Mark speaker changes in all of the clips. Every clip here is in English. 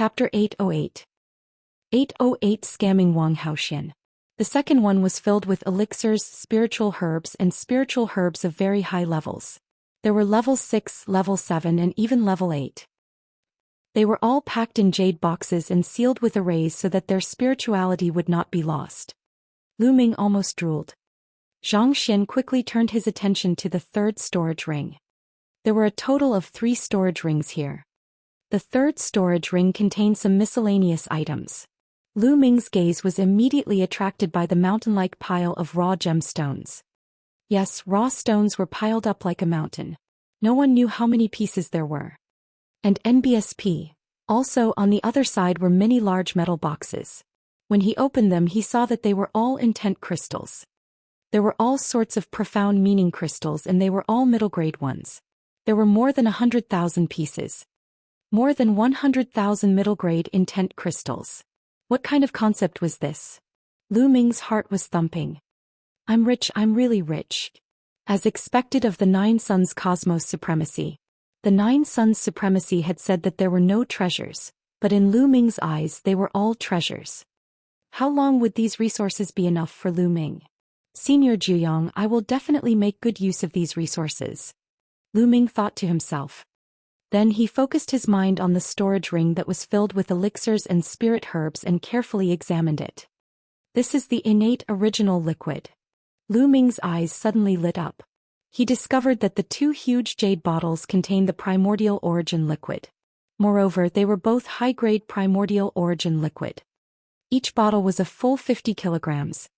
Speaker 1: Chapter 808. 808 Scamming Wang Haoxian. The second one was filled with elixirs, spiritual herbs of very high levels. There were level 6, level 7 and even level 8. They were all packed in jade boxes and sealed with arrays so that their spirituality would not be lost. Lu Ming almost drooled. Zhou Xian quickly turned his attention to the third storage ring. There were a total of 3 storage rings here. The third storage ring contained some miscellaneous items. Lu Ming's gaze was immediately attracted by the mountain-like pile of raw gemstones. Yes, raw stones were piled up like a mountain. No one knew how many pieces there were. And NBSP. Also on the other side were many large metal boxes. When he opened them he saw that they were all intent crystals. There were all sorts of profound meaning crystals and they were all middle-grade ones. There were more than 100,000 pieces. More than 100,000 middle-grade intent crystals. What kind of concept was this? Lu Ming's heart was thumping. I'm rich, I'm really rich. As expected of the 9 Suns Cosmos Supremacy. The 9 Suns Supremacy had said that there were no treasures, but in Lu Ming's eyes they were all treasures. How long would these resources be enough for Lu Ming? Senior Juyong, I will definitely make good use of these resources. Lu Ming thought to himself. Then he focused his mind on the storage ring that was filled with elixirs and spirit herbs and carefully examined it. This is the innate original liquid. Lu Ming's eyes suddenly lit up. He discovered that the 2 huge jade bottles contained the primordial origin liquid. Moreover, they were both high-grade primordial origin liquid. Each bottle was a full 50 kilograms.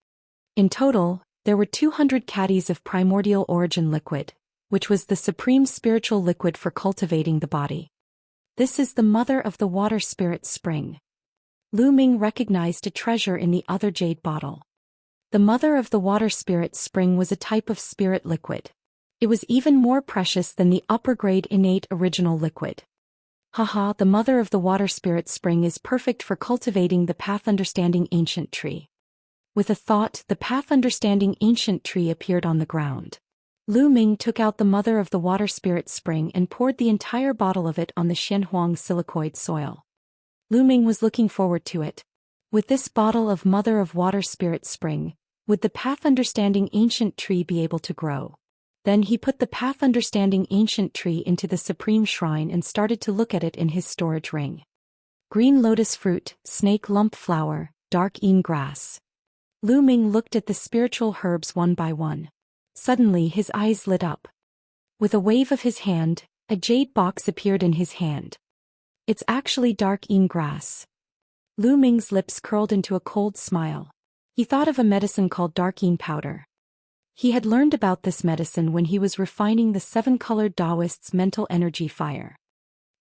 Speaker 1: In total, there were 200 caddies of primordial origin liquid, which was the supreme spiritual liquid for cultivating the body. This is the mother of the water spirit spring. Lu Ming recognized a treasure in the other jade bottle. The mother of the water spirit spring was a type of spirit liquid. It was even more precious than the upper-grade innate original liquid. Haha, the mother of the water spirit spring is perfect for cultivating the path understanding ancient tree. With a thought, the path understanding ancient tree appeared on the ground. Lu Ming took out the mother of the water spirit spring and poured the entire bottle of it on the Xianhuang silicoid soil. Lu Ming was looking forward to it. With this bottle of mother of water spirit spring, would the path understanding ancient tree be able to grow? Then he put the path understanding ancient tree into the supreme shrine and started to look at it in his storage ring. Green lotus fruit, snake lump flower, dark een grass. Lu Ming looked at the spiritual herbs one by one. Suddenly his eyes lit up. With a wave of his hand, a jade box appeared in his hand. It's actually dark een grass. Lu Ming's lips curled into a cold smile. He thought of a medicine called dark een powder. He had learned about this medicine when he was refining the 7-colored Taoist's mental energy fire.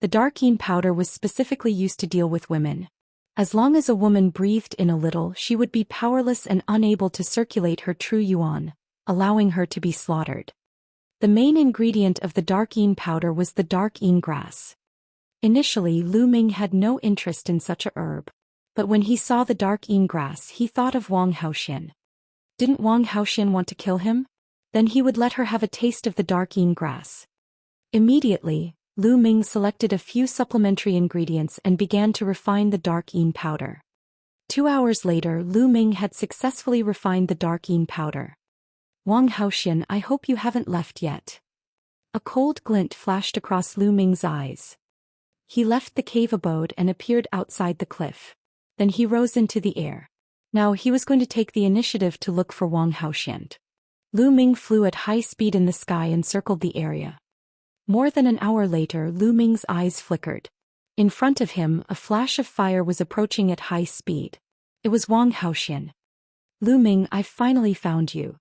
Speaker 1: The dark een powder was specifically used to deal with women. As long as a woman breathed in a little, she would be powerless and unable to circulate her true yuan, allowing her to be slaughtered. The main ingredient of the dark een powder was the dark een grass. Initially, Lu Ming had no interest in such a herb. But when he saw the dark een grass, he thought of Wang Haoxian. Didn't Wang Haoxian want to kill him? Then he would let her have a taste of the dark een grass. Immediately, Lu Ming selected a few supplementary ingredients and began to refine the dark een powder. 2 hours later, Lu Ming had successfully refined the dark een powder. Wang Haoxian, I hope you haven't left yet. A cold glint flashed across Lu Ming's eyes. He left the cave abode and appeared outside the cliff. Then he rose into the air. Now he was going to take the initiative to look for Wang Haoxian. Lu Ming flew at high speed in the sky and circled the area. More than an hour later, Lu Ming's eyes flickered. In front of him, a flash of fire was approaching at high speed. It was Wang Haoxian. Lu Ming, I've finally found you.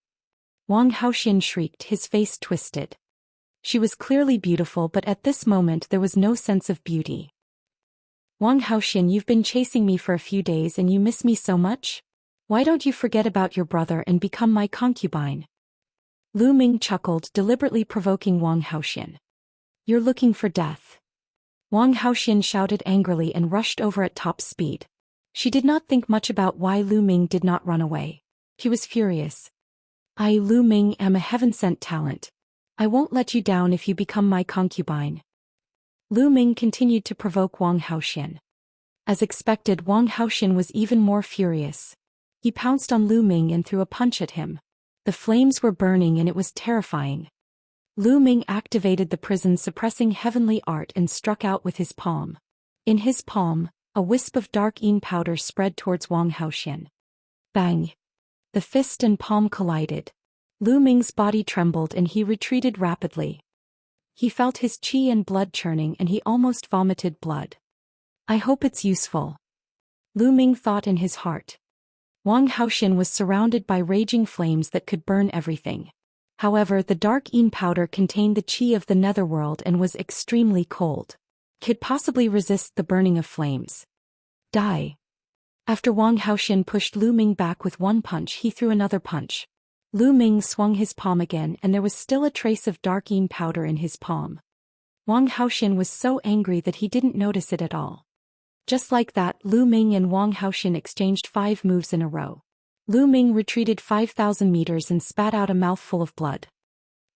Speaker 1: Wang Haoxian shrieked, his face twisted. She was clearly beautiful, but at this moment there was no sense of beauty. Wang Haoxian, you've been chasing me for a few days and you miss me so much? Why don't you forget about your brother and become my concubine? Lu Ming chuckled, deliberately provoking Wang Haoxian. You're looking for death. Wang Haoxian shouted angrily and rushed over at top speed. She did not think much about why Lu Ming did not run away. She was furious. I, Lu Ming, am a heaven-sent talent. I won't let you down if you become my concubine. Lu Ming continued to provoke Wang Haoxian. As expected, Wang Haoxian was even more furious. He pounced on Lu Ming and threw a punch at him. The flames were burning and it was terrifying. Lu Ming activated the prison suppressing heavenly art and struck out with his palm. In his palm, a wisp of dark yin powder spread towards Wang Haoxian. Bang! The fist and palm collided. Lu Ming's body trembled and he retreated rapidly. He felt his qi and blood churning and he almost vomited blood. I hope it's useful. Lu Ming thought in his heart. Wang Haoxian was surrounded by raging flames that could burn everything. However, the dark yin powder contained the qi of the netherworld and was extremely cold. Could possibly resist the burning of flames. Die. After Wang Haoxian pushed Lu Ming back with one punch, he threw another punch. Lu Ming swung his palm again and there was still a trace of dark yin powder in his palm. Wang Haoxian was so angry that he didn't notice it at all. Just like that, Lu Ming and Wang Haoxian exchanged 5 moves in a row. Lu Ming retreated 5,000 meters and spat out a mouthful of blood.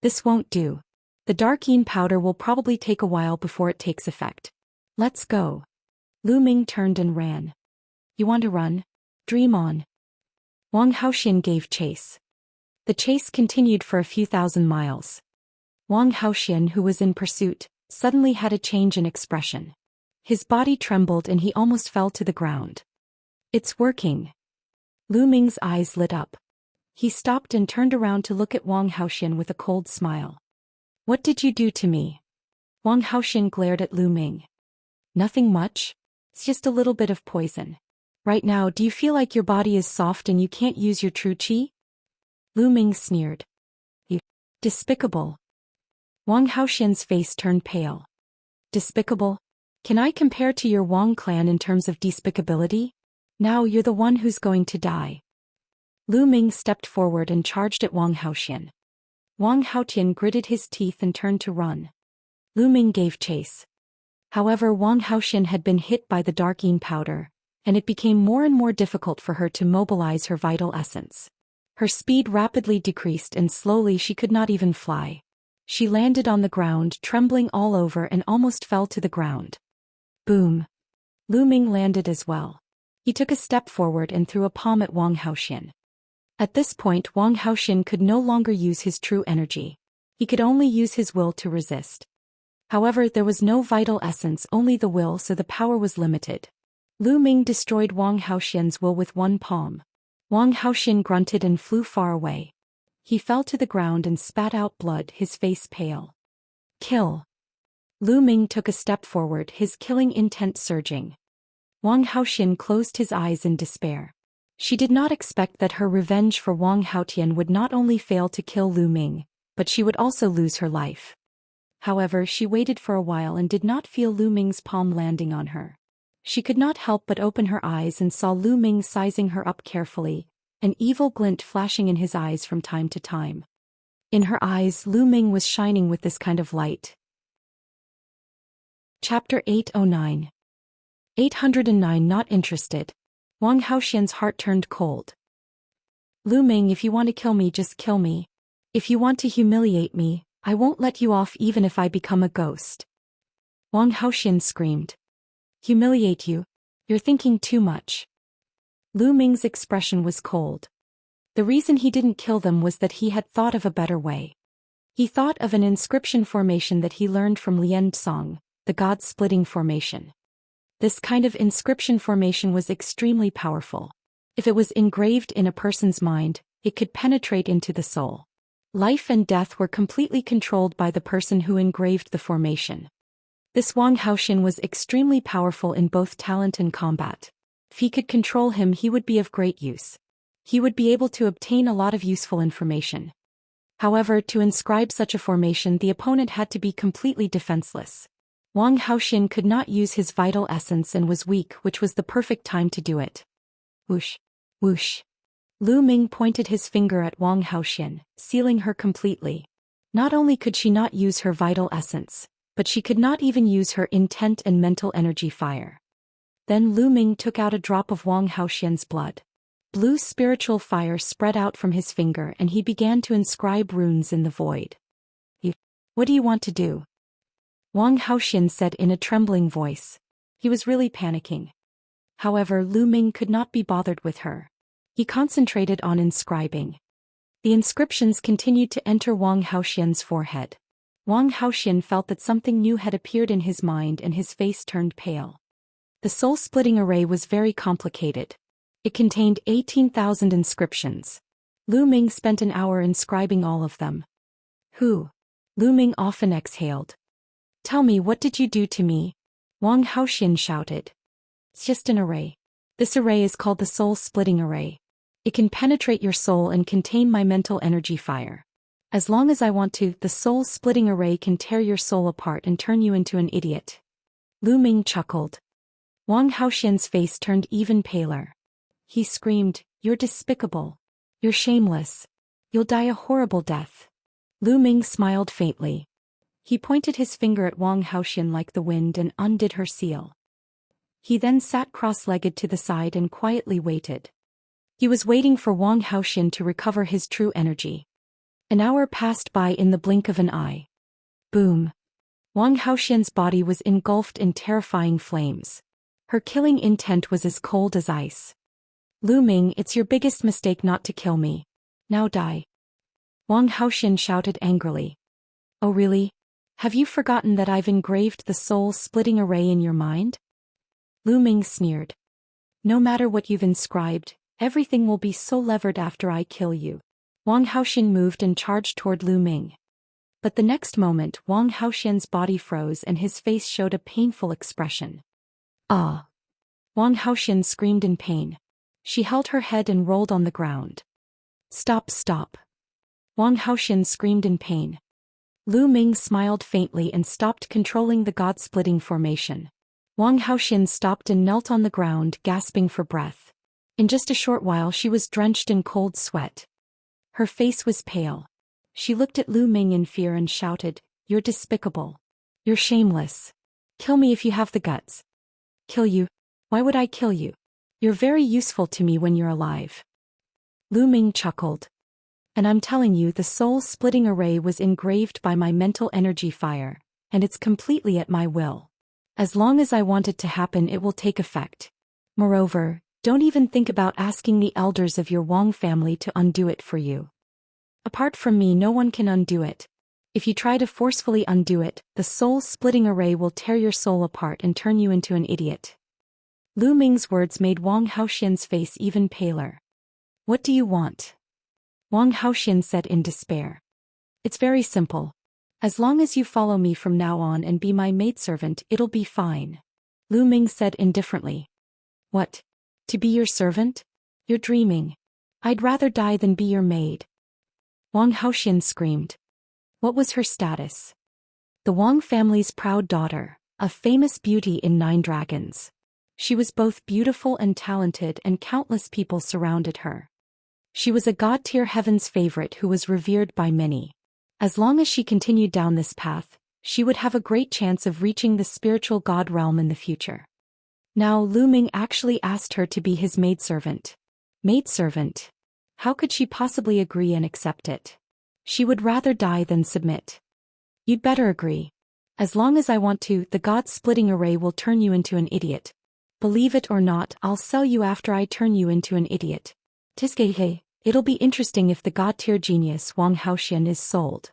Speaker 1: This won't do. The dark yin powder will probably take a while before it takes effect. Let's go. Lu Ming turned and ran. You want to run? Dream on. Wang Haoxian gave chase. The chase continued for a few thousand miles. Wang Haoxian, who was in pursuit, suddenly had a change in expression. His body trembled and he almost fell to the ground. It's working. Lu Ming's eyes lit up. He stopped and turned around to look at Wang Haoxian with a cold smile. What did you do to me? Wang Haoxian glared at Lu Ming. Nothing much. It's just a little bit of poison. Right now, do you feel like your body is soft and you can't use your true qi? Lu Ming sneered. You despicable. Wang Haoxian's face turned pale. Despicable? Can I compare to your Wang clan in terms of despicability? Now you're the one who's going to die. Lu Ming stepped forward and charged at Wang Haoxian. Wang Haoxian gritted his teeth and turned to run. Lu Ming gave chase. However, Wang Haoxian had been hit by the dark yin powder, and it became more and more difficult for her to mobilize her vital essence. Her speed rapidly decreased and slowly she could not even fly. She landed on the ground, trembling all over and almost fell to the ground. Boom. Lu Ming landed as well. He took a step forward and threw a palm at Wang Haoxian. At this point, Wang Haoxian could no longer use his true energy. He could only use his will to resist. However, there was no vital essence, only the will, so the power was limited. Lu Ming destroyed Wang Haoxian's will with one palm. Wang Haoxian grunted and flew far away. He fell to the ground and spat out blood, his face pale. Kill. Lu Ming took a step forward, his killing intent surging. Wang Haoxian closed his eyes in despair. She did not expect that her revenge for Wang Haotian would not only fail to kill Lu Ming, but she would also lose her life. However, she waited for a while and did not feel Lu Ming's palm landing on her. She could not help but open her eyes and saw Lu Ming sizing her up carefully, an evil glint flashing in his eyes from time to time. In her eyes, Lu Ming was shining with this kind of light. Chapter 809. 809. Not interested. Wang Haoxian's heart turned cold. Lu Ming, if you want to kill me, just kill me. If you want to humiliate me, I won't let you off even if I become a ghost. Wang Haoxian screamed. Humiliate you? You're thinking too much. Lu Ming's expression was cold. The reason he didn't kill them was that he had thought of a better way. He thought of an inscription formation that he learned from Lian Tsong, the god-splitting formation. This kind of inscription formation was extremely powerful. If it was engraved in a person's mind, it could penetrate into the soul. Life and death were completely controlled by the person who engraved the formation. This Wang Haoxian was extremely powerful in both talent and combat. If he could control him, he would be of great use. He would be able to obtain a lot of useful information. However, to inscribe such a formation, the opponent had to be completely defenseless. Wang Haoxian could not use his vital essence and was weak, which was the perfect time to do it. Whoosh. Whoosh. Lu Ming pointed his finger at Wang Haoxian, sealing her completely. Not only could she not use her vital essence, but she could not even use her intent and mental energy fire. Then Lu Ming took out a drop of Wang Haoxian's blood. Blue spiritual fire spread out from his finger and he began to inscribe runes in the void. What do you want to do? Wang Haoxian said in a trembling voice. He was really panicking. However, Lu Ming could not be bothered with her. He concentrated on inscribing. The inscriptions continued to enter Wang Haoxian's forehead. Wang Haoxian felt that something new had appeared in his mind and his face turned pale. The soul-splitting array was very complicated. It contained 18,000 inscriptions. Lu Ming spent an hour inscribing all of them. Who? Lu Ming often exhaled. Tell me, what did you do to me? Wang Haoxian shouted. It's just an array. This array is called the soul-splitting array. It can penetrate your soul and contain my mental energy fire. As long as I want to, the soul-splitting array can tear your soul apart and turn you into an idiot. Lu Ming chuckled. Wang Haoxian's face turned even paler. He screamed, "You're despicable. You're shameless. You'll die a horrible death." Lu Ming smiled faintly. He pointed his finger at Wang Haoxian like the wind and undid her seal. He then sat cross-legged to the side and quietly waited. He was waiting for Wang Haoxian to recover his true energy. An hour passed by in the blink of an eye. Boom! Wang Haoxian's body was engulfed in terrifying flames. Her killing intent was as cold as ice. Lu Ming, it's your biggest mistake not to kill me. Now die. Wang Haoxian shouted angrily. Oh really? Have you forgotten that I've engraved the soul-splitting array in your mind? Lu Ming sneered. No matter what you've inscribed, everything will be so levered after I kill you. Wang Haoxian moved and charged toward Lu Ming. But the next moment Wang Haoxian's body froze and his face showed a painful expression. Ah! Wang Haoxian screamed in pain. She held her head and rolled on the ground. Stop, stop! Wang Haoxian screamed in pain. Lu Ming smiled faintly and stopped controlling the god-splitting formation. Wang Haoxian stopped and knelt on the ground, gasping for breath. In just a short while she was drenched in cold sweat. Her face was pale. She looked at Lu Ming in fear and shouted, "You're despicable. You're shameless. Kill me if you have the guts." Kill you? Why would I kill you? You're very useful to me when you're alive. Lu Ming chuckled. And I'm telling you, the soul-splitting array was engraved by my mental energy fire, and it's completely at my will. As long as I want it to happen, it will take effect. Moreover, don't even think about asking the elders of your Wang family to undo it for you. Apart from me, no one can undo it. If you try to forcefully undo it, the soul-splitting array will tear your soul apart and turn you into an idiot. Lu Ming's words made Wang Haoxian's face even paler. What do you want? Wang Haoxian said in despair. It's very simple. As long as you follow me from now on and be my maidservant, it'll be fine. Lu Ming said indifferently. What? To be your servant? You're dreaming. I'd rather die than be your maid. Wang Haoxian screamed. What was her status? The Wang family's proud daughter, a famous beauty in 9 dragons. She was both beautiful and talented, and countless people surrounded her. She was a god-tier heaven's favorite who was revered by many. As long as she continued down this path, she would have a great chance of reaching the spiritual god realm in the future. Now Lu Ming actually asked her to be his maidservant. Maidservant? How could she possibly agree and accept it? She would rather die than submit. You'd better agree. As long as I want to, the god-splitting array will turn you into an idiot. Believe it or not, I'll sell you after I turn you into an idiot. Tiskehe, it'll be interesting if the god-tier genius Wang Haoxian is sold.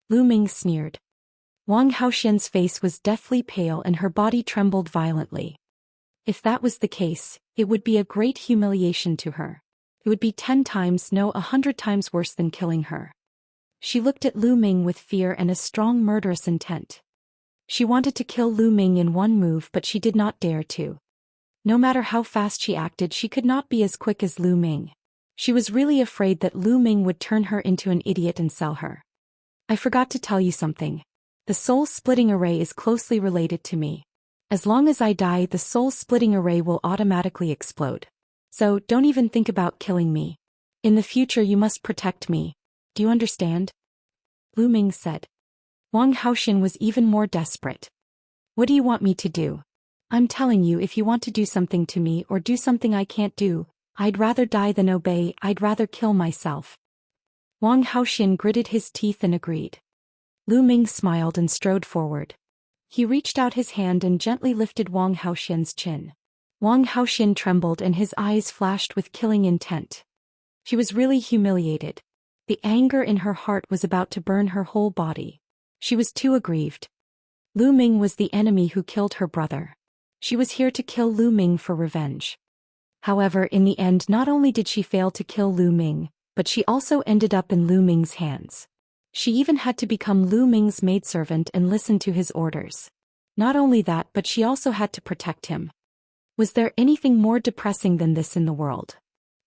Speaker 1: Lu Ming sneered. Wang Haoxian's face was deathly pale and her body trembled violently. If that was the case, it would be a great humiliation to her. It would be 10 times, no, 100 times worse than killing her. She looked at Lu Ming with fear and a strong murderous intent. She wanted to kill Lu Ming in one move, but she did not dare to. No matter how fast she acted, she could not be as quick as Lu Ming. She was really afraid that Lu Ming would turn her into an idiot and sell her. I forgot to tell you something. The soul-splitting array is closely related to me. As long as I die, the soul-splitting array will automatically explode. So, don't even think about killing me. In the future you must protect me. Do you understand? Lu Ming said. Wang Haoxian was even more desperate. What do you want me to do? I'm telling you, if you want to do something to me or do something I can't do, I'd rather die than obey. I'd rather kill myself. Wang Haoxian gritted his teeth and agreed. Lu Ming smiled and strode forward. He reached out his hand and gently lifted Wang Haoxian's chin. Wang Haoxian trembled and his eyes flashed with killing intent. She was really humiliated. The anger in her heart was about to burn her whole body. She was too aggrieved. Lu Ming was the enemy who killed her brother. She was here to kill Lu Ming for revenge. However, in the end, not only did she fail to kill Lu Ming, but she also ended up in Lu Ming's hands. She even had to become Lu Ming's maidservant and listen to his orders. Not only that, but she also had to protect him. Was there anything more depressing than this in the world?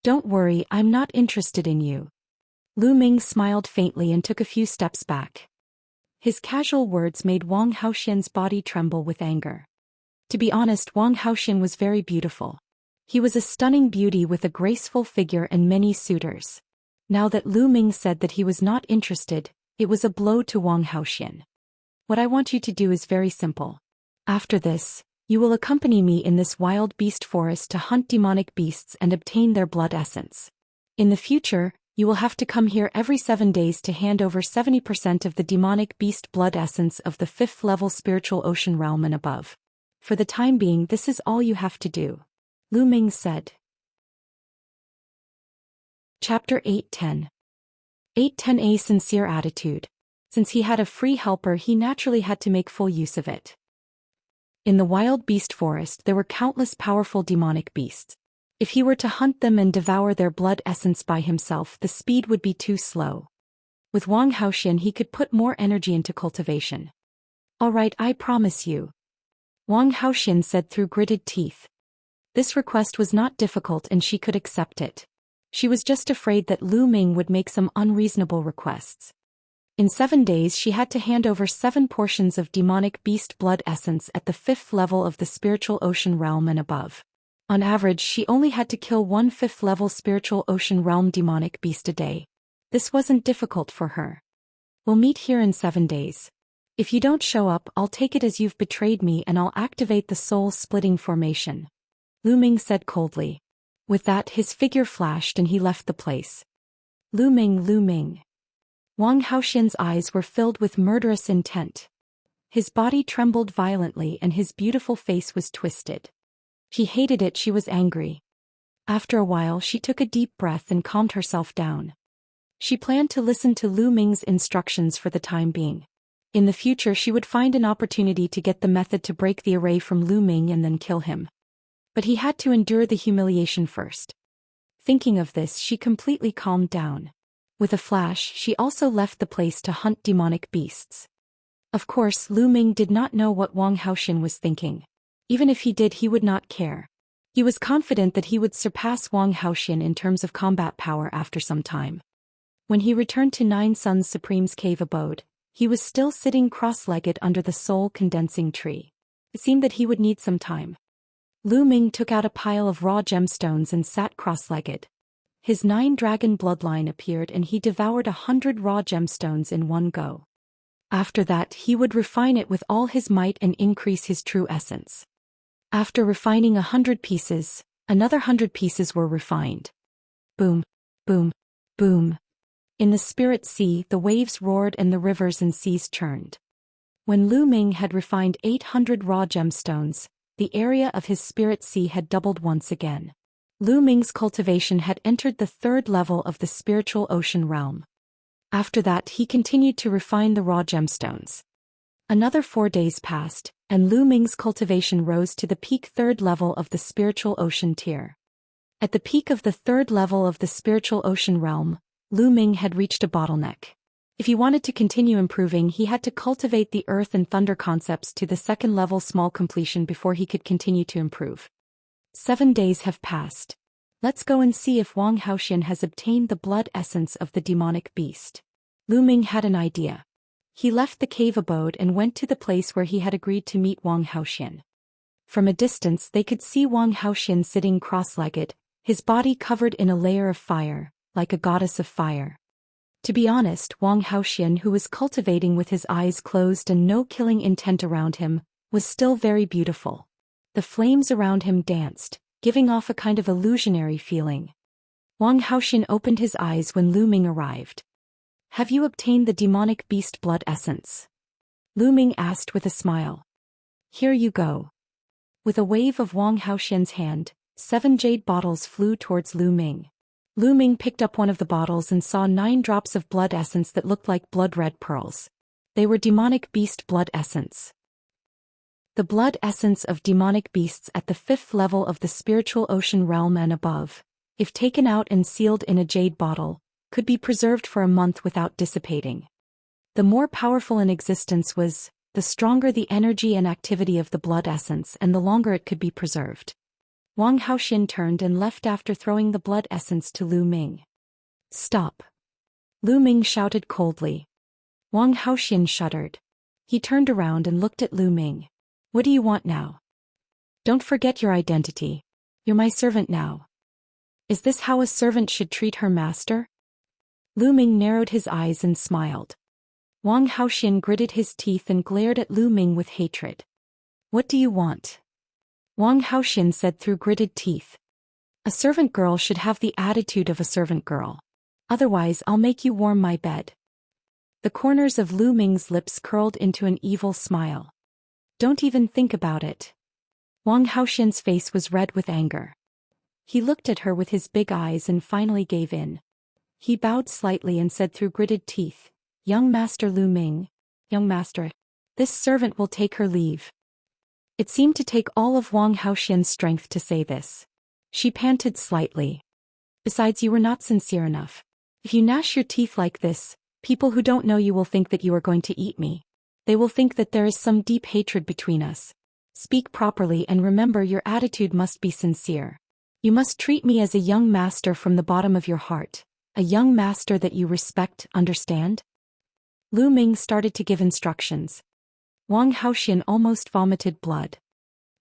Speaker 1: Don't worry, I'm not interested in you. Lu Ming smiled faintly and took a few steps back. His casual words made Wang Haoxian's body tremble with anger. To be honest, Wang Haoxian was very beautiful. He was a stunning beauty with a graceful figure and many suitors. Now that Lu Ming said that he was not interested, it was a blow to Wang Haoxian. What I want you to do is very simple. After this, you will accompany me in this wild beast forest to hunt demonic beasts and obtain their blood essence. In the future, you will have to come here every 7 days to hand over 70% of the demonic beast blood essence of the 5th level spiritual ocean realm and above. For the time being, this is all you have to do. Lu Ming said. Chapter 810. 810. A sincere attitude. Since he had a free helper, he naturally had to make full use of it. In the wild beast forest, there were countless powerful demonic beasts. If he were to hunt them and devour their blood essence by himself, the speed would be too slow. With Wang Haoxian, he could put more energy into cultivation. All right, I promise you. Wang Haoxian said through gritted teeth. This request was not difficult and she could accept it. She was just afraid that Lu Ming would make some unreasonable requests. In 7 days she had to hand over 7 portions of demonic beast blood essence at the 5th level of the spiritual ocean realm and above. On average, she only had to kill 1 5th level spiritual ocean realm demonic beast a day. This wasn't difficult for her. We'll meet here in 7 days. If you don't show up, I'll take it as you've betrayed me and I'll activate the soul-splitting formation. Lu Ming said coldly. With that, his figure flashed and he left the place. Lu Ming, Lu Ming. Wang Haoxian's eyes were filled with murderous intent. His body trembled violently and his beautiful face was twisted. She hated it, she was angry. After a while, she took a deep breath and calmed herself down. She planned to listen to Lu Ming's instructions for the time being. In the future, she would find an opportunity to get the method to break the array from Lu Ming and then kill him. But he had to endure the humiliation first. Thinking of this, she completely calmed down. With a flash, she also left the place to hunt demonic beasts. Of course, Lu Ming did not know what Wang Haoxian was thinking. Even if he did, he would not care. He was confident that he would surpass Wang Haoxian in terms of combat power after some time. When he returned to Nine Suns Supreme's cave abode, he was still sitting cross-legged under the soul-condensing tree. It seemed that he would need some time. Lu Ming took out a pile of raw gemstones and sat cross-legged. His 9-dragon bloodline appeared and he devoured 100 raw gemstones in one go. After that, he would refine it with all his might and increase his true essence. After refining 100 pieces, another 100 pieces were refined. Boom, boom, boom. In the spirit sea, the waves roared and the rivers and seas churned. When Lu Ming had refined 800 raw gemstones, the area of his spirit sea had doubled once again. Lu Ming's cultivation had entered the 3rd level of the spiritual ocean realm. After that, he continued to refine the raw gemstones. Another 4 days passed, and Lu Ming's cultivation rose to the peak 3rd level of the spiritual ocean tier. At the peak of the 3rd level of the spiritual ocean realm, Lu Ming had reached a bottleneck. If he wanted to continue improving, he had to cultivate the earth and thunder concepts to the 2nd level small completion before he could continue to improve. 7 days have passed. Let's go and see if Wang Haoxian has obtained the blood essence of the demonic beast. Lu Ming had an idea. He left the cave abode and went to the place where he had agreed to meet Wang Haoxian. From a distance, they could see Wang Haoxian sitting cross-legged, his body covered in a layer of fire, like a goddess of fire. To be honest, Wang Haoxian, who was cultivating with his eyes closed and no killing intent around him, was still very beautiful. The flames around him danced, giving off a kind of illusionary feeling. Wang Haoxian opened his eyes when Lu Ming arrived. Have you obtained the demonic beast blood essence? Lu Ming asked with a smile. Here you go. With a wave of Wang Haoxian's hand, 7 jade bottles flew towards Lu Ming. Lu Ming picked up one of the bottles and saw 9 drops of blood essence that looked like blood-red pearls. They were demonic beast blood essence. The blood essence of demonic beasts at the 5th level of the spiritual ocean realm and above, if taken out and sealed in a jade bottle, could be preserved for a month without dissipating. The more powerful an existence was, the stronger the energy and activity of the blood essence and the longer it could be preserved. Wang Haoxian turned and left after throwing the blood essence to Lu Ming. "Stop!" Lu Ming shouted coldly. Wang Haoxian shuddered. He turned around and looked at Lu Ming. "What do you want now? Don't forget your identity. You're my servant now." "Is this how a servant should treat her master?" Lu Ming narrowed his eyes and smiled. Wang Haoxian gritted his teeth and glared at Lu Ming with hatred. "What do you want?" Wang Haoxian said through gritted teeth. "A servant girl should have the attitude of a servant girl. Otherwise I'll make you warm my bed." The corners of Lu Ming's lips curled into an evil smile. "Don't even think about it." Wang Haoxian's face was red with anger. He looked at her with his big eyes and finally gave in. He bowed slightly and said through gritted teeth, "Young Master Lu Ming, young master, this servant will take her leave." It seemed to take all of Wang Haoxian's strength to say this. She panted slightly. "Besides, you were not sincere enough. If you gnash your teeth like this, people who don't know you will think that you are going to eat me. They will think that there is some deep hatred between us. Speak properly and remember your attitude must be sincere. You must treat me as a young master from the bottom of your heart, a young master that you respect, understand?" Lu Ming started to give instructions. Wang Haoxian almost vomited blood.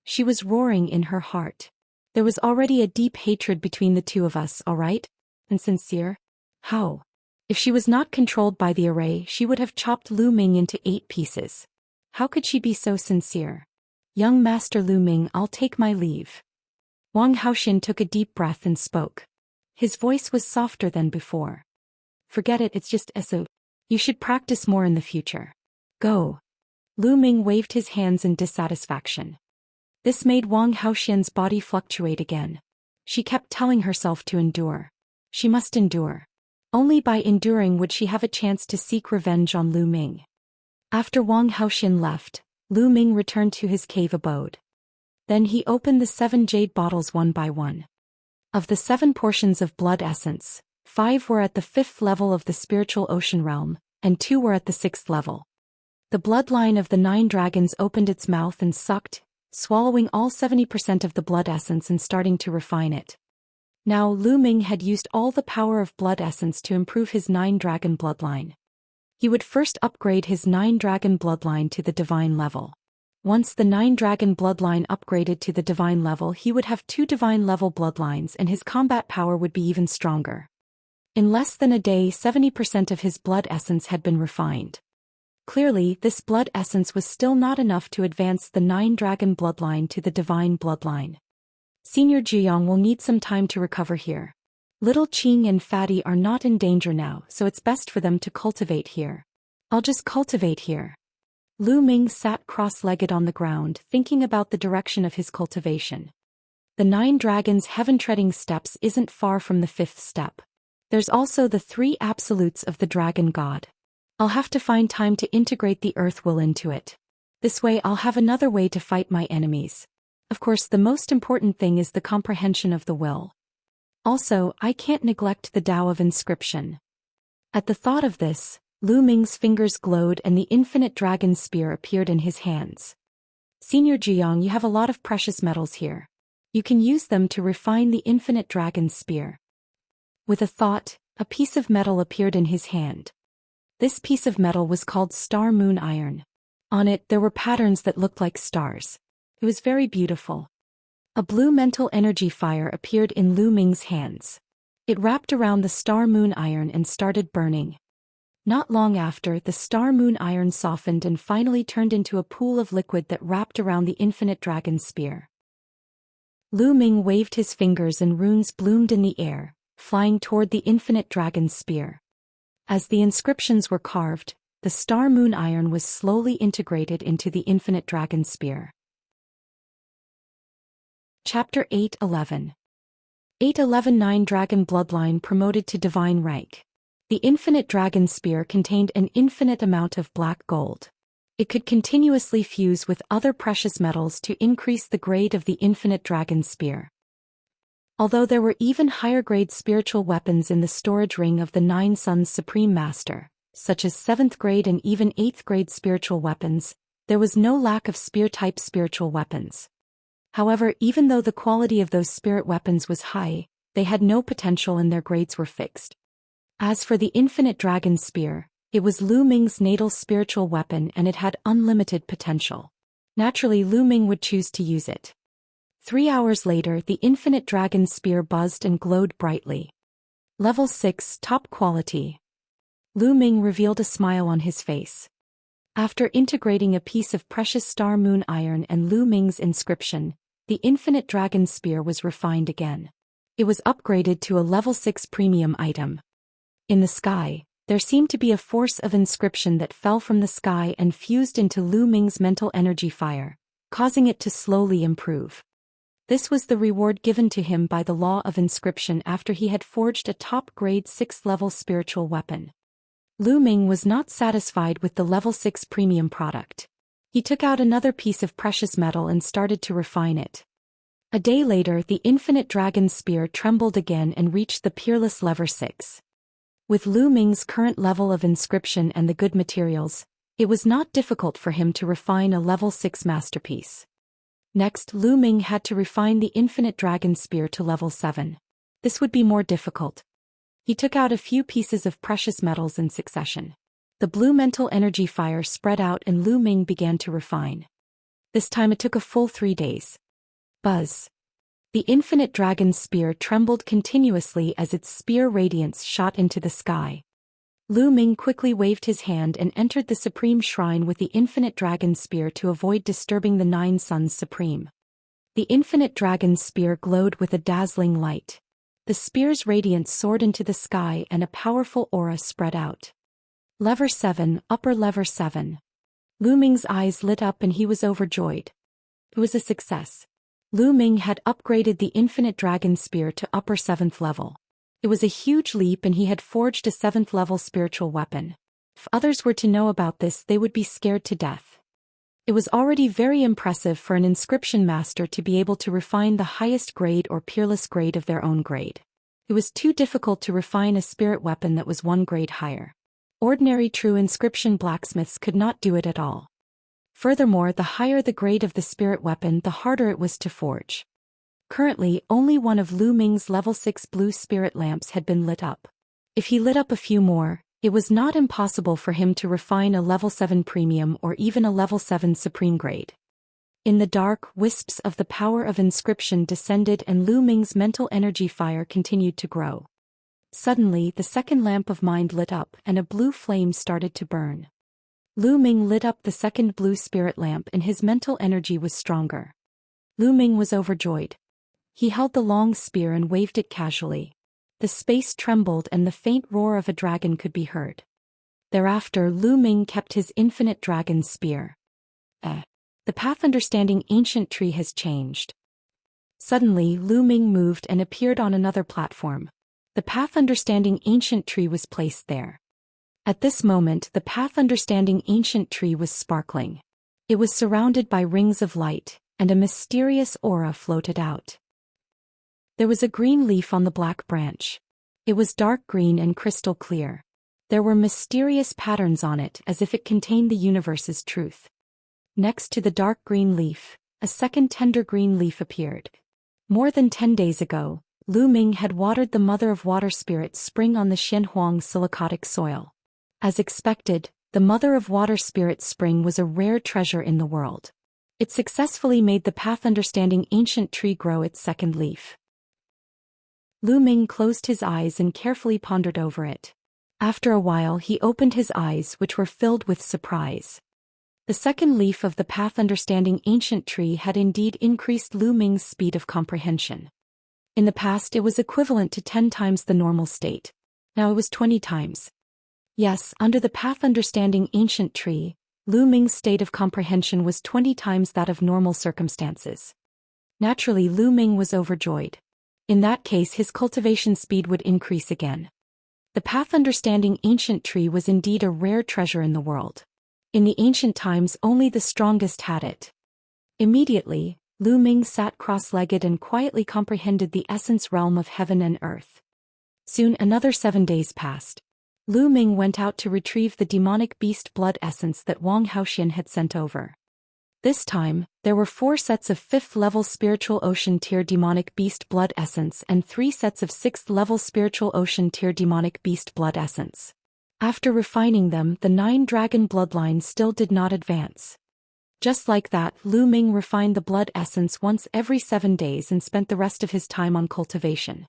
Speaker 1: She was roaring in her heart. "There was already a deep hatred between the two of us, all right? And sincere? How? If she was not controlled by the array, she would have chopped Lu Ming into 8 pieces. How could she be so sincere? Young Master Lu Ming, I'll take my leave." Wang Haoxian took a deep breath and spoke. His voice was softer than before. "Forget it, it's just eso. You should practice more in the future. Go." Lu Ming waved his hands in dissatisfaction. This made Wang Haoxian's body fluctuate again. She kept telling herself to endure. She must endure. Only by enduring would she have a chance to seek revenge on Lu Ming. After Wang Haoxian left, Lu Ming returned to his cave abode. Then he opened the 7 jade bottles one by one. Of the 7 portions of blood essence, 5 were at the 5th level of the spiritual ocean realm, and 2 were at the 6th level. The bloodline of the 9 dragons opened its mouth and sucked, swallowing all 70% of the blood essence and starting to refine it. Now Lu Ming had used all the power of blood essence to improve his 9 dragon bloodline. He would first upgrade his 9 dragon bloodline to the divine level. Once the 9 dragon bloodline upgraded to the divine level, he would have 2 divine level bloodlines and his combat power would be even stronger. In less than a day, 70% of his blood essence had been refined. Clearly, this blood essence was still not enough to advance the 9 dragon bloodline to the divine bloodline. Senior Jiang will need some time to recover here. Little Qing and Fatty are not in danger now, so it's best for them to cultivate here. I'll just cultivate here. Lu Ming sat cross-legged on the ground, thinking about the direction of his cultivation. The 9 dragons' heaven-treading steps isn't far from the 5th step. There's also the 3 absolutes of the dragon god. I'll have to find time to integrate the earth will into it. This way I'll have another way to fight my enemies. Of course, the most important thing is the comprehension of the will. Also, I can't neglect the Tao of inscription. At the thought of this, Lu Ming's fingers glowed and the infinite dragon spear appeared in his hands. Senior Jiang, you have a lot of precious metals here. You can use them to refine the infinite dragon spear. With a thought, a piece of metal appeared in his hand. This piece of metal was called star moon iron. On it there were patterns that looked like stars. It was very beautiful. A blue mental energy fire appeared in Lu Ming's hands. It wrapped around the star moon iron and started burning. Not long after, the star moon iron softened and finally turned into a pool of liquid that wrapped around the infinite dragon spear. Lu Ming waved his fingers and runes bloomed in the air, flying toward the infinite dragon spear. As the inscriptions were carved, the star moon iron was slowly integrated into the infinite dragon spear. Chapter 811. 811-9 Dragon Bloodline promoted to divine rank. The infinite dragon spear contained an infinite amount of black gold. It could continuously fuse with other precious metals to increase the grade of the infinite dragon spear. Although there were even higher-grade spiritual weapons in the storage ring of the Nine Suns Supreme Master, such as 7th grade and even 8th grade spiritual weapons, there was no lack of spear-type spiritual weapons. However, even though the quality of those spirit weapons was high, they had no potential and their grades were fixed. As for the infinite dragon spear, it was Lu Ming's natal spiritual weapon and it had unlimited potential. Naturally, Lu Ming would choose to use it. 3 hours later, the infinite dragon spear buzzed and glowed brightly. Level 6, top quality. Lu Ming revealed a smile on his face. After integrating a piece of precious star moon iron and Lu Ming's inscription, the infinite dragon spear was refined again. It was upgraded to a level 6 premium item. In the sky, there seemed to be a force of inscription that fell from the sky and fused into Lu Ming's mental energy fire, causing it to slowly improve. This was the reward given to him by the law of inscription after he had forged a top-grade 6th-level spiritual weapon. Lu Ming was not satisfied with the level 6 premium product. He took out another piece of precious metal and started to refine it. A day later, the infinite dragon spear trembled again and reached the peerless level 6. With Lu Ming's current level of inscription and the good materials, it was not difficult for him to refine a level 6 masterpiece. Next, Lu Ming had to refine the infinite dragon spear to level 7. This would be more difficult. He took out a few pieces of precious metals in succession. The blue mental energy fire spread out and Lu Ming began to refine. This time it took a full 3 days. Buzz. The infinite dragon spear trembled continuously as its spear radiance shot into the sky. Lu Ming quickly waved his hand and entered the supreme shrine with the infinite dragon spear to avoid disturbing the Nine Suns Supreme. The infinite dragon spear glowed with a dazzling light. The spear's radiance soared into the sky and a powerful aura spread out. Lever 7, upper lever 7. Lu Ming's eyes lit up and he was overjoyed. It was a success. Lu Ming had upgraded the infinite dragon spear to upper 7th level. It was a huge leap and he had forged a 7th level spiritual weapon. If others were to know about this, they would be scared to death. It was already very impressive for an inscription master to be able to refine the highest grade or peerless grade of their own grade. It was too difficult to refine a spirit weapon that was 1 grade higher. Ordinary true inscription blacksmiths could not do it at all. Furthermore, the higher the grade of the spirit weapon, the harder it was to forge. Currently, only one of Lu Ming's level 6 blue spirit lamps had been lit up. If he lit up a few more, it was not impossible for him to refine a level 7 premium or even a level 7 supreme grade. In the dark, wisps of the power of inscription descended and Lu Ming's mental energy fire continued to grow. Suddenly, the second lamp of mind lit up and a blue flame started to burn. Lu Ming lit up the second blue spirit lamp and his mental energy was stronger. Lu Ming was overjoyed. He held the long spear and waved it casually. The space trembled and the faint roar of a dragon could be heard. Thereafter, Lu Ming kept his infinite dragon spear. The path understanding ancient tree has changed. Suddenly, Lu Ming moved and appeared on another platform. The path understanding ancient tree was placed there. At this moment, the path understanding ancient tree was sparkling. It was surrounded by rings of light, and a mysterious aura floated out. There was a green leaf on the black branch. It was dark green and crystal clear. There were mysterious patterns on it as if it contained the universe's truth. Next to the dark green leaf, a second tender green leaf appeared. More than 10 days ago, Lu Ming had watered the Mother of Water Spirit spring on the Xianhuang silicotic soil. As expected, the Mother of Water Spirit spring was a rare treasure in the world. It successfully made the path understanding ancient tree grow its second leaf. Lu Ming closed his eyes and carefully pondered over it. After a while he opened his eyes, which were filled with surprise. The second leaf of the path understanding ancient tree had indeed increased Lu Ming's speed of comprehension. In the past it was equivalent to 10 times the normal state. Now it was 20 times. Yes, under the path understanding ancient tree, Lu Ming's state of comprehension was 20 times that of normal circumstances. Naturally, Lu Ming was overjoyed. In that case, his cultivation speed would increase again. The path understanding ancient tree was indeed a rare treasure in the world. In the ancient times, only the strongest had it. Immediately, Lu Ming sat cross-legged and quietly comprehended the essence realm of heaven and earth. Soon another 7 days passed. Lu Ming went out to retrieve the demonic beast blood essence that Wang Haoxian had sent over. This time, there were 4 sets of 5th-level spiritual ocean tier demonic beast blood essence and 3 sets of 6th-level spiritual ocean tier demonic beast blood essence. After refining them, the 9-dragon bloodline still did not advance. Just like that, Lu Ming refined the blood essence once every 7 days and spent the rest of his time on cultivation.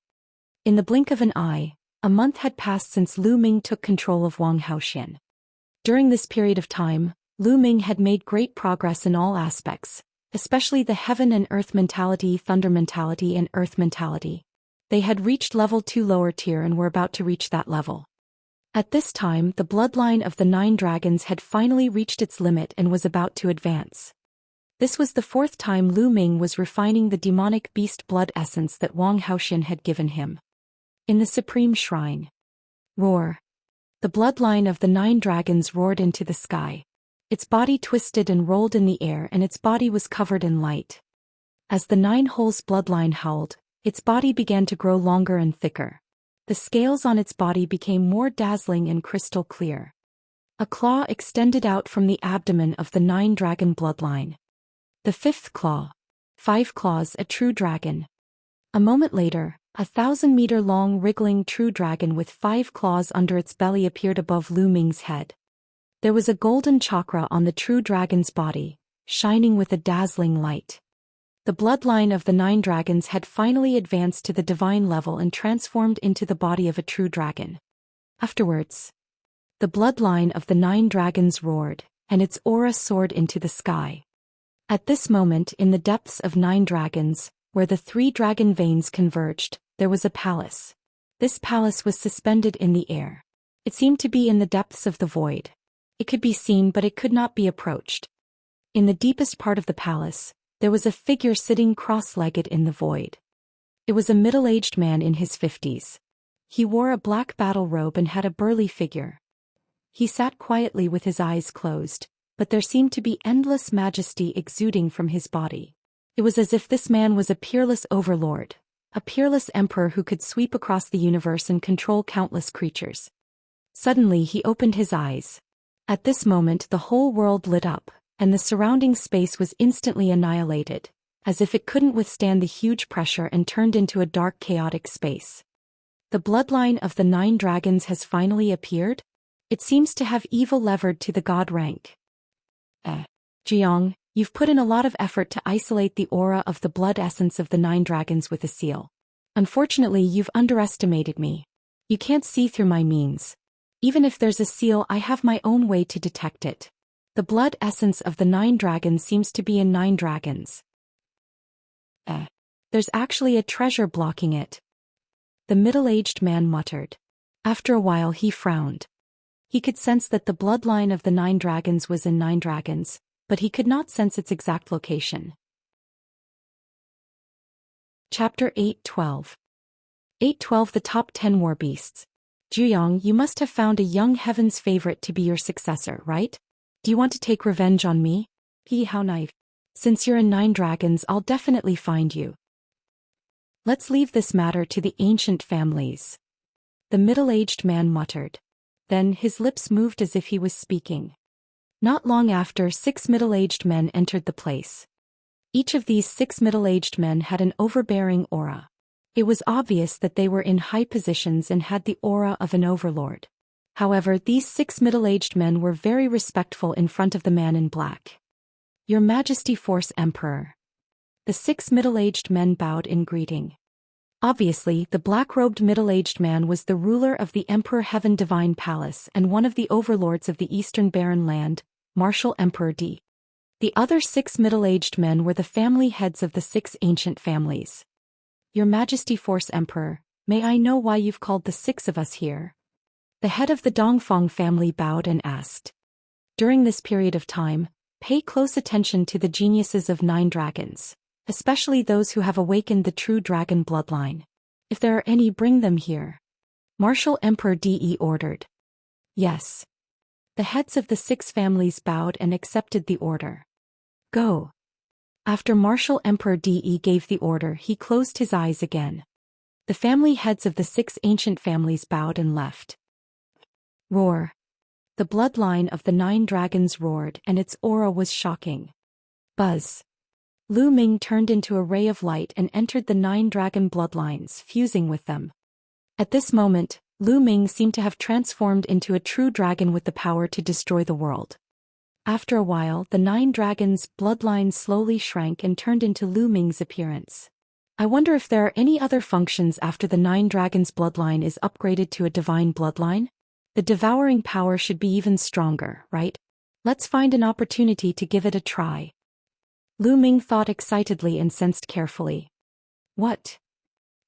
Speaker 1: In the blink of an eye, a month had passed since Lu Ming took control of Wang Haoxian. During this period of time, Lu Ming had made great progress in all aspects, especially the heaven and earth mentality, thunder mentality and earth mentality. They had reached level 2 lower tier and were about to reach that level. At this time, the bloodline of the 9 dragons had finally reached its limit and was about to advance. This was the 4th time Lu Ming was refining the demonic beast blood essence that Wang Haoxian had given him. In the Supreme Shrine. Roar. The bloodline of the 9 dragons roared into the sky. Its body twisted and rolled in the air and its body was covered in light. As the 9 holes bloodline howled, its body began to grow longer and thicker. The scales on its body became more dazzling and crystal clear. A claw extended out from the abdomen of the 9 dragon bloodline. The 5th claw. 5 claws, a true dragon. A moment later, a 1,000-meter-long wriggling true dragon with 5 claws under its belly appeared above Lu Ming's head. There was a golden chakra on the true dragon's body, shining with a dazzling light. The bloodline of the 9 dragons had finally advanced to the divine level and transformed into the body of a true dragon. Afterwards, the bloodline of the 9 dragons roared, and its aura soared into the sky. At this moment, in the depths of 9 dragons, where the 3 dragon veins converged, there was a palace. This palace was suspended in the air. It seemed to be in the depths of the void. It could be seen but it could not be approached. In the deepest part of the palace, there was a figure sitting cross-legged in the void. It was a middle-aged man in his 50s. He wore a black battle robe and had a burly figure. He sat quietly with his eyes closed, but there seemed to be endless majesty exuding from his body. It was as if this man was a peerless overlord, a peerless emperor who could sweep across the universe and control countless creatures. Suddenly he opened his eyes. At this moment the whole world lit up, and the surrounding space was instantly annihilated, as if it couldn't withstand the huge pressure and turned into a dark chaotic space. The bloodline of the 9 dragons has finally appeared? It seems to have evil levered to the god rank. Jiang, you've put in a lot of effort to isolate the aura of the blood essence of the 9 dragons with a seal. Unfortunately, you've underestimated me. You can't see through my means. Even if there's a seal, I have my own way to detect it. The blood essence of the 9 dragons seems to be in 9 dragons. There's actually a treasure blocking it. The middle-aged man muttered. After a while he frowned. He could sense that the bloodline of the 9 dragons was in 9 dragons, but he could not sense its exact location. Chapter 8:12. 8:12 The Top 10 War Beasts. Jiang, you must have found a young heaven's favorite to be your successor, right? Do you want to take revenge on me? How naive. Since you're in 9 dragons, I'll definitely find you. Let's leave this matter to the ancient families. The middle-aged man muttered. Then his lips moved as if he was speaking. Not long after, 6 middle-aged men entered the place. Each of these 6 middle-aged men had an overbearing aura. It was obvious that they were in high positions and had the aura of an overlord. However, these 6 middle-aged men were very respectful in front of the man in black. Your Majesty, Force Emperor. The 6 middle-aged men bowed in greeting. Obviously, the black-robed middle-aged man was the ruler of the Emperor Heaven Divine Palace and one of the overlords of the Eastern Barren Land, Martial Emperor D. The other 6 middle-aged men were the family heads of the 6 ancient families. Your Majesty, Force Emperor, may I know why you've called the 6 of us here? The head of the Dongfang family bowed and asked. During this period of time, pay close attention to the geniuses of 9 dragons. especially those who have awakened the true dragon bloodline. If there are any, bring them here. Martial Emperor De ordered. Yes. The heads of the 6 families bowed and accepted the order. Go. After Martial Emperor De gave the order, he closed his eyes again. The family heads of the 6 ancient families bowed and left. Roar. The bloodline of the 9 dragons roared, and its aura was shocking. Buzz. Lu Ming turned into a ray of light and entered the 9 dragon bloodlines, fusing with them. At this moment, Lu Ming seemed to have transformed into a true dragon with the power to destroy the world. After a while, the 9 dragons' bloodlines slowly shrank and turned into Lu Ming's appearance. I wonder if there are any other functions after the 9 dragons' bloodline is upgraded to a divine bloodline? The devouring power should be even stronger, right? Let's find an opportunity to give it a try. Lu Ming thought excitedly and sensed carefully. What?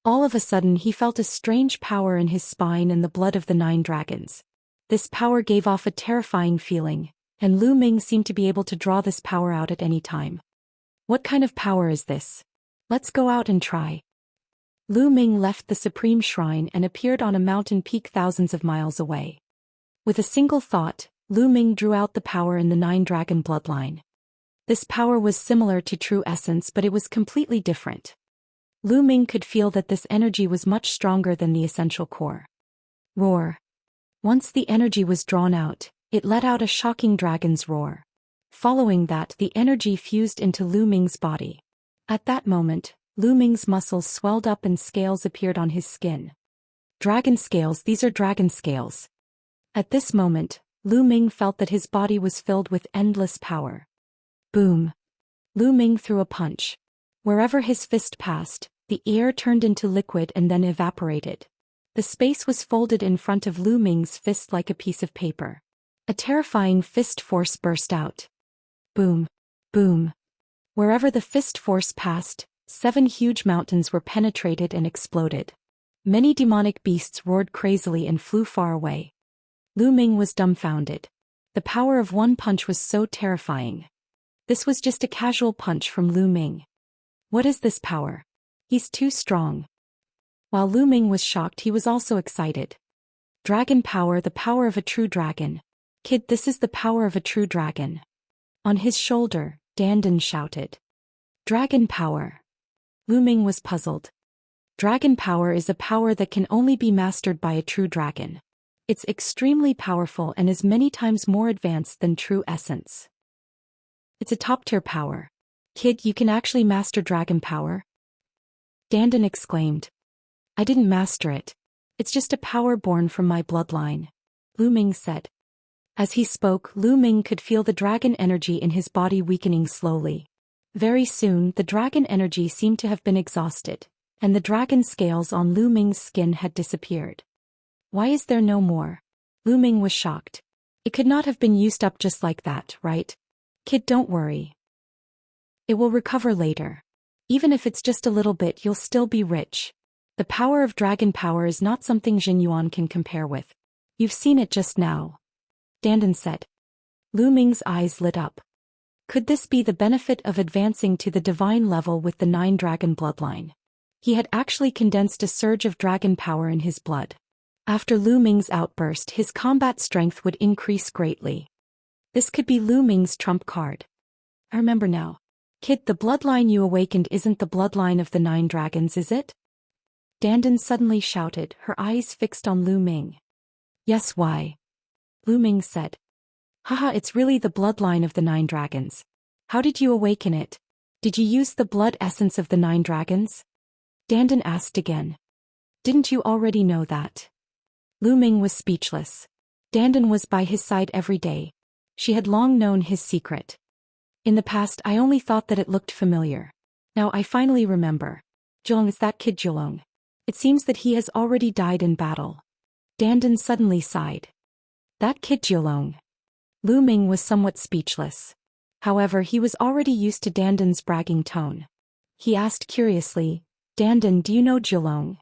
Speaker 1: All of a sudden he felt a strange power in his spine and the blood of the 9 dragons. This power gave off a terrifying feeling, and Lu Ming seemed to be able to draw this power out at any time. What kind of power is this? Let's go out and try. Lu Ming left the Supreme Shrine and appeared on a mountain peak thousands of miles away. With a single thought, Lu Ming drew out the power in the 9 dragon bloodline. This power was similar to true essence, but it was completely different. Lu Ming could feel that this energy was much stronger than the essential core. Roar. Once the energy was drawn out, it let out a shocking dragon's roar. Following that, the energy fused into Lu Ming's body. At that moment, Lu Ming's muscles swelled up and scales appeared on his skin. Dragon scales, these are dragon scales. At this moment, Lu Ming felt that his body was filled with endless power. Boom. Lu Ming threw a punch. Wherever his fist passed, the air turned into liquid and then evaporated. The space was folded in front of Lu Ming's fist like a piece of paper. A terrifying fist force burst out. Boom. Boom. Wherever the fist force passed, 7 huge mountains were penetrated and exploded. Many demonic beasts roared crazily and flew far away. Lu Ming was dumbfounded. The power of one punch was so terrifying. This was just a casual punch from Lu Ming. What is this power? He's too strong. While Lu Ming was shocked, he was also excited. Dragon power, the power of a true dragon. Kid, this is the power of a true dragon. On his shoulder, Dandan shouted. Dragon power. Lu Ming was puzzled. Dragon power is a power that can only be mastered by a true dragon. It's extremely powerful and is many times more advanced than true essence. It's a top-tier power. Kid, you can actually master dragon power? Dandan exclaimed. I didn't master it. It's just a power born from my bloodline, Lu Ming said. As he spoke, Lu Ming could feel the dragon energy in his body weakening slowly. Very soon, the dragon energy seemed to have been exhausted, and the dragon scales on Lu Ming's skin had disappeared. Why is there no more? Lu Ming was shocked. It could not have been used up just like that, right? Kid, don't worry. It will recover later. Even if it's just a little bit, you'll still be rich. The power of dragon power is not something Jin Yuan can compare with. You've seen it just now, Dandan said. Lu Ming's eyes lit up. Could this be the benefit of advancing to the divine level with the 9 dragon bloodline? He had actually condensed a surge of dragon power in his blood. After Lu Ming's outburst, his combat strength would increase greatly. This could be Lu Ming's trump card. I remember now. Kid, the bloodline you awakened isn't the bloodline of the 9 dragons, is it? Dandan suddenly shouted, her eyes fixed on Lu Ming. Yes, why? Lu Ming said. Haha, it's really the bloodline of the 9 dragons. How did you awaken it? Did you use the blood essence of the 9 dragons? Dandan asked again. Didn't you already know that? Lu Ming was speechless. Dandan was by his side every day. She had long known his secret. In the past, I only thought that it looked familiar. Now I finally remember. Zhong is that kid Zhulong. It seems that he has already died in battle. Dandan suddenly sighed. That kid Zhulong. Lu Ming was somewhat speechless. However, he was already used to Dandan's bragging tone. He asked curiously, Dandan, do you know Zhulong?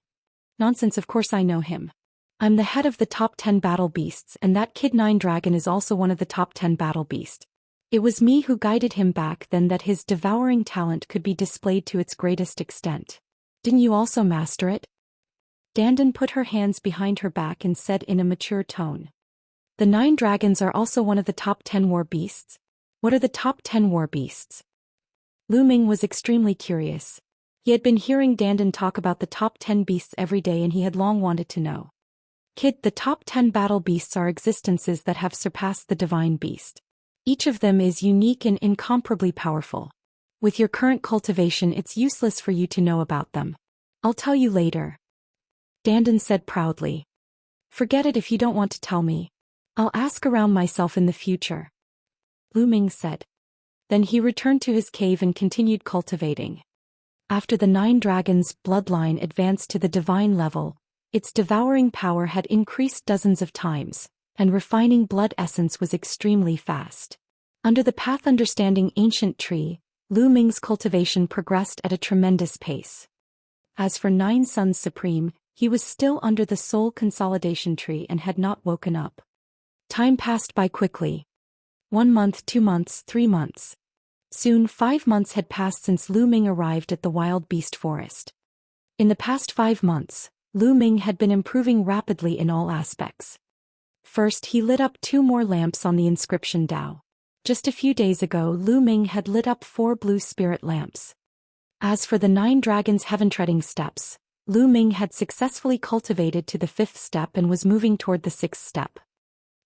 Speaker 1: Nonsense, of course I know him. I'm the head of the top 10 battle beasts, and that kid 9 dragon is also one of the top 10 battle beasts. It was me who guided him back then that his devouring talent could be displayed to its greatest extent. Didn't you also master it? Dandan put her hands behind her back and said in a mature tone. The 9 dragons are also one of the top 10 war beasts? What are the top 10 war beasts? Lu Ming was extremely curious. He had been hearing Dandan talk about the top 10 beasts every day and he had long wanted to know. Kid, the top 10 battle beasts are existences that have surpassed the divine beast. Each of them is unique and incomparably powerful. With your current cultivation, it's useless for you to know about them. I'll tell you later. Dandan said proudly. Forget it if you don't want to tell me. I'll ask around myself in the future. Lu Ming said. Then he returned to his cave and continued cultivating. After the 9 dragons' bloodline advanced to the divine level, its devouring power had increased dozens of times, and refining blood essence was extremely fast. Under the path understanding ancient tree, Lu Ming's cultivation progressed at a tremendous pace. As for 9 Suns Supreme, he was still under the soul consolidation tree and had not woken up. Time passed by quickly. 1 month, 2 months, 3 months. Soon 5 months had passed since Lu Ming arrived at the wild beast forest. In the past 5 months, Lu Ming had been improving rapidly in all aspects. First, he lit up 2 more lamps on the inscription Dao. Just a few days ago, Lu Ming had lit up 4 blue spirit lamps. As for the 9 dragons' heaven-treading steps, Lu Ming had successfully cultivated to the 5th step and was moving toward the 6th step.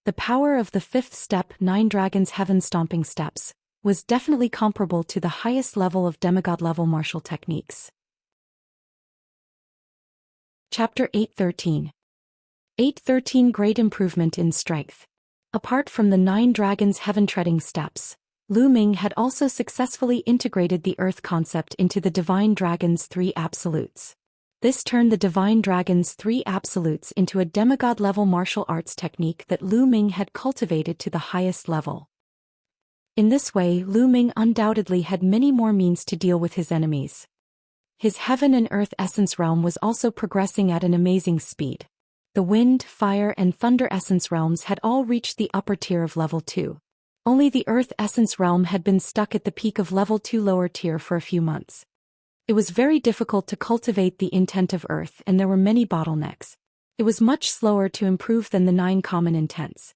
Speaker 1: The power of the 5th step, 9 dragons' heaven-stomping steps, was definitely comparable to the highest level of demigod-level martial techniques. Chapter 813. 813 Great Improvement in Strength. Apart from the 9 dragons' heaven-treading steps, Lu Ming had also successfully integrated the earth concept into the divine dragon's 3 absolutes. This turned the divine dragon's 3 absolutes into a demigod-level martial arts technique that Lu Ming had cultivated to the highest level. In this way, Lu Ming undoubtedly had many more means to deal with his enemies. His heaven and earth essence realm was also progressing at an amazing speed. The wind, fire, and thunder essence realms had all reached the upper tier of level 2. Only the earth essence realm had been stuck at the peak of level 2 lower tier for a few months. It was very difficult to cultivate the intent of earth and there were many bottlenecks. It was much slower to improve than the 9 common intents.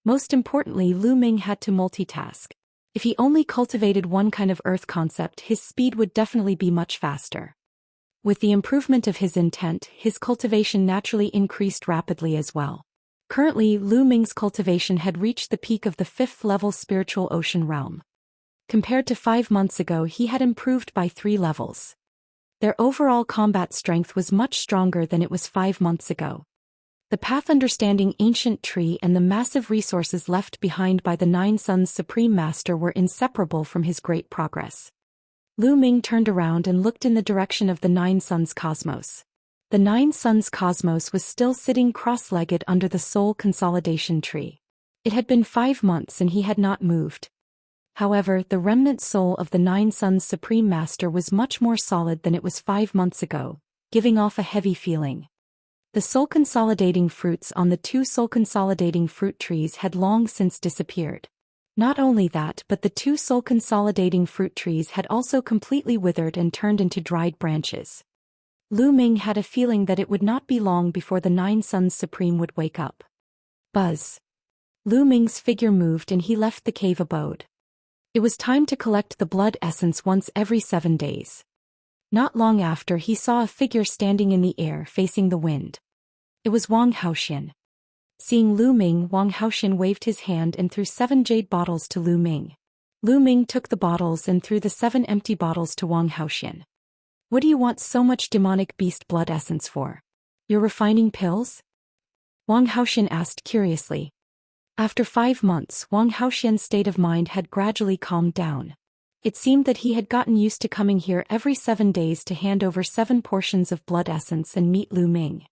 Speaker 1: Most importantly, Lu Ming had to multitask. If he only cultivated one kind of earth concept, his speed would definitely be much faster. With the improvement of his intent, his cultivation naturally increased rapidly as well. Currently, Lu Ming's cultivation had reached the peak of the 5th level spiritual ocean realm. Compared to 5 months ago, he had improved by 3 levels. Their overall combat strength was much stronger than it was 5 months ago. The path understanding ancient tree and the massive resources left behind by the 9 Suns Supreme Master were inseparable from his great progress. Lu Ming turned around and looked in the direction of the 9 Suns Cosmos. The 9 Suns Cosmos was still sitting cross-legged under the soul consolidation tree. It had been 5 months and he had not moved. However, the remnant soul of the 9 Suns Supreme Master was much more solid than it was 5 months ago, giving off a heavy feeling. The soul consolidating fruits on the 2 soul consolidating fruit trees had long since disappeared. Not only that, but the 2 soul consolidating fruit trees had also completely withered and turned into dried branches. Lu Ming had a feeling that it would not be long before the 9 Suns Supreme would wake up. Buzz. Lu Ming's figure moved and he left the cave abode. It was time to collect the blood essence once every 7 days. Not long after, he saw a figure standing in the air facing the wind. It was Wang Haoxian. Seeing Lu Ming, Wang Haoxian waved his hand and threw 7 jade bottles to Lu Ming. Lu Ming took the bottles and threw the 7 empty bottles to Wang Haoxian. What do you want so much demonic beast blood essence for? Your refining pills? Wang Haoxian asked curiously. After 5 months, Wang Haoxian's state of mind had gradually calmed down. It seemed that he had gotten used to coming here every 7 days to hand over 7 portions of blood essence and meet Lu Ming.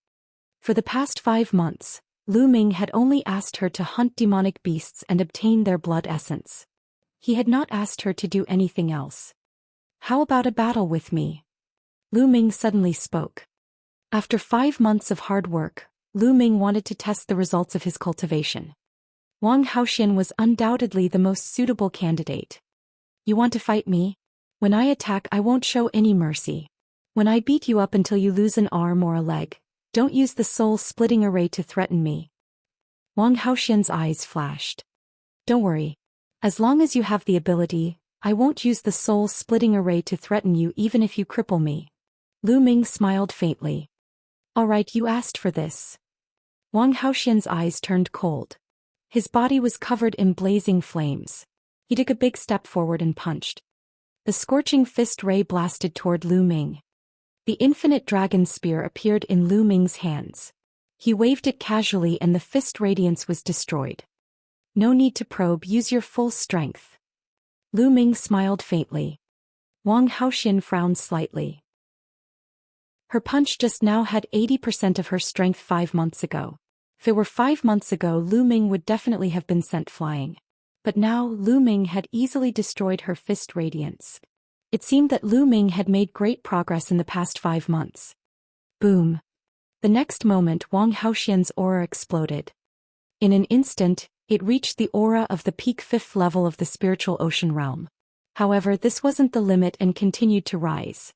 Speaker 1: For the past 5 months, Lu Ming had only asked her to hunt demonic beasts and obtain their blood essence. He had not asked her to do anything else. How about a battle with me? Lu Ming suddenly spoke. After 5 months of hard work, Lu Ming wanted to test the results of his cultivation. Wang Haoxian was undoubtedly the most suitable candidate. You want to fight me? When I attack, I won't show any mercy. When I beat you up until you lose an arm or a leg, don't use the soul-splitting array to threaten me. Wang Haoxian's eyes flashed. Don't worry. As long as you have the ability, I won't use the soul-splitting array to threaten you even if you cripple me. Lu Ming smiled faintly. All right, you asked for this. Wang Haoxian's eyes turned cold. His body was covered in blazing flames. He took a big step forward and punched. The scorching fist ray blasted toward Lu Ming. The infinite dragon spear appeared in Lu Ming's hands. He waved it casually and the fist radiance was destroyed. No need to probe, use your full strength. Lu Ming smiled faintly. Wang Haoxian frowned slightly. Her punch just now had 80% of her strength 5 months ago. If it were 5 months ago, Lu Ming would definitely have been sent flying. But now, Lu Ming had easily destroyed her fist radiance. It seemed that Lu Ming had made great progress in the past 5 months. Boom. The next moment, Wang Haoxian's aura exploded. In an instant, it reached the aura of the peak 5th level of the spiritual ocean realm. However, this wasn't the limit and continued to rise.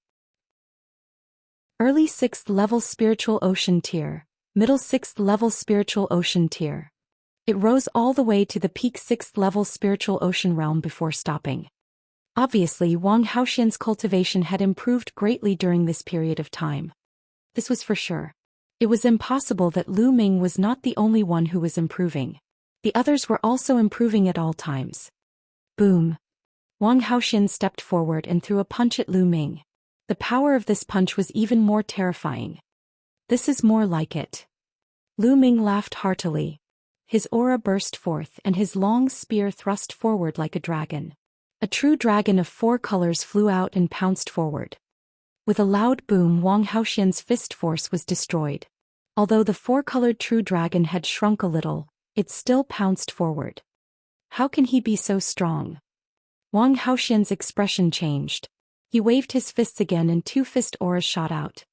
Speaker 1: Early 6th level spiritual ocean tier, middle 6th level spiritual ocean tier. It rose all the way to the peak 6th level spiritual ocean realm before stopping. Obviously, Wang Haoxian's cultivation had improved greatly during this period of time. This was for sure. It was impossible that Lu Ming was not the only one who was improving. The others were also improving at all times. Boom. Wang Haoxian stepped forward and threw a punch at Lu Ming. The power of this punch was even more terrifying. This is more like it. Lu Ming laughed heartily. His aura burst forth and his long spear thrust forward like a dragon. A true dragon of 4 colors flew out and pounced forward. With a loud boom, Wang Haoxian's fist force was destroyed. Although the 4-colored true dragon had shrunk a little, it still pounced forward. How can he be so strong? Wang Haoxian's expression changed. He waved his fists again and 2 fist auras shot out.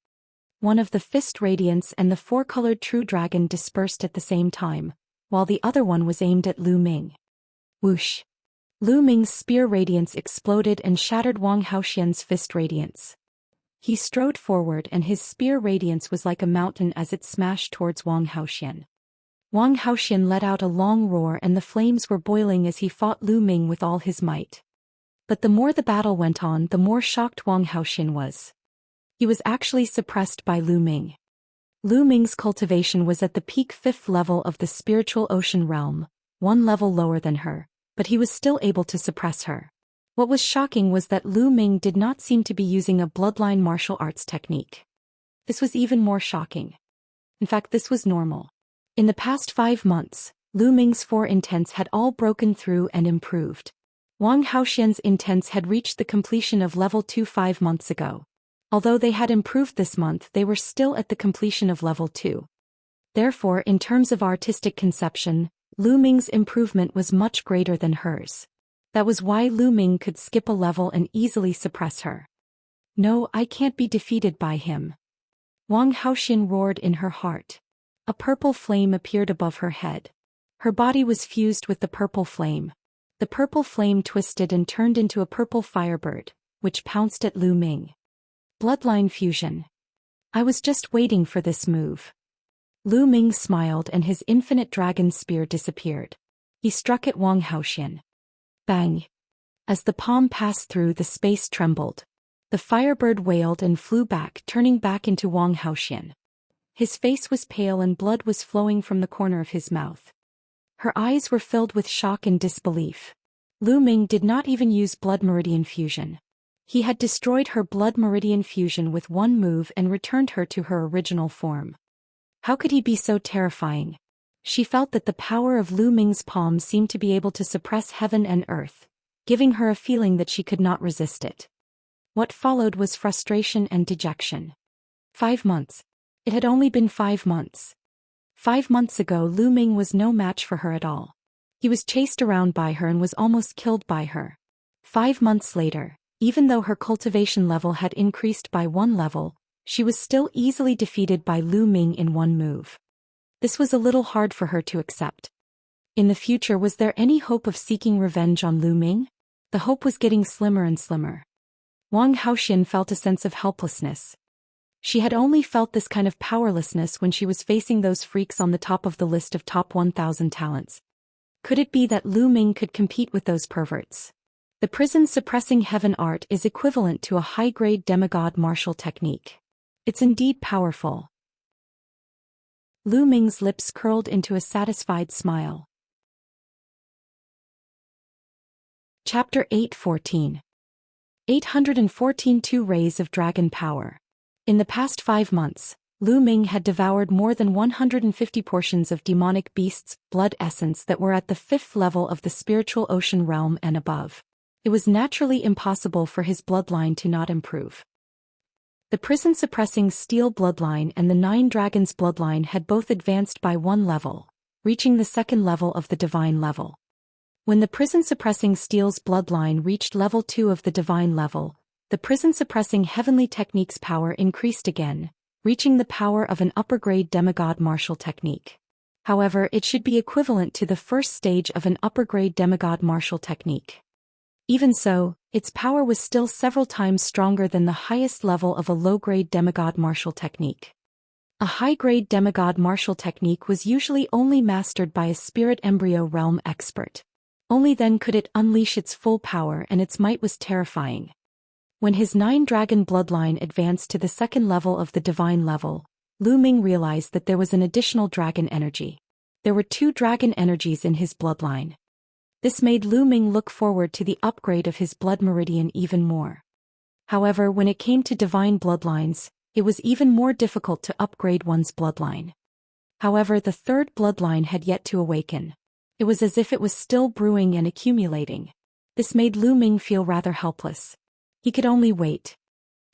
Speaker 1: One of the fist radiance and the 4-colored true dragon dispersed at the same time, while the other one was aimed at Lu Ming. Whoosh! Lu Ming's spear radiance exploded and shattered Wang Haoxian's fist radiance. He strode forward and his spear radiance was like a mountain as it smashed towards Wang Haoxian. Wang Haoxian let out a long roar and the flames were boiling as he fought Lu Ming with all his might. But the more the battle went on, the more shocked Wang Haoxian was. He was actually suppressed by Lu Ming. Lu Ming's cultivation was at the peak 5th level of the spiritual ocean realm, 1 level lower than her, but he was still able to suppress her. What was shocking was that Lu Ming did not seem to be using a bloodline martial arts technique. This was even more shocking. In fact, this was normal. In the past 5 months, Lu Ming's 4 intents had all broken through and improved. Wang Haoxian's intents had reached the completion of level 2 5 months ago. Although they had improved this month, they were still at the completion of level 2. Therefore, in terms of artistic conception, Lu Ming's improvement was much greater than hers. That was why Lu Ming could skip a level and easily suppress her. No, I can't be defeated by him. Wang Haoxian roared in her heart. A purple flame appeared above her head. Her body was fused with the purple flame. The purple flame twisted and turned into a purple firebird, which pounced at Lu Ming. Bloodline fusion. I was just waiting for this move. Lu Ming smiled and his infinite dragon spear disappeared. He struck at Wang Haoxian. Bang! As the palm passed through, the space trembled. The firebird wailed and flew back, turning back into Wang Haoxian. His face was pale and blood was flowing from the corner of his mouth. Her eyes were filled with shock and disbelief. Lu Ming did not even use blood meridian fusion. He had destroyed her blood meridian fusion with 1 move and returned her to her original form. How could he be so terrifying? She felt that the power of Lu Ming's palm seemed to be able to suppress heaven and earth, giving her a feeling that she could not resist it. What followed was frustration and dejection. 5 months. It had only been 5 months. 5 months ago, Lu Ming was no match for her at all. He was chased around by her and was almost killed by her. 5 months later, even though her cultivation level had increased by 1 level, she was still easily defeated by Lu Ming in 1 move. This was a little hard for her to accept. In the future, was there any hope of seeking revenge on Lu Ming? The hope was getting slimmer and slimmer. Wang Haoxian felt a sense of helplessness. She had only felt this kind of powerlessness when she was facing those freaks on the top of the list of top 1,000 talents. Could it be that Lu Ming could compete with those perverts? The prison-suppressing heaven art is equivalent to a high-grade demigod martial technique. It's indeed powerful. Lu Ming's lips curled into a satisfied smile. Chapter 814. 814 Two Rays of Dragon Power. In the past 5 months, Lu Ming had devoured more than 150 portions of demonic beasts' blood essence that were at the 5th level of the spiritual ocean realm and above. It was naturally impossible for his bloodline to not improve. The prison-suppressing steel bloodline and the 9 dragons bloodline had both advanced by 1 level, reaching the 2nd level of the divine level. When the prison-suppressing steel's bloodline reached level 2 of the divine level, the prison-suppressing heavenly technique's power increased again, reaching the power of an upper-grade demigod martial technique. However, it should be equivalent to the first stage of an upper-grade demigod martial technique. Even so, its power was still several times stronger than the highest level of a low-grade demigod martial technique. A high-grade demigod martial technique was usually only mastered by a spirit embryo realm expert. Only then could it unleash its full power, and its might was terrifying. When his 9-dragon bloodline advanced to the 2nd level of the divine level, Lu Ming realized that there was an additional dragon energy. There were 2 dragon energies in his bloodline. This made Lu Ming look forward to the upgrade of his blood meridian even more. However, when it came to divine bloodlines, it was even more difficult to upgrade one's bloodline. However, the 3rd bloodline had yet to awaken. It was as if it was still brewing and accumulating. This made Lu Ming feel rather helpless. He could only wait.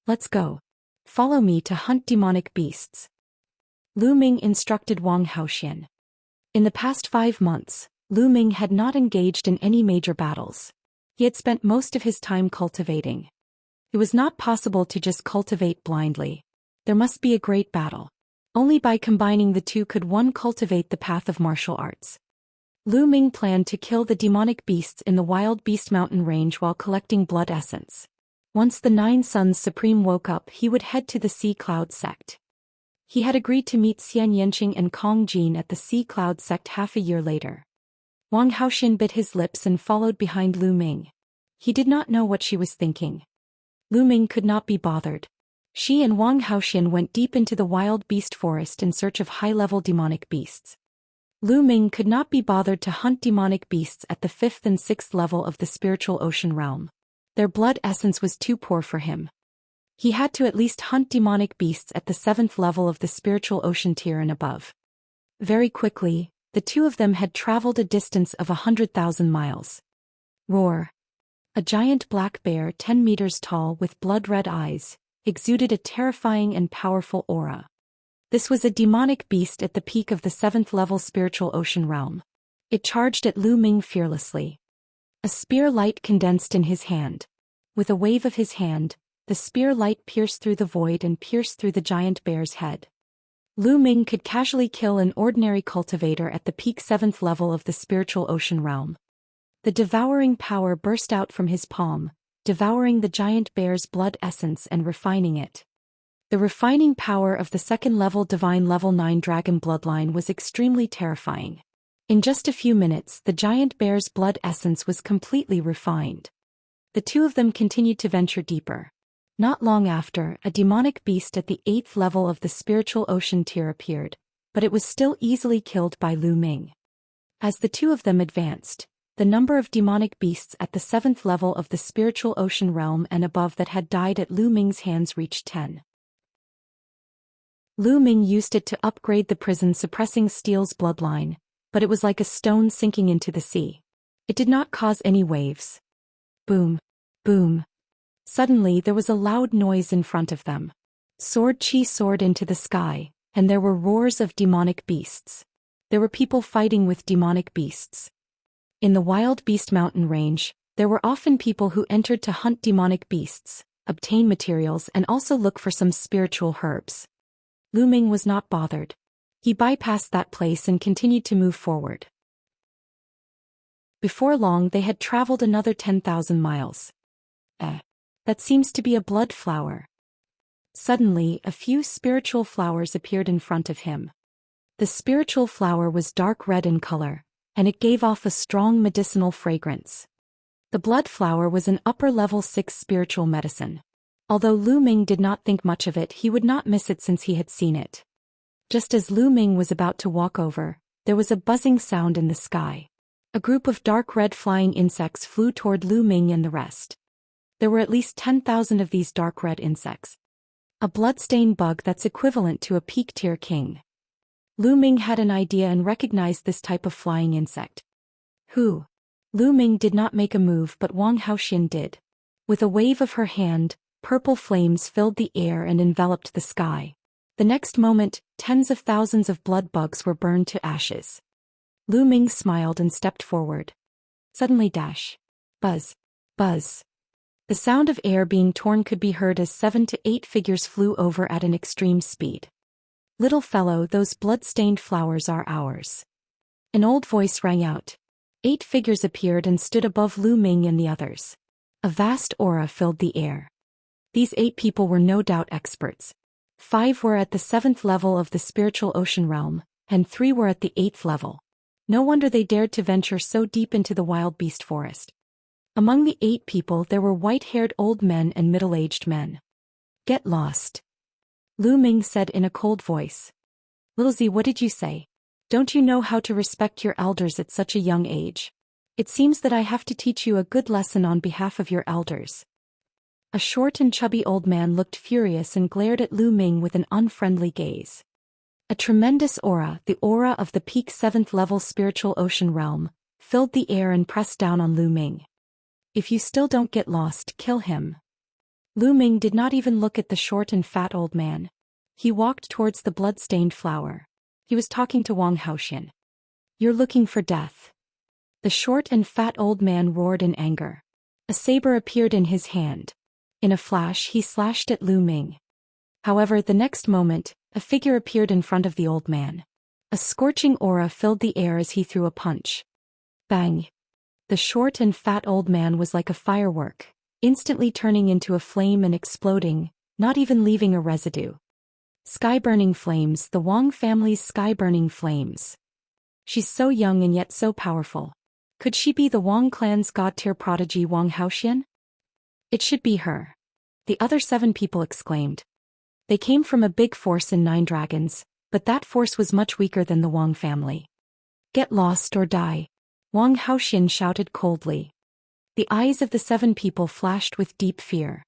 Speaker 1: Let's go. Follow me to hunt demonic beasts. Lu Ming instructed Wang Haoxian. In the past 5 months, Lu Ming had not engaged in any major battles. He had spent most of his time cultivating. It was not possible to just cultivate blindly. There must be a great battle. Only by combining the two could one cultivate the path of martial arts. Lu Ming planned to kill the demonic beasts in the Wild Beast Mountain range while collecting blood essence. Once the 9 Suns Supreme woke up, he would head to the Sea Cloud sect. He had agreed to meet Xianxia and Kong Jin at the Sea Cloud sect half a year later. Wang Haoxian bit his lips and followed behind Lu Ming. He did not know what she was thinking. Lu Ming could not be bothered. She and Wang Haoxian went deep into the wild beast forest in search of high-level demonic beasts. Lu Ming could not be bothered to hunt demonic beasts at the 5th and 6th level of the spiritual ocean realm. Their blood essence was too poor for him. He had to at least hunt demonic beasts at the 7th level of the spiritual ocean tier and above. Very quickly, the two of them had traveled a distance of 100,000 miles. Roar! A giant black bear 10 meters tall with blood-red eyes, exuded a terrifying and powerful aura. This was a demonic beast at the peak of the 7th level spiritual ocean realm. It charged at Lu Ming fearlessly. A spear light condensed in his hand. With a wave of his hand, the spear light pierced through the void and pierced through the giant bear's head. Lu Ming could casually kill an ordinary cultivator at the peak 7th level of the spiritual ocean realm. The devouring power burst out from his palm, devouring the giant bear's blood essence and refining it. The refining power of the 2nd level divine level 9 dragon bloodline was extremely terrifying. In just a few minutes, the giant bear's blood essence was completely refined. The two of them continued to venture deeper. Not long after, a demonic beast at the 8th level of the spiritual ocean tier appeared, but it was still easily killed by Lu Ming. As the two of them advanced, the number of demonic beasts at the 7th level of the spiritual ocean realm and above that had died at Lu Ming's hands reached 10. Lu Ming used it to upgrade the prison-suppressing steel's bloodline, but it was like a stone sinking into the sea. It did not cause any waves. Boom! Boom! Suddenly there was a loud noise in front of them. Sword Chi soared into the sky, and there were roars of demonic beasts. There were people fighting with demonic beasts. In the Wild Beast Mountain range, there were often people who entered to hunt demonic beasts, obtain materials and also look for some spiritual herbs. Lu Ming was not bothered. He bypassed that place and continued to move forward. Before long they had traveled another 10,000 miles. That seems to be a blood flower. Suddenly, a few spiritual flowers appeared in front of him. The spiritual flower was dark red in color, and it gave off a strong medicinal fragrance. The blood flower was an upper-level 6 spiritual medicine. Although Lu Ming did not think much of it, he would not miss it since he had seen it. Just as Lu Ming was about to walk over, there was a buzzing sound in the sky. A group of dark red flying insects flew toward Lu Ming and the rest. There were at least 10,000 of these dark red insects. A bloodstained bug that's equivalent to a peak-tier king. Lu Ming had an idea and recognized this type of flying insect. Who? Lu Ming did not make a move, but Wang Haoxian did. With a wave of her hand, purple flames filled the air and enveloped the sky. The next moment, tens of thousands of blood bugs were burned to ashes. Lu Ming smiled and stepped forward. Suddenly dash. Buzz. Buzz. The sound of air being torn could be heard as 7 to 8 figures flew over at an extreme speed. Little fellow, those blood-stained flowers are ours. An old voice rang out. 8 figures appeared and stood above Lu Ming and the others. A vast aura filled the air. These 8 people were no doubt experts. 5 were at the 7th level of the spiritual ocean realm, and 3 were at the 8th level. No wonder they dared to venture so deep into the wild beast forest. Among the 8 people there were white-haired old men and middle-aged men. Get lost. Lu Ming said in a cold voice. Little Z, what did you say? Don't you know how to respect your elders at such a young age? It seems that I have to teach you a good lesson on behalf of your elders. A short and chubby old man looked furious and glared at Lu Ming with an unfriendly gaze. A tremendous aura, the aura of the peak 7th level spiritual ocean realm, filled the air and pressed down on Lu Ming. If you still don't get lost, kill him. Lu Ming did not even look at the short and fat old man. He walked towards the blood-stained flower. He was talking to Wang Haoxian. You're looking for death. The short and fat old man roared in anger. A saber appeared in his hand. In a flash he slashed at Lu Ming. However, the next moment, a figure appeared in front of the old man. A scorching aura filled the air as he threw a punch. Bang! The short and fat old man was like a firework, instantly turning into a flame and exploding, not even leaving a residue. Sky-burning flames, the Wang family's sky-burning flames. She's so young and yet so powerful. Could she be the Wang clan's god-tier prodigy Wang Haoxian? It should be her. The other 7 people exclaimed. They came from a big force in 9 dragons, but that force was much weaker than the Wang family. Get lost or die. Wang Haoxian shouted coldly. The eyes of the 7 people flashed with deep fear.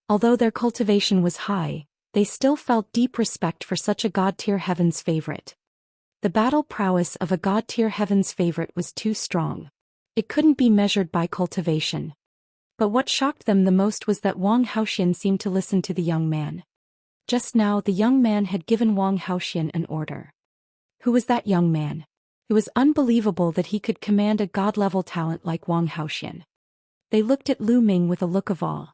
Speaker 1: Although their cultivation was high, they still felt deep respect for such a god-tier heaven's favorite. The battle prowess of a god-tier heaven's favorite was too strong. It couldn't be measured by cultivation. But what shocked them the most was that Wang Haoxian seemed to listen to the young man. Just now the young man had given Wang Haoxian an order. Who was that young man? It was unbelievable that he could command a god-level talent like Wang Haoxian. They looked at Lu Ming with a look of awe.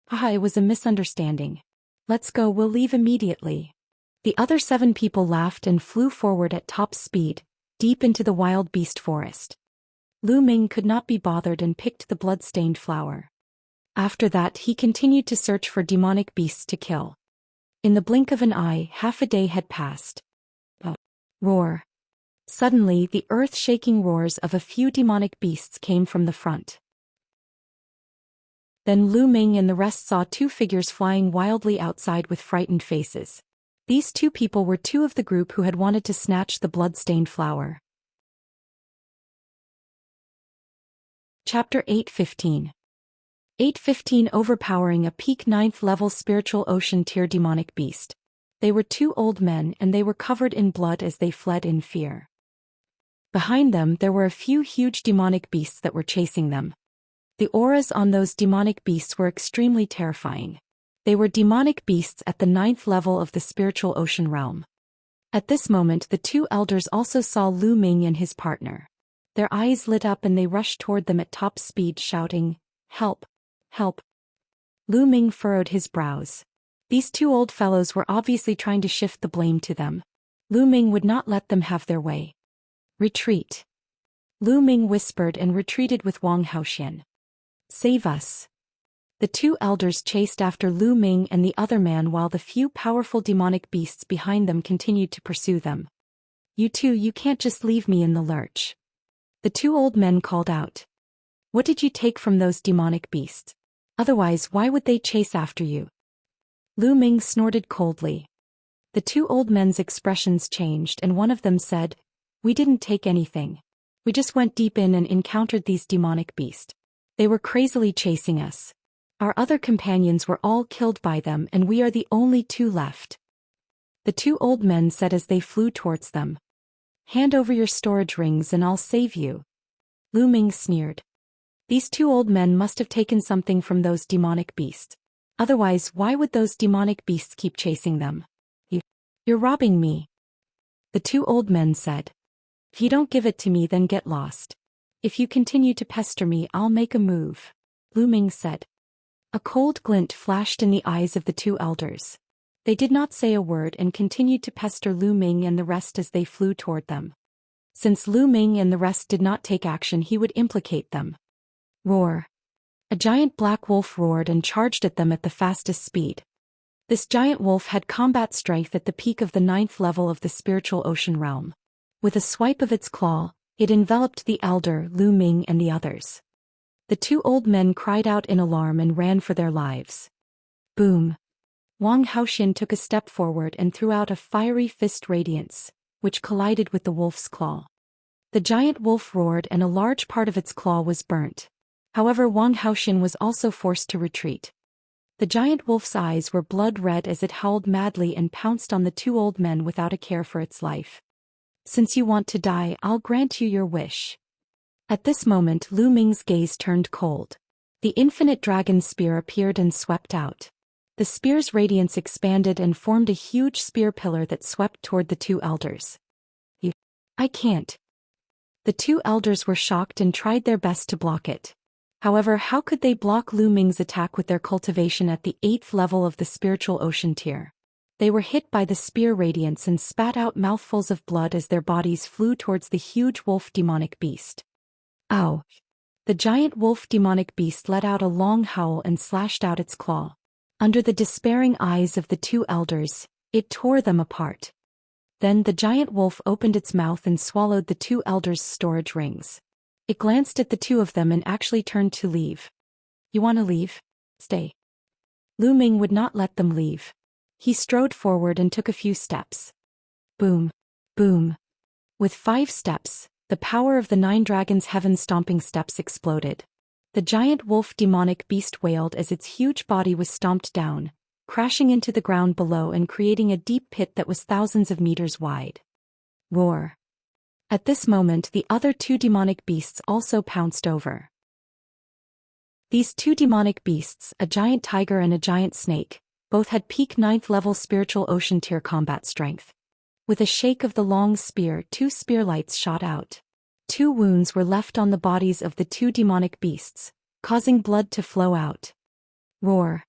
Speaker 1: Haha, it was a misunderstanding. Let's go, we'll leave immediately. The other 7 people laughed and flew forward at top speed, deep into the wild beast forest. Lu Ming could not be bothered and picked the blood-stained flower. After that he continued to search for demonic beasts to kill. In the blink of an eye, half a day had passed. Roar. Suddenly, the earth-shaking roars of a few demonic beasts came from the front. Then Lu Ming and the rest saw 2 figures flying wildly outside with frightened faces. These 2 people were 2 of the group who had wanted to snatch the blood-stained flower. Chapter 8:15. 8:15 Overpowering a peak 9th level spiritual ocean tier demonic beast. They were 2 old men and they were covered in blood as they fled in fear. Behind them there were a few huge demonic beasts that were chasing them. The auras on those demonic beasts were extremely terrifying. They were demonic beasts at the 9th level of the spiritual ocean realm. At this moment the 2 elders also saw Lu Ming and his partner. Their eyes lit up and they rushed toward them at top speed shouting, "Help! Help!" Lu Ming furrowed his brows. These 2 old fellows were obviously trying to shift the blame to them. Lu Ming would not let them have their way. Retreat. Lu Ming whispered and retreated with Wang Haoxian. Save us. The two elders chased after Lu Ming and the other man while the few powerful demonic beasts behind them continued to pursue them. You two, you can't just leave me in the lurch. The two old men called out. What did you take from those demonic beasts? Otherwise, why would they chase after you? Lu Ming snorted coldly. The two old men's expressions changed and one of them said, We didn't take anything. We just went deep in and encountered these demonic beasts. They were crazily chasing us. Our other companions were all killed by them and we are the only two left. The two old men said as they flew towards them. Hand over your storage rings and I'll save you. Lu Ming sneered. These two old men must have taken something from those demonic beasts. Otherwise, why would those demonic beasts keep chasing them? You're robbing me. The two old men said. If you don't give it to me, then get lost. If you continue to pester me, I'll make a move. Lu Ming said. A cold glint flashed in the eyes of the two elders. They did not say a word and continued to pester Lu Ming and the rest as they flew toward them. Since Lu Ming and the rest did not take action, he would implicate them. Roar. A giant black wolf roared and charged at them at the fastest speed. This giant wolf had combat strength at the peak of the 9th level of the spiritual ocean realm. With a swipe of its claw, it enveloped the elder, Lu Ming, and the others. The two old men cried out in alarm and ran for their lives. Boom. Wang Haoxian took a step forward and threw out a fiery fist radiance, which collided with the wolf's claw. The giant wolf roared and a large part of its claw was burnt. However, Wang Haoxian was also forced to retreat. The giant wolf's eyes were blood red as it howled madly and pounced on the two old men without a care for its life. Since you want to die, I'll grant you your wish. At this moment, Lu Ming's gaze turned cold. The infinite dragon spear appeared and swept out. The spear's radiance expanded and formed a huge spear pillar that swept toward the two elders. I can't. The two elders were shocked and tried their best to block it. However, how could they block Lu Ming's attack with their cultivation at the 8th level of the spiritual ocean tier? They were hit by the spear radiance and spat out mouthfuls of blood as their bodies flew towards the huge wolf demonic beast. Ow! The giant wolf demonic beast let out a long howl and slashed out its claw. Under the despairing eyes of the two elders, it tore them apart. Then the giant wolf opened its mouth and swallowed the two elders' storage rings. It glanced at the two of them and actually turned to leave. You want to leave? Stay. Lu Ming would not let them leave. He strode forward and took a few steps. Boom. Boom. With 5 steps, the power of the 9 dragons' heaven-stomping steps exploded. The giant wolf demonic beast wailed as its huge body was stomped down, crashing into the ground below and creating a deep pit that was thousands of meters wide. Roar. At this moment, the other 2 demonic beasts also pounced over. These 2 demonic beasts, a giant tiger and a giant snake, both had peak 9th level spiritual ocean tier combat strength. With a shake of the long spear, 2 spear lights shot out. 2 wounds were left on the bodies of the 2 demonic beasts, causing blood to flow out. Roar.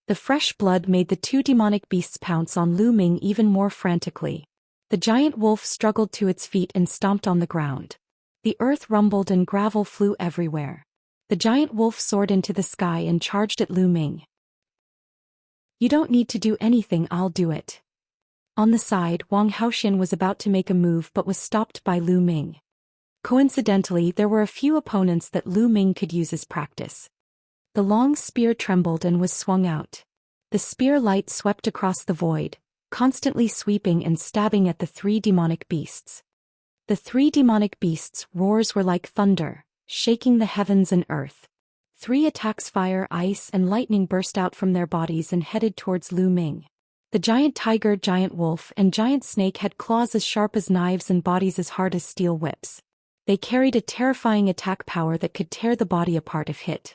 Speaker 1: The fresh blood made the 2 demonic beasts pounce on Lu Ming even more frantically. The giant wolf struggled to its feet and stomped on the ground. The earth rumbled and gravel flew everywhere. The giant wolf soared into the sky and charged at Lu Ming. You don't need to do anything, I'll do it. On the side, Wang Haoxian was about to make a move but was stopped by Lu Ming. Coincidentally, there were a few opponents that Lu Ming could use as practice. The long spear trembled and was swung out. The spear light swept across the void, constantly sweeping and stabbing at the 3 demonic beasts. The 3 demonic beasts' roars were like thunder, shaking the heavens and earth. 3 attacks, fire, ice, and lightning burst out from their bodies and headed towards Lu Ming. The giant tiger, giant wolf, and giant snake had claws as sharp as knives and bodies as hard as steel whips. They carried a terrifying attack power that could tear the body apart if hit.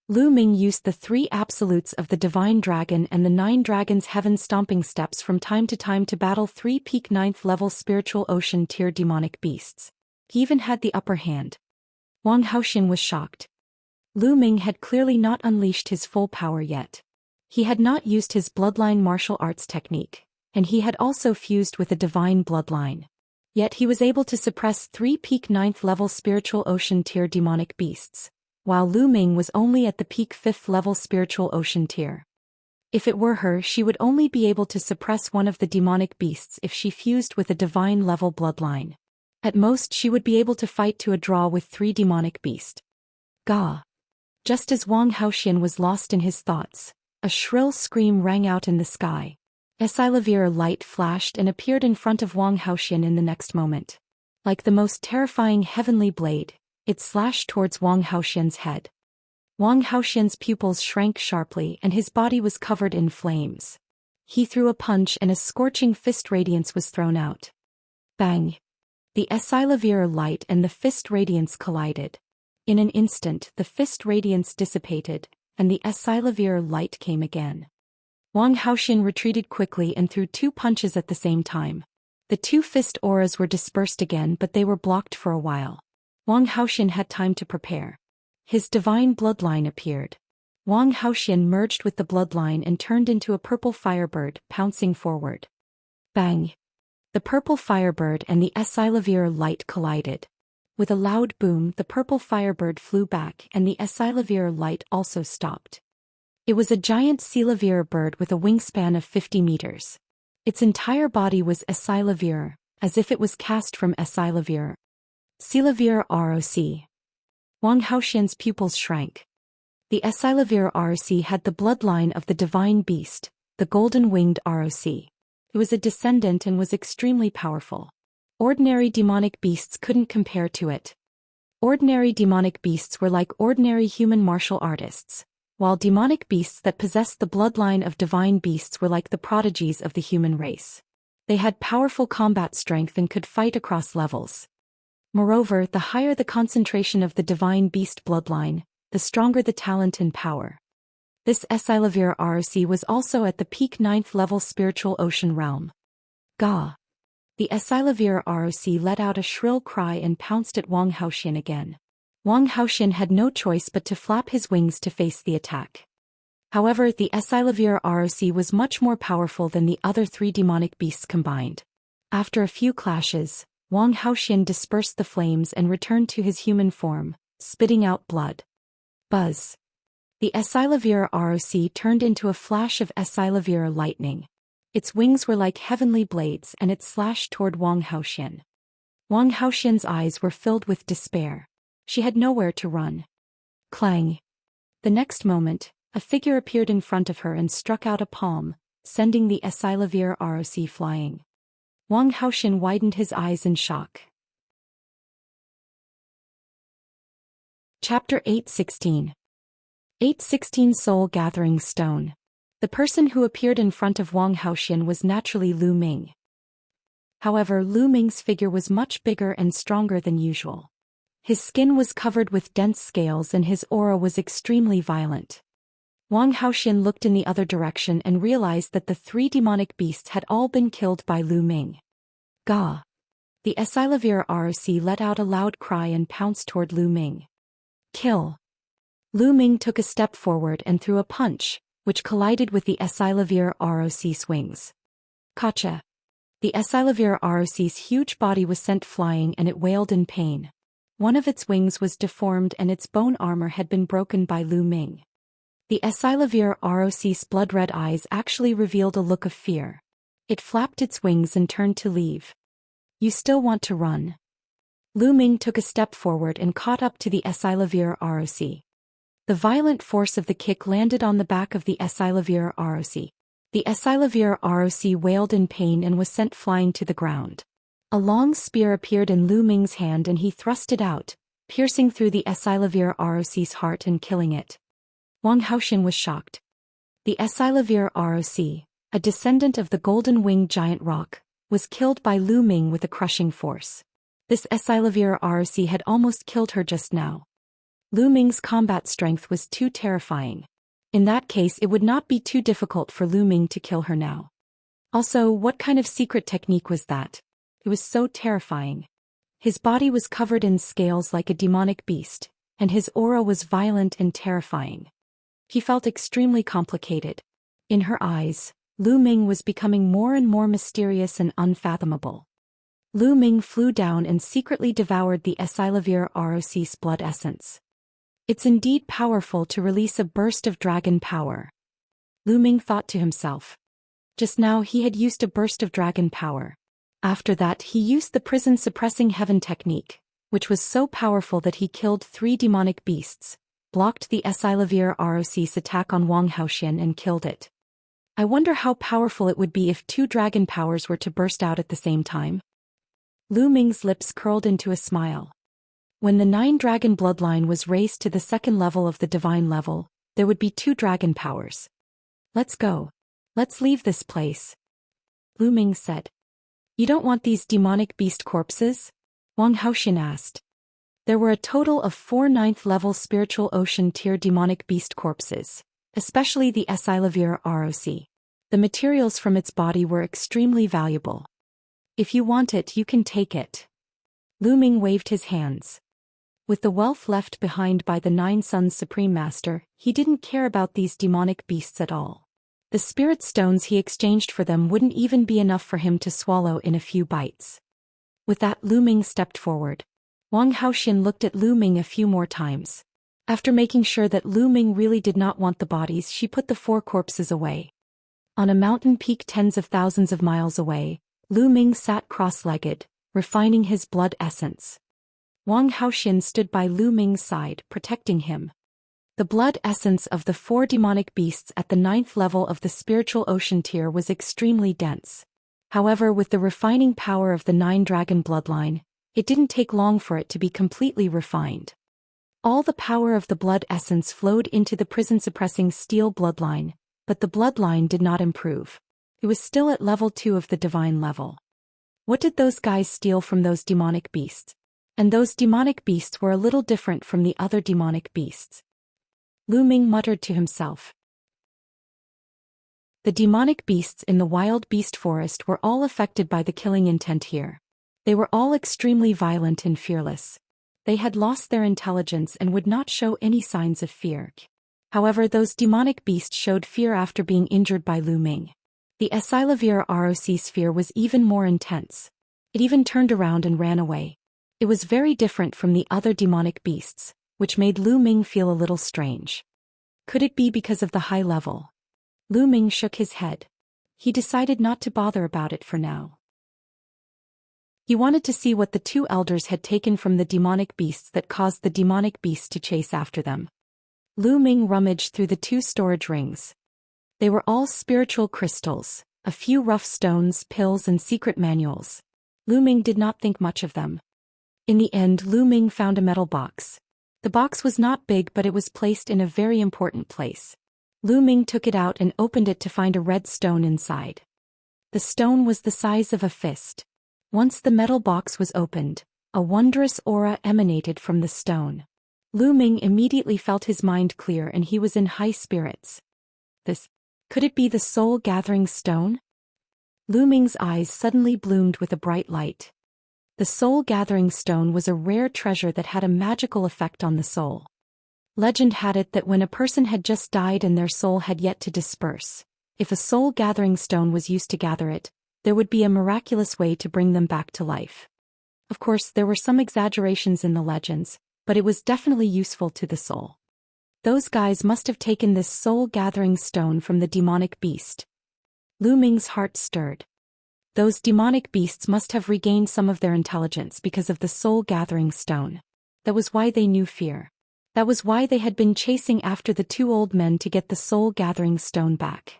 Speaker 1: Lu Ming used the 3 absolutes of the Divine Dragon and the 9 Dragons' heaven-stomping steps from time to time to battle 3 peak 9th level spiritual ocean tier demonic beasts. He even had the upper hand. Wang Haoxian was shocked. Lu Ming had clearly not unleashed his full power yet. He had not used his bloodline martial arts technique, and he had also fused with a divine bloodline. Yet he was able to suppress 3 peak 9th level spiritual ocean tier demonic beasts, while Lu Ming was only at the peak 5th level spiritual ocean tier. If it were her, she would only be able to suppress one of the demonic beasts if she fused with a divine level bloodline. At most she would be able to fight to a draw with 3 demonic beasts. Gah! Just as Wang Haoxian was lost in his thoughts, a shrill scream rang out in the sky. Xylavir light flashed and appeared in front of Wang Haoxian in the next moment. Like the most terrifying heavenly blade, it slashed towards Wang Haoxian's head. Wang Haoxian's pupils shrank sharply and his body was covered in flames. He threw a punch and a scorching fist radiance was thrown out. Bang! The Xylavir light and the fist radiance collided. In an instant the fist radiance dissipated, and the Xylavir light came again. Wang Haoxian retreated quickly and threw 2 punches at the same time. The 2 fist auras were dispersed again, but they were blocked for a while. Wang Haoxian had time to prepare. His divine bloodline appeared. Wang Haoxian merged with the bloodline and turned into a purple firebird, pouncing forward. Bang! The purple firebird and the Xylavir light collided. With a loud boom, the purple firebird flew back and the Xylavir light also stopped. It was a giant Xylavir bird with a wingspan of 50 meters. Its entire body was Xylavir, as if it was cast from Xylavir. Xylavir ROC. Wang Haoxian's pupils shrank. The Xylavir ROC had the bloodline of the divine beast, the golden-winged ROC. It was a descendant and was extremely powerful. Ordinary demonic beasts couldn't compare to it. Ordinary demonic beasts were like ordinary human martial artists, while demonic beasts that possessed the bloodline of divine beasts were like the prodigies of the human race. They had powerful combat strength and could fight across levels. Moreover, the higher the concentration of the divine beast bloodline, the stronger the talent and power. This Xylavir ROC was also at the peak 9th level spiritual ocean realm. Gah! The Xylavir ROC let out a shrill cry and pounced at Wang Haoxian again. Wang Haoxian had no choice but to flap his wings to face the attack. However, the Xylavir ROC was much more powerful than the other 3 demonic beasts combined. After a few clashes, Wang Haoxian dispersed the flames and returned to his human form, spitting out blood. Buzz! The Xylavir ROC turned into a flash of Xylavir lightning. Its wings were like heavenly blades and it slashed toward Wang Haoxian. Wang Haoxian's eyes were filled with despair. She had nowhere to run. Clang! The next moment, a figure appeared in front of her and struck out a palm, sending the Xylavir ROC flying. Wang Haoxian widened his eyes in shock. Chapter 816. 816 Soul Gathering Stone. The person who appeared in front of Wang Haoxian was naturally Lu Ming. However, Lu Ming's figure was much bigger and stronger than usual. His skin was covered with dense scales and his aura was extremely violent. Wang Haoxian looked in the other direction and realized that the 3 demonic beasts had all been killed by Lu Ming. Gah! The Xylavir ROC let out a loud cry and pounced toward Lu Ming. Kill! Lu Ming took a step forward and threw a punch, which collided with the Xylavir ROC's wings. Kacha! The Xylavir ROC's huge body was sent flying and it wailed in pain. One of its wings was deformed and its bone armor had been broken by Lu Ming. The Xylavir ROC's blood-red eyes actually revealed a look of fear. It flapped its wings and turned to leave. You still want to run? Lu Ming took a step forward and caught up to the Xylavir ROC. The violent force of the kick landed on the back of the Xylavir ROC. The Xylavir ROC wailed in pain and was sent flying to the ground. A long spear appeared in Lu Ming's hand and he thrust it out, piercing through the Xylavir ROC's heart and killing it. Wang Haoxian was shocked. The Xylavir ROC, a descendant of the golden-winged giant roc, was killed by Lu Ming with a crushing force. This Xylavir ROC had almost killed her just now. Lu Ming's combat strength was too terrifying. In that case, it would not be too difficult for Lu Ming to kill her now. Also, what kind of secret technique was that? It was so terrifying. His body was covered in scales like a demonic beast, and his aura was violent and terrifying. He felt extremely complicated. In her eyes, Lu Ming was becoming more and more mysterious and unfathomable. Lu Ming flew down and secretly devoured the Esilavir Roc's blood essence. It's indeed powerful to release a burst of dragon power. Lu Ming thought to himself. Just now he had used a burst of dragon power. After that he used the prison suppressing heaven technique, which was so powerful that he killed 3 demonic beasts, blocked the Esilavir Roc's attack on Wang Haoxian and killed it. I wonder how powerful it would be if 2 dragon powers were to burst out at the same time. Lu Ming's lips curled into a smile. When the 9 dragon bloodline was raised to the 2nd level of the divine level, there would be 2 dragon powers. Let's go. Let's leave this place. Lu Ming said. You don't want these demonic beast corpses? Wang Haoxian asked. There were a total of 4 9th-level spiritual ocean tier demonic beast corpses, especially the Esilavir Roc. The materials from its body were extremely valuable. If you want it, you can take it. Lu Ming waved his hands. With the wealth left behind by the 9 Sons Supreme Master, he didn't care about these demonic beasts at all. The spirit stones he exchanged for them wouldn't even be enough for him to swallow in a few bites. With that, Lu Ming stepped forward. Wang Haoxian looked at Lu Ming a few more times. After making sure that Lu Ming really did not want the bodies, she put the 4 corpses away. On a mountain peak tens of thousands of miles away, Lu Ming sat cross-legged, refining his blood essence. Wang Haoxian stood by Lu Ming's side, protecting him. The blood essence of the 4 demonic beasts at the 9th level of the spiritual ocean tier was extremely dense. However, with the refining power of the 9 dragon bloodline, it didn't take long for it to be completely refined. All the power of the blood essence flowed into the prison-suppressing steel bloodline, but the bloodline did not improve. It was still at level 2 of the divine level. What did those guys steal from those demonic beasts? And those demonic beasts were a little different from the other demonic beasts. Lu Ming muttered to himself. The demonic beasts in the wild beast forest were all affected by the killing intent here. They were all extremely violent and fearless. They had lost their intelligence and would not show any signs of fear. However, those demonic beasts showed fear after being injured by Lu Ming. The Esilavir Roc's fear was even more intense. It even turned around and ran away. It was very different from the other demonic beasts, which made Lu Ming feel a little strange. Could it be because of the high level? Lu Ming shook his head. He decided not to bother about it for now. He wanted to see what the 2 elders had taken from the demonic beasts that caused the demonic beasts to chase after them. Lu Ming rummaged through the 2 storage rings. They were all spiritual crystals, a few rough stones, pills and secret manuals. Lu Ming did not think much of them. In the end, Lu Ming found a metal box. The box was not big, but it was placed in a very important place. Lu Ming took it out and opened it to find a red stone inside. The stone was the size of a fist. Once the metal box was opened, a wondrous aura emanated from the stone. Lu Ming immediately felt his mind clear and he was in high spirits. Could it be the soul-gathering stone? Lu Ming's eyes suddenly bloomed with a bright light. The soul-gathering stone was a rare treasure that had a magical effect on the soul. Legend had it that when a person had just died and their soul had yet to disperse, if a soul-gathering stone was used to gather it, there would be a miraculous way to bring them back to life. Of course, there were some exaggerations in the legends, but it was definitely useful to the soul. Those guys must have taken this soul-gathering stone from the demonic beast. Lu Ming's heart stirred. Those demonic beasts must have regained some of their intelligence because of the soul-gathering stone. That was why they knew fear. That was why they had been chasing after the 2 old men to get the soul-gathering stone back.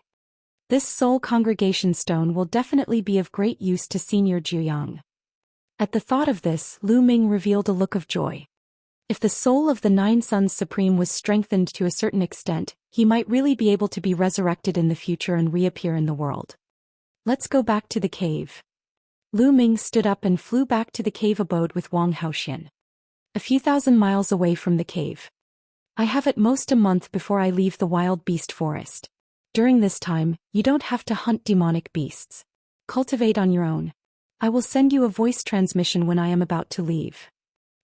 Speaker 1: This soul congregation stone will definitely be of great use to Senior Jiuyang. At the thought of this, Lu Ming revealed a look of joy. If the soul of the 9 Sons Supreme was strengthened to a certain extent, he might really be able to be resurrected in the future and reappear in the world. Let's go back to the cave. Lu Ming stood up and flew back to the cave abode with Wang Haoxian. A few thousand miles away from the cave. I have at most a month before I leave the wild beast forest. During this time, you don't have to hunt demonic beasts. Cultivate on your own. I will send you a voice transmission when I am about to leave.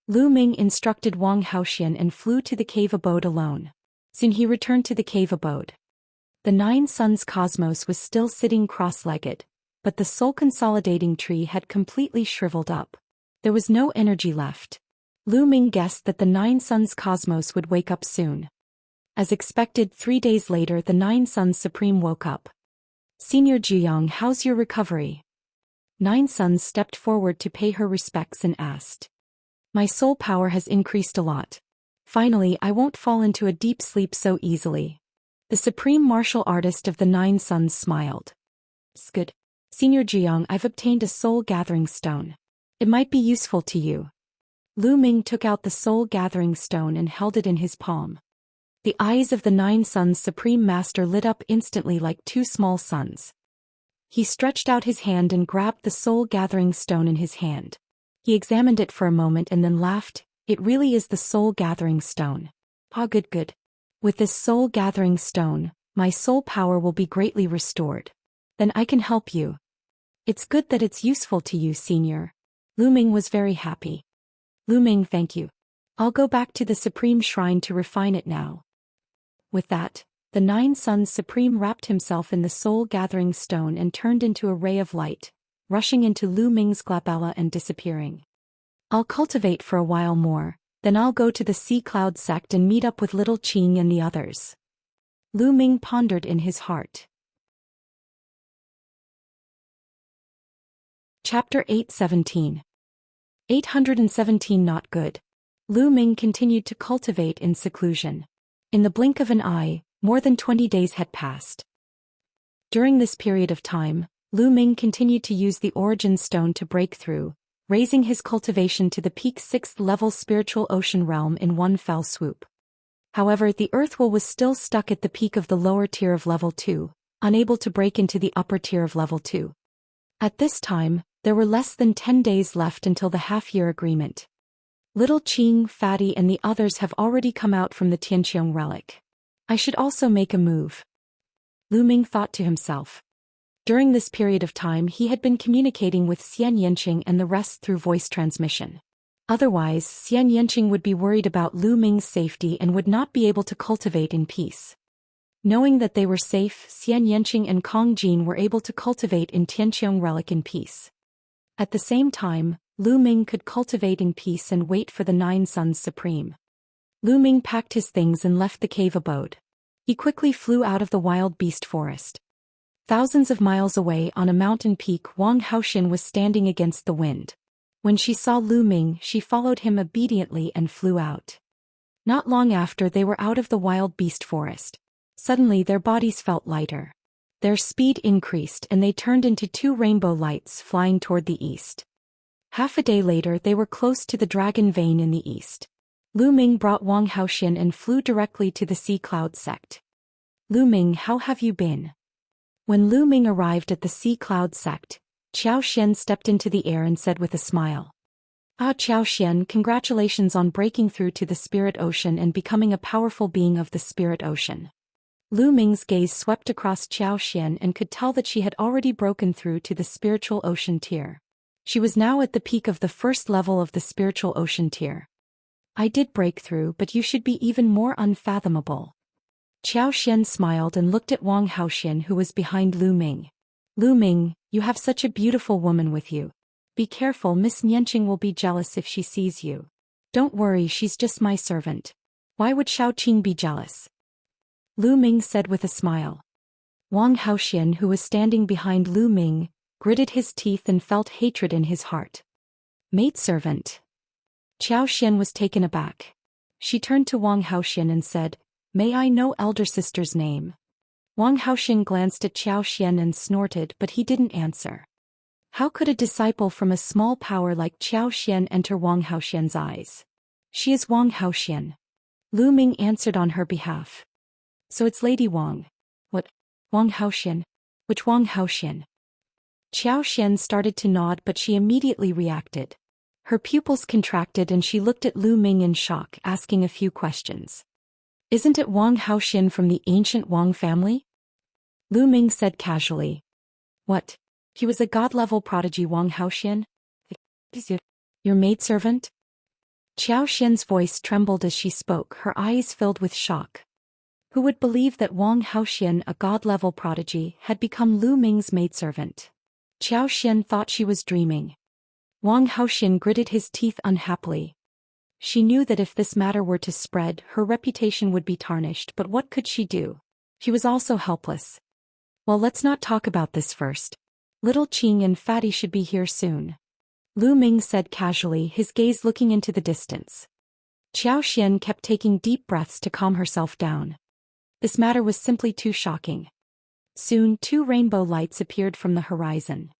Speaker 1: Lu Ming instructed Wang Haoxian and flew to the cave abode alone. Soon he returned to the cave abode. The 9 Suns Cosmos was still sitting cross-legged, but the soul-consolidating tree had completely shriveled up. There was no energy left. Lu Ming guessed that the Nine Suns cosmos would wake up soon. As expected, 3 days later the Nine Suns Supreme woke up. "Senior Jiang, how's your recovery?" Nine Suns stepped forward to pay her respects and asked. "My soul power has increased a lot. Finally, I won't fall into a deep sleep so easily." The supreme martial artist of the Nine Suns smiled. "It's good. Senior Jiang, I've obtained a soul-gathering stone. It might be useful to you." Lu Ming took out the soul-gathering stone and held it in his palm. The eyes of the Nine Suns Supreme Master lit up instantly like two small suns. He stretched out his hand and grabbed the soul-gathering stone in his hand. He examined it for a moment and then laughed. "It really is the soul-gathering stone. Ah, good, good. With this soul-gathering stone, my soul power will be greatly restored. Then I can help you. It's good that it's useful to you, Senior." Lu Ming was very happy. "Lu Ming, thank you. I'll go back to the Supreme Shrine to refine it now." With that, the Nine Suns Supreme wrapped himself in the soul-gathering stone and turned into a ray of light, rushing into Lu Ming's glabella and disappearing. "I'll cultivate for a while more, then I'll go to the Sea Cloud sect and meet up with little Qing and the others." Lu Ming pondered in his heart. Chapter 817. 817 Not good. Lu Ming continued to cultivate in seclusion. In the blink of an eye, more than 20 days had passed. During this period of time, Lu Ming continued to use the Origin Stone to break through, raising his cultivation to the peak 6th level spiritual ocean realm in one fell swoop. However, the Earthwell was still stuck at the peak of the lower tier of level 2, unable to break into the upper tier of level 2. At this time, there were less than 10 days left until the half-year agreement. Little Qing, Fatty and the others have already come out from the Tianqiang relic. I should also make a move. Lu Ming thought to himself. During this period of time he had been communicating with Xianxia and the rest through voice transmission. Otherwise, Xianxia would be worried about Lu Ming's safety and would not be able to cultivate in peace. Knowing that they were safe, Xianxia and Kong Jin were able to cultivate in Tianqiang relic in peace. At the same time, Lu Ming could cultivate in peace and wait for the Nine Suns Supreme. Lu Ming packed his things and left the cave abode. He quickly flew out of the wild beast forest. Thousands of miles away on a mountain peak, Wang Haoxian was standing against the wind. When she saw Lu Ming, she followed him obediently and flew out. Not long after they were out of the wild beast forest. Suddenly their bodies felt lighter. Their speed increased and they turned into two rainbow lights flying toward the east. Half a day later they were close to the dragon vein in the east. Lu Ming brought Wang Haoxian and flew directly to the Sea Cloud sect. "Lu Ming, how have you been?" When Lu Ming arrived at the Sea Cloud sect, Zhou Xian stepped into the air and said with a smile. "Ah, Zhou Xian, congratulations on breaking through to the Spirit Ocean and becoming a powerful being of the Spirit Ocean." Lu Ming's gaze swept across Zhou Xian and could tell that she had already broken through to the Spiritual Ocean tier. She was now at the peak of the first level of the Spiritual Ocean tier. "I did break through, but you should be even more unfathomable." Zhou Xian smiled and looked at Wang Haoxian who was behind Lu Ming. "Lu Ming, you have such a beautiful woman with you. Be careful, Miss Nianqing will be jealous if she sees you." "Don't worry, she's just my servant. Why would Shao Qing be jealous?" Lu Ming said with a smile. Wang Haoxian, who was standing behind Lu Ming, gritted his teeth and felt hatred in his heart. "Maidservant?" Zhou Xian was taken aback. She turned to Wang Haoxian and said, "May I know elder sister's name?" Wang Haoxian glanced at Zhou Xian and snorted, but he didn't answer. How could a disciple from a small power like Zhou Xian enter Wang Haoxian's eyes? "She is Wang Haoxian." Lu Ming answered on her behalf. "So it's Lady Wang." "What? Wang Haoxian? Which Wang Haoxian?" Zhou Xian started to nod, but she immediately reacted. Her pupils contracted and she looked at Lu Ming in shock, asking a few questions. "Isn't it Wang Haoxian from the ancient Wang family?" Lu Ming said casually. "What? He was a god-level prodigy Wang Haoxian? Your maidservant?" Zhou Xian's voice trembled as she spoke, her eyes filled with shock. Who would believe that Wang Haoxian, a god-level prodigy, had become Lu Ming's maidservant? Zhou Xian thought she was dreaming. Wang Haoxian gritted his teeth unhappily. She knew that if this matter were to spread, her reputation would be tarnished, but what could she do? She was also helpless. Well, let's not talk about this first. Little Qing and Fatty should be here soon. Lu Ming said casually, his gaze looking into the distance. Zhou Xian kept taking deep breaths to calm herself down. This matter was simply too shocking. Soon 2 rainbow lights appeared from the horizon.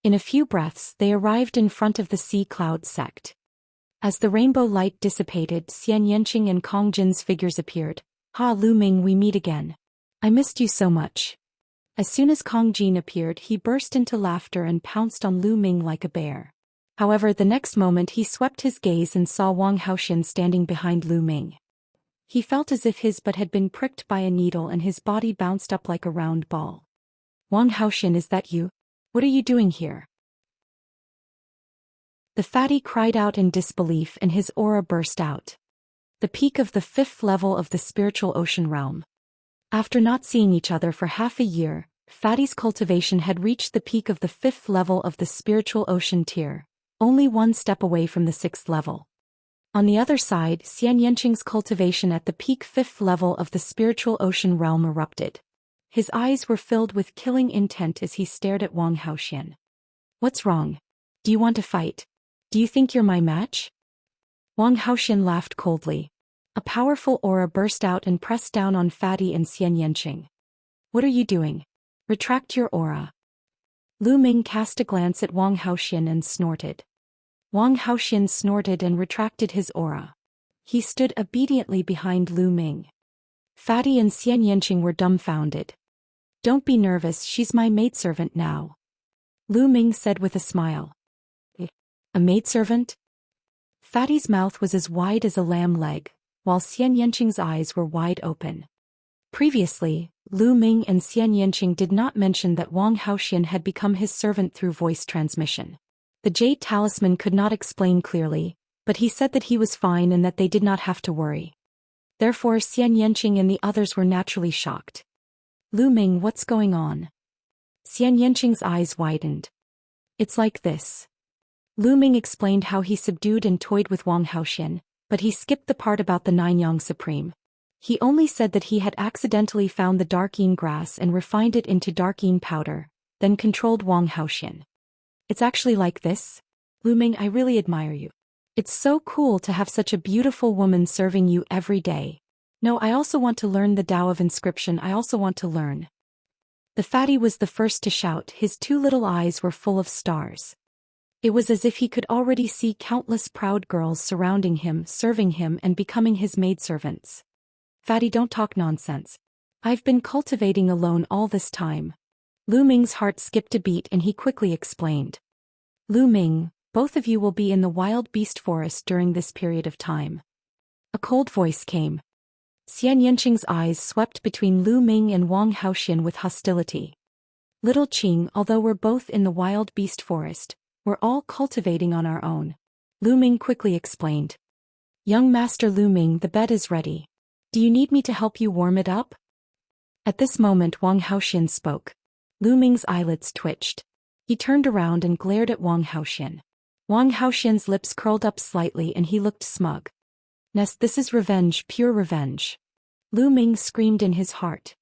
Speaker 1: In a few breaths they arrived in front of the Sea Cloud sect. As the rainbow light dissipated, Xianxia and Kong Jin's figures appeared. Ha, Lu Ming, we meet again. I missed you so much. As soon as Kong Jin appeared, he burst into laughter and pounced on Lu Ming like a bear. However, the next moment he swept his gaze and saw Wang Haoxian standing behind Lu Ming. He felt as if his butt had been pricked by a needle and his body bounced up like a round ball. Wang Haoxian, is that you? What are you doing here? The fatty cried out in disbelief and his aura burst out. The peak of the 5th level of the spiritual ocean realm. After not seeing each other for half a year, Fatty's cultivation had reached the peak of the 5th level of the spiritual ocean tier, only 1 step away from the 6th level. On the other side, Xianxia's cultivation at the peak 5th level of the spiritual ocean realm erupted. His eyes were filled with killing intent as he stared at Wang Haoxian. What's wrong? Do you want to fight? Do you think you're my match? Wang Haoxian laughed coldly. A powerful aura burst out and pressed down on Fatty and Xianxia. What are you doing? Retract your aura. Lu Ming cast a glance at Wang Haoxian and snorted. Wang Haoxian snorted and retracted his aura. He stood obediently behind Lu Ming. Fatty and Xianxia were dumbfounded. Don't be nervous, she's my maidservant now. Lu Ming said with a smile. A maidservant? Fatty's mouth was as wide as a lamb leg, while Xianxia's eyes were wide open. Previously, Lu Ming and Xianxia did not mention that Wang Haoxian had become his servant through voice transmission. The jade talisman could not explain clearly, but he said that he was fine and that they did not have to worry. Therefore Xianxia and the others were naturally shocked. Lu Ming, what's going on? Xianxia's eyes widened. It's like this. Lu Ming explained how he subdued and toyed with Wang Haoxian, but he skipped the part about the 9 Yang Supreme. He only said that he had accidentally found the darkine grass and refined it into darkine powder, then controlled Wang Haoxian. It's actually like this? Lu Ming, I really admire you. It's so cool to have such a beautiful woman serving you every day. No, I also want to learn the Tao of inscription, I also want to learn. The fatty was the first to shout, his 2 little eyes were full of stars. It was as if he could already see countless proud girls surrounding him, serving him and becoming his maidservants. Fatty, don't talk nonsense. I've been cultivating alone all this time. Lu Ming's heart skipped a beat and he quickly explained. Lu Ming, both of you will be in the wild beast forest during this period of time. A cold voice came. Xianxia's eyes swept between Lu Ming and Wang Haoxian with hostility. Little Qing, although we're both in the wild beast forest, we're all cultivating on our own. Lu Ming quickly explained. Young Master Lu Ming, the bed is ready. Do you need me to help you warm it up? At this moment Wang Haoxian spoke. Lu Ming's eyelids twitched. He turned around and glared at Wang Haoxian. Wang Haoxian's lips curled up slightly and he looked smug. Nest, this is revenge, pure revenge. Lu Ming screamed in his heart.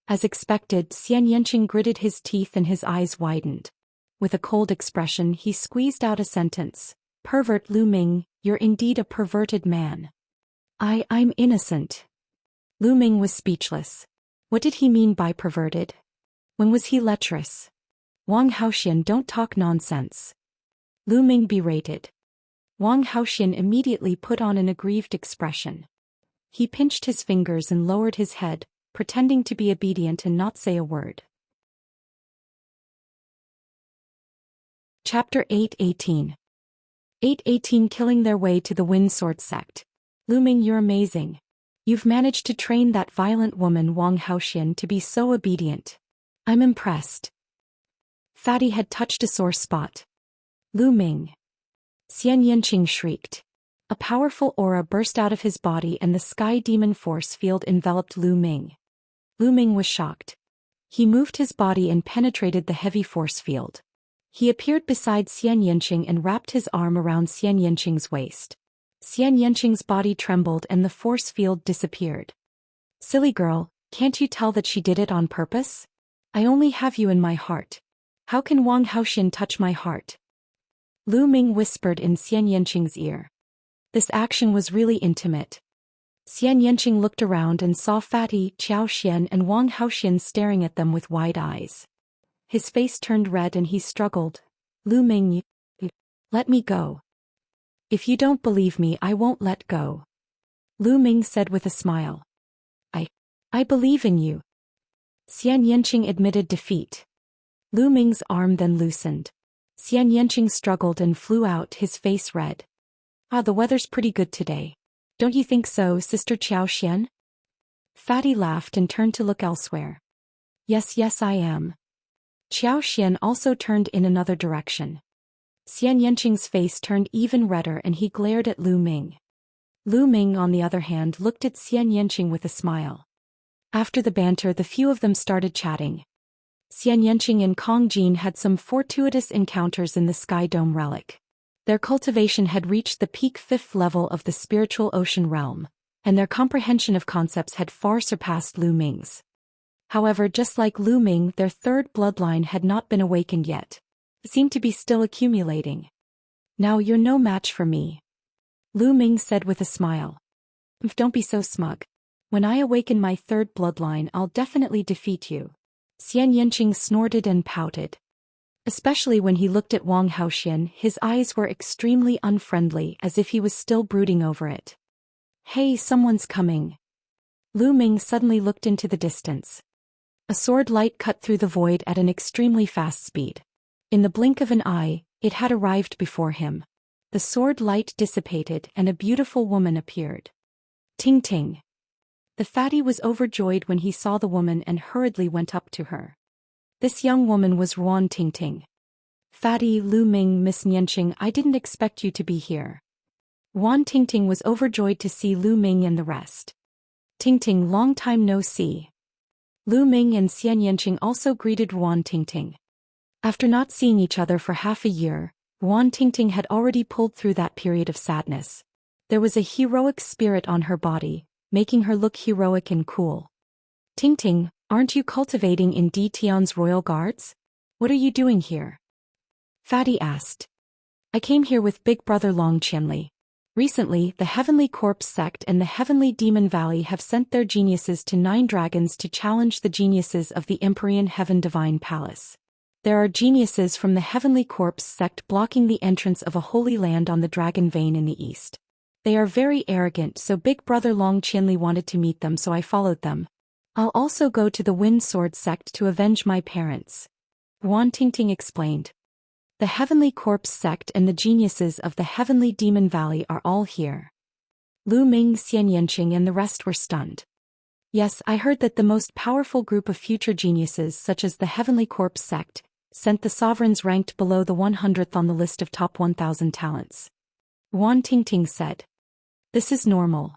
Speaker 1: As expected, Xianxia gritted his teeth and his eyes widened. With a cold expression he squeezed out a sentence. Pervert Lu Ming, you're indeed a perverted man. I'm innocent. Lu Ming was speechless. What did he mean by perverted? When was he lecherous? Wang Haoxian, don't talk nonsense. Lu Ming berated. Wang Haoxian immediately put on an aggrieved expression. He pinched his fingers and lowered his head, pretending to be obedient and not say a word. Chapter 818. 818 Killing their way to the Wind Sword sect. Lu Ming, you're amazing. You've managed to train that violent woman Wang Haoxian to be so obedient. I'm impressed. Fatty had touched a sore spot. Lu Ming. Xianxia shrieked. A powerful aura burst out of his body and the sky demon force field enveloped Lu Ming. Lu Ming was shocked. He moved his body and penetrated the heavy force field. He appeared beside Xianxia and wrapped his arm around Xianxia's waist. Xianxia's body trembled and the force field disappeared. Silly girl, can't you tell that she did it on purpose? I only have you in my heart. How can Wang Haoxian touch my heart? Lu Ming whispered in Xianxia's ear. This action was really intimate. Xianxia looked around and saw Fatty, Zhou Xian and Wang Haoxian staring at them with wide eyes. His face turned red and he struggled. Lu Ming, let me go. If you don't believe me, I won't let go. Lu Ming said with a smile. I believe in you. Xianxia admitted defeat. Lu Ming's arm then loosened. Xianxia struggled and flew out, his face red. The weather's pretty good today. Don't you think so, Sister Zhou Xian? Fatty laughed and turned to look elsewhere. Yes, I am. Zhou Xian also turned in another direction. Xianxia's face turned even redder and he glared at Lu Ming. Lu Ming, on the other hand, looked at Xianxia with a smile. After the banter, the few of them started chatting. Xianxia and Kong Jin had some fortuitous encounters in the Sky Dome relic. Their cultivation had reached the peak 5th level of the spiritual ocean realm, and their comprehension of concepts had far surpassed Lu Ming's. However, just like Lu Ming, their third bloodline had not been awakened yet. It seemed to be still accumulating. Now you're no match for me. Lu Ming said with a smile. Don't be so smug. When I awaken my third bloodline, I'll definitely defeat you. Xianxia snorted and pouted. Especially when he looked at Wang Haoxian, his eyes were extremely unfriendly, as if he was still brooding over it. Hey, someone's coming. Lu Ming suddenly looked into the distance. A sword light cut through the void at an extremely fast speed. In the blink of an eye, it had arrived before him. The sword light dissipated and a beautiful woman appeared. Ting ting. The fatty was overjoyed when he saw the woman and hurriedly went up to her. This young woman was Ruan Tingting. Fatty, Lu Ming, Miss Nianqing, I didn't expect you to be here. Ruan Tingting was overjoyed to see Lu Ming and the rest. Tingting, long time no see. Lu Ming and Xianxia also greeted Ruan Tingting. After not seeing each other for half a year, Ruan Tingting had already pulled through that period of sadness. There was a heroic spirit on her body, making her look heroic and cool. Tingting, aren't you cultivating in Di Tian's royal guards? What are you doing here? Fatty asked. I came here with Big Brother Long Qianli. Recently, the Heavenly Corpse sect and the Heavenly Demon Valley have sent their geniuses to 9 dragons to challenge the geniuses of the Empyrean Heaven Divine Palace. There are geniuses from the Heavenly Corpse sect blocking the entrance of a holy land on the Dragon Vein in the east. They are very arrogant, so Big Brother Long Qianli wanted to meet them, so I followed them. I'll also go to the Wind Sword sect to avenge my parents. Ruan Tingting explained. The Heavenly Corpse sect and the geniuses of the Heavenly Demon Valley are all here. Lu Ming, Xianxia and the rest were stunned. Yes, I heard that the most powerful group of future geniuses, such as the Heavenly Corpse sect, sent the sovereigns ranked below the 100th on the list of top 1,000 talents. Ruan Tingting said. This is normal.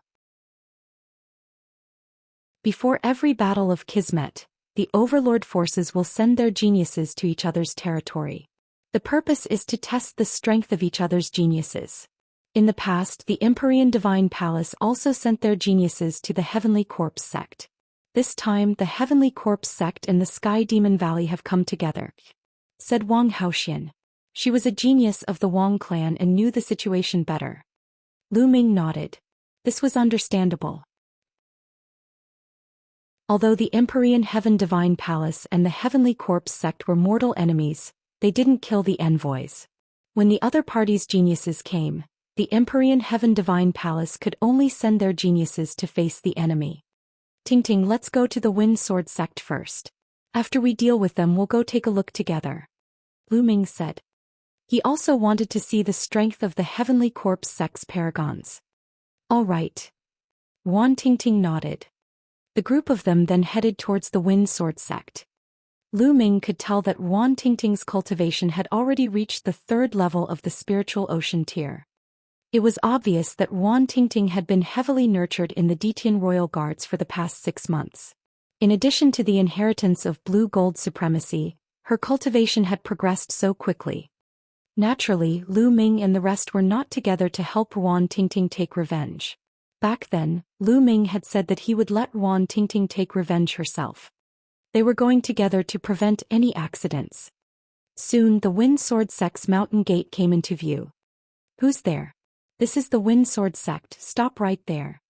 Speaker 1: Before every battle of Kismet, the Overlord forces will send their geniuses to each other's territory. The purpose is to test the strength of each other's geniuses. In the past, the Empyrean Divine Palace also sent their geniuses to the Heavenly Corpse sect. This time, the Heavenly Corpse sect and the Sky Demon Valley have come together, said Wang Haoxian. She was a genius of the Wang clan and knew the situation better. Lu Ming nodded. This was understandable. Although the Empyrean Heaven Divine Palace and the Heavenly Corpse sect were mortal enemies, they didn't kill the envoys. When the other party's geniuses came, the Empyrean Heaven Divine Palace could only send their geniuses to face the enemy. Tingting, let's go to the Wind Sword sect first. After we deal with them, we'll go take a look together. Lu Ming said. He also wanted to see the strength of the Heavenly Corpse sect's paragons. All right. Ruan Tingting nodded. The group of them then headed towards the Wind Sword sect. Lu Ming could tell that Ruan Tingting's cultivation had already reached the 3rd level of the spiritual ocean tier. It was obvious that Ruan Tingting had been heavily nurtured in the Ditian royal guards for the past 6 months. In addition to the inheritance of blue-gold supremacy, her cultivation had progressed so quickly. Naturally, Lu Ming and the rest were not together to help Wan Tingting take revenge. Back then, Lu Ming had said that he would let Wan Tingting take revenge herself. They were going together to prevent any accidents. Soon the Wind Sword Sect's mountain gate came into view. Who's there? This is the Wind Sword Sect, stop right there.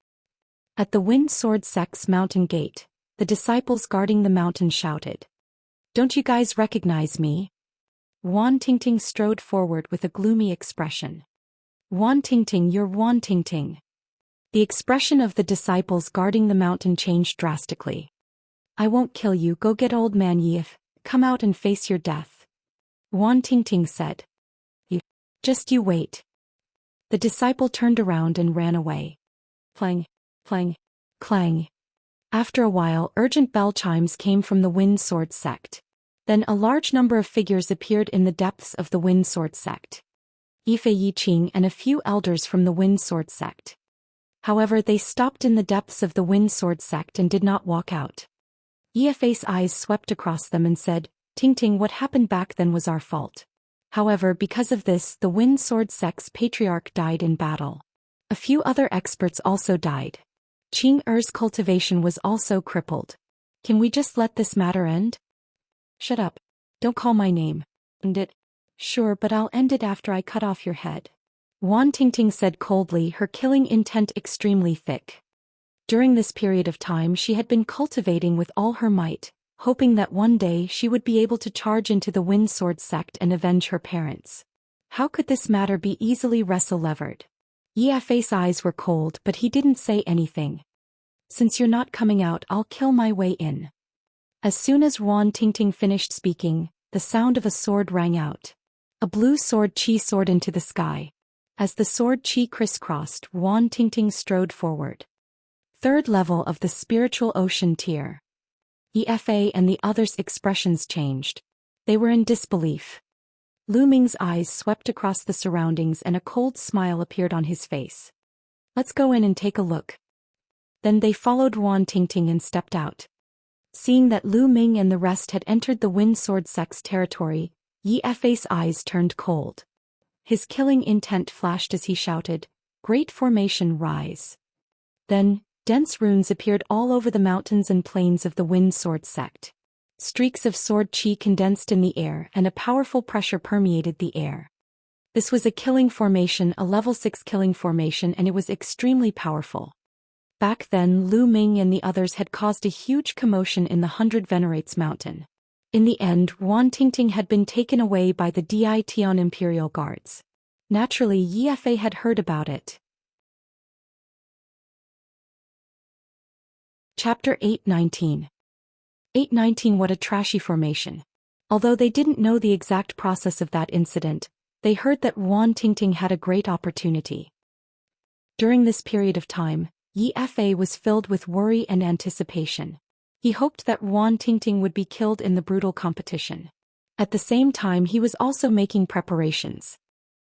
Speaker 1: At the Wind Sword Sect's mountain gate, the disciples guarding the mountain shouted. Don't you guys recognize me? Wan Tingting strode forward with a gloomy expression. Wan Tingting, you're Wan Tingting. The expression of the disciples guarding the mountain changed drastically. I won't kill you, go get old man Yif, come out and face your death. Wan Tingting said. You wait. The disciple turned around and ran away. Clang, clang, clang. After a while, urgent bell chimes came from the Wind Sword Sect. Then a large number of figures appeared in the depths of the Wind Sword Sect. Yifei Yiqing and a few elders from the Wind Sword Sect. However, they stopped in the depths of the Wind Sword Sect and did not walk out. Yifei's eyes swept across them and said, Tingting, what happened back then was our fault. However, because of this, the Wind Sword Sect's patriarch died in battle. A few other experts also died. Qing Er's cultivation was also crippled. Can we just let this matter end? Shut up. Don't call my name. End it. Sure, but I'll end it after I cut off your head. Wan Tingting said coldly, her killing intent extremely thick. During this period of time she had been cultivating with all her might, hoping that one day she would be able to charge into the Wind Sword Sect and avenge her parents. How could this matter be easily wrestle-levered? Yifei's eyes were cold, but he didn't say anything. Since you're not coming out, I'll kill my way in. As soon as Wan Tingting finished speaking, the sound of a sword rang out. A blue sword chi soared into the sky. As the sword chi crisscrossed, Wan Tingting strode forward. Third level of the spiritual ocean tier. Efa and the others' expressions changed. They were in disbelief. Lu Ming's eyes swept across the surroundings and a cold smile appeared on his face. Let's go in and take a look. Then they followed Wan Tingting and stepped out. Seeing that Lu Ming and the rest had entered the Wind Sword Sect's territory, Yifei's eyes turned cold. His killing intent flashed as he shouted, Great Formation, rise. Then, dense runes appeared all over the mountains and plains of the Wind Sword Sect. Streaks of sword chi condensed in the air and a powerful pressure permeated the air. This was a killing formation, a level 6 killing formation, and it was extremely powerful. Back then, Lu Ming and the others had caused a huge commotion in the 100 Venerates Mountain. In the end, Wan Tingting had been taken away by the Dition Imperial Guards. Naturally, Yifei had heard about it. Chapter 819. 819. What a trashy formation. Although they didn't know the exact process of that incident, they heard that Wan Tingting had a great opportunity. During this period of time, Yifei was filled with worry and anticipation. He hoped that Wan Tingting would be killed in the brutal competition. At the same time, he was also making preparations.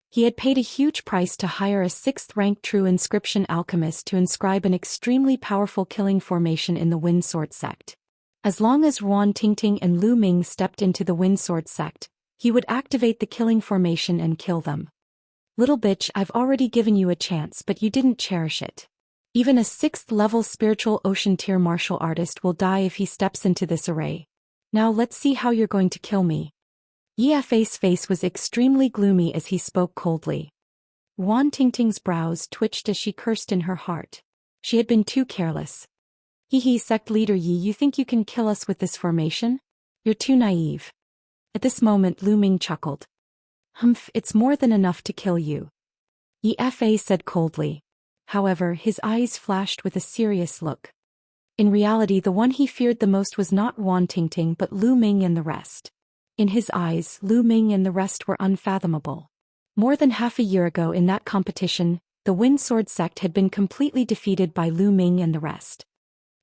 Speaker 1: He had paid a huge price to hire a 6th-rank true inscription alchemist to inscribe an extremely powerful killing formation in the Wind Sword Sect. As long as Wan Tingting and Lu Ming stepped into the Wind Sword Sect, he would activate the killing formation and kill them. Little bitch, I've already given you a chance, but you didn't cherish it. Even a 6th-level spiritual ocean tier martial artist will die if he steps into this array. Now let's see how you're going to kill me. Yifei's face was extremely gloomy as he spoke coldly. Wan Tingting's brows twitched as she cursed in her heart. She had been too careless. Hee, sect leader Yi, you think you can kill us with this formation? You're too naive. At this moment Lu Ming chuckled. Humph, it's more than enough to kill you. Yifei said coldly. However, his eyes flashed with a serious look. In reality, the one he feared the most was not Wan Tingting but Lu Ming and the rest. In his eyes, Lu Ming and the rest were unfathomable. More than half a year ago in that competition, the Wind Sword Sect had been completely defeated by Lu Ming and the rest.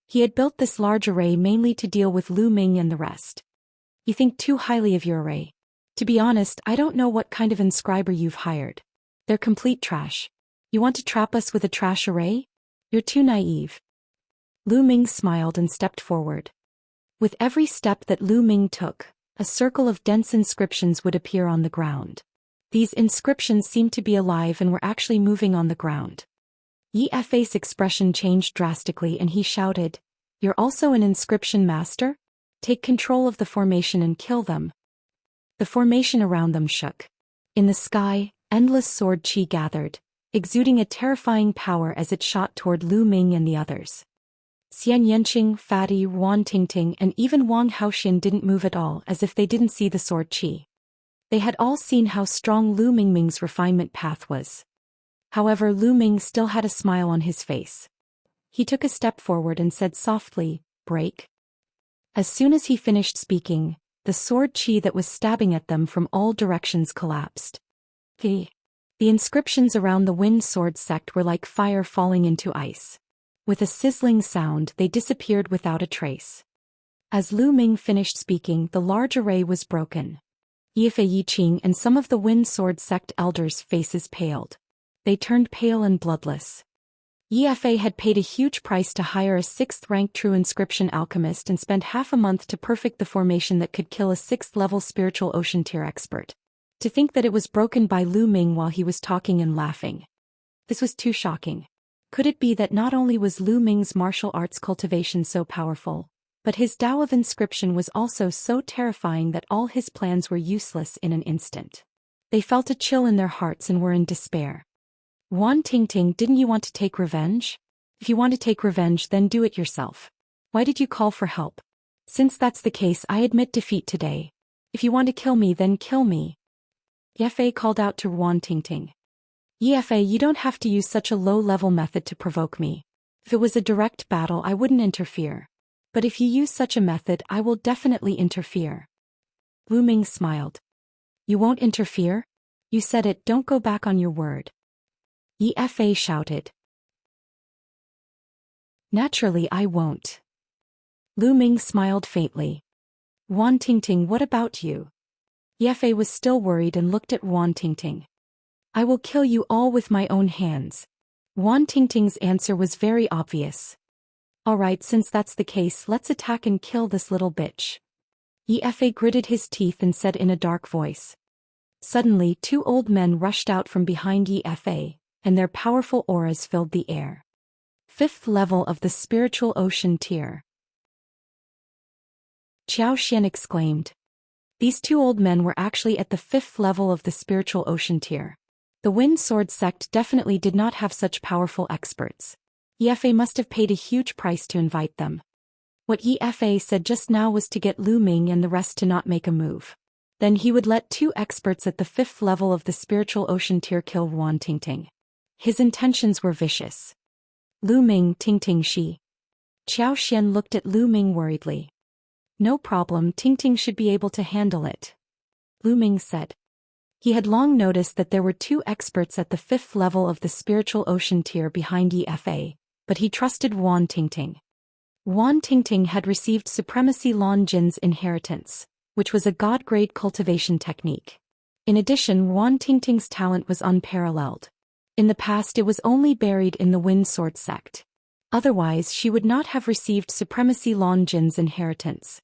Speaker 1: He had built this large array mainly to deal with Lu Ming and the rest. You think too highly of your array. To be honest, I don't know what kind of inscriber you've hired. They're complete trash. You want to trap us with a trash array? You're too naive. Lu Ming smiled and stepped forward. With every step that Lu Ming took, a circle of dense inscriptions would appear on the ground. These inscriptions seemed to be alive and were actually moving on the ground. Yi Fei's expression changed drastically and he shouted, "You're also an inscription master? Take control of the formation and kill them." The formation around them shook. In the sky, endless sword qi gathered, exuding a terrifying power as it shot toward Lu Ming and the others. Xianxia, Fatty, Wan Tingting and even Wang Haoxian didn't move at all, as if they didn't see the sword qi. They had all seen how strong Lu Mingming's refinement path was. However, Lu Ming still had a smile on his face. He took a step forward and said softly, "Break." As soon as he finished speaking, the sword qi that was stabbing at them from all directions collapsed. The inscriptions around the wind sword sect were like fire falling into ice. With a sizzling sound, they disappeared without a trace. As Lu Ming finished speaking, the large array was broken. Yifei Yiqing and some of the wind sword sect elders' faces paled. They turned pale and bloodless. Yifei had paid a huge price to hire a 6th-ranked true inscription alchemist and spent half a month to perfect the formation that could kill a 6th-level spiritual ocean tier expert. To think that it was broken by Lu Ming while he was talking and laughing. This was too shocking. Could it be that not only was Lu Ming's martial arts cultivation so powerful, but his Tao of inscription was also so terrifying that all his plans were useless in an instant? They felt a chill in their hearts and were in despair. "Wan Tingting, didn't you want to take revenge? If you want to take revenge, then do it yourself. Why did you call for help? Since that's the case, I admit defeat today. If you want to kill me, then kill me." Yifei called out to Wan Tingting. "Yifei, you don't have to use such a low-level method to provoke me. If it was a direct battle, I wouldn't interfere. But if you use such a method, I will definitely interfere." Lu Ming smiled. "You won't interfere? You said it, don't go back on your word." Yifei shouted. "Naturally I won't." Lu Ming smiled faintly. "Wan Tingting, what about you?" Yifei was still worried and looked at Wan Tingting. "I will kill you all with my own hands." Wan Tingting's answer was very obvious. "Alright, since that's the case, let's attack and kill this little bitch." Yifei gritted his teeth and said in a dark voice. Suddenly, 2 old men rushed out from behind Yifei, and their powerful auras filled the air. 5th level of the spiritual ocean tier. Zhou Xian exclaimed. These 2 old men were actually at the 5th level of the spiritual ocean tier. The Wind Sword sect definitely did not have such powerful experts. Yifei must have paid a huge price to invite them. What Yifei said just now was to get Lu Ming and the rest to not make a move. Then he would let 2 experts at the 5th level of the spiritual ocean tier kill Wan Tingting. His intentions were vicious. "Lu Ming, Tingting Shi." Zhou Xian looked at Lu Ming worriedly. "No problem, Tingting should be able to handle it," Lu Ming said. He had long noticed that there were 2 experts at the 5th level of the spiritual ocean tier behind Yifei, but he trusted Wan Tingting. Wan Tingting had received Supremacy Lan Jin's inheritance, which was a god-grade cultivation technique. In addition, Wan Tingting's talent was unparalleled. In the past, it was only buried in the Wind Sword sect. Otherwise, she would not have received Supremacy Lan Jin's inheritance.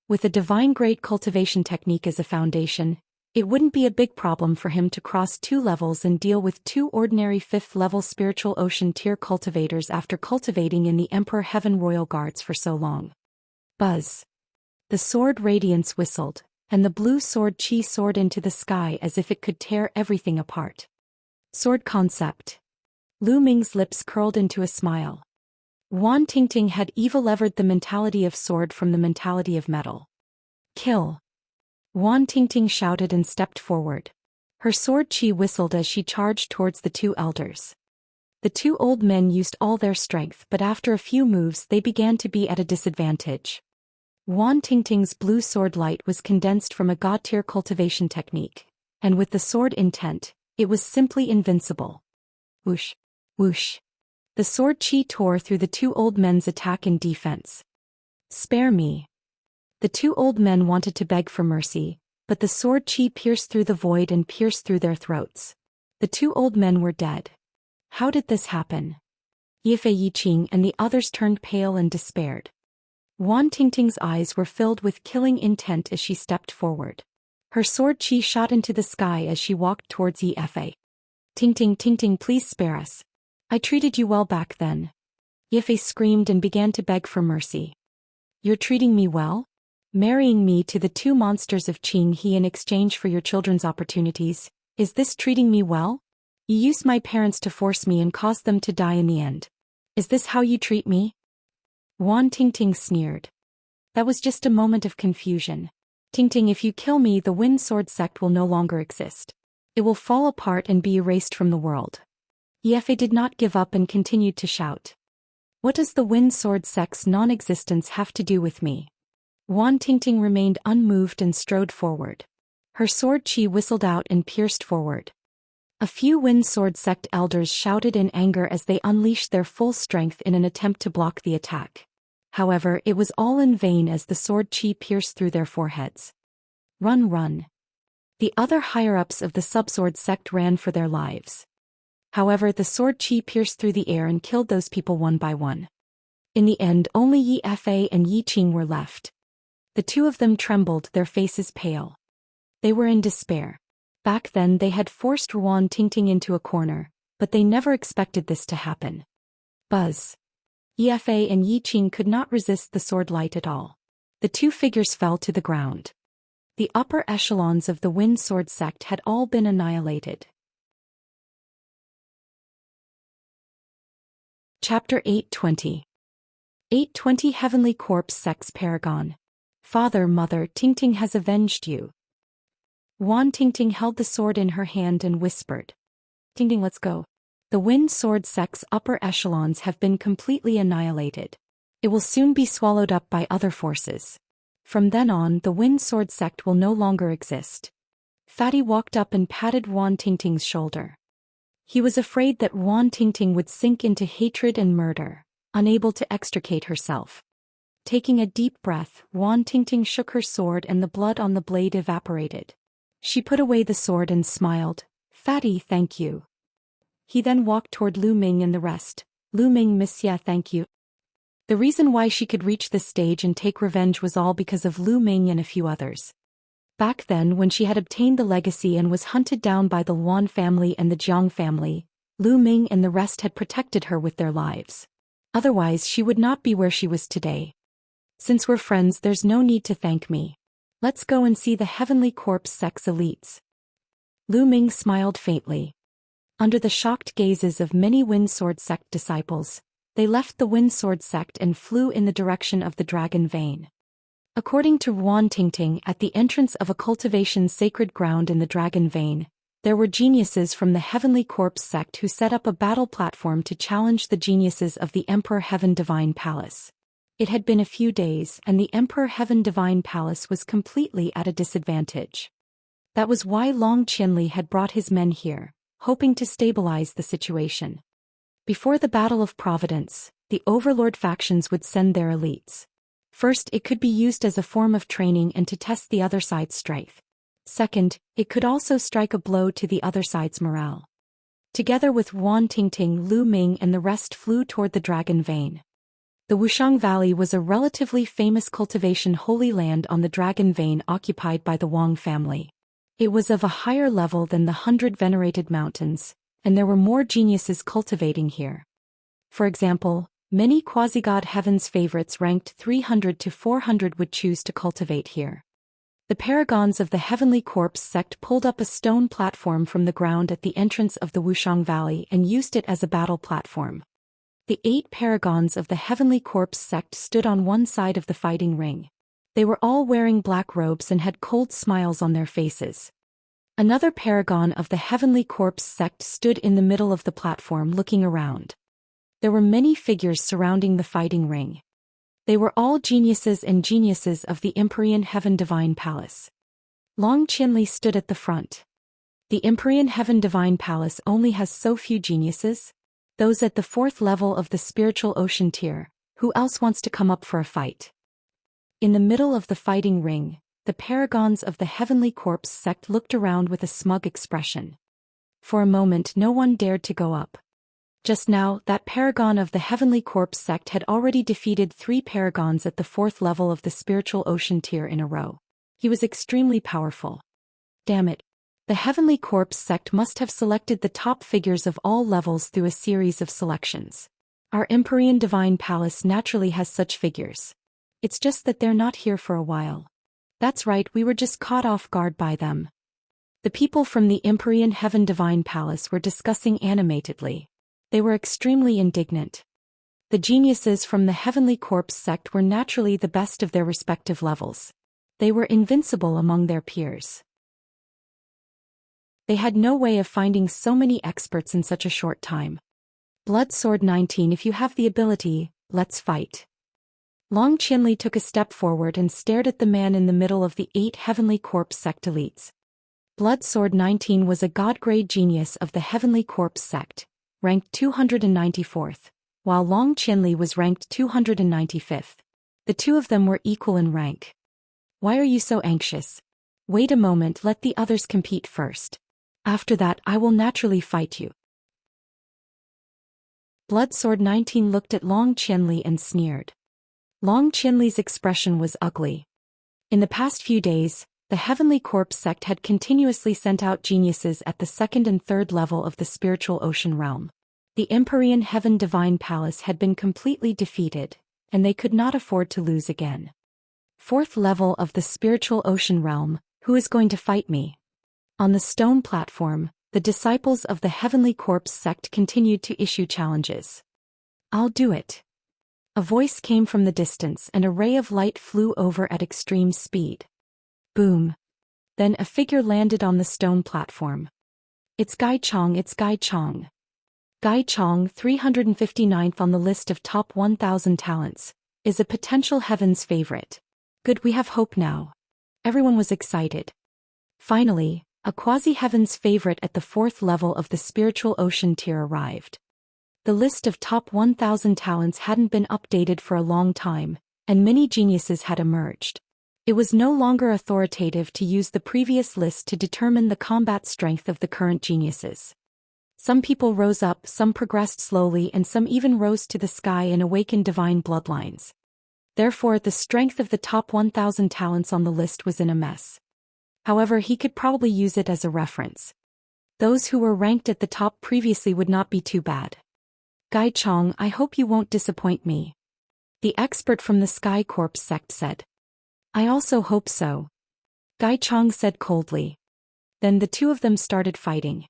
Speaker 1: With a divine-grade cultivation technique as a foundation, it wouldn't be a big problem for him to cross 2 levels and deal with 2 ordinary 5th-level spiritual ocean tier cultivators after cultivating in the Emperor Heaven Royal Guards for so long. Buzz. The sword radiance whistled, and the blue sword qi soared into the sky as if it could tear everything apart. Sword concept. Lu Ming's lips curled into a smile. Wan Tingting had levered the mentality of sword from the mentality of metal. "Kill!" Wan Tingting shouted and stepped forward. Her sword qi whistled as she charged towards the 2 elders. The 2 old men used all their strength, but after a few moves they began to be at a disadvantage. Wan Tingting's blue sword light was condensed from a god-tier cultivation technique, and with the sword intent, it was simply invincible. Whoosh! Whoosh! The sword qi tore through the 2 old men's attack and defense. "Spare me." The 2 old men wanted to beg for mercy, but the sword qi pierced through the void and pierced through their throats. The 2 old men were dead. How did this happen? Yifei Yiqing and the others turned pale and despaired. Wan Tingting's eyes were filled with killing intent as she stepped forward. Her sword chi shot into the sky as she walked towards Yifa. Tingting, please spare us. I treated you well back then. Yifa screamed and began to beg for mercy. You're treating me well? Marrying me to the two monsters of Qinghe in exchange for your children's opportunities, is this treating me well? You used my parents to force me and caused them to die in the end. Is this how you treat me? Wan Tingting sneered. That was just a moment of confusion. Tingting, if you kill me, the Wind Sword sect will no longer exist. It will fall apart and be erased from the world. Yifa did not give up and continued to shout. What does the Wind Sword sect's non-existence have to do with me? Wan Tingting remained unmoved and strode forward. Her sword chi whistled out and pierced forward. A few Wind Sword sect elders shouted in anger as they unleashed their full strength in an attempt to block the attack. However, it was all in vain as the sword chi pierced through their foreheads. Run. The other higher-ups of the Subsword sect ran for their lives. However, the sword chi pierced through the air and killed those people one by one. In the end, only Yifa and Yiqing were left. The two of them trembled, their faces pale. They were in despair. Back then they had forced Wan Tingting into a corner, but they never expected this to happen. Buzz. Yifa and Yiqing could not resist the sword light at all. The two figures fell to the ground. The upper echelons of the Wind Sword sect had all been annihilated. Chapter 820. 820 Heavenly Corpse Sect's Paragon. Father, Mother, Tingting has avenged you. Wan Tingting held the sword in her hand and whispered. Tingting, let's go. The Wind Sword sect's upper echelons have been completely annihilated. It will soon be swallowed up by other forces. From then on, the Wind Sword sect will no longer exist. Fatty walked up and patted Wan Tingting's shoulder. He was afraid that Wan Tingting would sink into hatred and murder, unable to extricate herself. Taking a deep breath, Wan Tingting shook her sword and the blood on the blade evaporated. She put away the sword and smiled. Fatty, thank you. He then walked toward Lu Ming and the rest. Lu Ming, Monsieur, thank you. The reason why she could reach this stage and take revenge was all because of Lu Ming and a few others. Back then, when she had obtained the legacy and was hunted down by the Luan family and the Jiang family, Lu Ming and the rest had protected her with their lives. Otherwise, she would not be where she was today. Since we're friends, there's no need to thank me. Let's go and see the Heavenly Corpse sect's elites. Lu Ming smiled faintly. Under the shocked gazes of many Wind Sword sect disciples, they left the Wind Sword sect and flew in the direction of the Dragon Vein. According to Wan Tingting, at the entrance of a cultivation sacred ground in the Dragon Vein, there were geniuses from the Heavenly Corpse sect who set up a battle platform to challenge the geniuses of the Emperor Heaven Divine Palace. It had been a few days and the Emperor Heaven Divine Palace was completely at a disadvantage. That was why Long Qianli had brought his men here, hoping to stabilize the situation. Before the Battle of Providence, the Overlord factions would send their elites. First, it could be used as a form of training and to test the other side's strength. Second, it could also strike a blow to the other side's morale. Together with Wan Tingting, Lu Ming and the rest flew toward the Dragon Vein. The Wuxiang Valley was a relatively famous cultivation holy land on the Dragon Vein occupied by the Wang family. It was of a higher level than the 100 venerated mountains, and there were more geniuses cultivating here. For example, many quasi-god heaven's favorites ranked 300 to 400 would choose to cultivate here. The paragons of the Heavenly Corpse sect pulled up a stone platform from the ground at the entrance of the Wuxiang Valley and used it as a battle platform. The 8 paragons of the Heavenly Corpse sect stood on one side of the fighting ring. They were all wearing black robes and had cold smiles on their faces. Another paragon of the Heavenly Corpse sect stood in the middle of the platform looking around. There were many figures surrounding the fighting ring. They were all geniuses and geniuses of the Empyrean Heaven Divine Palace. Long Qianli stood at the front. The Empyrean Heaven Divine Palace only has so few geniuses. Those at the 4th level of the spiritual ocean tier, who else wants to come up for a fight? In the middle of the fighting ring, the paragons of the Heavenly Corpse sect looked around with a smug expression. For a moment no one dared to go up. Just now, that paragon of the Heavenly Corpse sect had already defeated 3 paragons at the 4th level of the spiritual ocean tier in a row. He was extremely powerful. Damn it. The Heavenly Corpse sect must have selected the top figures of all levels through a series of selections. Our Empyrean Divine Palace naturally has such figures. It's just that they're not here for a while. That's right, we were just caught off guard by them. The people from the Empyrean Heaven Divine Palace were discussing animatedly. They were extremely indignant. The geniuses from the Heavenly Corpse sect were naturally the best of their respective levels. They were invincible among their peers. They had no way of finding so many experts in such a short time. Blood Sword 19, if you have the ability, let's fight. Long Qianli took a step forward and stared at the man in the middle of the 8 Heavenly Corpse sect elites. Blood Sword 19 was a god-grade genius of the Heavenly Corpse sect, ranked 294th, while Long Qianli was ranked 295th. The two of them were equal in rank. Why are you so anxious? Wait a moment, let the others compete first. After that, I will naturally fight you. Blood Sword 19 looked at Long Qianli and sneered. Long Qianli's expression was ugly. In the past few days, the Heavenly Corpse sect had continuously sent out geniuses at the 2nd and 3rd level of the spiritual ocean realm. The Empyrean Heaven Divine Palace had been completely defeated, and they could not afford to lose again. 4th level of the spiritual ocean realm, who is going to fight me? On the stone platform, the disciples of the Heavenly Corpse sect continued to issue challenges. I'll do it. A voice came from the distance and a ray of light flew over at extreme speed. Boom. Then a figure landed on the stone platform. It's Gai Chong, it's Gai Chong. Gai Chong, 359th on the list of top 1,000 talents, is a potential heaven's favorite. Good, we have hope now. Everyone was excited. Finally, a quasi-heaven's favorite at the 4th level of the spiritual ocean tier arrived. The list of top 1,000 talents hadn't been updated for a long time, and many geniuses had emerged. It was no longer authoritative to use the previous list to determine the combat strength of the current geniuses. Some people rose up, some progressed slowly, and some even rose to the sky and awakened divine bloodlines. Therefore, the strength of the top 1,000 talents on the list was in a mess. However, he could probably use it as a reference. Those who were ranked at the top previously would not be too bad. Gai Chong, I hope you won't disappoint me. The expert from the Sky Corpse sect said. I also hope so. Gai Chong said coldly. Then the two of them started fighting.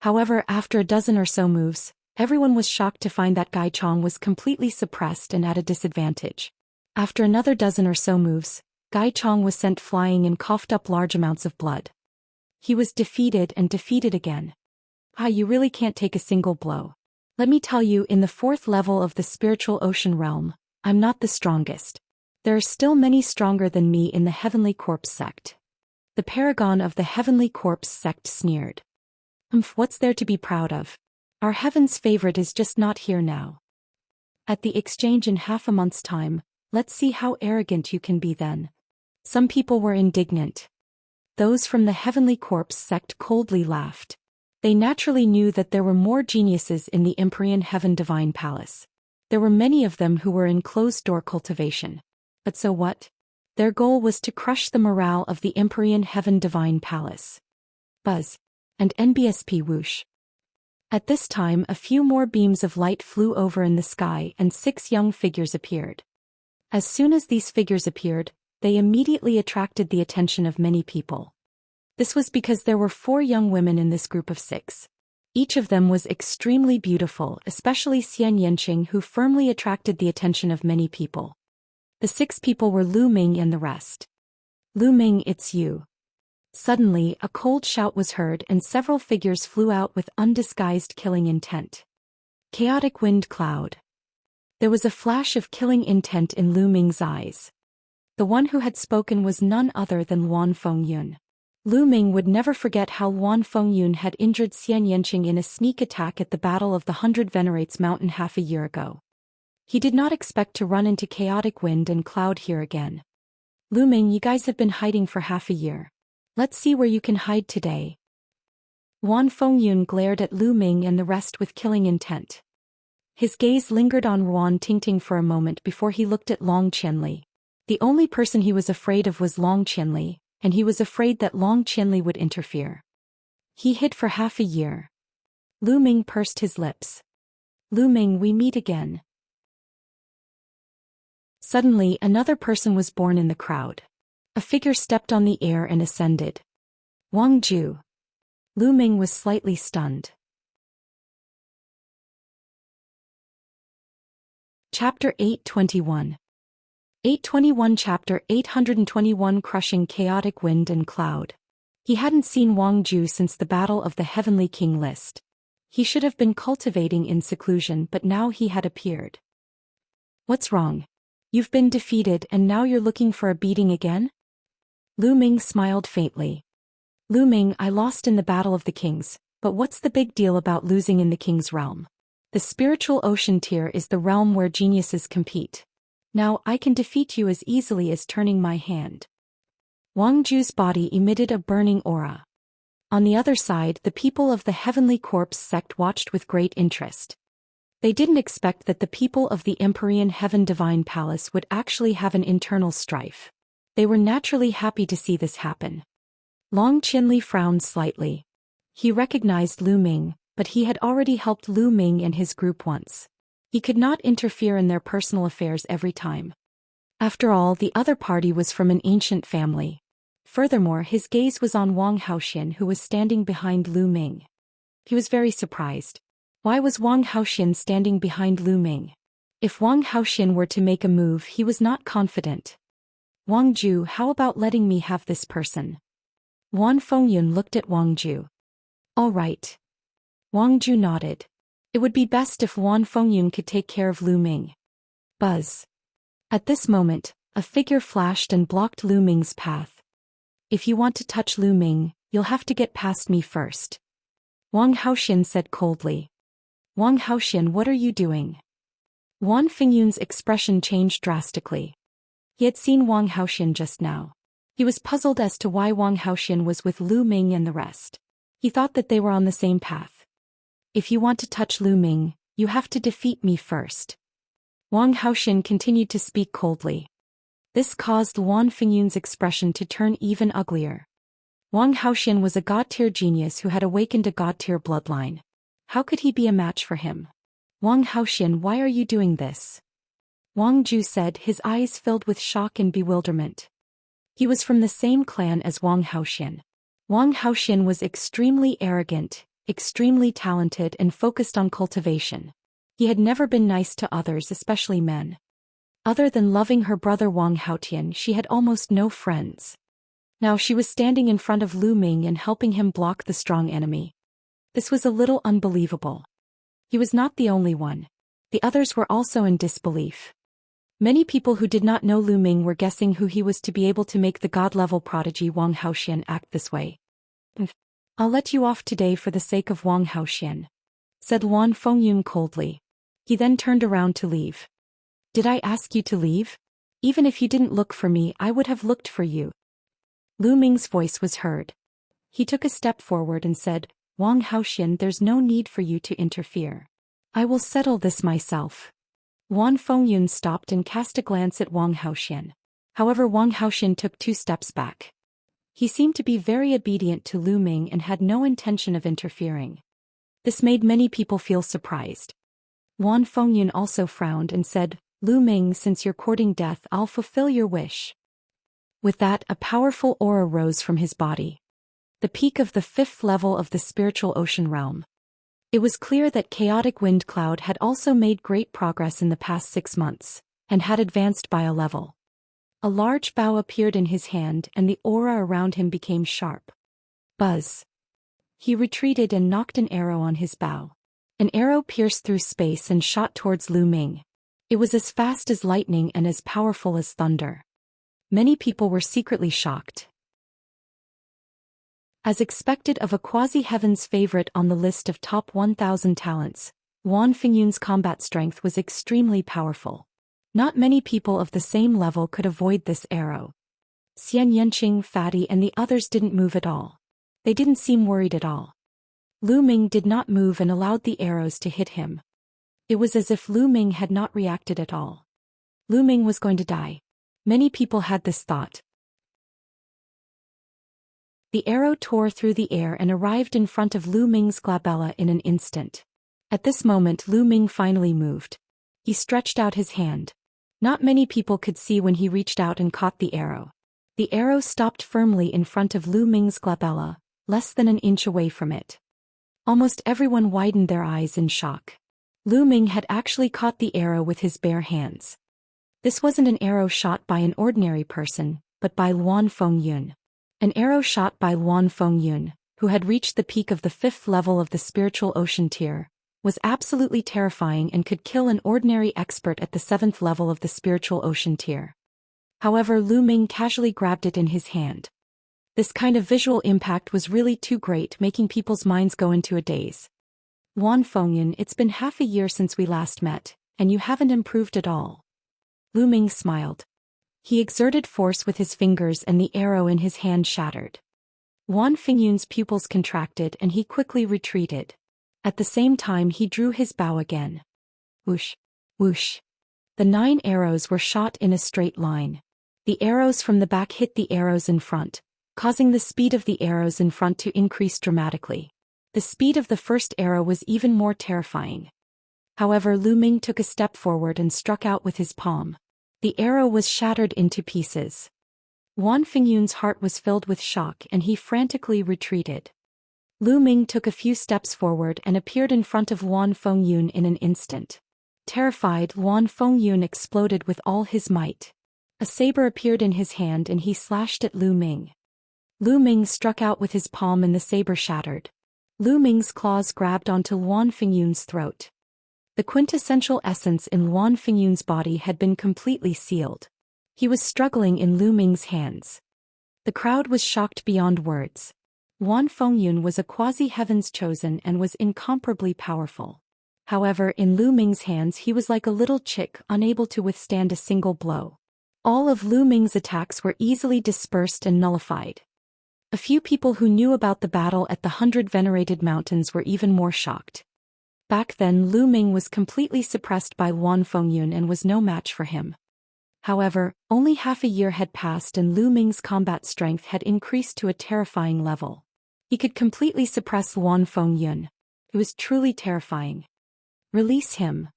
Speaker 1: However, after a dozen or so moves, everyone was shocked to find that Gai Chong was completely suppressed and at a disadvantage. After another dozen or so moves, Gai Chong was sent flying and coughed up large amounts of blood. He was defeated and defeated again. You really can't take a single blow. Let me tell you, in the 4th level of the spiritual ocean realm, I'm not the strongest. There are still many stronger than me in the Heavenly Corpse sect. The paragon of the Heavenly Corpse sect sneered. What's there to be proud of? Our heaven's favorite is just not here now. At the exchange in half a month's time, let's see how arrogant you can be then. Some people were indignant. Those from the Heavenly Corpse sect coldly laughed. They naturally knew that there were more geniuses in the Empyrean Heaven Divine Palace. There were many of them who were in closed-door cultivation. But so what? Their goal was to crush the morale of the Empyrean Heaven Divine Palace. Buzz. And NBSP whoosh. At this time, a few more beams of light flew over in the sky and 6 young figures appeared. As soon as these figures appeared, they immediately attracted the attention of many people. This was because there were 4 young women in this group of 6. Each of them was extremely beautiful, especially Xianxia, who firmly attracted the attention of many people. The 6 people were Lu Ming and the rest. Lu Ming, it's you. Suddenly, a cold shout was heard and several figures flew out with undisguised killing intent. Chaotic wind cloud. There was a flash of killing intent in Lu Ming's eyes. The one who had spoken was none other than Luan Fengyun. Lu Ming would never forget how Luan Fengyun had injured Xianxia in a sneak attack at the Battle of the 100 Venerates Mountain half a year ago. He did not expect to run into chaotic wind and cloud here again. Lu Ming, you guys have been hiding for half a year. Let's see where you can hide today. Wan Fengyun glared at Lu Ming and the rest with killing intent. His gaze lingered on Ruan Tingting for a moment before he looked at Long Qianli. The only person he was afraid of was Long Qianli, and he was afraid that Long Qianli would interfere. He hid for half a year. Lu Ming pursed his lips. Lu Ming, we meet again. Suddenly, another person was born in the crowd. A figure stepped on the air and ascended. Wang Ju. Lu Ming was slightly stunned. Chapter 821. 821 Chapter 821 Crushing Chaotic Wind and Cloud. He hadn't seen Wang Ju since the Battle of the Heavenly King list. He should have been cultivating in seclusion, but now he had appeared. What's wrong? You've been defeated and now you're looking for a beating again? Lu Ming smiled faintly. Lu Ming, I lost in the Battle of the Kings, but what's the big deal about losing in the King's realm? The spiritual ocean tier is the realm where geniuses compete. Now I can defeat you as easily as turning my hand. Wang Ju's body emitted a burning aura. On the other side, the people of the Heavenly Corpse sect watched with great interest. They didn't expect that the people of the Empyrean Heaven Divine Palace would actually have an internal strife. They were naturally happy to see this happen. Long Qianli frowned slightly. He recognized Lu Ming, but he had already helped Lu Ming and his group once. He could not interfere in their personal affairs every time. After all, the other party was from an ancient family. Furthermore, his gaze was on Wang Haoxian, who was standing behind Lu Ming. He was very surprised. Why was Wang Haoxian standing behind Lu Ming? If Wang Haoxian were to make a move, he was not confident. Wang Ju, how about letting me have this person? Wan Fengyun looked at Wang Ju. All right. Wang Ju nodded. It would be best if Wan Fengyun could take care of Lu Ming. Buzz. At this moment, a figure flashed and blocked Lu Ming's path. If you want to touch Lu Ming, you'll have to get past me first. Wang Haoxian said coldly. Wang Haoxian, what are you doing? Wan Fengyun's expression changed drastically. He had seen Wang Haoxian just now. He was puzzled as to why Wang Haoxian was with Lu Ming and the rest. He thought that they were on the same path. If you want to touch Lu Ming, you have to defeat me first. Wang Haoxian continued to speak coldly. This caused Wan Fengyun's expression to turn even uglier. Wang Haoxian was a god-tier genius who had awakened a god-tier bloodline. How could he be a match for him? Wang Haoxian, why are you doing this? Wang Ju said, his eyes filled with shock and bewilderment. He was from the same clan as Wang Haoxian. Wang Haoxian was extremely arrogant, extremely talented and focused on cultivation. He had never been nice to others, especially men. Other than loving her brother Wang Haotian, she had almost no friends. Now she was standing in front of Lu Ming and helping him block the strong enemy. This was a little unbelievable. He was not the only one. The others were also in disbelief. Many people who did not know Lu Ming were guessing who he was to be able to make the god-level prodigy Wang Haoxian act this way. I'll let you off today for the sake of Wang Haoxian, said Wan Fengyun coldly. He then turned around to leave. Did I ask you to leave? Even if you didn't look for me, I would have looked for you. Lu Ming's voice was heard. He took a step forward and said, Wang Haoxian, there's no need for you to interfere. I will settle this myself. Wan Fengyun stopped and cast a glance at Wang Haoxian. However, Wang Haoxian took 2 steps back. He seemed to be very obedient to Lu Ming and had no intention of interfering. This made many people feel surprised. Wan Fengyun also frowned and said, Lu Ming, since you're courting death, I'll fulfill your wish. With that, a powerful aura rose from his body. The peak of the 5th level of the spiritual ocean realm. It was clear that Chaotic Wind Cloud had also made great progress in the past 6 months, and had advanced by a level. A large bow appeared in his hand and the aura around him became sharp. Buzz. He retreated and knocked an arrow on his bow. An arrow pierced through space and shot towards Lu Ming. It was as fast as lightning and as powerful as thunder. Many people were secretly shocked. As expected of a quasi-heaven's favorite on the list of top 1,000 talents, Wan Fengyun's combat strength was extremely powerful. Not many people of the same level could avoid this arrow. Xian Yanqing, Fatty and the others didn't move at all. They didn't seem worried at all. Lu Ming did not move and allowed the arrows to hit him. It was as if Lu Ming had not reacted at all. Lu Ming was going to die. Many people had this thought. The arrow tore through the air and arrived in front of Lu Ming's glabella in an instant. At this moment Lu Ming finally moved. He stretched out his hand. Not many people could see when he reached out and caught the arrow. The arrow stopped firmly in front of Lu Ming's glabella, less than an inch away from it. Almost everyone widened their eyes in shock. Lu Ming had actually caught the arrow with his bare hands. This wasn't an arrow shot by an ordinary person, but by Luan Fengyun. An arrow shot by Luan Fengyun, who had reached the peak of the 5th level of the spiritual ocean tier, was absolutely terrifying and could kill an ordinary expert at the 7th level of the spiritual ocean tier. However, Lu Ming casually grabbed it in his hand. This kind of visual impact was really too great, making people's minds go into a daze. Luan Fengyun, it's been half a year since we last met, and you haven't improved at all. Lu Ming smiled. He exerted force with his fingers and the arrow in his hand shattered. Luan Fengyun's pupils contracted and he quickly retreated. At the same time he drew his bow again. Whoosh! Whoosh! The 9 arrows were shot in a straight line. The arrows from the back hit the arrows in front, causing the speed of the arrows in front to increase dramatically. The speed of the first arrow was even more terrifying. However, Lu Ming took a step forward and struck out with his palm. The arrow was shattered into pieces. Luan Fengyun's heart was filled with shock and he frantically retreated. Lu Ming took a few steps forward and appeared in front of Luan Fengyun in an instant. Terrified, Luan Fengyun exploded with all his might. A saber appeared in his hand and he slashed at Lu Ming. Lu Ming struck out with his palm and the saber shattered. Lu Ming's claws grabbed onto Luan Fengyun's throat. The quintessential essence in Luan Fengyun's body had been completely sealed. He was struggling in Lu Ming's hands. The crowd was shocked beyond words. Luan Fengyun was a quasi-heaven's chosen and was incomparably powerful. However, in Lu Ming's hands he was like a little chick, unable to withstand a single blow. All of Lu Ming's attacks were easily dispersed and nullified. A few people who knew about the battle at the 100 Venerated Mountains were even more shocked. Back then Lu Ming was completely suppressed by Luan Fengyun and was no match for him. However, only half a year had passed and Lu Ming's combat strength had increased to a terrifying level. He could completely suppress Luan Fengyun. It was truly terrifying. Release him!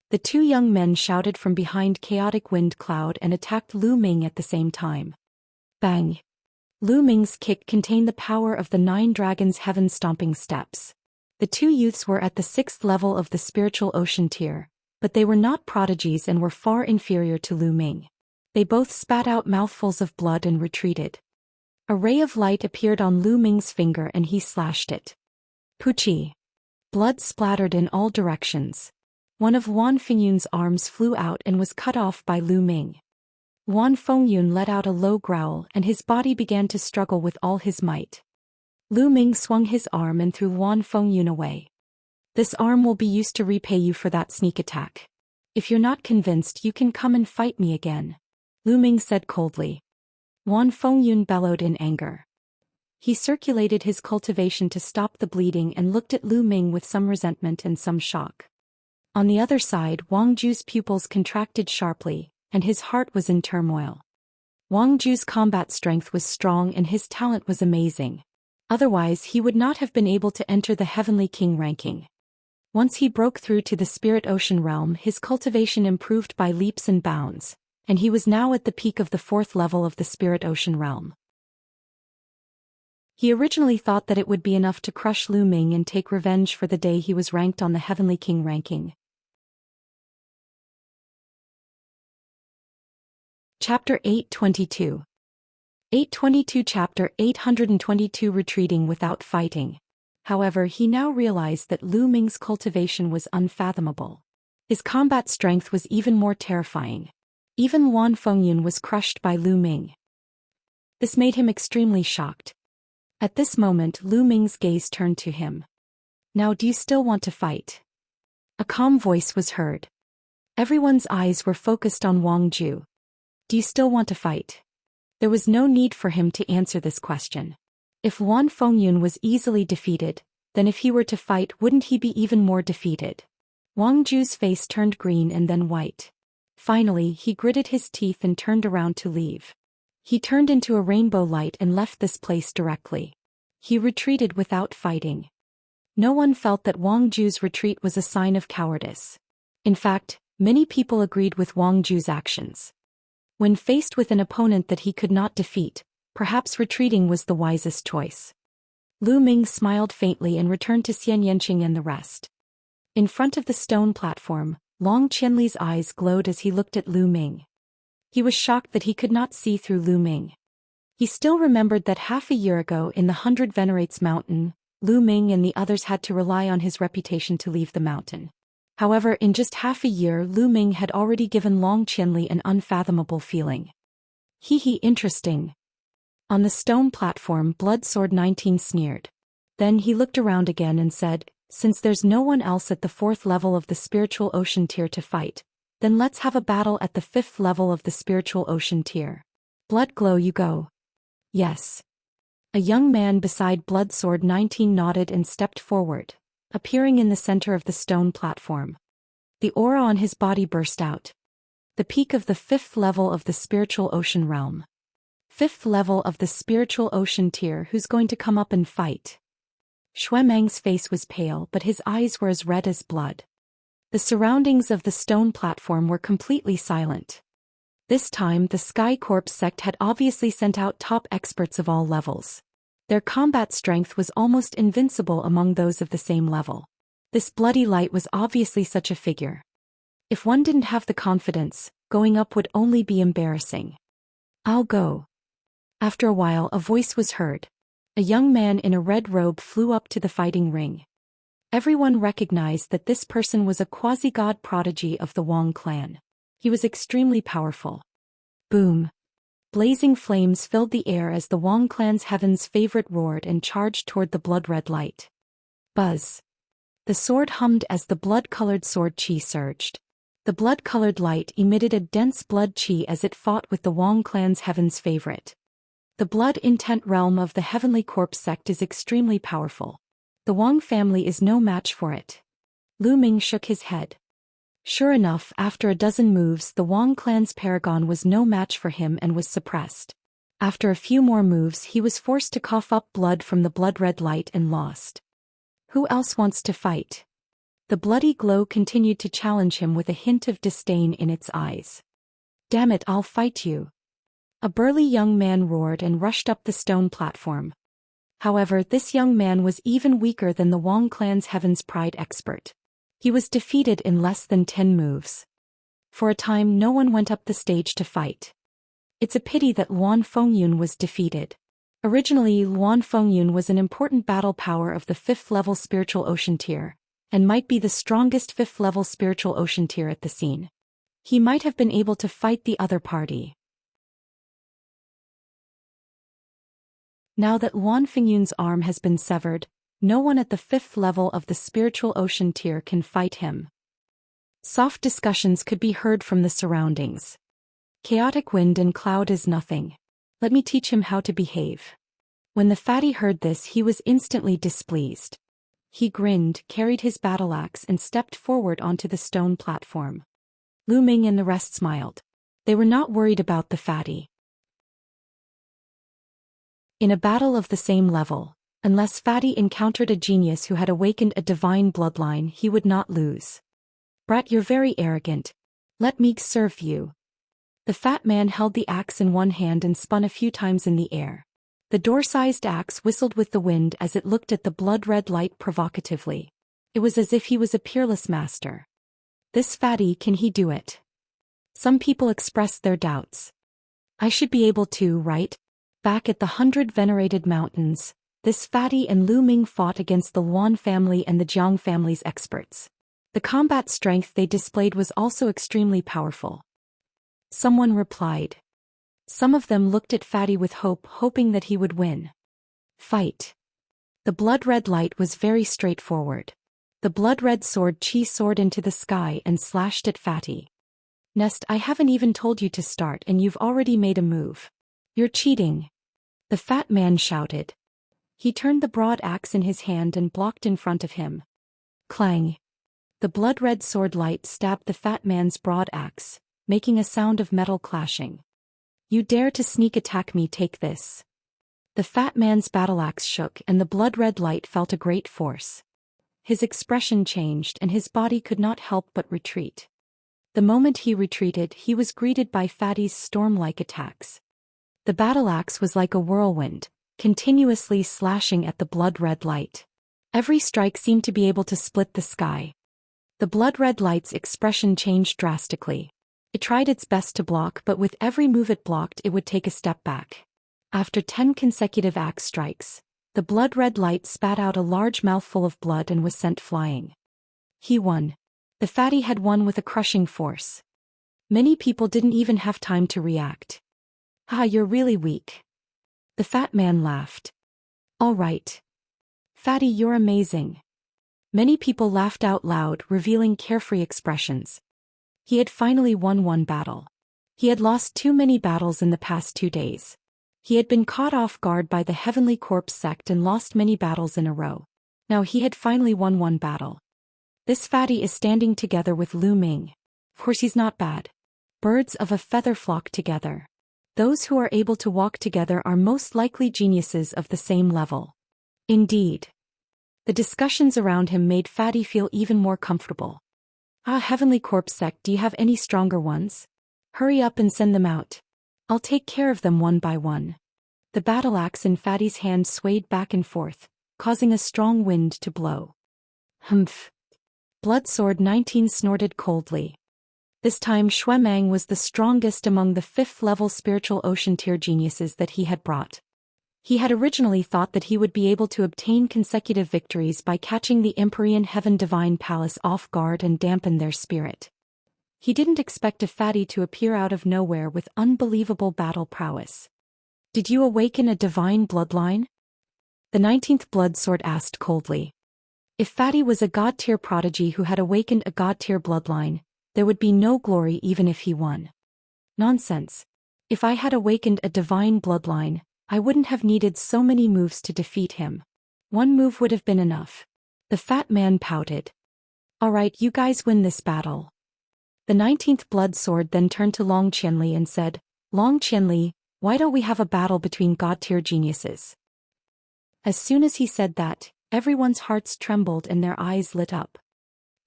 Speaker 1: The 2 young men shouted from behind chaotic wind cloud and attacked Lu Ming at the same time. Bang! Lu Ming's kick contained the power of the 9 dragons' heaven-stomping steps. The 2 youths were at the 6th level of the spiritual ocean tier, but they were not prodigies and were far inferior to Lu Ming. They both spat out mouthfuls of blood and retreated. A ray of light appeared on Lu Ming's finger and he slashed it. Poochie! Blood splattered in all directions. One of Luan Fengyun's arms flew out and was cut off by Lu Ming. Luan Fengyun let out a low growl and his body began to struggle with all his might. Lu Ming swung his arm and threw Luan Fengyun away. This arm will be used to repay you for that sneak attack. If you're not convinced, you can come and fight me again, Lu Ming said coldly. Luan Fengyun bellowed in anger. He circulated his cultivation to stop the bleeding and looked at Lu Ming with some resentment and some shock. On the other side, Wang Ju's pupils contracted sharply, and his heart was in turmoil. Wang Ju's combat strength was strong and his talent was amazing. Otherwise he would not have been able to enter the Heavenly King ranking. Once he broke through to the Spirit Ocean realm, his cultivation improved by leaps and bounds, and he was now at the peak of the 4th level of the Spirit Ocean realm. He originally thought that it would be enough to crush Lu Ming and take revenge for the day he was ranked on the Heavenly King ranking. Chapter 822. 822 Chapter 822 Retreating without fighting. However, he now realized that Lu Ming's cultivation was unfathomable. His combat strength was even more terrifying. Even Luan Fengyun was crushed by Lu Ming. This made him extremely shocked. At this moment Lu Ming's gaze turned to him. Now do you still want to fight? A calm voice was heard. Everyone's eyes were focused on Wang Ju. Do you still want to fight? There was no need for him to answer this question. If Luan Fengyun was easily defeated, Then if he were to fight, wouldn't he be even more defeated? Wang Ju's face turned green and then white. Finally, he gritted his teeth and turned around to leave. He turned into a rainbow light and left this place directly. He retreated without fighting. No one felt that Wang Ju's retreat was a sign of cowardice. In fact, many people agreed with Wang Ju's actions. When faced with an opponent that he could not defeat, perhaps retreating was the wisest choice. Lu Ming smiled faintly and returned to Xianxia and the rest. In front of the stone platform, Long Qianli's eyes glowed as he looked at Lu Ming. He was shocked that he could not see through Lu Ming. He still remembered that half a year ago in the 100 Venerates Mountain, Lu Ming and the others had to rely on his reputation to leave the mountain. However, in just half a year, Lu Ming had already given Long Qianli an unfathomable feeling. Interesting. On the stone platform, Blood Sword 19 sneered. Then he looked around again and said, "Since there's no one else at the 4th level of the spiritual ocean tier to fight, then let's have a battle at the 5th level of the spiritual ocean tier. Blood Glow, you go." "Yes." A young man beside Blood Sword 19 nodded and stepped forward, appearing in the center of the stone platform. The aura on his body burst out. The peak of the 5th level of the spiritual ocean realm. 5th level of the spiritual ocean tier. Who's going to come up and fight? Xuemang's face was pale, but his eyes were as red as blood. The surroundings of the stone platform were completely silent. This time the Sky Corps sect had obviously sent out top experts of all levels. Their combat strength was almost invincible among those of the same level. This bloody light was obviously such a figure. If one didn't have the confidence, going up would only be embarrassing. "I'll go." After a while a voice was heard. A young man in a red robe flew up to the fighting ring. Everyone recognized that this person was a quasi-god prodigy of the Wang clan. He was extremely powerful. Boom! Blazing flames filled the air as the Wang clan's heaven's favorite roared and charged toward the blood-red light. Buzz! The sword hummed as the blood-colored sword qi surged. The blood-colored light emitted a dense blood qi as it fought with the Wang clan's heaven's favorite. The blood-intent realm of the Heavenly Corpse sect is extremely powerful. The Wang family is no match for it. Lu Ming shook his head. Sure enough, after a dozen moves, the Wang clan's paragon was no match for him and was suppressed. After a few more moves, he was forced to cough up blood from the blood-red light and lost. Who else wants to fight? The bloody glow continued to challenge him with a hint of disdain in its eyes. Damn it, I'll fight you. A burly young man roared and rushed up the stone platform. However, this young man was even weaker than the Wang clan's Heaven's Pride expert. He was defeated in less than 10 moves. For a time no one went up the stage to fight. It's a pity that Luan Fengyun was defeated. Originally, Luan Fengyun was an important battle power of the 5th level spiritual ocean tier, and might be the strongest 5th level spiritual ocean tier at the scene. He might have been able to fight the other party. Now that Luan Fengyun's arm has been severed, no one at the 5th level of the spiritual ocean tier can fight him. Soft discussions could be heard from the surroundings. Chaotic wind and cloud is nothing. Let me teach him how to behave. When the fatty heard this, he was instantly displeased. He grinned, carried his battle axe and stepped forward onto the stone platform. Lu Ming and the rest smiled. They were not worried about the fatty. In a battle of the same level, unless Fatty encountered a genius who had awakened a divine bloodline, he would not lose. Brat, you're very arrogant. Let me serve you. The fat man held the axe in one hand and spun a few times in the air. The door-sized axe whistled with the wind as it looked at the blood-red light provocatively. It was as if he was a peerless master. This fatty, can he do it? Some people expressed their doubts. I should be able to, right? Back at the 100 Venerated Mountains, this fatty and Lu Ming fought against the Luan family and the Jiang family's experts. The combat strength they displayed was also extremely powerful. Someone replied. Some of them looked at Fatty with hope, hoping that he would win. Fight. The blood-red light was very straightforward. The blood-red sword qi soared into the sky and slashed at Fatty. Nest, I haven't even told you to start and you've already made a move. You're cheating. The fat man shouted. He turned the broad axe in his hand and blocked in front of him. Clang! The blood-red sword light stabbed the fat man's broad axe, making a sound of metal clashing. You dare to sneak attack me, take this. The fat man's battle-axe shook and the blood-red light felt a great force. His expression changed and his body could not help but retreat. The moment he retreated, he was greeted by Fatty's storm-like attacks. The battle-axe was like a whirlwind, continuously slashing at the blood-red light. Every strike seemed to be able to split the sky. The blood-red light's expression changed drastically. It tried its best to block, but with every move it blocked, it would take a step back. After 10 consecutive axe strikes, the blood-red light spat out a large mouthful of blood and was sent flying. He won. The fatty had won with a crushing force. Many people didn't even have time to react. "Ah, you're really weak." The fat man laughed. "All right. Fatty, you're amazing." Many people laughed out loud, revealing carefree expressions. He had finally won one battle. He had lost too many battles in the past 2 days. He had been caught off guard by the Heavenly Corpse sect and lost many battles in a row. Now he had finally won one battle. This fatty is standing together with Lu Ming. Of course he's not bad. Birds of a feather flock together. Those who are able to walk together are most likely geniuses of the same level. Indeed. The discussions around him made Fatty feel even more comfortable. "Ah, Heavenly Corpse sect, do you have any stronger ones? Hurry up and send them out. I'll take care of them one by one." The battle axe in Fatty's hand swayed back and forth, causing a strong wind to blow. "Humph." Blood Sword 19 snorted coldly. This time Shuemang was the strongest among the 5th-level spiritual ocean tier geniuses that he had brought. He had originally thought that he would be able to obtain consecutive victories by catching the Empyrean Heaven Divine Palace off guard and dampen their spirit. He didn't expect a fatty to appear out of nowhere with unbelievable battle prowess. "Did you awaken a divine bloodline?" The 19th Blood Sword asked coldly. If Fatty was a god-tier prodigy who had awakened a god-tier bloodline, there would be no glory even if he won. Nonsense. If I had awakened a divine bloodline, I wouldn't have needed so many moves to defeat him. One move would have been enough. The fat man pouted. "All right, you guys win this battle." The 19th Blood Sword then turned to Long Qianli and said, "Long Qianli, why don't we have a battle between god-tier geniuses?" As soon as he said that, everyone's hearts trembled and their eyes lit up.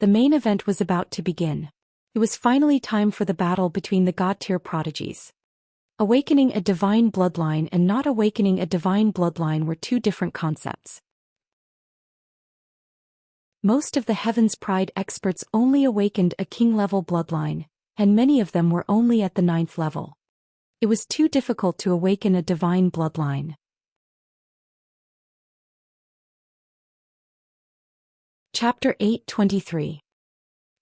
Speaker 1: The main event was about to begin. It was finally time for the battle between the god-tier prodigies. Awakening a divine bloodline and not awakening a divine bloodline were two different concepts. Most of the Heaven's Pride experts only awakened a king-level bloodline, and many of them were only at the 9th level. It was too difficult to awaken a divine bloodline. Chapter 823.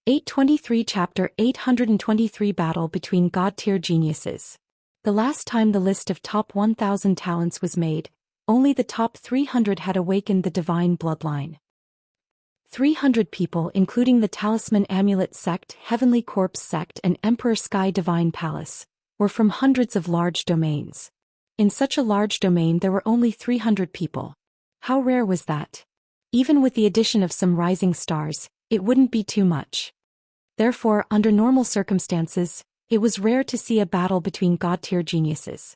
Speaker 1: 823 Chapter 823 Battle between God-tier geniuses. The last time the list of top 1,000 talents was made, only the top 300 had awakened the divine bloodline. 300 people, including the Talisman Amulet Sect, Heavenly Corpse Sect and Emperor Sky Divine Palace, were from hundreds of large domains. In such a large domain there were only 300 people. How rare was that? Even with the addition of some rising stars, it wouldn't be too much. Therefore, under normal circumstances, it was rare to see a battle between god-tier geniuses.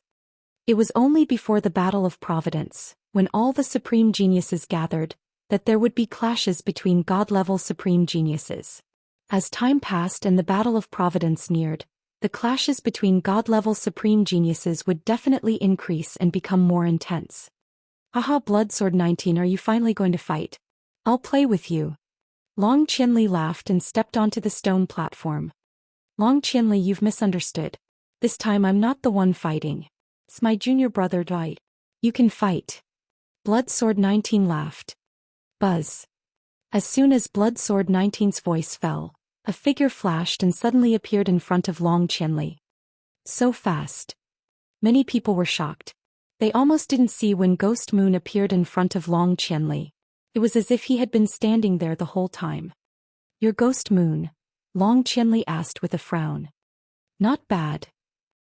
Speaker 1: It was only before the Battle of Providence, when all the supreme geniuses gathered, that there would be clashes between god-level supreme geniuses. As time passed and the Battle of Providence neared, the clashes between god-level supreme geniuses would definitely increase and become more intense. "Haha, Blood Sword 19, are you finally going to fight? I'll play with you." Long Qianli laughed and stepped onto the stone platform. "Long Qianli, you've misunderstood. This time I'm not the one fighting. It's my junior brother Dai. You can fight." Blood Sword 19 laughed. Buzz. As soon as Blood Sword 19's voice fell, a figure flashed and suddenly appeared in front of Long Qianli. So fast. Many people were shocked. They almost didn't see when Ghost Moon appeared in front of Long Qianli. It was as if he had been standing there the whole time. "Your Ghost Moon?" Long Qianli asked with a frown. "Not bad.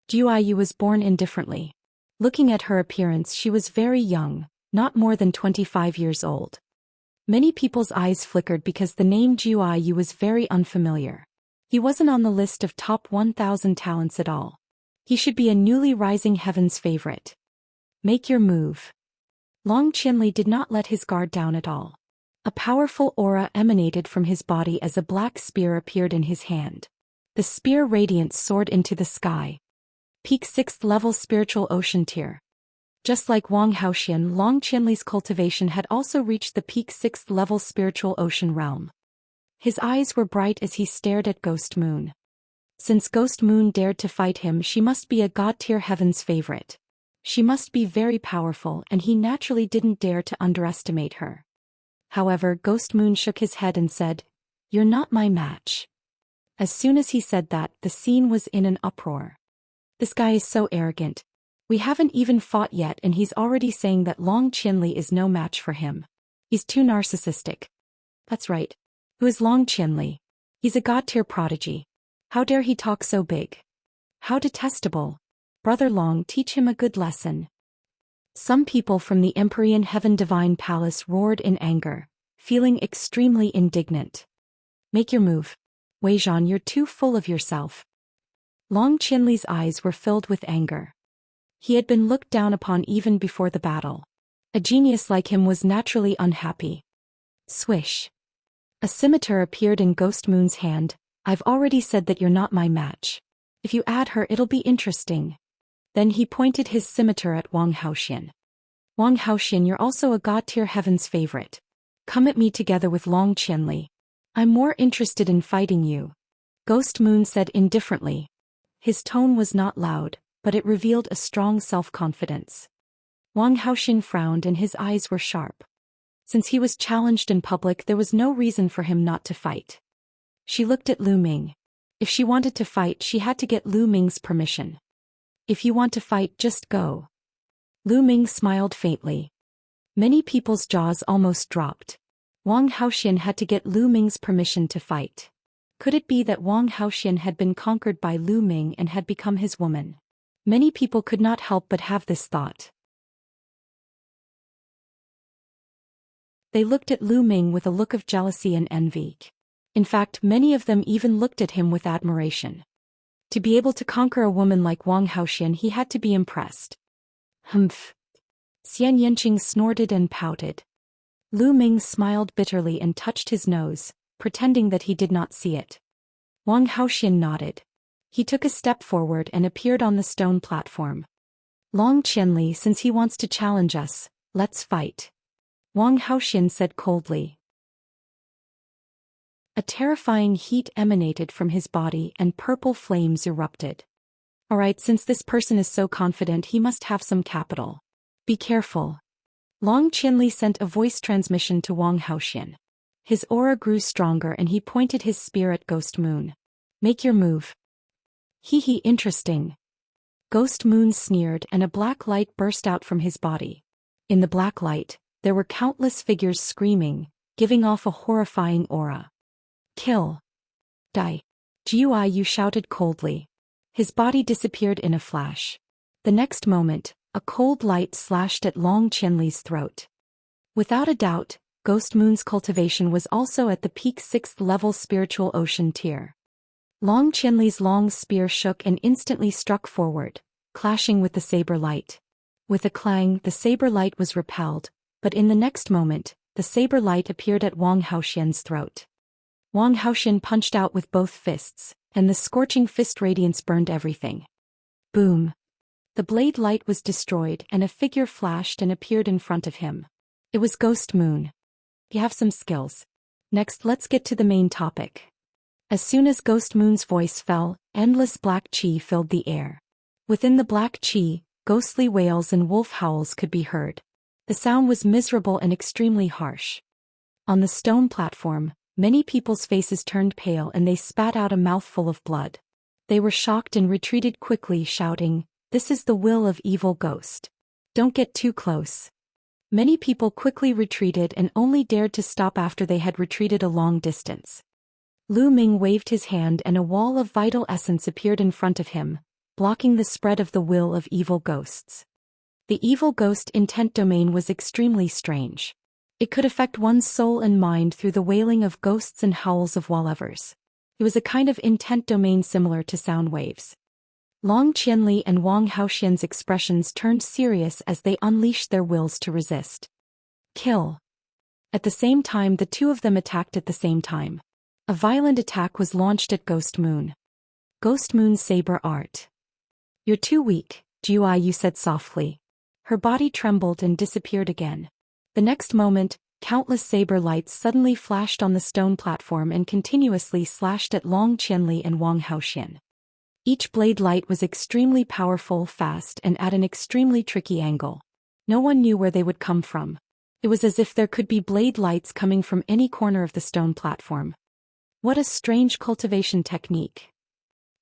Speaker 1: Jiuyu was born indifferently. Looking at her appearance, she was very young, not more than 25 years old. Many people's eyes flickered because the name Zhou Xian was very unfamiliar. He wasn't on the list of top 1,000 talents at all. He should be a newly rising heaven's favorite. Make your move. Long Qianli did not let his guard down at all. A powerful aura emanated from his body as a black spear appeared in his hand. The spear radiance soared into the sky. Peak 6th level spiritual ocean tier. Just like Wang Haoxian, Long Qianli's cultivation had also reached the peak 6th level spiritual ocean realm. His eyes were bright as he stared at Ghost Moon. Since Ghost Moon dared to fight him, she must be a god-tier heaven's favorite. She must be very powerful, and he naturally didn't dare to underestimate her. However, Ghost Moon shook his head and said, "You're not my match." As soon as he said that, the scene was in an uproar. This guy is so arrogant. We haven't even fought yet and he's already saying that Long Qianli is no match for him. He's too narcissistic. That's right. Who is Long Qianli? He's a god-tier prodigy. How dare he talk so big? How detestable. Brother Long, teach him a good lesson. Some people from the Empyrean Heaven Divine Palace roared in anger, feeling extremely indignant. Make your move. Wei Zhan, you're too full of yourself. Long Qianli's eyes were filled with anger. He had been looked down upon even before the battle. A genius like him was naturally unhappy. Swish. A scimitar appeared in Ghost Moon's hand. I've already said that you're not my match. If you add her, it'll be interesting. Then he pointed his scimitar at Wang Haoxian. Wang Haoxian, you're also a god-tier heaven's favorite. Come at me together with Long Qianli. I'm more interested in fighting you. Ghost Moon said indifferently. His tone was not loud, but it revealed a strong self-confidence. Wang Haoxian frowned and his eyes were sharp. Since he was challenged in public, there was no reason for him not to fight. She looked at Lu Ming. If she wanted to fight, she had to get Lu Ming's permission. If you want to fight, just go. Lu Ming smiled faintly. Many people's jaws almost dropped. Wang Haoxian had to get Lu Ming's permission to fight. Could it be that Wang Haoxian had been conquered by Lu Ming and had become his woman? Many people could not help but have this thought. They looked at Lu Ming with a look of jealousy and envy. In fact, many of them even looked at him with admiration. To be able to conquer a woman like Wang Haoxian, he had to be impressed. Humph. Xian Yanqing snorted and pouted. Lu Ming smiled bitterly and touched his nose, pretending that he did not see it. Wang Haoxian nodded. He took a step forward and appeared on the stone platform. Long Qianli, since he wants to challenge us, let's fight. Wang Haoxian said coldly. A terrifying heat emanated from his body and purple flames erupted. Alright, since this person is so confident, he must have some capital. Be careful. Long Qianli sent a voice transmission to Wang Haoxian. His aura grew stronger and he pointed his spear at Ghost Moon. Make your move. Hee hee, interesting. Ghost Moon sneered and a black light burst out from his body. In the black light, there were countless figures screaming, giving off a horrifying aura. Kill. Die. Zhou Xian shouted coldly. His body disappeared in a flash. The next moment, a cold light slashed at Long Qianli's throat. Without a doubt, Ghost Moon's cultivation was also at the peak 6th level spiritual ocean tier. Long Qianli's long spear shook and instantly struck forward, clashing with the saber light. With a clang, the saber light was repelled, but in the next moment, the saber light appeared at Wang Haoxian's throat. Wang Haoxian punched out with both fists, and the scorching fist radiance burned everything. Boom! The blade light was destroyed and a figure flashed and appeared in front of him. It was Ghost Moon. You have some skills. Next, let's get to the main topic. As soon as Ghost Moon's voice fell, endless black qi filled the air. Within the black qi, ghostly wails and wolf howls could be heard. The sound was miserable and extremely harsh. On the stone platform, many people's faces turned pale and they spat out a mouthful of blood. They were shocked and retreated quickly, shouting, "This is the will of evil ghost. Don't get too close." Many people quickly retreated and only dared to stop after they had retreated a long distance. Lu Ming waved his hand and a wall of vital essence appeared in front of him, blocking the spread of the will of evil ghosts. The evil ghost intent domain was extremely strange. It could affect one's soul and mind through the wailing of ghosts and howls of wallevers. It was a kind of intent domain similar to sound waves. Long Qianli and Wang Haoxian's expressions turned serious as they unleashed their wills to resist. Kill. At the same time, the two of them attacked at the same time. A violent attack was launched at Ghost Moon. Ghost Moon's saber art. You're too weak, Jiu Yu said softly. Her body trembled and disappeared again. The next moment, countless saber lights suddenly flashed on the stone platform and continuously slashed at Long Qianli and Wang Haoxian. Each blade light was extremely powerful, fast, and at an extremely tricky angle. No one knew where they would come from. It was as if there could be blade lights coming from any corner of the stone platform. What a strange cultivation technique.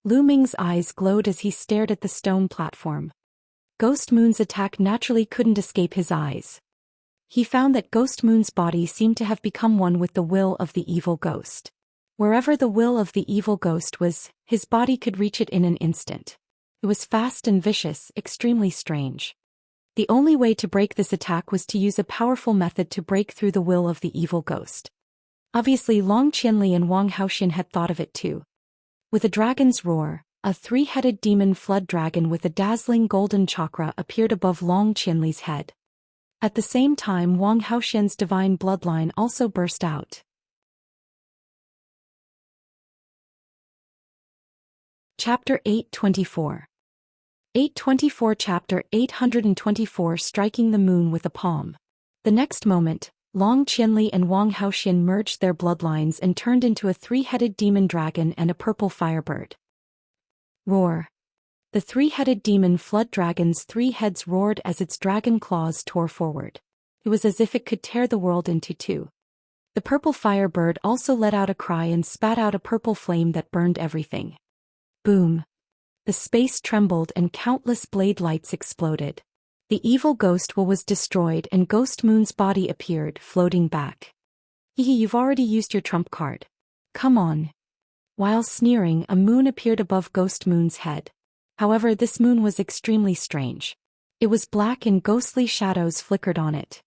Speaker 1: Lu Ming's eyes glowed as he stared at the stone platform. Ghost Moon's attack naturally couldn't escape his eyes. He found that Ghost Moon's body seemed to have become one with the will of the evil ghost. Wherever the will of the evil ghost was, his body could reach it in an instant. It was fast and vicious, extremely strange. The only way to break this attack was to use a powerful method to break through the will of the evil ghost. Obviously Long Qianli and Wang Haoxian had thought of it too. With a dragon's roar, a three-headed demon flood dragon with a dazzling golden chakra appeared above Long Qianli's head. At the same time, Wang Haoxian's divine bloodline also burst out. Chapter 824. 824 Chapter 824 Striking the Moon with a Palm. The next moment, Long Qianli and Wang Haoxian merged their bloodlines and turned into a three-headed demon dragon and a purple firebird. Roar. The three-headed demon flood dragon's three heads roared as its dragon claws tore forward. It was as if it could tear the world into two. The purple firebird also let out a cry and spat out a purple flame that burned everything. Boom. The space trembled and countless blade lights exploded. The evil ghost will was destroyed and Ghost Moon's body appeared, floating back. Hehe, you've already used your trump card. Come on. While sneering, a moon appeared above Ghost Moon's head. However, this moon was extremely strange. It was black and ghostly shadows flickered on it.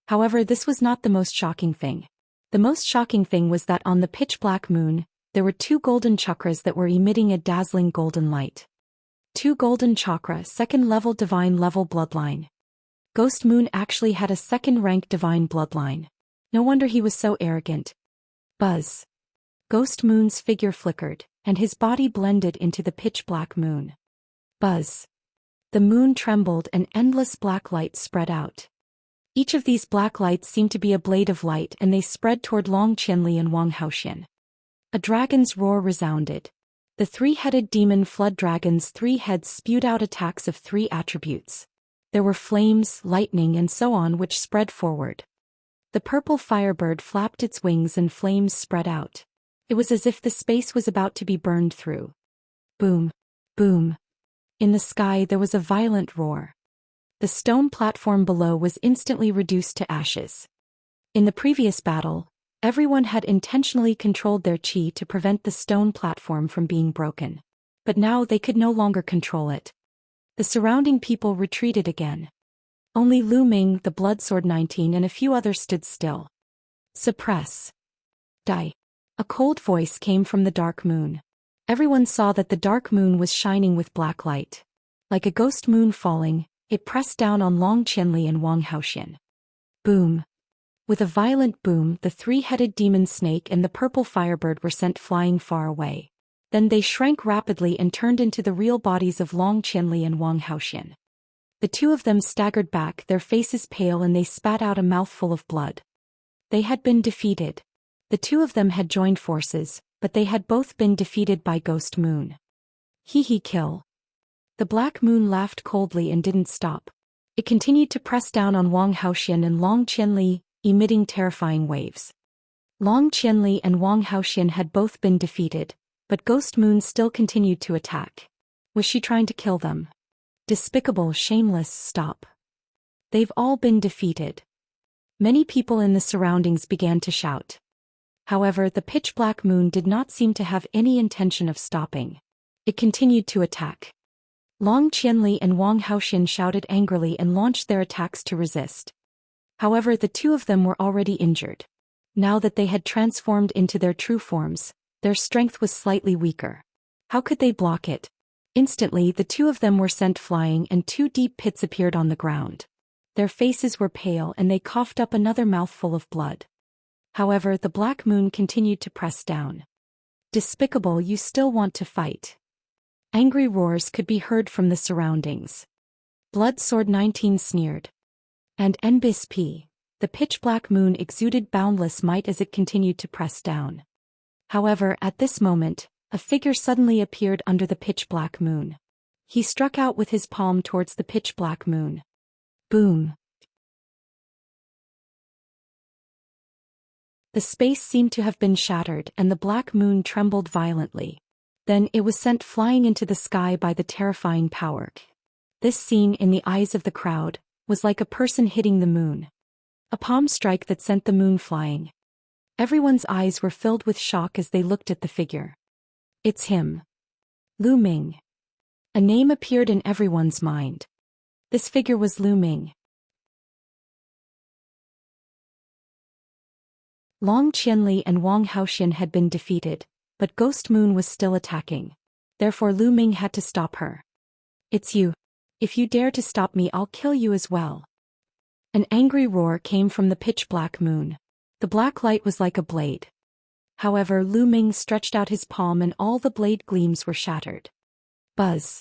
Speaker 1: However, this was not the most shocking thing. The most shocking thing was that on the pitch-black moon, there were two golden chakras that were emitting a dazzling golden light. 2 golden chakra, second level divine level bloodline. Ghost Moon actually had a second rank divine bloodline. No wonder he was so arrogant. Buzz. Ghost Moon's figure flickered, and his body blended into the pitch-black moon. Buzz. The moon trembled and endless black light spread out. Each of these black lights seemed to be a blade of light and they spread toward Long Qianli and Wang Haoxian. A dragon's roar resounded. The three-headed demon flood dragon's 3 heads spewed out attacks of 3 attributes. There were flames, lightning and so on which spread forward. The purple firebird flapped its wings and flames spread out. It was as if the space was about to be burned through. Boom. Boom. In the sky there was a violent roar. The stone platform below was instantly reduced to ashes. In the previous battle, everyone had intentionally controlled their qi to prevent the stone platform from being broken. But now they could no longer control it. The surrounding people retreated again. Only Lu Ming, the Bloodsword 19 and a few others stood still. Suppress. Die. A cold voice came from the dark moon. Everyone saw that the dark moon was shining with black light. Like a ghost moon falling, it pressed down on Long Qianli and Wang Haoxian. Boom. With a violent boom, the 3-headed demon snake and the purple firebird were sent flying far away. Then they shrank rapidly and turned into the real bodies of Long Qianli and Wang Haoxian. The two of them staggered back, their faces pale, and they spat out a mouthful of blood. They had been defeated. The two of them had joined forces, but they had both been defeated by Ghost Moon. Hee kill. The black moon laughed coldly and didn't stop. It continued to press down on Wang Haoxian and Long Qianli, emitting terrifying waves. Long Qianli and Wang Haoxian had both been defeated, but Ghost Moon still continued to attack. Was she trying to kill them? Despicable, shameless, stop. They've all been defeated. Many people in the surroundings began to shout. However, the pitch-black moon did not seem to have any intention of stopping. It continued to attack. Long Qianli and Wang Haoxian shouted angrily and launched their attacks to resist. However, the two of them were already injured. Now that they had transformed into their true forms, their strength was slightly weaker. How could they block it? Instantly, the two of them were sent flying and two deep pits appeared on the ground. Their faces were pale and they coughed up another mouthful of blood. However, the black moon continued to press down. Despicable, you still want to fight. Angry roars could be heard from the surroundings. Blood Sword 19 sneered. And Nbis P. The pitch-black moon exuded boundless might as it continued to press down. However, at this moment, a figure suddenly appeared under the pitch-black moon. He struck out with his palm towards the pitch-black moon. Boom! The space seemed to have been shattered and the black moon trembled violently. Then it was sent flying into the sky by the terrifying power. This scene, in the eyes of the crowd, was like a person hitting the moon. A palm strike that sent the moon flying. Everyone's eyes were filled with shock as they looked at the figure. It's him. Lu Ming. A name appeared in everyone's mind. This figure was Lu Ming. Long Qianli and Wang Haoxian had been defeated, but Ghost Moon was still attacking. Therefore Lu Ming had to stop her. It's you. If you dare to stop me, I'll kill you as well. An angry roar came from the pitch-black moon. The black light was like a blade. However, Lu Ming stretched out his palm and all the blade gleams were shattered. Buzz.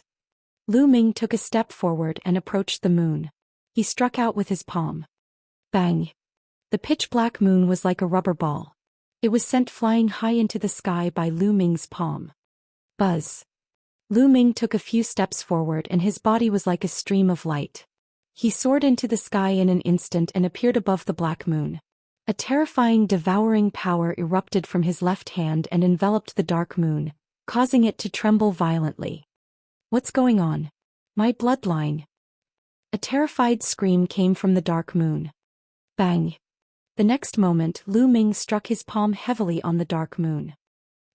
Speaker 1: Lu Ming took a step forward and approached the moon. He struck out with his palm. Bang. The pitch-black moon was like a rubber ball. It was sent flying high into the sky by Lu Ming's palm. Buzz. Lu Ming took a few steps forward and his body was like a stream of light. He soared into the sky in an instant and appeared above the black moon. A terrifying, devouring power erupted from his left hand and enveloped the dark moon, causing it to tremble violently. What's going on? My bloodline. A terrified scream came from the dark moon. Bang. The next moment, Lu Ming struck his palm heavily on the dark moon.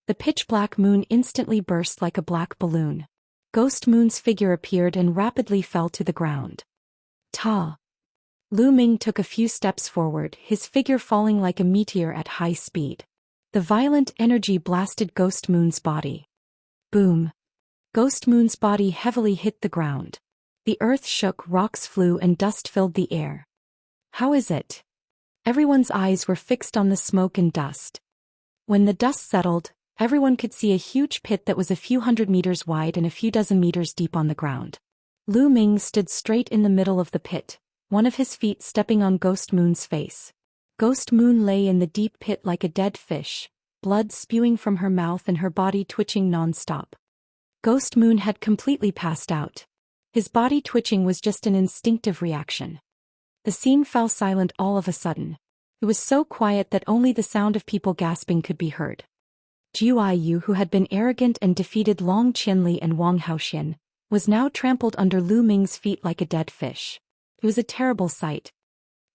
Speaker 1: The pitch-black moon instantly burst like a black balloon. Ghost Moon's figure appeared and rapidly fell to the ground. Ta! Lu Ming took a few steps forward, his figure falling like a meteor at high speed. The violent energy blasted Ghost Moon's body. Boom! Ghost Moon's body heavily hit the ground. The earth shook, rocks flew and dust filled the air. How is it? Everyone's eyes were fixed on the smoke and dust. When the dust settled, everyone could see a huge pit that was a few hundred meters wide and a few dozen meters deep on the ground. Lu Ming stood straight in the middle of the pit, one of his feet stepping on Ghost Moon's face. Ghost Moon lay in the deep pit like a dead fish, blood spewing from her mouth and her body twitching non-stop. Ghost Moon had completely passed out. His body twitching was just an instinctive reaction. The scene fell silent all of a sudden. It was so quiet that only the sound of people gasping could be heard. Zhou Yu, who had been arrogant and defeated Long Qianli and Wang Haoxian, was now trampled under Lu Ming's feet like a dead fish. It was a terrible sight.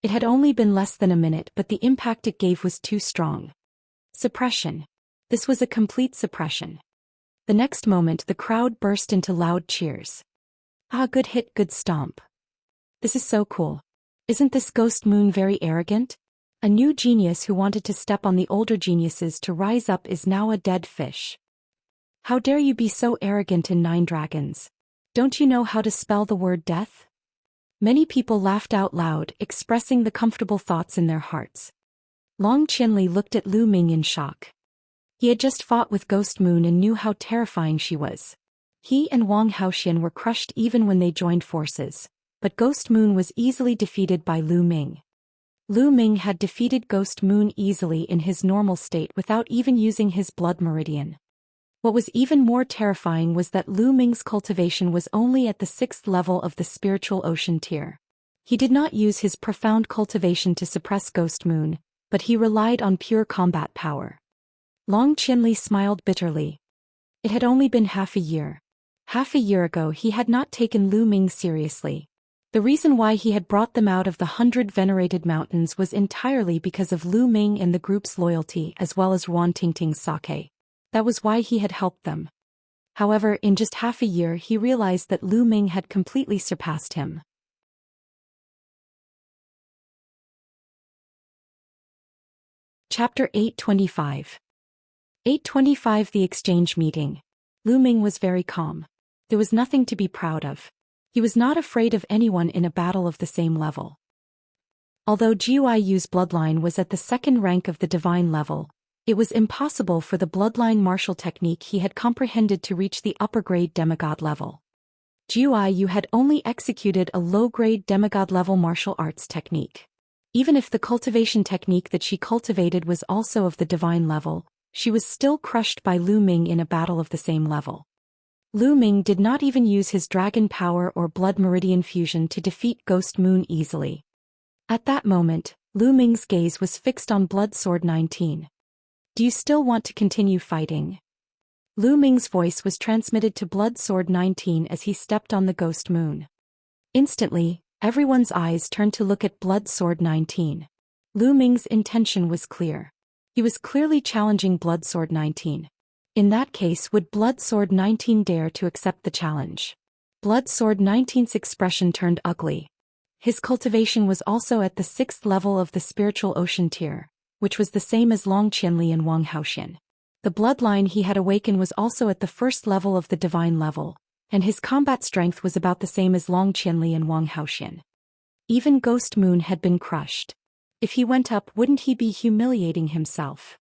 Speaker 1: It had only been less than a minute, but the impact it gave was too strong. Suppression. This was a complete suppression. The next moment the crowd burst into loud cheers. Ah, good hit, good stomp. This is so cool. Isn't this Ghost Moon very arrogant? A new genius who wanted to step on the older geniuses to rise up is now a dead fish. How dare you be so arrogant in Nine Dragons? Don't you know how to spell the word death? Many people laughed out loud, expressing the comfortable thoughts in their hearts. Long Qianli looked at Lu Ming in shock. He had just fought with Ghost Moon and knew how terrifying she was. He and Wang Haoxian were crushed even when they joined forces, but Ghost Moon was easily defeated by Lu Ming. Lu Ming had defeated Ghost Moon easily in his normal state without even using his blood meridian. What was even more terrifying was that Lu Ming's cultivation was only at the 6th level of the spiritual ocean tier. He did not use his profound cultivation to suppress Ghost Moon, but he relied on pure combat power. Long Qianli smiled bitterly. It had only been half a year. Half a year ago he had not taken Lu Ming seriously. The reason why he had brought them out of the 100 venerated mountains was entirely because of Lu Ming and the group's loyalty as well as Ruan Tingting's sake. That was why he had helped them. However, in just half a year he realized that Lu Ming had completely surpassed him. Chapter 825. 825 The Exchange Meeting. Lu Ming was very calm. There was nothing to be proud of. He was not afraid of anyone in a battle of the same level. Although Zhou Yu's bloodline was at the second rank of the divine level, it was impossible for the bloodline martial technique he had comprehended to reach the upper-grade demigod level. Zhou Yu had only executed a low-grade demigod-level martial arts technique. Even if the cultivation technique that she cultivated was also of the divine level, she was still crushed by Lu Ming in a battle of the same level. Lu Ming did not even use his dragon power or blood meridian fusion to defeat Ghost Moon easily. At that moment, Lu Ming's gaze was fixed on Blood Sword 19. Do you still want to continue fighting? Lu Ming's voice was transmitted to Blood Sword 19 as he stepped on the Ghost Moon. Instantly, everyone's eyes turned to look at Blood Sword 19. Lu Ming's intention was clear. He was clearly challenging Blood Sword 19. In that case, would Blood Sword 19 dare to accept the challenge? Blood Sword 19's expression turned ugly. His cultivation was also at the 6th level of the spiritual ocean tier, which was the same as Long Qianli and Wang Haoxian. The bloodline he had awakened was also at the 1st level of the divine level, and his combat strength was about the same as Long Qianli and Wang Haoxian. Even Ghost Moon had been crushed. If he went up, wouldn't he be humiliating himself?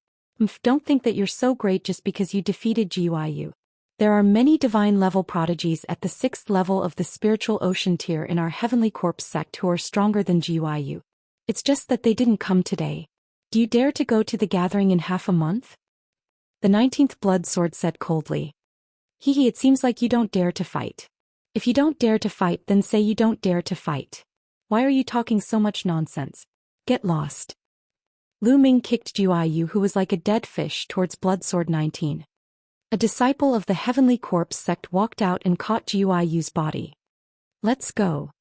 Speaker 1: Don't think that you're so great just because you defeated Zhou Yu. There are many divine-level prodigies at the 6th level of the spiritual ocean tier in our Heavenly Corpse sect who are stronger than Zhou Yu. It's just that they didn't come today. Do you dare to go to the gathering in half a month? The 19th Blood Sword said coldly. Hehe, it seems like you don't dare to fight. If you don't dare to fight, then say you don't dare to fight. Why are you talking so much nonsense? Get lost. Lu Ming kicked Zhou Yu, who was like a dead fish, towards Blood Sword 19. A disciple of the Heavenly Corpse sect walked out and caught Zhou Yu's body. Let's go.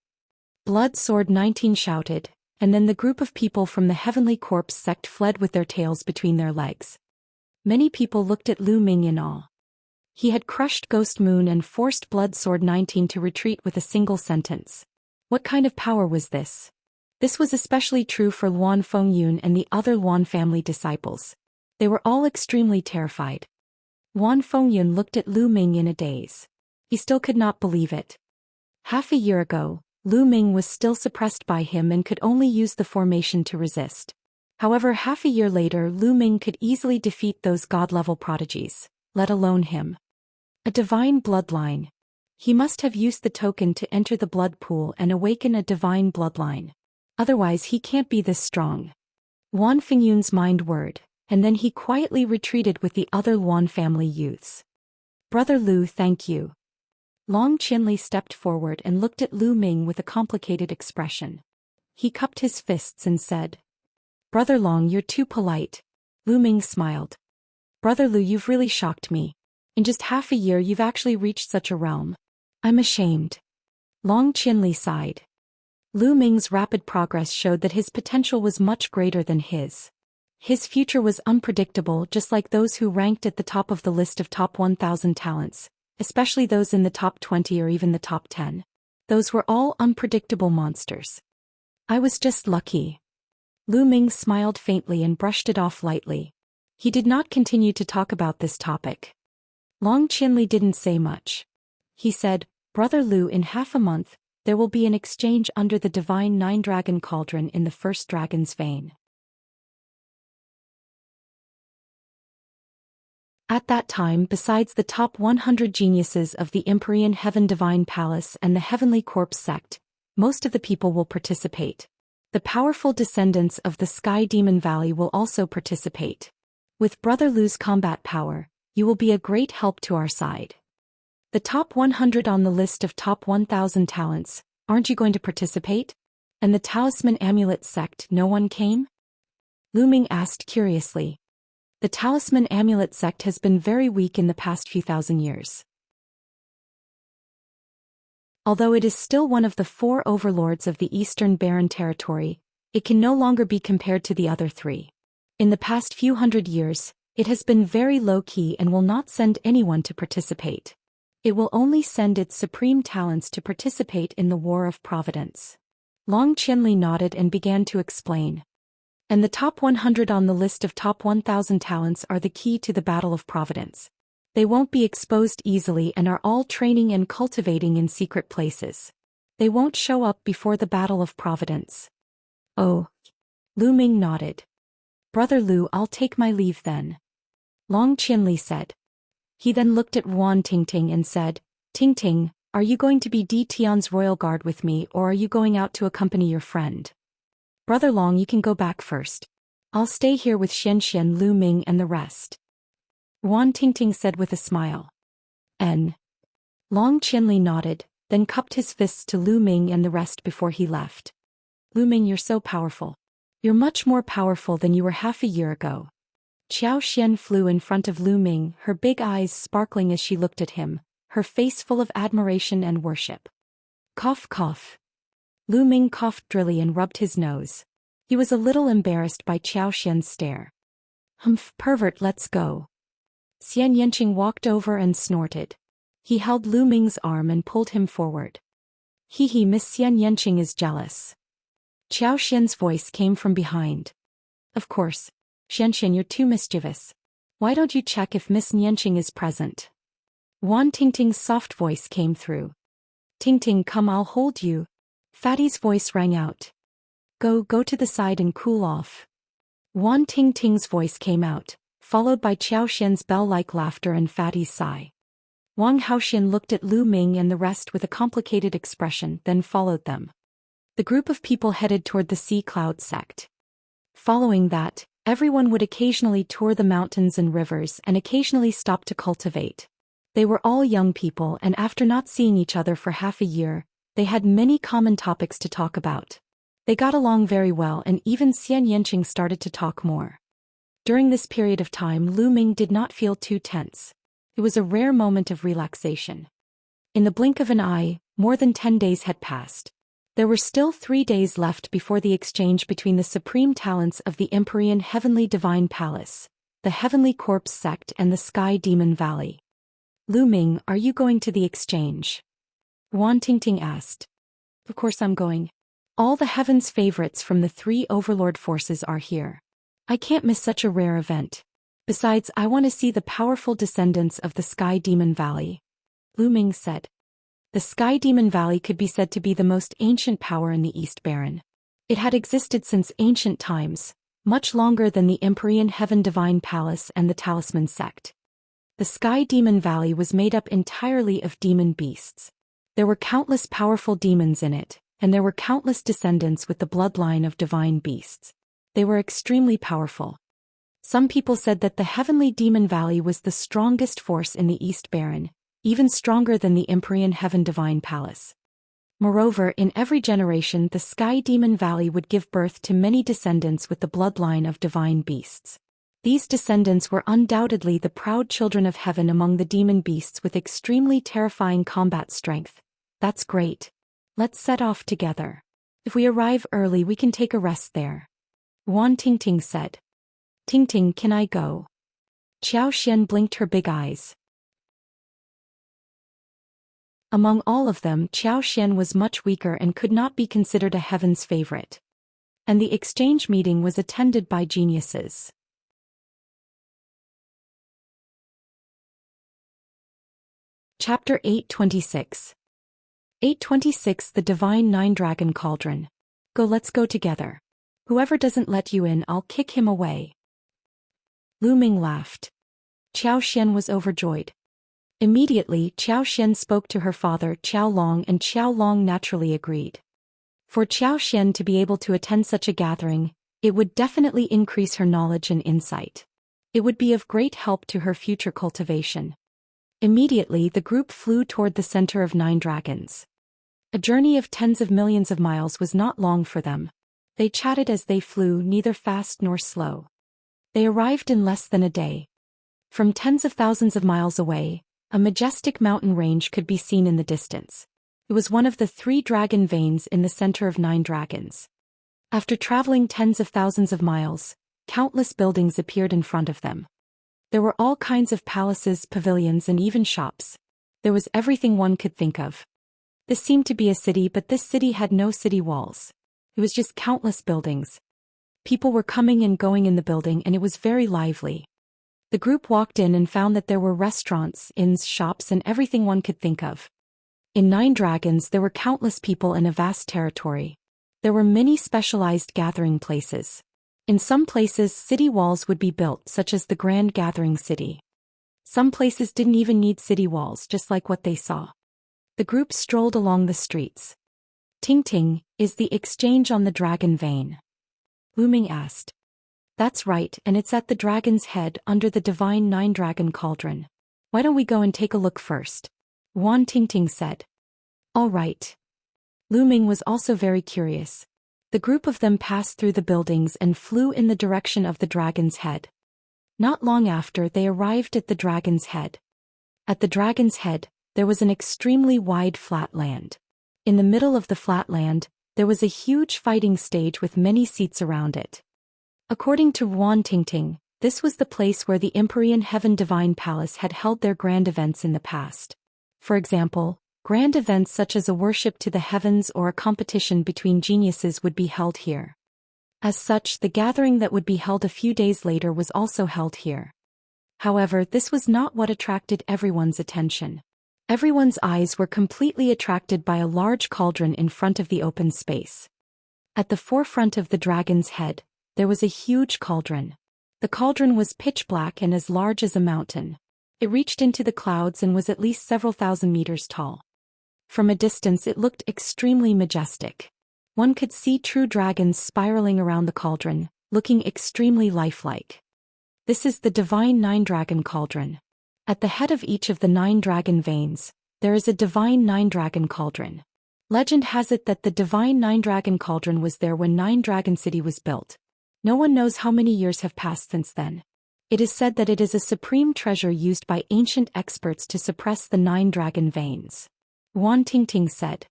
Speaker 1: Blood Sword 19 shouted, and then the group of people from the Heavenly Corpse sect fled with their tails between their legs. Many people looked at Lu Ming in awe. He had crushed Ghost Moon and forced Blood Sword 19 to retreat with a single sentence. What kind of power was this? This was especially true for Luan Fengyun and the other Luan family disciples. They were all extremely terrified. Luan Fengyun looked at Lu Ming in a daze. He still could not believe it. Half a year ago, Lu Ming was still suppressed by him and could only use the formation to resist. However, half a year later, Lu Ming could easily defeat those god-level prodigies, let alone him. A divine bloodline. He must have used the token to enter the blood pool and awaken a divine bloodline. Otherwise he can't be this strong. Luan Fengyun's mind whirred, and then he quietly retreated with the other Luan family youths. Brother Lu, thank you. Long Qianli stepped forward and looked at Lu Ming with a complicated expression. He cupped his fists and said, Brother Long, you're too polite. Lu Ming smiled. Brother Lu, you've really shocked me. In just half a year you've actually reached such a realm. I'm ashamed. Long Qianli sighed. Lu Ming's rapid progress showed that his potential was much greater than his. His future was unpredictable, just like those who ranked at the top of the list of top 1,000 talents, especially those in the top 20 or even the top 10. Those were all unpredictable monsters. I was just lucky. Lu Ming smiled faintly and brushed it off lightly. He did not continue to talk about this topic. Long Qianli didn't say much. He said, Brother Lu, in half a month, there will be an exchange under the divine 9-dragon cauldron in the first dragon's vein. At that time, besides the top 100 geniuses of the Empyrean Heaven Divine Palace and the Heavenly Corpse sect, most of the people will participate. The powerful descendants of the Sky Demon Valley will also participate. With Brother Lu's combat power, you will be a great help to our side. The top 100 on the list of top 1,000 talents, aren't you going to participate? And the Talisman Amulet sect, no one came? Lu Ming asked curiously. The Talisman Amulet sect has been very weak in the past few thousand years. Although it is still one of the 4 overlords of the Eastern Barren Territory, it can no longer be compared to the other 3. In the past few hundred years, it has been very low-key and will not send anyone to participate. It will only send its supreme talents to participate in the War of Providence. Long Qianli nodded and began to explain. And the top 100 on the list of top 1,000 talents are the key to the Battle of Providence. They won't be exposed easily and are all training and cultivating in secret places. They won't show up before the Battle of Providence. Oh. Lu Ming nodded. Brother Lu, I'll take my leave then. Long Qianli said. He then looked at Wan Tingting and said, Tingting, are you going to be Di Tian's royal guard with me or are you going out to accompany your friend? Brother Long, you can go back first. I'll stay here with Xianxia, Lu Ming and the rest. Wan Tingting said with a smile. N. Long Qianli nodded, then cupped his fists to Lu Ming and the rest before he left. Lu Ming, you're so powerful. You're much more powerful than you were half a year ago. Zhou Xian flew in front of Lu Ming, her big eyes sparkling as she looked at him, her face full of admiration and worship. Cough cough. Lu Ming coughed drily and rubbed his nose. He was a little embarrassed by Zhou Xian's stare. Humph, pervert, let's go. Xianxia walked over and snorted. He held Lu Ming's arm and pulled him forward. Hee, Miss Xianxia is jealous. Zhou Xian's voice came from behind. Of course. Xianxia, you're too mischievous. Why don't you check if Miss Xianxia is present? Wan Tingting's soft voice came through. Tingting, come, I'll hold you. Fatty's voice rang out. Go to the side and cool off. Wan Tingting's voice came out, followed by Zhou Xian's bell-like laughter and Fatty's sigh. Wang Haoxian looked at Lu Ming and the rest with a complicated expression, then followed them. The group of people headed toward the Sea Cloud sect. Following that, everyone would occasionally tour the mountains and rivers and occasionally stop to cultivate. They were all young people and after not seeing each other for half a year, they had many common topics to talk about. They got along very well and even Xianxia started to talk more. During this period of time, Lu Ming did not feel too tense. It was a rare moment of relaxation. In the blink of an eye, more than 10 days had passed. There were still 3 days left before the exchange between the supreme talents of the Empyrean Heavenly Divine Palace, the Heavenly Corpse sect and the Sky Demon Valley. Lu Ming, are you going to the exchange? Wan Tingting asked. Of course I'm going. All the heaven's favorites from the 3 overlord forces are here. I can't miss such a rare event. Besides, I want to see the powerful descendants of the Sky Demon Valley. Lu Ming said. The Sky Demon Valley could be said to be the most ancient power in the East Baron. It had existed since ancient times, much longer than the Empyrean Heaven Divine Palace and the Talisman sect. The Sky Demon Valley was made up entirely of demon beasts. There were countless powerful demons in it, and there were countless descendants with the bloodline of divine beasts. They were extremely powerful. Some people said that the Heavenly Demon Valley was the strongest force in the East Baron, even stronger than the Empyrean Heaven Divine Palace. Moreover, in every generation the Sky Demon Valley would give birth to many descendants with the bloodline of divine beasts. These descendants were undoubtedly the proud children of heaven among the demon beasts with extremely terrifying combat strength. That's great. Let's set off together. If we arrive early we can take a rest there. Wan Tingting said. Tingting, can I go? Zhou Xian blinked her big eyes. Among all of them, Zhou Xian was much weaker and could not be considered a heaven's favorite. And the exchange meeting was attended by geniuses. Chapter 826. 826 The Divine Nine-Dragon Cauldron. Go, let's go together. Whoever doesn't let you in, I'll kick him away. Lu Ming laughed. Zhou Xian was overjoyed. Immediately, Zhou Xian spoke to her father Qiao Long and Qiao Long naturally agreed. For Zhou Xian to be able to attend such a gathering, it would definitely increase her knowledge and insight. It would be of great help to her future cultivation. Immediately the group flew toward the center of 9 dragons. A journey of tens of millions of miles was not long for them. They chatted as they flew, neither fast nor slow. They arrived in less than a day. From tens of thousands of miles away, a majestic mountain range could be seen in the distance. It was one of the 3 dragon veins in the center of 9 dragons. After traveling tens of thousands of miles, countless buildings appeared in front of them. There were all kinds of palaces, pavilions and even shops. There was everything one could think of. This seemed to be a city, but this city had no city walls. It was just countless buildings. People were coming and going in the building, and it was very lively. The group walked in and found that there were restaurants, inns, shops, and everything one could think of. In Nine Dragons there were countless people in a vast territory. There were many specialized gathering places. In some places city walls would be built, such as the Grand Gathering City. Some places didn't even need city walls, just like what they saw. The group strolled along the streets. Ting Ting, is the exchange on the Dragon Vein? Lu Ming asked. That's right, and it's at the Dragon's Head under the Divine Nine-Dragon Cauldron. Why don't we go and take a look first? Wan Ting Ting said. All right. Lu Ming was also very curious. The group of them passed through the buildings and flew in the direction of the Dragon's Head. Not long after, they arrived at the Dragon's Head. At the Dragon's Head, there was an extremely wide flat land. In the middle of the flat land, there was a huge fighting stage with many seats around it. According to Wan Ting Ting, this was the place where the Empyrean Heaven Divine Palace had held their grand events in the past. For example, grand events such as a worship to the heavens or a competition between geniuses would be held here. As such, the gathering that would be held a few days later was also held here. However, this was not what attracted everyone's attention. Everyone's eyes were completely attracted by a large cauldron in front of the open space. At the forefront of the Dragon's Head, there was a huge cauldron. The cauldron was pitch black and as large as a mountain. It reached into the clouds and was at least several thousand meters tall. From a distance it looked extremely majestic. One could see true dragons spiraling around the cauldron, looking extremely lifelike. This is the Divine Nine-Dragon Cauldron. At the head of each of the 9 dragon veins, there is a Divine Nine-Dragon Cauldron. Legend has it that the Divine Nine-Dragon Cauldron was there when Nine Dragon City was built. No one knows how many years have passed since then. It is said that it is a supreme treasure used by ancient experts to suppress the 9 dragon veins. Wan Ting Ting said.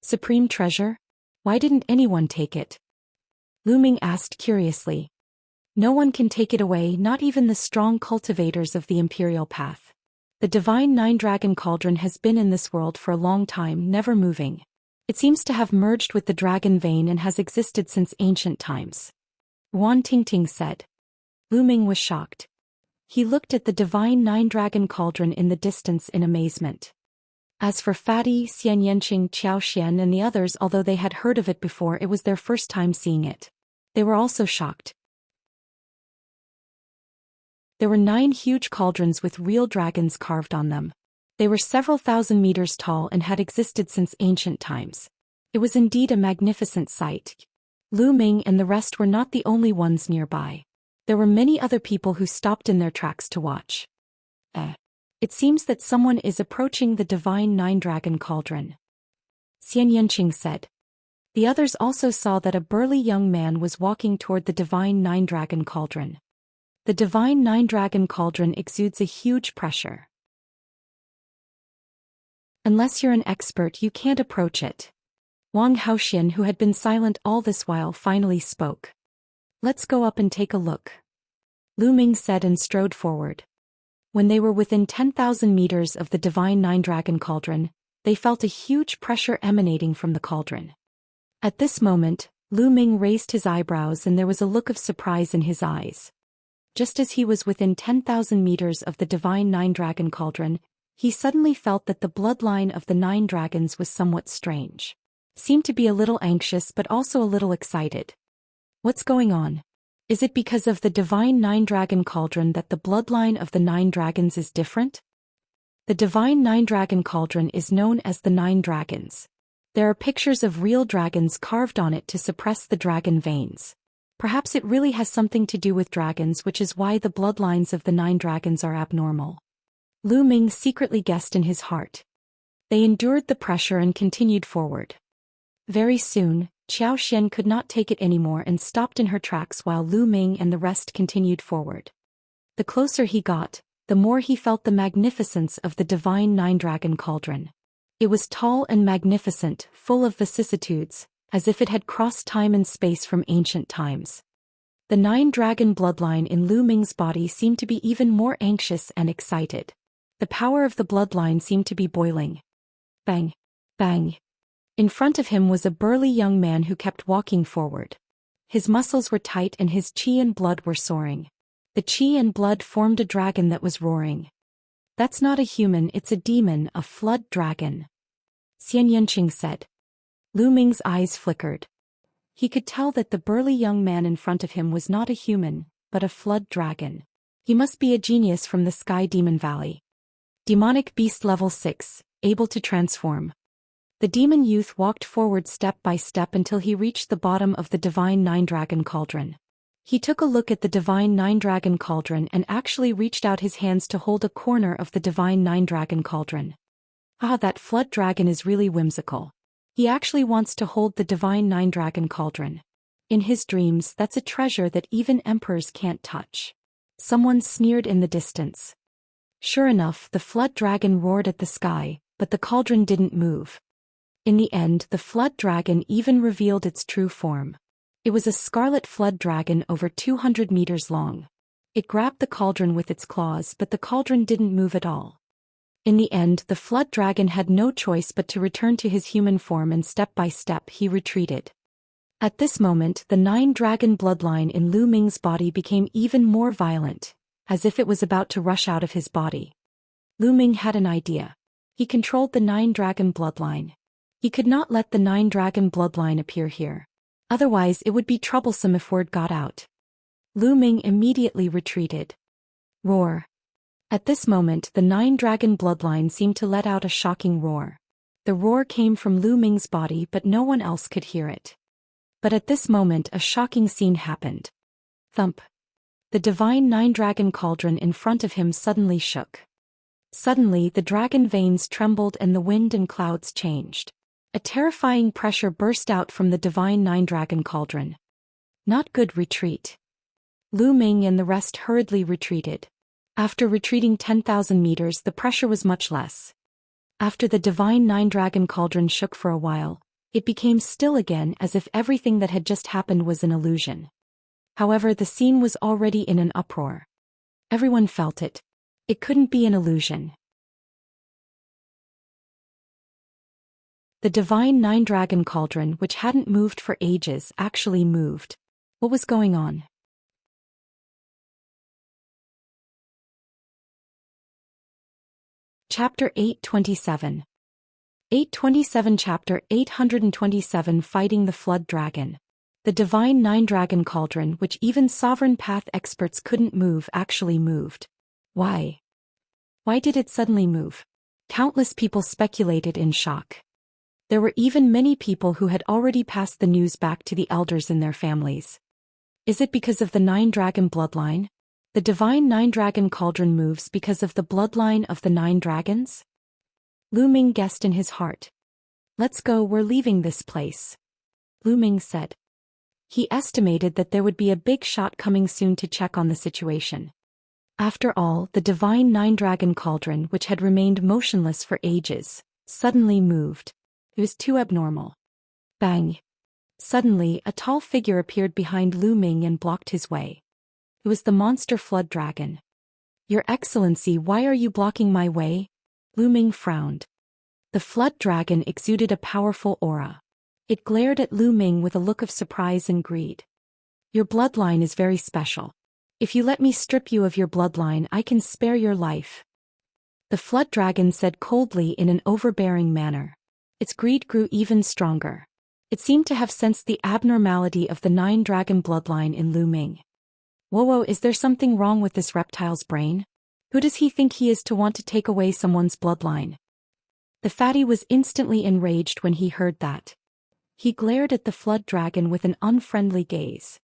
Speaker 1: Supreme treasure? Why didn't anyone take it? Lu Ming asked curiously. No one can take it away, not even the strong cultivators of the Imperial Path. The Divine Nine-Dragon Cauldron has been in this world for a long time, never moving. It seems to have merged with the Dragon Vein and has existed since ancient times. Wan Ting Ting said. Lu Ming was shocked. He looked at the Divine Nine-Dragon Cauldron in the distance in amazement. As for Fatty, Xianxia, Zhou Xian and the others, although they had heard of it before, it was their first time seeing it. They were also shocked. There were 9 huge cauldrons with real dragons carved on them. They were several thousand meters tall and had existed since ancient times. It was indeed a magnificent sight. Lu Ming and the rest were not the only ones nearby. There were many other people who stopped in their tracks to watch. It seems that someone is approaching the Divine Nine-Dragon Cauldron. Xianxia said. The others also saw that a burly young man was walking toward the Divine Nine-Dragon Cauldron. The Divine Nine-Dragon Cauldron exudes a huge pressure. Unless you're an expert, you can't approach it. Wang Haoxian, who had been silent all this while, finally spoke. Let's go up and take a look. Lu Ming said and strode forward. When they were within 10,000 meters of the Divine Nine-Dragon Cauldron, they felt a huge pressure emanating from the cauldron. At this moment, Lu Ming raised his eyebrows and there was a look of surprise in his eyes. Just as he was within 10,000 meters of the Divine Nine-Dragon Cauldron, he suddenly felt that the bloodline of the 9 dragons was somewhat strange. Seemed to be a little anxious but also a little excited. What's going on? Is it because of the Divine Nine-Dragon Cauldron that the bloodline of the 9 dragons is different? The Divine Nine-Dragon Cauldron is known as the 9 dragons. There are pictures of real dragons carved on it to suppress the dragon veins. Perhaps it really has something to do with dragons, which is why the bloodlines of the 9 dragons are abnormal. Lu Ming secretly guessed in his heart. They endured the pressure and continued forward. Very soon, Zhou Xian could not take it anymore and stopped in her tracks while Lu Ming and the rest continued forward. The closer he got, the more he felt the magnificence of the Divine Nine-Dragon Cauldron. It was tall and magnificent, full of vicissitudes, as if it had crossed time and space from ancient times. The 9 dragon bloodline in Lu Ming's body seemed to be even more anxious and excited. The power of the bloodline seemed to be boiling. Bang! Bang! In front of him was a burly young man who kept walking forward. His muscles were tight and his qi and blood were soaring. The qi and blood formed a dragon that was roaring. That's not a human, it's a demon, a flood dragon, Xianxia said. Lu Ming's eyes flickered. He could tell that the burly young man in front of him was not a human, but a flood dragon. He must be a genius from the Sky Demon Valley. Demonic beast level 6, able to transform. The demon youth walked forward step by step until he reached the bottom of the Divine Nine Dragon Cauldron. He took a look at the Divine Nine Dragon Cauldron and actually reached out his hands to hold a corner of the Divine Nine Dragon Cauldron. Ah, that flood dragon is really whimsical. He actually wants to hold the Divine Nine Dragon Cauldron. In his dreams, that's a treasure that even emperors can't touch. Someone sneered in the distance. Sure enough, the flood dragon roared at the sky, but the cauldron didn't move. In the end, the flood dragon even revealed its true form. It was a scarlet flood dragon over 200 meters long. It grabbed the cauldron with its claws, but the cauldron didn't move at all. In the end, the flood dragon had no choice but to return to his human form, and step by step he retreated. At this moment, the nine dragon bloodline in Lu Ming's body became even more violent, as if it was about to rush out of his body. Lu Ming had an idea. He controlled the nine dragon bloodline. He could not let the nine dragon bloodline appear here. Otherwise it would be troublesome if word got out. Lu Ming immediately retreated. Roar. At this moment, the nine dragon bloodline seemed to let out a shocking roar. The roar came from Lu Ming's body, but no one else could hear it. But at this moment a shocking scene happened. Thump. The Divine Nine Dragon Cauldron in front of him suddenly shook. Suddenly the dragon veins trembled and the wind and clouds changed. A terrifying pressure burst out from the Divine Nine Dragon Cauldron. Not good. Retreat. Lu Ming and the rest hurriedly retreated. After retreating 10,000 meters, the pressure was much less. After the Divine Nine Dragon Cauldron shook for a while, it became still again, as if everything that had just happened was an illusion. However, the scene was already in an uproar. Everyone felt it. It couldn't be an illusion. The Divine Nine Dragon Cauldron, which hadn't moved for ages, actually moved. What was going on? Chapter 827. 827 Chapter 827 Fighting the Flood Dragon. The Divine Nine Dragon Cauldron, which even Sovereign Path experts couldn't move, actually moved. Why? Why did it suddenly move? Countless people speculated in shock. There were even many people who had already passed the news back to the elders in their families. Is it because of the Nine Dragon bloodline? The Divine Nine Dragon Cauldron moves because of the bloodline of the Nine Dragons? Lu Ming guessed in his heart. Let's go, we're leaving this place, Lu Ming said. He estimated that there would be a big shot coming soon to check on the situation. After all, the Divine Nine Dragon Cauldron, which had remained motionless for ages, suddenly moved. It was too abnormal. Bang! Suddenly, a tall figure appeared behind Lu Ming and blocked his way. It was the monster flood dragon. Your Excellency, why are you blocking my way? Lu Ming frowned. The flood dragon exuded a powerful aura. It glared at Lu Ming with a look of surprise and greed. Your bloodline is very special. If you let me strip you of your bloodline, I can spare your life. The flood dragon said coldly in an overbearing manner. Its greed grew even stronger. It seemed to have sensed the abnormality of the Nine Dragon bloodline in Lu Ming. Whoa, is there something wrong with this reptile's brain? Who does he think he is to want to take away someone's bloodline? The fatty was instantly enraged when he heard that. He glared at the flood dragon with an unfriendly gaze.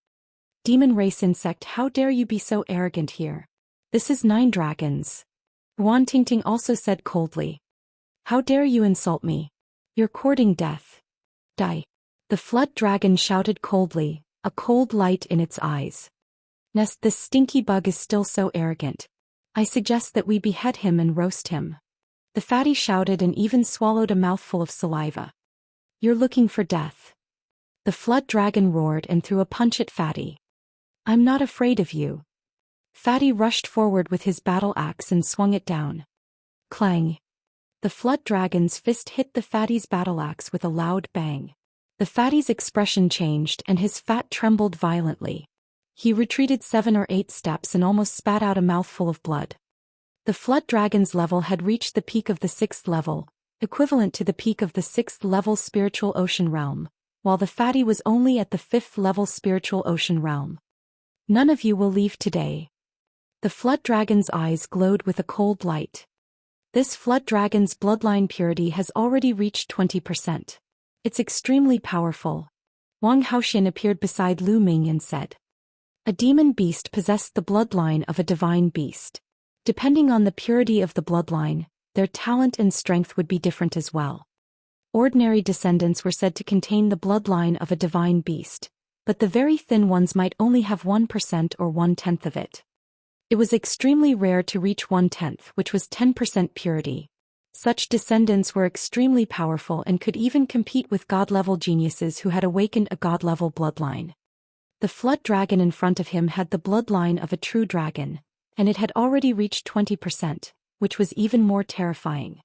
Speaker 1: Demon race insect, how dare you be so arrogant here? This is Nine Dragons. Wan Tingting also said coldly. How dare you insult me? You're courting death. Die. The flood dragon shouted coldly, a cold light in its eyes. Nest, this stinky bug is still so arrogant. I suggest that we behead him and roast him. The fatty shouted and even swallowed a mouthful of saliva. You're looking for death. The flood dragon roared and threw a punch at Fatty. I'm not afraid of you. Fatty rushed forward with his battle axe and swung it down. Clang. The flood dragon's fist hit the fatty's battle axe with a loud bang. The fatty's expression changed and his fat trembled violently. He retreated 7 or 8 steps and almost spat out a mouthful of blood. The flood dragon's level had reached the peak of the 6th level, equivalent to the peak of the 6th level spiritual ocean realm, while the fatty was only at the 5th level spiritual ocean realm. None of you will leave today. The flood dragon's eyes glowed with a cold light. This flood dragon's bloodline purity has already reached 20%. It's extremely powerful. Wang Haoxian appeared beside Lu Ming and said, "A demon beast possessed the bloodline of a divine beast. Depending on the purity of the bloodline, their talent and strength would be different as well. Ordinary descendants were said to contain the bloodline of a divine beast, but the very thin ones might only have 1% or 1/10 of it. It was extremely rare to reach 1/10, which was 10% purity. Such descendants were extremely powerful and could even compete with god-level geniuses who had awakened a god-level bloodline. The flood dragon in front of him had the bloodline of a true dragon, and it had already reached 20%, which was even more terrifying.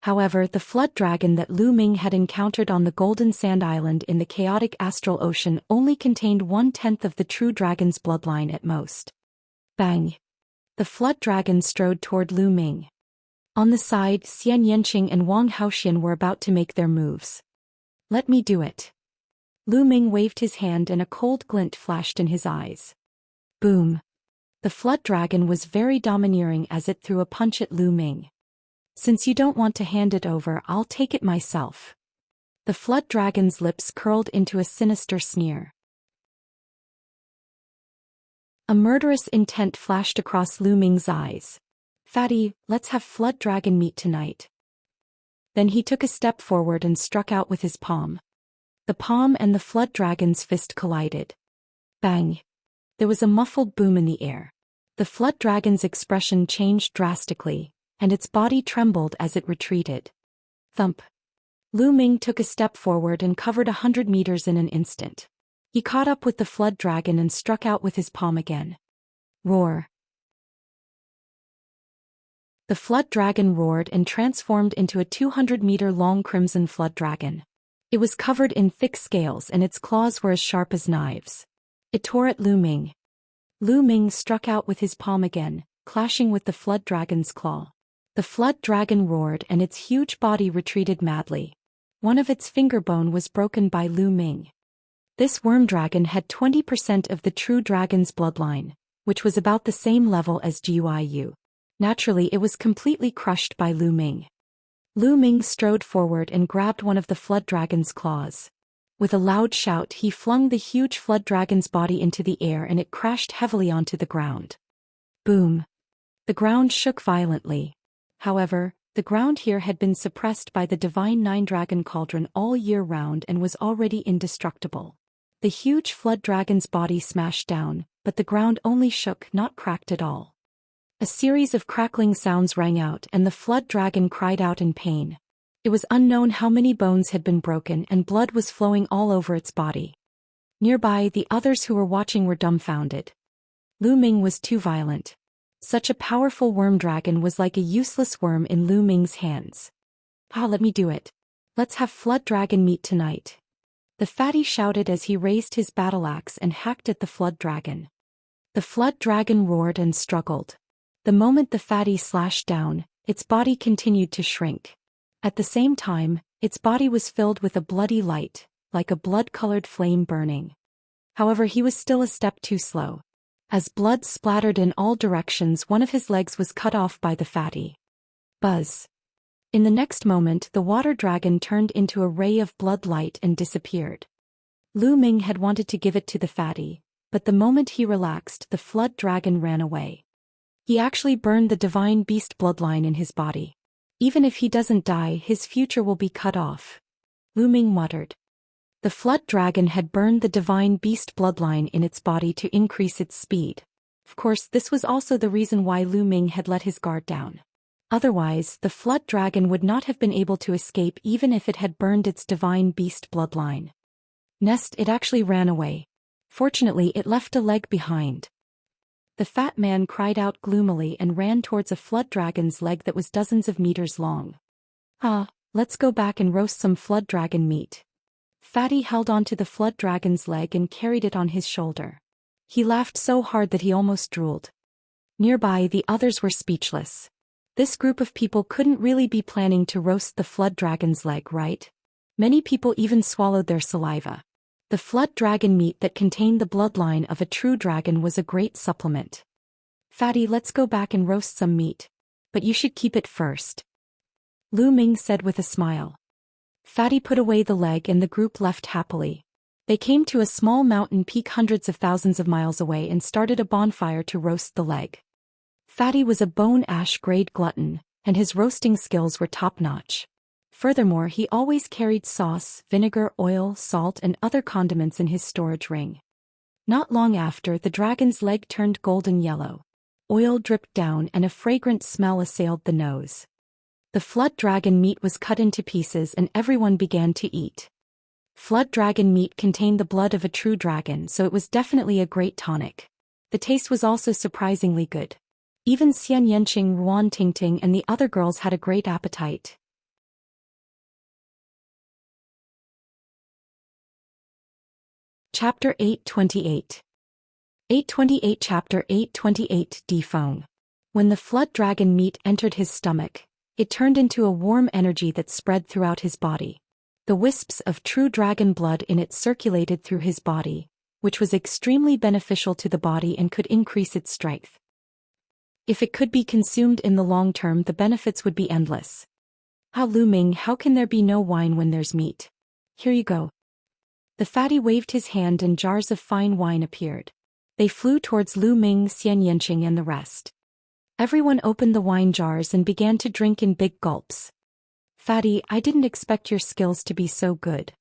Speaker 1: However, the flood dragon that Lu Ming had encountered on the Golden Sand Island in the chaotic astral ocean only contained 1/10 of the true dragon's bloodline at most. Bang! The flood dragon strode toward Lu Ming. On the side, Xian Yanqing and Wang Haoxian were about to make their moves. "Let me do it." Lu Ming waved his hand and a cold glint flashed in his eyes. Boom! The flood dragon was very domineering as it threw a punch at Lu Ming. "Since you don't want to hand it over, I'll take it myself." The flood dragon's lips curled into a sinister sneer. A murderous intent flashed across Lu Ming's eyes. "Fatty, let's have flood dragon meat tonight." Then he took a step forward and struck out with his palm. The palm and the flood dragon's fist collided. Bang! There was a muffled boom in the air. The flood dragon's expression changed drastically, and its body trembled as it retreated. Thump! Lu Ming took a step forward and covered 100 meters in an instant. He caught up with the flood dragon and struck out with his palm again. Roar! The flood dragon roared and transformed into a 200-meter-long crimson flood dragon. It was covered in thick scales and its claws were as sharp as knives. It tore at Lu Ming. Lu Ming struck out with his palm again, clashing with the flood dragon's claw. The flood dragon roared and its huge body retreated madly. One of its finger bone was broken by Lu Ming. This worm dragon had 20% of the true dragon's bloodline, which was about the same level as Guiyu. Naturally, it was completely crushed by Lu Ming. Lu Ming strode forward and grabbed one of the flood dragon's claws. With a loud shout, he flung the huge flood dragon's body into the air and it crashed heavily onto the ground. Boom! The ground shook violently. However, the ground here had been suppressed by the divine nine-dragon cauldron all year round and was already indestructible. The huge flood dragon's body smashed down, but the ground only shook, not cracked at all. A series of crackling sounds rang out and the flood dragon cried out in pain. It was unknown how many bones had been broken and blood was flowing all over its body. Nearby, the others who were watching were dumbfounded. Lu Ming was too violent. Such a powerful worm dragon was like a useless worm in Lu Ming's hands. Let me do it. Let's have flood dragon meat tonight." The fatty shouted as he raised his battle axe and hacked at the flood dragon. The flood dragon roared and struggled. The moment the fatty slashed down, its body continued to shrink. At the same time, its body was filled with a bloody light, like a blood-colored flame burning. However, he was still a step too slow. As blood splattered in all directions, one of his legs was cut off by the fatty. Buzz! In the next moment, the water dragon turned into a ray of blood light and disappeared. Lu Ming had wanted to give it to the fatty, but the moment he relaxed, the flood dragon ran away. He actually burned the divine beast bloodline in his body. Even if he doesn't die, his future will be cut off. Lu Ming muttered. The flood dragon had burned the divine beast bloodline in its body to increase its speed. Of course, this was also the reason why Lu Ming had let his guard down. Otherwise, the flood dragon would not have been able to escape even if it had burned its divine beast bloodline. Next, it actually ran away. Fortunately, it left a leg behind. The fat man cried out gloomily and ran towards a flood dragon's leg that was dozens of meters long. Ah, let's go back and roast some flood dragon meat. Fatty held onto the flood dragon's leg and carried it on his shoulder. He laughed so hard that he almost drooled. Nearby, the others were speechless. This group of people couldn't really be planning to roast the flood dragon's leg, right? Many people even swallowed their saliva. The flood dragon meat that contained the bloodline of a true dragon was a great supplement. Fatty, let's go back and roast some meat. But you should keep it first. Lu Ming said with a smile. Fatty put away the leg and the group left happily. They came to a small mountain peak hundreds of thousands of miles away and started a bonfire to roast the leg. Fatty was a bone-ash-grade glutton, and his roasting skills were top-notch. Furthermore, he always carried sauce, vinegar, oil, salt and other condiments in his storage ring. Not long after, the dragon's leg turned golden yellow. Oil dripped down and a fragrant smell assailed the nose. The flood dragon meat was cut into pieces and everyone began to eat. Flood dragon meat contained the blood of a true dragon, so it was definitely a great tonic. The taste was also surprisingly good. Even Xianxia, Ruan Tingting and the other girls had a great appetite. Chapter 828. 828 Chapter 828 Defeng. When the flood dragon meat entered his stomach, it turned into a warm energy that spread throughout his body. The wisps of true dragon blood in it circulated through his body, which was extremely beneficial to the body and could increase its strength. If it could be consumed in the long term, the benefits would be endless. Lu Ming, how can there be no wine when there's meat? Here you go. The fatty waved his hand and jars of fine wine appeared. They flew towards Lu Ming, Xianxia and the rest. Everyone opened the wine jars and began to drink in big gulps. Fatty, I didn't expect your skills to be so good.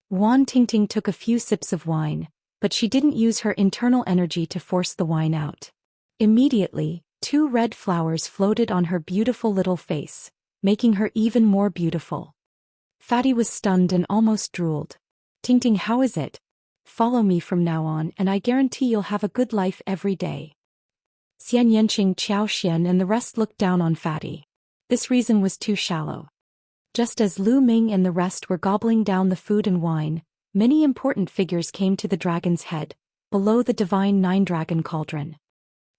Speaker 1: Wan Tingting took a few sips of wine, but she didn't use her internal energy to force the wine out. Immediately, 2 red flowers floated on her beautiful little face, making her even more beautiful. Fatty was stunned and almost drooled. Tingting, how is it? Follow me from now on and I guarantee you'll have a good life every day. Xianxia, Zhou Xian and the rest looked down on Fatty. This reason was too shallow. Just as Lu Ming and the rest were gobbling down the food and wine, many important figures came to the dragon's head, below the divine nine-dragon cauldron.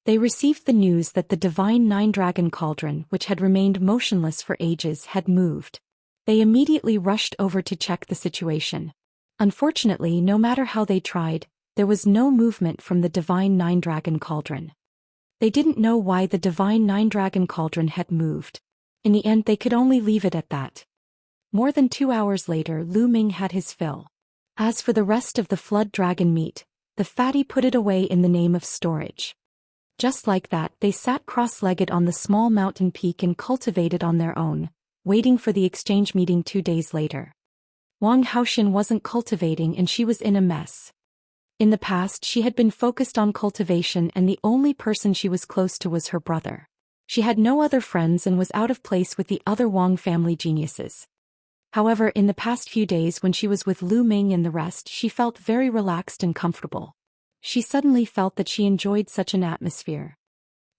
Speaker 1: They received the news that the divine nine-dragon cauldron, which had remained motionless for ages, had moved. They immediately rushed over to check the situation. Unfortunately, no matter how they tried, there was no movement from the divine nine-dragon cauldron. They didn't know why the divine nine-dragon cauldron had moved. In the end, they could only leave it at that. More than 2 hours later, Lu Ming had his fill. As for the rest of the flood dragon meat, the fatty put it away in the name of storage. Just like that, they sat cross-legged on the small mountain peak and cultivated on their own, waiting for the exchange meeting 2 days later. Wang Haoxian wasn't cultivating and she was in a mess. In the past, she had been focused on cultivation and the only person she was close to was her brother. She had no other friends and was out of place with the other Wang family geniuses. However, in the past few days when she was with Lu Ming and the rest, she felt very relaxed and comfortable. She suddenly felt that she enjoyed such an atmosphere.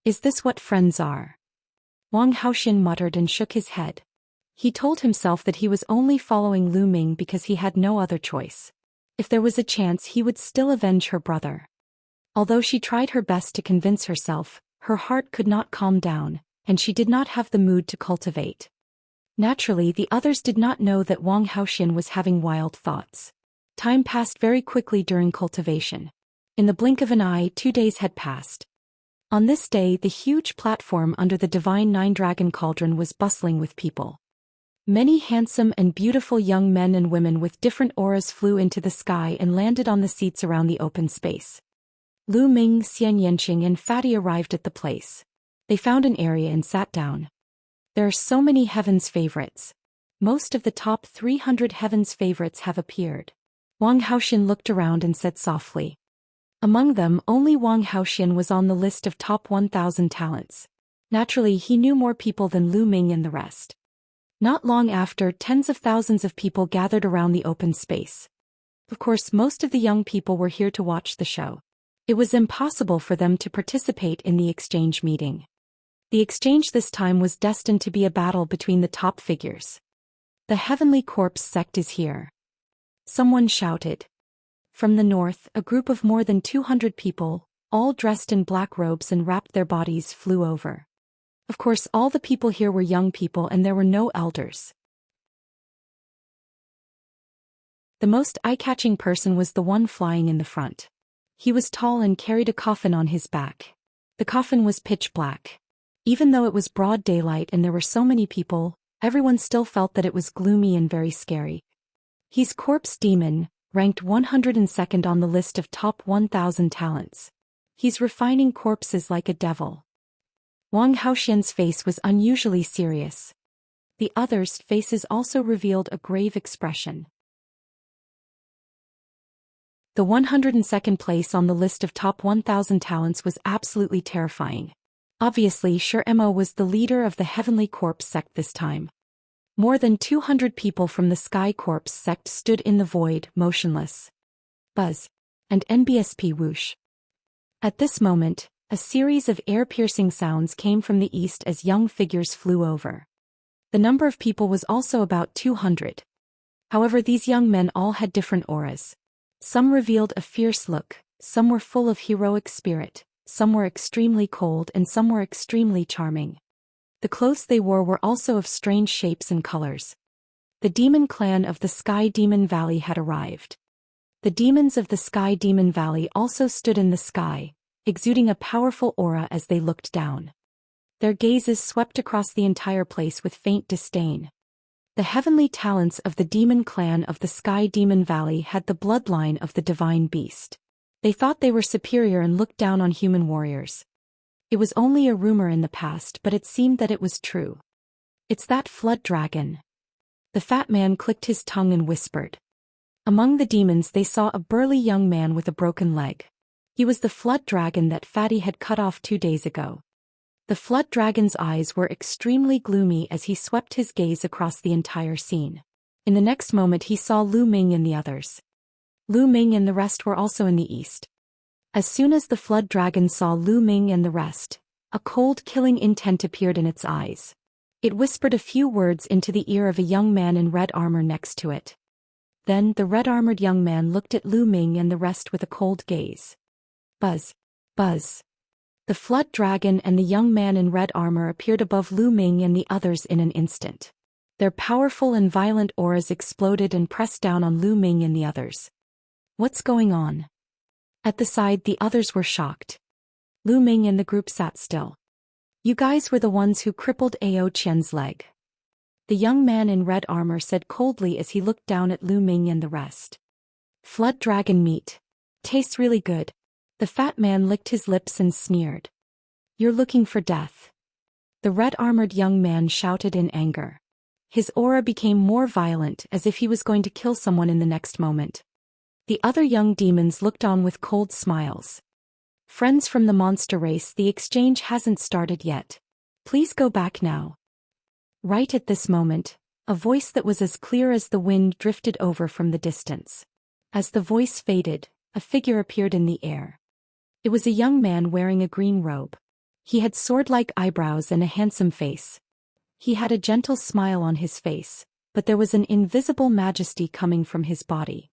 Speaker 1: Is this what friends are? Wang Haoxian muttered and shook his head. He told himself that he was only following Lu Ming because he had no other choice. If there was a chance, he would still avenge her brother. Although she tried her best to convince herself, her heart could not calm down, and she did not have the mood to cultivate. Naturally, the others did not know that Wang Haoxian was having wild thoughts. Time passed very quickly during cultivation. In the blink of an eye, 2 days had passed. On this day, the huge platform under the divine nine-dragon cauldron was bustling with people. Many handsome and beautiful young men and women with different auras flew into the sky and landed on the seats around the open space. Lu Ming, Xianxia and Fatty arrived at the place. They found an area and sat down. There are so many heaven's favorites. Most of the top 300 heaven's favorites have appeared. Wang Haoxian looked around and said softly. Among them, only Wang Haoxian was on the list of top 1,000 talents. Naturally, he knew more people than Lu Ming and the rest. Not long after, tens of thousands of people gathered around the open space. Of course, most of the young people were here to watch the show. It was impossible for them to participate in the exchange meeting. The exchange this time was destined to be a battle between the top figures. The Heavenly Corpse sect is here. Someone shouted. From the north, a group of more than 200 people, all dressed in black robes and wrapped their bodies, flew over. Of course, all the people here were young people and there were no elders. The most eye-catching person was the one flying in the front. He was tall and carried a coffin on his back. The coffin was pitch black. Even though it was broad daylight and there were so many people, everyone still felt that it was gloomy and very scary. He's Corpse Demon, ranked 102nd on the list of top 1,000 talents. He's refining corpses like a devil. Wang Haoxian's face was unusually serious. The others' faces also revealed a grave expression. The 102nd place on the list of top 1,000 talents was absolutely terrifying. Obviously, Mo was the leader of the Heavenly Corpse sect this time. More than 200 people from the Sky Corpse sect stood in the void, motionless. Buzz. And NBSP whoosh. At this moment, a series of air-piercing sounds came from the east as young figures flew over. The number of people was also about 200. However, these young men all had different auras. Some revealed a fierce look, some were full of heroic spirit, some were extremely cold and some were extremely charming. The clothes they wore were also of strange shapes and colors. The demon clan of the Sky Demon Valley had arrived. The demons of the Sky Demon Valley also stood in the sky, exuding a powerful aura as they looked down. Their gazes swept across the entire place with faint disdain. The heavenly talents of the demon clan of the Sky Demon Valley had the bloodline of the divine beast. They thought they were superior and looked down on human warriors. It was only a rumor in the past, but it seemed that it was true. It's that flood dragon. The fat man clicked his tongue and whispered. Among the demons they saw a burly young man with a broken leg. He was the flood dragon that Fatty had cut off 2 days ago. The flood dragon's eyes were extremely gloomy as he swept his gaze across the entire scene. In the next moment he saw Lu Ming and the others. Lu Ming and the rest were also in the east. As soon as the flood dragon saw Lu Ming and the rest, a cold killing intent appeared in its eyes. It whispered a few words into the ear of a young man in red armor next to it. Then the red-armored young man looked at Lu Ming and the rest with a cold gaze. Buzz. Buzz. The flood dragon and the young man in red armor appeared above Lu Ming and the others in an instant. Their powerful and violent auras exploded and pressed down on Lu Ming and the others. What's going on? At the side the others were shocked. Lu Ming and the group sat still. You guys were the ones who crippled Ao Qian's leg. The young man in red armor said coldly as he looked down at Lu Ming and the rest. Flood dragon meat. Tastes really good. The fat man licked his lips and sneered. You're looking for death. The red-armored young man shouted in anger. His aura became more violent as if he was going to kill someone in the next moment. The other young demons looked on with cold smiles. Friends from the monster race, the exchange hasn't started yet. Please go back now. Right at this moment, a voice that was as clear as the wind drifted over from the distance. As the voice faded, a figure appeared in the air. It was a young man wearing a green robe. He had sword-like eyebrows and a handsome face. He had a gentle smile on his face, but there was an invisible majesty coming from his body.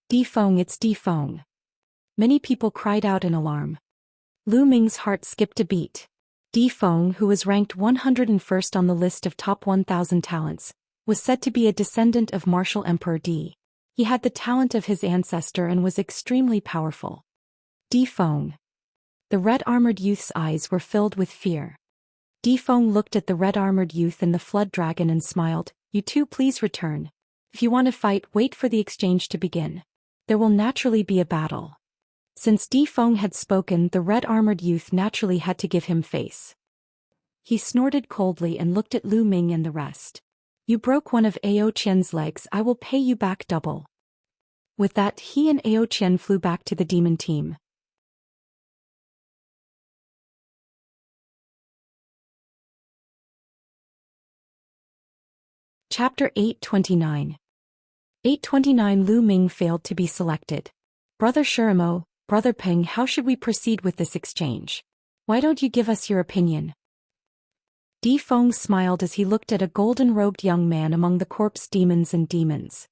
Speaker 1: Di Feng, it's Di Feng. Many people cried out in alarm. Lu Ming's heart skipped a beat. Di Feng, who was ranked 101st on the list of top 1,000 talents, was said to be a descendant of martial Emperor Di. He had the talent of his ancestor and was extremely powerful. Di Feng. The red-armored youth's eyes were filled with fear. Di Feng looked at the red-armored youth and the flood dragon and smiled. You two please return. If you want to fight, wait for the exchange to begin. There will naturally be a battle. Since Di Feng had spoken, the red-armored youth naturally had to give him face. He snorted coldly and looked at Lu Ming and the rest. You broke one of Ao Qian's legs, I will pay you back double. With that, he and Ao Qian flew back to the demon team. Chapter 829. 829. Lu Ming failed to be selected. Brother Shirimo, Brother Peng, how should we proceed with this exchange? Why don't you give us your opinion? Di Feng smiled as he looked at a golden-robed young man among the corpse demons and demons.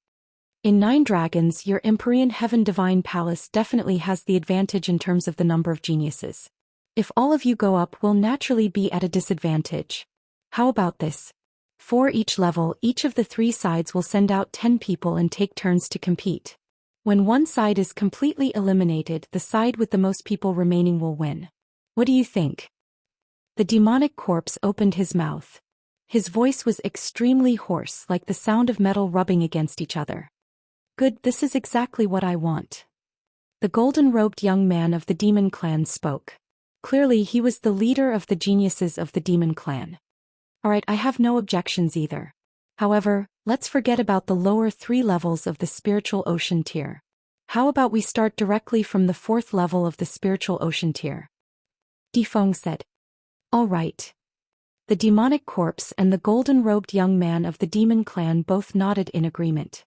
Speaker 1: In 9 Dragons, your Empyrean Heaven Divine Palace definitely has the advantage in terms of the number of geniuses. If all of you go up, we'll naturally be at a disadvantage. How about this? For each level, each of the 3 sides will send out 10 people and take turns to compete. When one side is completely eliminated, the side with the most people remaining will win. What do you think? The demonic corpse opened his mouth. His voice was extremely hoarse, like the sound of metal rubbing against each other. Good, this is exactly what I want. The golden-robed young man of the demon clan spoke. Clearly he was the leader of the geniuses of the demon clan. Alright, I have no objections either. However, let's forget about the lower 3 levels of the spiritual ocean tier. How about we start directly from the 4th level of the spiritual ocean tier? Di Feng said. All right. The demonic corpse and the golden-robed young man of the demon clan both nodded in agreement.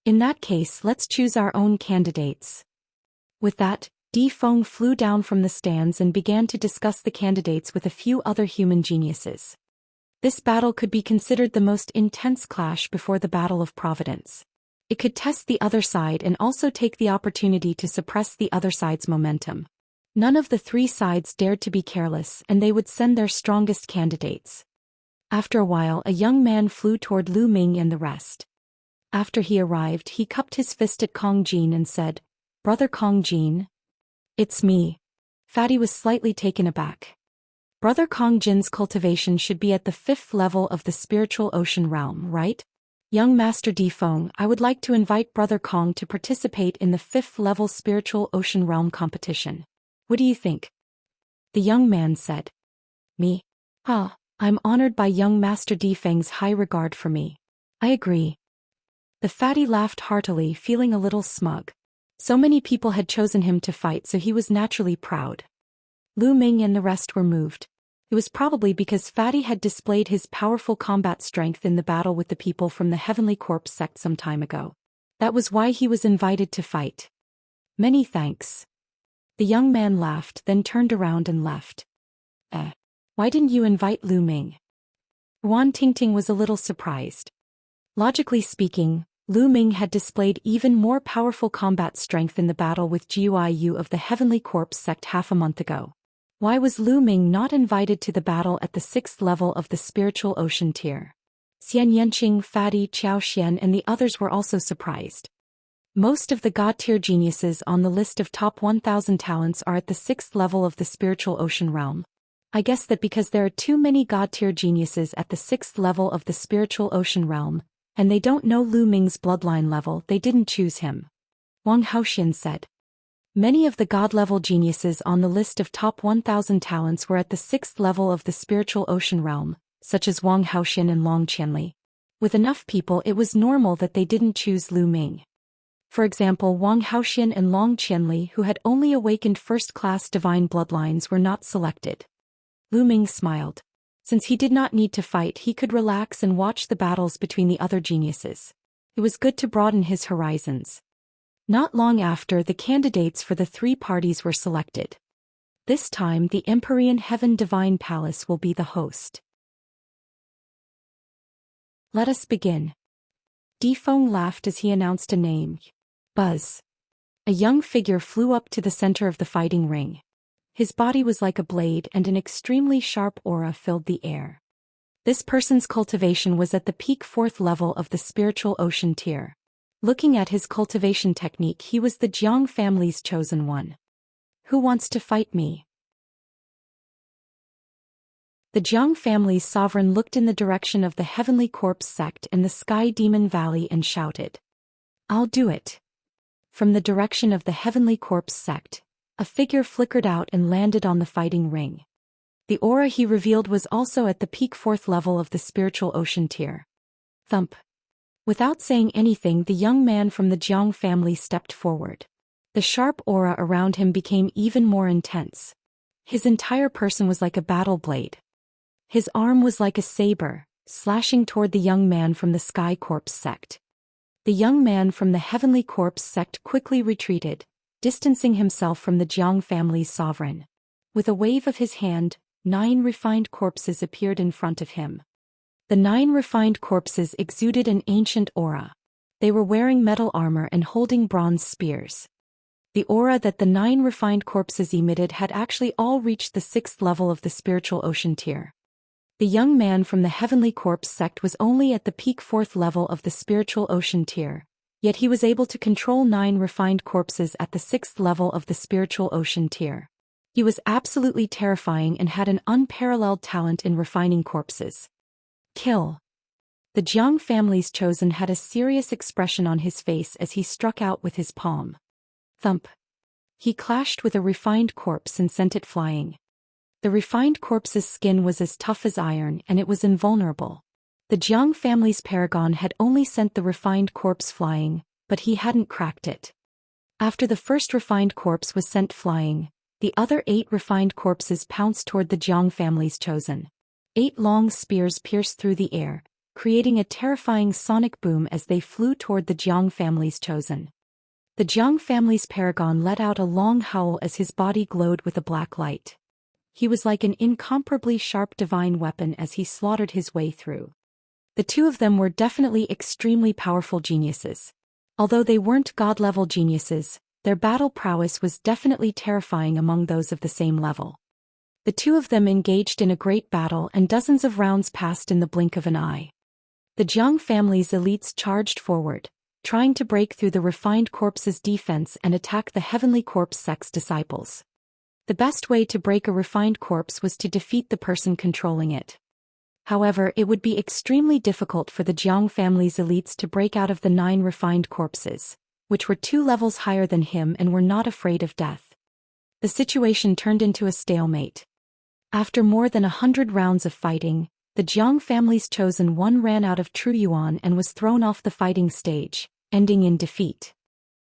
Speaker 1: In that case, let's choose our own candidates. With that, Di Feng flew down from the stands and began to discuss the candidates with a few other human geniuses. This battle could be considered the most intense clash before the Battle of Providence. It could test the other side and also take the opportunity to suppress the other side's momentum. None of the 3 sides dared to be careless, and they would send their strongest candidates. After a while, a young man flew toward Lu Ming and the rest. After he arrived, he cupped his fist at Kong Jin and said, Brother Kong Jin? It's me. Fatty was slightly taken aback. Brother Kong Jin's cultivation should be at the 5th level of the spiritual ocean realm, right? Young Master Di Feng, I would like to invite Brother Kong to participate in the 5th level spiritual ocean realm competition. What do you think? The young man said. Me? I'm honored by young Master Di Feng's high regard for me. I agree. The fatty laughed heartily, feeling a little smug. So many people had chosen him to fight, so he was naturally proud. Lu Ming and the rest were moved. It was probably because Fatty had displayed his powerful combat strength in the battle with the people from the Heavenly Corpse sect some time ago. That was why he was invited to fight. Many thanks. The young man laughed, then turned around and left. Why didn't you invite Lu Ming? Wan Tingting was a little surprised. Logically speaking, Lu Ming had displayed even more powerful combat strength in the battle with Jiu of the Heavenly Corpse sect half a month ago. Why was Lu Ming not invited to the battle at the 6th level of the spiritual ocean tier? Xianxia, Fatty, Zhou Xian and the others were also surprised. Most of the God-tier geniuses on the list of top 1,000 talents are at the 6th level of the spiritual ocean realm. I guess that because there are too many God-tier geniuses at the 6th level of the spiritual ocean realm, and they don't know Lu Ming's bloodline level, they didn't choose him. Wang Haoxian said. Many of the God-level geniuses on the list of top 1,000 talents were at the 6th level of the spiritual ocean realm, such as Wang Haoxian and Long Qianli. With enough people, it was normal that they didn't choose Lu Ming. For example, Wang Haoxian and Long Qianli, who had only awakened first-class divine bloodlines, were not selected. Lu Ming smiled. Since he did not need to fight, he could relax and watch the battles between the other geniuses. It was good to broaden his horizons. Not long after, the candidates for the 3 parties were selected. This time, the Empyrean Heaven Divine Palace will be the host. Let us begin. Di Feng laughed as he announced a name. Buzz. A young figure flew up to the center of the fighting ring. His body was like a blade and an extremely sharp aura filled the air. This person's cultivation was at the peak 4th level of the spiritual ocean tier. Looking at his cultivation technique, he was the Jiang family's chosen one. Who wants to fight me? The Jiang family's sovereign looked in the direction of the Heavenly Corpse sect and the Sky Demon Valley and shouted. I'll do it. From the direction of the Heavenly Corpse sect, a figure flickered out and landed on the fighting ring. The aura he revealed was also at the peak 4th level of the spiritual ocean tier. Thump. Without saying anything, the young man from the Jiang family stepped forward. The sharp aura around him became even more intense. His entire person was like a battle blade. His arm was like a saber, slashing toward the young man from the Sky Corpse sect. The young man from the Heavenly Corpse sect quickly retreated, distancing himself from the Jiang family's sovereign. With a wave of his hand, 9 refined corpses appeared in front of him. The 9 refined corpses exuded an ancient aura. They were wearing metal armor and holding bronze spears. The aura that the 9 refined corpses emitted had actually all reached the 6th level of the spiritual ocean tier. The young man from the Heavenly Corpse sect was only at the peak 4th level of the spiritual ocean tier, yet he was able to control 9 refined corpses at the 6th level of the spiritual ocean tier. He was absolutely terrifying and had an unparalleled talent in refining corpses. Kill. The Jiang family's chosen had a serious expression on his face as he struck out with his palm. Thump. He clashed with a refined corpse and sent it flying. The refined corpse's skin was as tough as iron and it was invulnerable. The Jiang family's paragon had only sent the refined corpse flying, but he hadn't cracked it. After the first refined corpse was sent flying, the other 8 refined corpses pounced toward the Jiang family's chosen. 8 long spears pierced through the air, creating a terrifying sonic boom as they flew toward the Jiang family's chosen. The Jiang family's paragon let out a long howl as his body glowed with a black light. He was like an incomparably sharp divine weapon as he slaughtered his way through. The 2 of them were definitely extremely powerful geniuses. Although they weren't god-level geniuses, their battle prowess was definitely terrifying among those of the same level. The 2 of them engaged in a great battle and dozens of rounds passed in the blink of an eye. The Jiang family's elites charged forward, trying to break through the refined corpse's defense and attack the Heavenly Corpse sect's disciples. The best way to break a refined corpse was to defeat the person controlling it. However, it would be extremely difficult for the Jiang family's elites to break out of the 9 refined corpses, which were 2 levels higher than him and were not afraid of death. The situation turned into a stalemate. After more than 100 rounds of fighting, the Jiang family's chosen one ran out of true yuan and was thrown off the fighting stage, ending in defeat.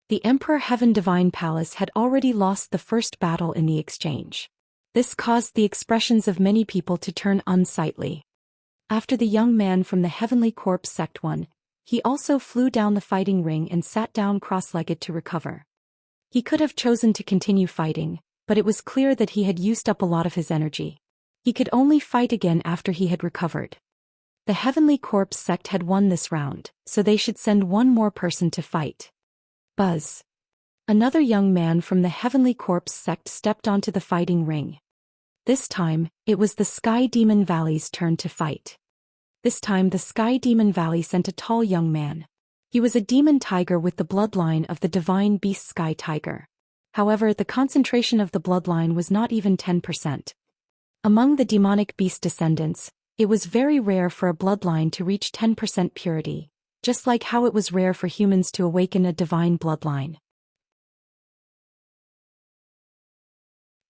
Speaker 1: The Emperor Heaven Divine Palace had already lost the first battle in the exchange. This caused the expressions of many people to turn unsightly. After the young man from the Heavenly Corpse sect won, he also flew down the fighting ring and sat down cross-legged to recover. He could have chosen to continue fighting, but it was clear that he had used up a lot of his energy. He could only fight again after he had recovered. The Heavenly Corpse sect had won this round, so they should send one more person to fight. Buzz. Another young man from the Heavenly Corpse sect stepped onto the fighting ring. This time, it was the Sky Demon Valley's turn to fight. This time the Sky Demon Valley sent a tall young man. He was a demon tiger with the bloodline of the divine beast Sky Tiger. However, the concentration of the bloodline was not even 10%. Among the demonic beast descendants, it was very rare for a bloodline to reach 10% purity, just like how it was rare for humans to awaken a divine bloodline.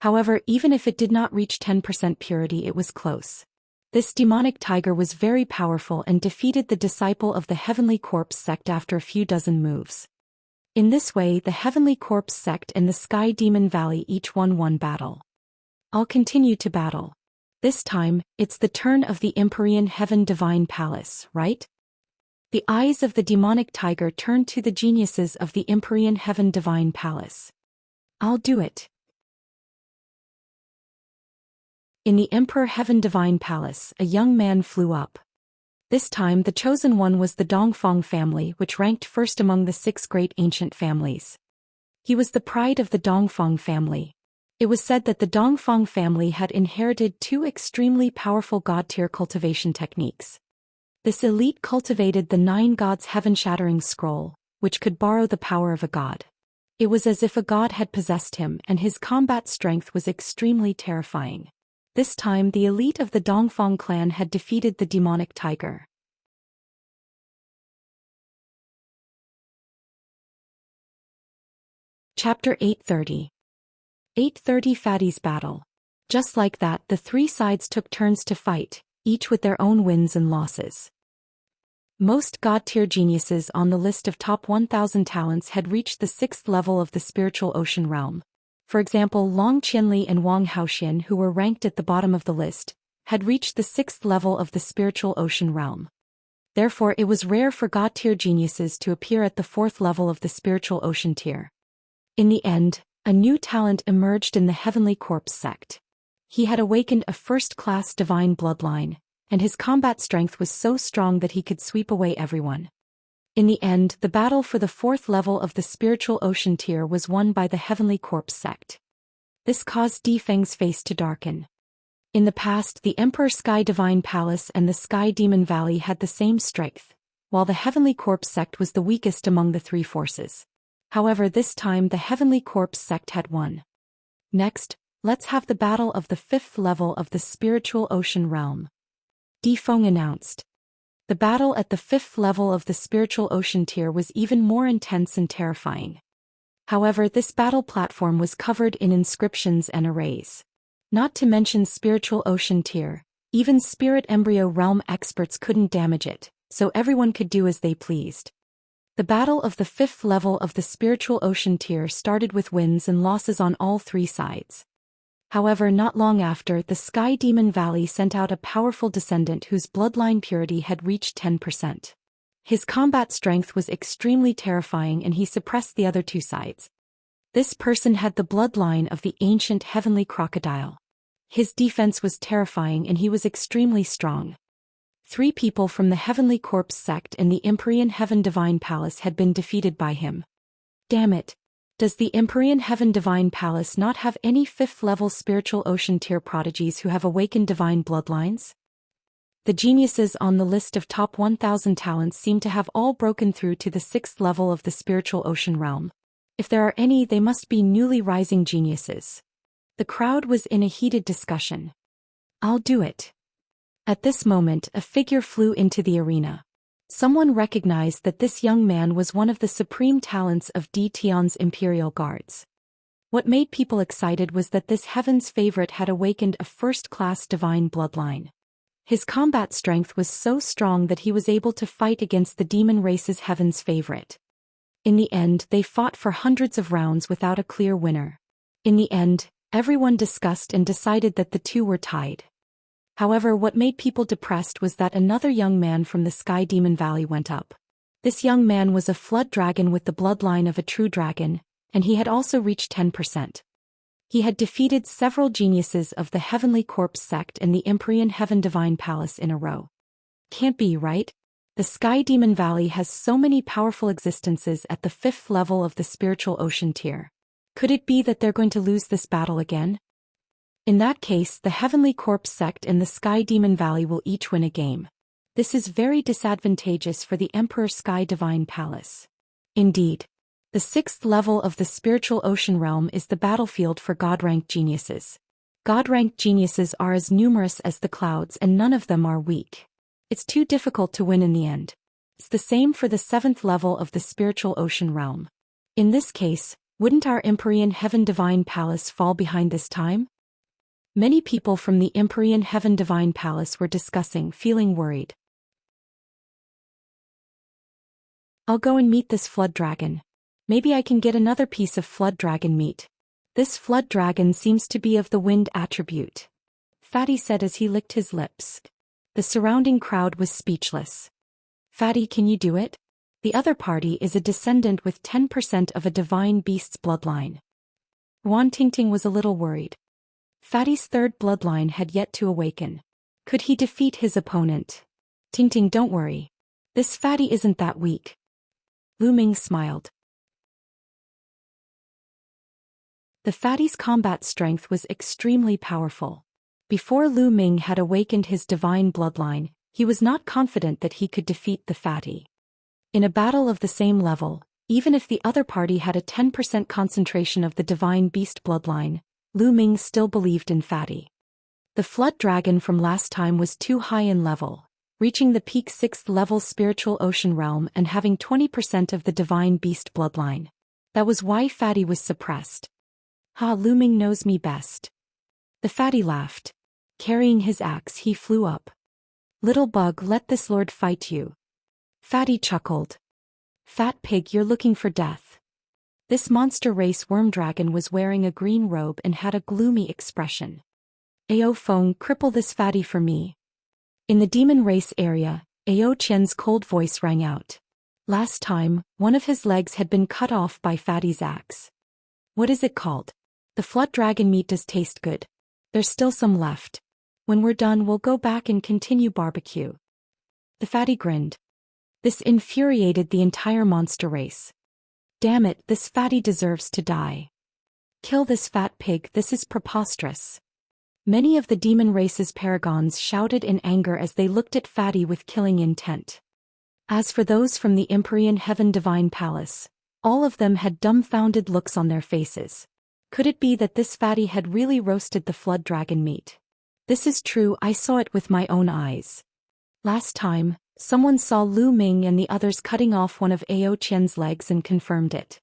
Speaker 1: However, even if it did not reach 10% purity, it was close. This demonic tiger was very powerful and defeated the disciple of the Heavenly Corpse sect after a few dozen moves. In this way, the Heavenly Corpse sect and the Sky Demon Valley each won one battle. I'll continue to battle. This time, it's the turn of the Empyrean Heaven Divine Palace, right? The eyes of the demonic tiger turned to the geniuses of the Empyrean Heaven Divine Palace. I'll do it. In the Emperor Heaven Divine Palace, a young man flew up. This time the chosen one was the Dongfang family, which ranked first among the 6 great ancient families. He was the pride of the Dongfang family. It was said that the Dongfang family had inherited 2 extremely powerful god-tier cultivation techniques. This elite cultivated the 9 gods heaven-shattering scroll, which could borrow the power of a god. It was as if a god had possessed him, and his combat strength was extremely terrifying. This time the elite of the Dongfang clan had defeated the demonic tiger. Chapter 830. 830 Fatty's Battle. Just like that, the 3 sides took turns to fight, each with their own wins and losses. Most god-tier geniuses on the list of top 1,000 talents had reached the 6th level of the spiritual ocean realm. For example, Long Qianli and Wang Haoxian, who were ranked at the bottom of the list, had reached the 6th level of the spiritual ocean realm. Therefore, it was rare for god-tier geniuses to appear at the 4th level of the spiritual ocean tier. In the end, a new talent emerged in the Heavenly Corpse sect. He had awakened a first-class divine bloodline, and his combat strength was so strong that he could sweep away everyone. In the end, the battle for the 4th level of the spiritual ocean tier was won by the Heavenly Corpse sect. This caused Di Feng's face to darken. In the past, the Emperor Sky Divine Palace and the Sky Demon Valley had the same strength, while the Heavenly Corpse sect was the weakest among the three forces. However, this time the Heavenly Corpse sect had won. Next, let's have the battle of the 5th level of the spiritual ocean realm. Di Feng announced. The battle at the 5th level of the spiritual ocean tier was even more intense and terrifying. However, this battle platform was covered in inscriptions and arrays. Not to mention spiritual ocean tier, even spirit embryo realm experts couldn't damage it, so everyone could do as they pleased. The battle of the 5th level of the spiritual ocean tier started with wins and losses on all three sides. However, not long after, the Sky Demon Valley sent out a powerful descendant whose bloodline purity had reached 10%. His combat strength was extremely terrifying and he suppressed the other two sides. This person had the bloodline of the ancient heavenly crocodile. His defense was terrifying and he was extremely strong. 3 people from the Heavenly Corpse sect and the Empyrean Heaven Divine Palace had been defeated by him. Damn it! Does the Empyrean Heaven Divine Palace not have any 5th level spiritual ocean tier prodigies who have awakened divine bloodlines? The geniuses on the list of top 1,000 talents seem to have all broken through to the 6th level of the spiritual ocean realm. If there are any, they must be newly rising geniuses. The crowd was in a heated discussion. I'll do it. At this moment, a figure flew into the arena. Someone recognized that this young man was one of the supreme talents of Di Tian's Imperial Guards. What made people excited was that this heaven's favorite had awakened a first-class divine bloodline. His combat strength was so strong that he was able to fight against the demon race's heaven's favorite. In the end, they fought for hundreds of rounds without a clear winner. In the end, everyone discussed and decided that the two were tied. However, what made people depressed was that another young man from the Sky Demon Valley went up. This young man was a flood dragon with the bloodline of a true dragon, and he had also reached 10%. He had defeated several geniuses of the Heavenly Corpse sect and the Empyrean Heaven Divine Palace in a row. Can't be, right? The Sky Demon Valley has so many powerful existences at the 5th level of the spiritual ocean tier. Could it be that they're going to lose this battle again? In that case, the Heavenly Corpse sect and the Sky Demon Valley will each win a game. This is very disadvantageous for the Emperor Sky Divine Palace. Indeed. The 6th level of the spiritual ocean realm is the battlefield for God-ranked geniuses. God-ranked geniuses are as numerous as the clouds and none of them are weak. It's too difficult to win in the end. It's the same for the 7th level of the spiritual ocean realm. In this case, wouldn't our Empyrean Heaven Divine Palace fall behind this time? Many people from the Empyrean Heaven Divine Palace were discussing, feeling worried. I'll go and meet this flood dragon. Maybe I can get another piece of flood dragon meat. This flood dragon seems to be of the wind attribute, Fatty said as he licked his lips. The surrounding crowd was speechless. Fatty, can you do it? The other party is a descendant with 10% of a divine beast's bloodline. Wan Tingting was a little worried. Fatty's third bloodline had yet to awaken. Could he defeat his opponent? Tingting, don't worry. This Fatty isn't that weak. Lu Ming smiled. The Fatty's combat strength was extremely powerful. Before Lu Ming had awakened his divine bloodline, he was not confident that he could defeat the Fatty. In a battle of the same level, even if the other party had a 10% concentration of the divine beast bloodline, Lu Ming still believed in Fatty. The flood dragon from last time was too high in level, reaching the peak 6th level spiritual ocean realm and having 20% of the divine beast bloodline. That was why Fatty was suppressed. Ha, Lu Ming knows me best. The Fatty laughed. Carrying his axe, he flew up. Little bug, let this lord fight you. Fatty chuckled. Fat pig, you're looking for death. This monster race worm dragon was wearing a green robe and had a gloomy expression. Ao Feng, cripple this Fatty for me. In the demon race area, Ao Qian's cold voice rang out. Last time, one of his legs had been cut off by Fatty's axe. What is it called? The flood dragon meat does taste good. There's still some left. When we're done, we'll go back and continue barbecue. The fatty grinned. This infuriated the entire monster race. Damn it, this fatty deserves to die. Kill this fat pig, this is preposterous. Many of the demon race's paragons shouted in anger as they looked at Fatty with killing intent. As for those from the Empyrean Heaven Divine Palace, all of them had dumbfounded looks on their faces. Could it be that this Fatty had really roasted the flood dragon meat? This is true, I saw it with my own eyes. Last time, someone saw Lu Ming and the others cutting off one of Ao Qian's legs and confirmed it.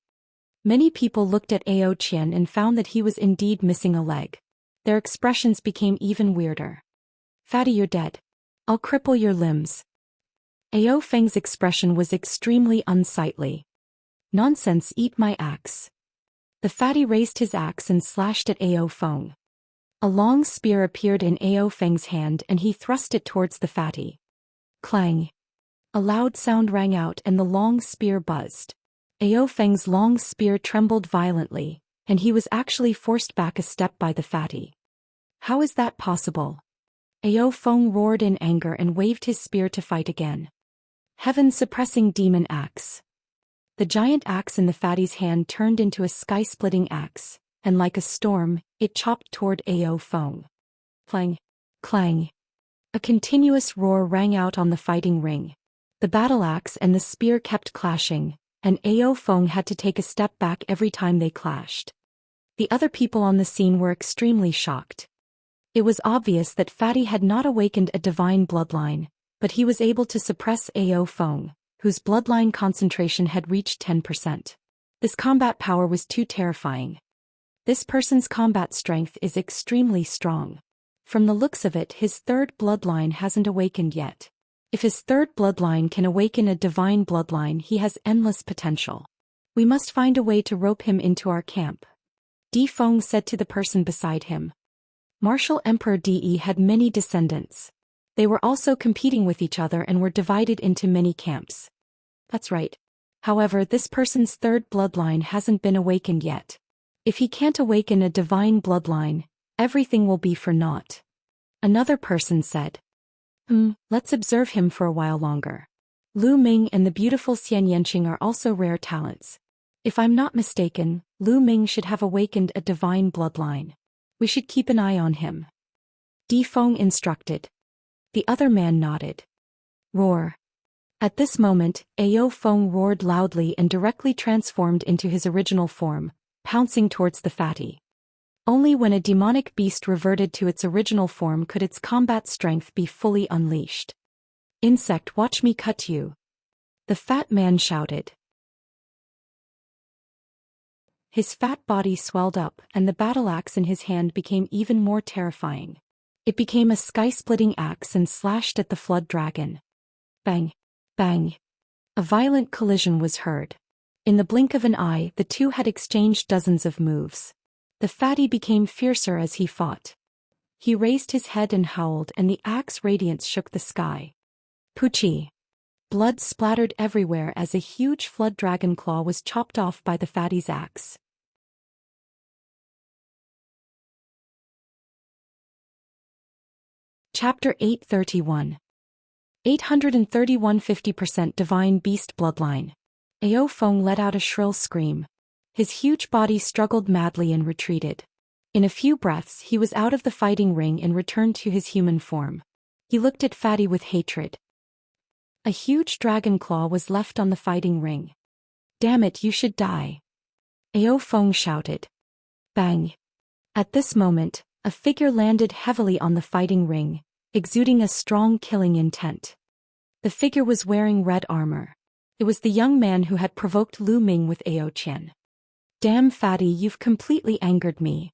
Speaker 1: Many people looked at Ao Qian and found that he was indeed missing a leg. Their expressions became even weirder. Fatty, you're dead. I'll cripple your limbs. Ao Feng's expression was extremely unsightly. Nonsense, eat my axe. The Fatty raised his axe and slashed at Ao Feng. A long spear appeared in Ao Feng's hand and he thrust it towards the Fatty. Clang. A loud sound rang out and the long spear buzzed. Ao Feng's long spear trembled violently, and he was actually forced back a step by the Fatty. How is that possible? Ao Feng roared in anger and waved his spear to fight again. Heaven-suppressing demon axe. The giant axe in the Fatty's hand turned into a sky-splitting axe, and like a storm, it chopped toward Ao Feng. Clang, clang. A continuous roar rang out on the fighting ring. The battle axe and the spear kept clashing, and Ao Feng had to take a step back every time they clashed. The other people on the scene were extremely shocked. It was obvious that Fatty had not awakened a divine bloodline, but he was able to suppress Ao Feng, whose bloodline concentration had reached 10%. This combat power was too terrifying. This person's combat strength is extremely strong. From the looks of it, his third bloodline hasn't awakened yet. If his third bloodline can awaken a divine bloodline, he has endless potential. We must find a way to rope him into our camp. Di Feng said to the person beside him. Martial Emperor Di had many descendants. They were also competing with each other and were divided into many camps. That's right. However, this person's third bloodline hasn't been awakened yet. If he can't awaken a divine bloodline, everything will be for naught. Another person said. Let's observe him for a while longer. Lu Ming and the beautiful Xianxia are also rare talents. If I'm not mistaken, Lu Ming should have awakened a divine bloodline. We should keep an eye on him. Di Feng instructed. The other man nodded. Roar. At this moment, Ao Feng roared loudly and directly transformed into his original form, pouncing towards the Fatty. Only when a demonic beast reverted to its original form could its combat strength be fully unleashed. Insect, watch me cut you. The fat man shouted. His fat body swelled up and the battle axe in his hand became even more terrifying. It became a sky-splitting axe and slashed at the flood dragon. Bang! Bang! A violent collision was heard. In the blink of an eye, the two had exchanged dozens of moves. The Fatty became fiercer as he fought. He raised his head and howled and the axe radiance shook the sky. Poochie! Blood splattered everywhere as a huge flood dragon claw was chopped off by the Fatty's axe. Chapter 831. 831 50% Divine Beast Bloodline. Ao Feng let out a shrill scream. His huge body struggled madly and retreated. In a few breaths he was out of the fighting ring and returned to his human form. He looked at Fatty with hatred. A huge dragon claw was left on the fighting ring. Damn it, you should die. Ao Feng shouted. Bang. At this moment, a figure landed heavily on the fighting ring, exuding a strong killing intent. The figure was wearing red armor. It was the young man who had provoked Lu Ming with Ao Qian. Damn Fatty, you've completely angered me.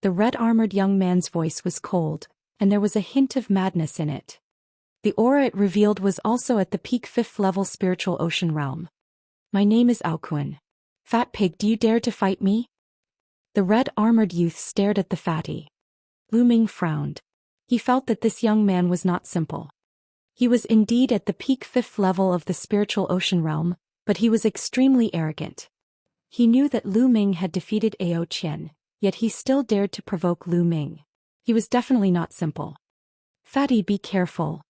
Speaker 1: The red-armored young man's voice was cold, and there was a hint of madness in it. The aura it revealed was also at the peak 5th level spiritual ocean realm. My name is Aokuan. Fat pig, do you dare to fight me? The red-armored youth stared at the Fatty. Lu Ming frowned. He felt that this young man was not simple. He was indeed at the peak 5th level of the spiritual ocean realm, but he was extremely arrogant. He knew that Lu Ming had defeated Zhou Xian, yet he still dared to provoke Lu Ming. He was definitely not simple. Fatty, be careful.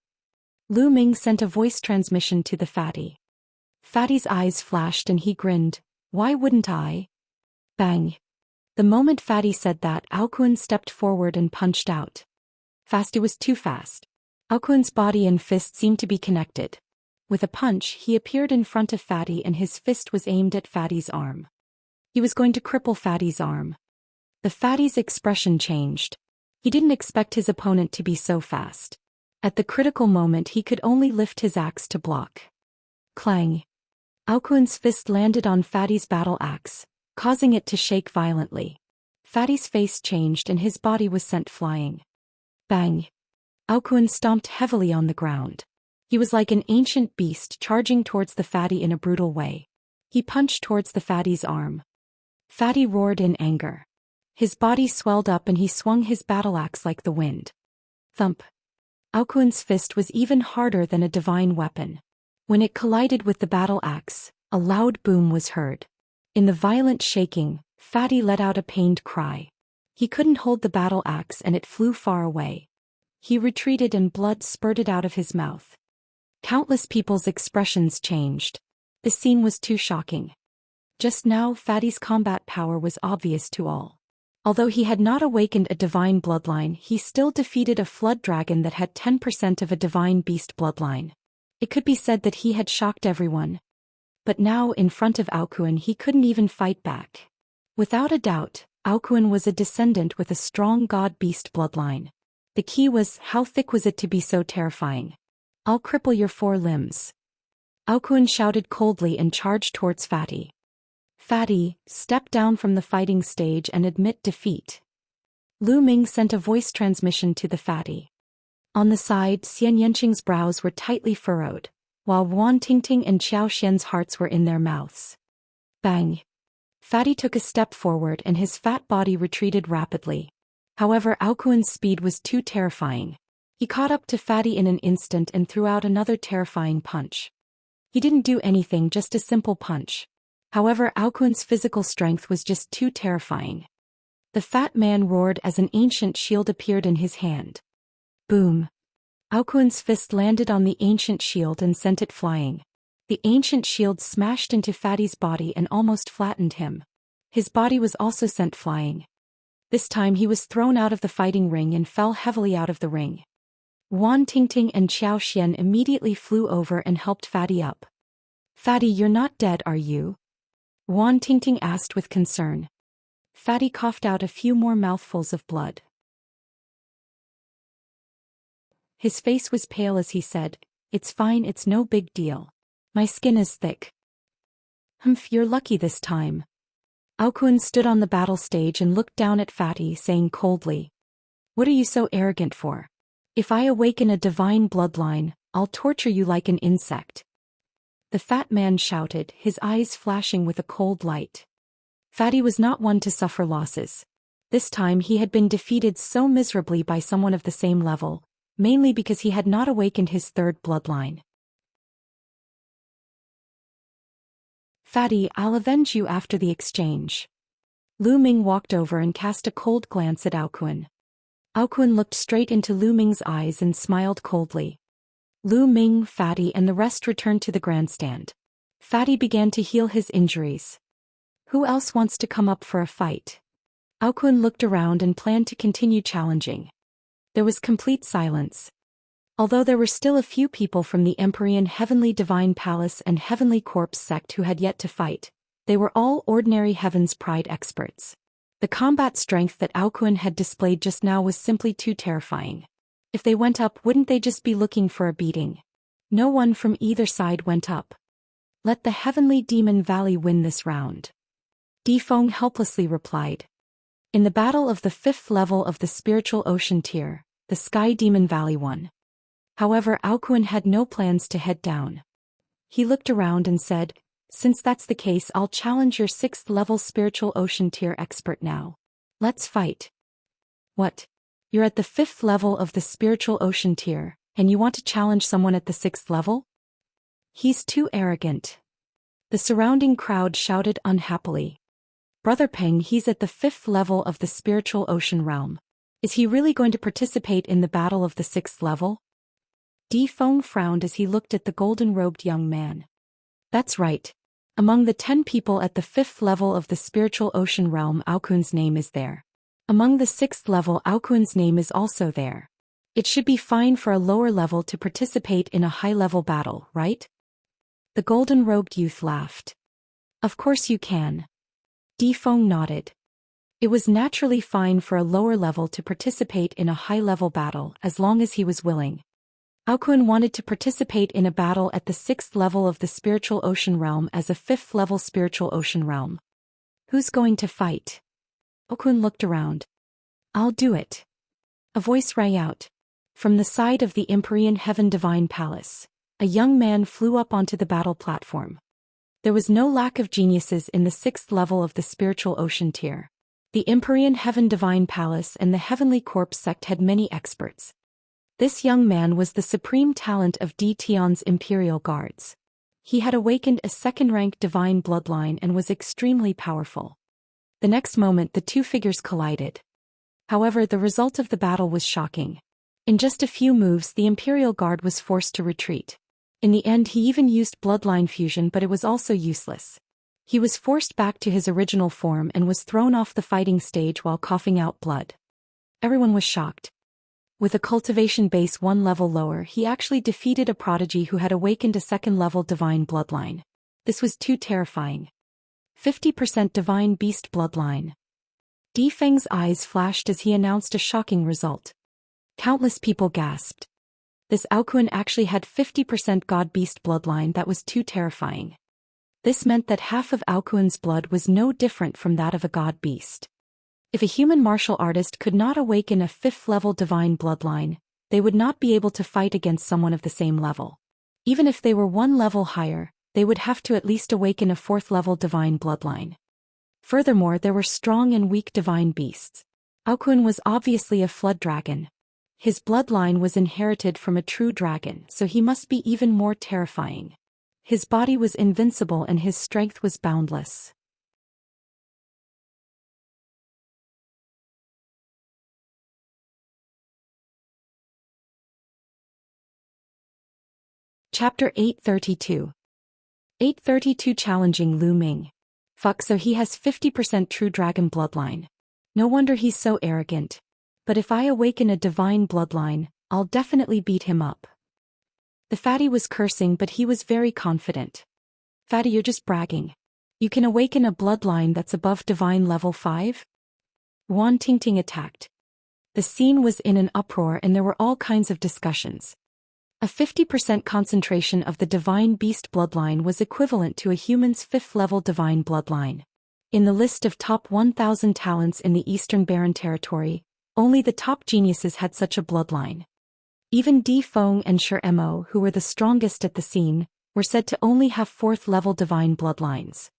Speaker 1: Lu Ming sent a voice transmission to the fatty. Fatty's eyes flashed and he grinned. Why wouldn't I? Bang. The moment Fatty said that, Aokuan stepped forward and punched out. Fast, it was too fast. Aokuan's body and fist seemed to be connected. With a punch, he appeared in front of Fatty and his fist was aimed at Fatty's arm. He was going to cripple Fatty's arm. The fatty's expression changed. He didn't expect his opponent to be so fast. At the critical moment he could only lift his axe to block. Clang. Aokuan's fist landed on Fatty's battle axe, causing it to shake violently. Fatty's face changed and his body was sent flying. Bang. Aokuan stomped heavily on the ground. He was like an ancient beast charging towards the fatty in a brutal way. He punched towards the fatty's arm. Fatty roared in anger. His body swelled up and he swung his battle axe like the wind. Thump. Aokuan's fist was even harder than a divine weapon. When it collided with the battle axe, a loud boom was heard. In the violent shaking, Fatty let out a pained cry. He couldn't hold the battle axe and it flew far away. He retreated and blood spurted out of his mouth. Countless people's expressions changed. The scene was too shocking. Just now Fatty's combat power was obvious to all. Although he had not awakened a divine bloodline, he still defeated a flood dragon that had 10% of a divine beast bloodline. It could be said that he had shocked everyone. But now in front of Aokuan he couldn't even fight back. Without a doubt, Aokuan was a descendant with a strong god-beast bloodline. The key was, how thick was it to be so terrifying? I'll cripple your 4 limbs. Aokuan shouted coldly and charged towards Fatty. Fatty, step down from the fighting stage and admit defeat. Lu Ming sent a voice transmission to the fatty. On the side, Xianxia's brows were tightly furrowed, while Wan Tingting and Zhou Xian's hearts were in their mouths. Bang! Fatty took a step forward and his fat body retreated rapidly. However, Aokuan's speed was too terrifying. He caught up to Fatty in an instant and threw out another terrifying punch. He didn't do anything, just a simple punch. However, Aokuan's physical strength was just too terrifying. The fat man roared as an ancient shield appeared in his hand. Boom! Aokuan's fist landed on the ancient shield and sent it flying. The ancient shield smashed into Fatty's body and almost flattened him. His body was also sent flying. This time he was thrown out of the fighting ring and fell heavily out of the ring. Wan Tingting and Zhou Xian immediately flew over and helped Fatty up. Fatty, you're not dead, are you? Wan Tingting asked with concern. Fatty coughed out a few more mouthfuls of blood. His face was pale as he said, "It's fine, it's no big deal. My skin is thick." "Humph, you're lucky this time." Aokuan stood on the battle stage and looked down at Fatty, saying coldly, "What are you so arrogant for? If I awaken a divine bloodline, I'll torture you like an insect." The fat man shouted, his eyes flashing with a cold light. Fatty was not one to suffer losses. This time he had been defeated so miserably by someone of the same level, mainly because he had not awakened his 3rd bloodline. "Fatty, I'll avenge you after the exchange." Lu Ming walked over and cast a cold glance at Aokuan. Aokuan looked straight into Lu Ming's eyes and smiled coldly. Lu Ming, Fatty and the rest returned to the grandstand. Fatty began to heal his injuries. Who else wants to come up for a fight? Aokuan looked around and planned to continue challenging. There was complete silence. Although there were still a few people from the Empyrean Heavenly Divine Palace and Heavenly Corpse sect who had yet to fight, they were all ordinary Heaven's Pride experts. The combat strength that Aokuan had displayed just now was simply too terrifying. If they went up, wouldn't they just be looking for a beating? No one from either side went up. Let the Heavenly Demon Valley win this round. Defeng helplessly replied. In the battle of the 5th level of the Spiritual Ocean tier, the Sky Demon Valley won. However, Aokuan had no plans to head down. He looked around and said, "Since that's the case, I'll challenge your 6th level Spiritual Ocean tier expert now. Let's fight." "What? You're at the 5th level of the Spiritual Ocean tier, and you want to challenge someone at the 6th level? He's too arrogant." The surrounding crowd shouted unhappily. Brother Peng, he's at the 5th level of the spiritual ocean realm. Is he really going to participate in the battle of the 6th level? Di Feng frowned as he looked at the golden-robed young man. That's right. Among the 10 people at the 5th level of the spiritual ocean realm, Aokun's name is there. Among the 6th level, Aokun's name is also there. It should be fine for a lower level to participate in a high-level battle, right? The golden-robed youth laughed. Of course you can. Di Feng nodded. It was naturally fine for a lower level to participate in a high-level battle as long as he was willing. Aokun wanted to participate in a battle at the 6th level of the spiritual ocean realm as a 5th level spiritual ocean realm. Who's going to fight? Aokun looked around. I'll do it. A voice rang out. From the side of the Empyrean Heaven Divine Palace, a young man flew up onto the battle platform. There was no lack of geniuses in the 6th level of the spiritual ocean tier. The Empyrean Heaven Divine Palace and the Heavenly Corpse sect had many experts. This young man was the supreme talent of Di Tian's Imperial Guards. He had awakened a 2nd-rank divine bloodline and was extremely powerful. The next moment the two figures collided. However, the result of the battle was shocking. In just a few moves the Imperial Guard was forced to retreat. In the end he even used bloodline fusion, but it was also useless. He was forced back to his original form and was thrown off the fighting stage while coughing out blood. Everyone was shocked. With a cultivation base 1 level lower, he actually defeated a prodigy who had awakened a 2nd-level divine bloodline. This was too terrifying. 50% divine beast bloodline. Di Feng's eyes flashed as he announced a shocking result. Countless people gasped. This Aokun actually had 50% god-beast bloodline. That was too terrifying. This meant that half of Aokun's blood was no different from that of a god-beast. If a human martial artist could not awaken a 5th-level divine bloodline, they would not be able to fight against someone of the same level. Even if they were 1 level higher, they would have to at least awaken a 4th-level divine bloodline. Furthermore, there were strong and weak divine beasts. Aokun was obviously a flood dragon. His bloodline was inherited from a true dragon, so he must be even more terrifying. His body was invincible and his strength was boundless. Chapter 832. 832 Challenging Lu Ming. Fuck, so he has 50% true dragon bloodline. No wonder he's so arrogant. But if I awaken a divine bloodline, I'll definitely beat him up. The fatty was cursing, but he was very confident. Fatty, you're just bragging. You can awaken a bloodline that's above divine level 5? Wan Tingting attacked. The scene was in an uproar and there were all kinds of discussions. A 50% concentration of the divine beast bloodline was equivalent to a human's 5th-level divine bloodline. In the list of top 1,000 talents in the Eastern Barren Territory, only the top geniuses had such a bloodline. Even Di Feng and Shi Mo, who were the strongest at the scene, were said to only have 4th-level divine bloodlines.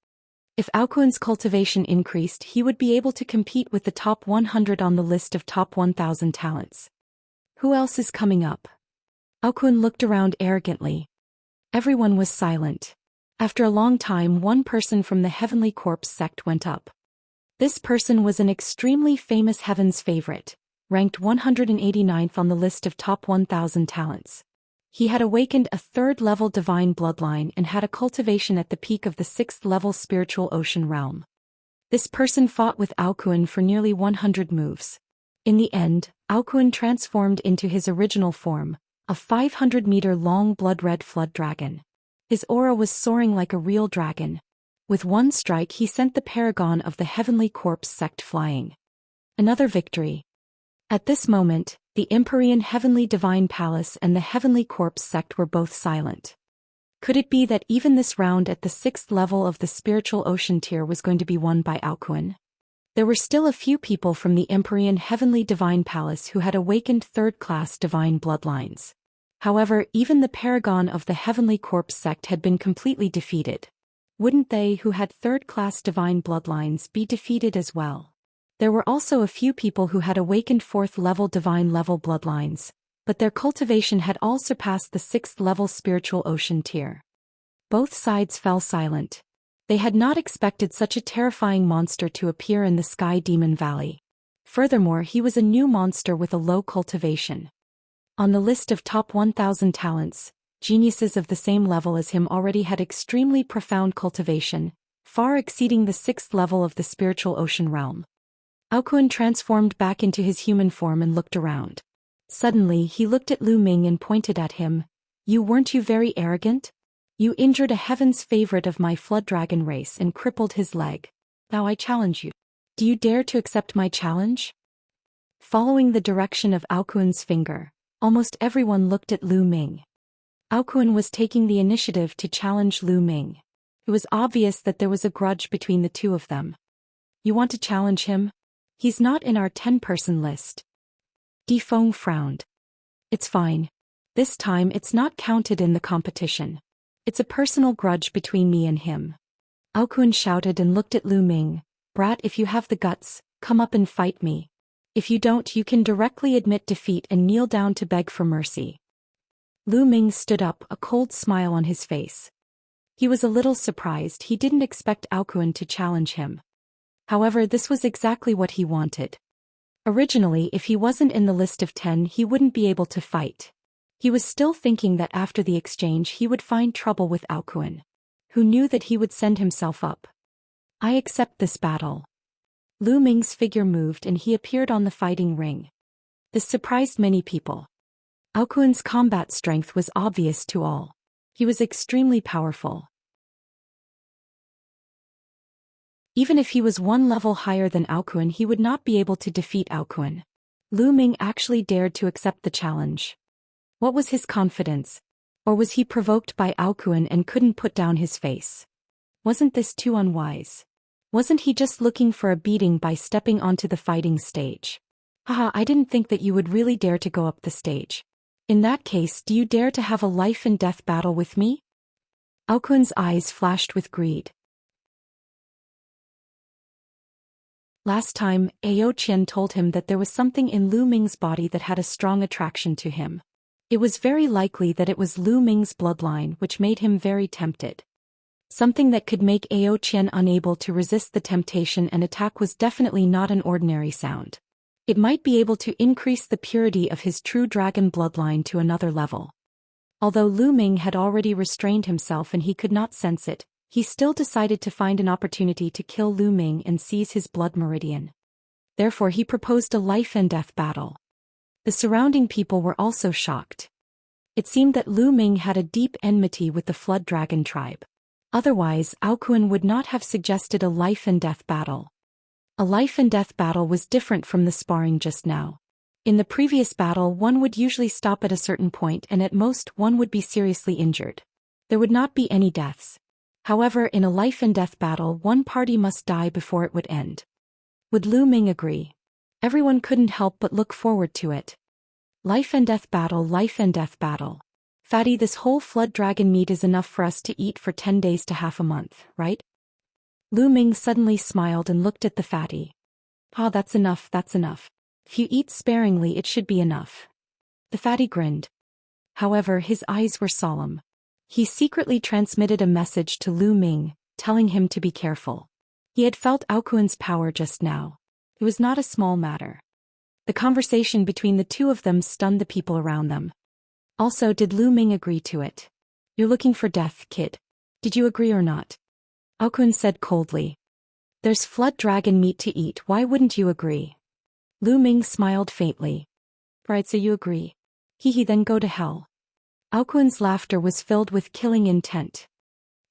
Speaker 1: If Aokun's cultivation increased, he would be able to compete with the top 100 on the list of top 1,000 talents. Who else is coming up? Aokun looked around arrogantly. Everyone was silent. After a long time, one person from the Heavenly Corpse sect went up. This person was an extremely famous Heaven's favorite, ranked 189th on the list of top 1,000 talents. He had awakened a 3rd-level divine bloodline and had a cultivation at the peak of the 6th-level spiritual ocean realm. This person fought with Aokun for nearly 100 moves. In the end, Aokun transformed into his original form, a 500-meter-long blood-red flood dragon. His aura was soaring like a real dragon. With one strike he sent the paragon of the Heavenly Corpse sect flying. Another victory. At this moment, the Empyrean Heavenly Divine Palace and the Heavenly Corpse sect were both silent. Could it be that even this round at the 6th level of the spiritual ocean tier was going to be won by Aokun? There were still a few people from the Empyrean Heavenly Divine Palace who had awakened 3rd-class divine bloodlines. However, even the paragon of the Heavenly Corpse sect had been completely defeated. Wouldn't they who had 3rd-class divine bloodlines be defeated as well? There were also a few people who had awakened 4th-level divine level bloodlines, but their cultivation had all surpassed the 6th-level spiritual ocean tier. Both sides fell silent. They had not expected such a terrifying monster to appear in the Sky Demon Valley. Furthermore, he was a new monster with a low cultivation. On the list of top 1,000 talents, geniuses of the same level as him already had extremely profound cultivation, far exceeding the 6th level of the spiritual ocean realm. Aokun transformed back into his human form and looked around. Suddenly, he looked at Lu Ming and pointed at him. Weren't you very arrogant? You injured a heaven's favorite of my flood dragon race and crippled his leg. Now I challenge you. Do you dare to accept my challenge? Following the direction of Aokun's finger, almost everyone looked at Lu Ming. Aokun was taking the initiative to challenge Lu Ming. It was obvious that there was a grudge between the two of them. You want to challenge him? He's not in our 10-person list. Di Feng frowned. It's fine. This time it's not counted in the competition. It's a personal grudge between me and him. Aokun shouted and looked at Lu Ming. Brat, if you have the guts, come up and fight me. If you don't, you can directly admit defeat and kneel down to beg for mercy. Lu Ming stood up, a cold smile on his face. He was a little surprised. He didn't expect Aokun to challenge him. However, this was exactly what he wanted. Originally, if he wasn't in the list of 10, he wouldn't be able to fight. He was still thinking that after the exchange he would find trouble with Aokun, who knew that he would send himself up. I accept this battle. Lu Ming's figure moved and he appeared on the fighting ring. This surprised many people. Aokun's combat strength was obvious to all. He was extremely powerful. Even if he was one level higher than Aokun, he would not be able to defeat Aokun. Lu Ming actually dared to accept the challenge. What was his confidence? Or was he provoked by Aokun and couldn't put down his face? Wasn't this too unwise? Wasn't he just looking for a beating by stepping onto the fighting stage? Haha, I didn't think that you would really dare to go up the stage. In that case, do you dare to have a life and death battle with me? Aokun's eyes flashed with greed. Last time, Zhou Xian told him that there was something in Lu Ming's body that had a strong attraction to him. It was very likely that it was Lu Ming's bloodline which made him very tempted. Something that could make Zhou Xian unable to resist the temptation and attack was definitely not an ordinary sound. It might be able to increase the purity of his true dragon bloodline to another level. Although Lu Ming had already restrained himself and he could not sense it, he still decided to find an opportunity to kill Lu Ming and seize his blood meridian. Therefore he proposed a life and death battle. The surrounding people were also shocked. It seemed that Lu Ming had a deep enmity with the Flood Dragon tribe. Otherwise, Aokun would not have suggested a life and death battle. A life and death battle was different from the sparring just now. In the previous battle, one would usually stop at a certain point and at most one would be seriously injured. There would not be any deaths. However, in a life and death battle, one party must die before it would end. Would Lu Ming agree? Everyone couldn't help but look forward to it. Life and death battle, life and death battle. Fatty, this whole flood dragon meat is enough for us to eat for 10 days to half a month, right? Lu Ming suddenly smiled and looked at the fatty. Ah, that's enough, that's enough. If you eat sparingly, it should be enough. The fatty grinned. However, his eyes were solemn. He secretly transmitted a message to Lu Ming, telling him to be careful. He had felt Aokun's power just now. It was not a small matter. The conversation between the two of them stunned the people around them. Also, did Lu Ming agree to it? You're looking for death, kid. Did you agree or not? Aokun said coldly. There's flood dragon meat to eat, why wouldn't you agree? Lu Ming smiled faintly. Right, so you agree. Hehe, then go to hell. Aokun's laughter was filled with killing intent.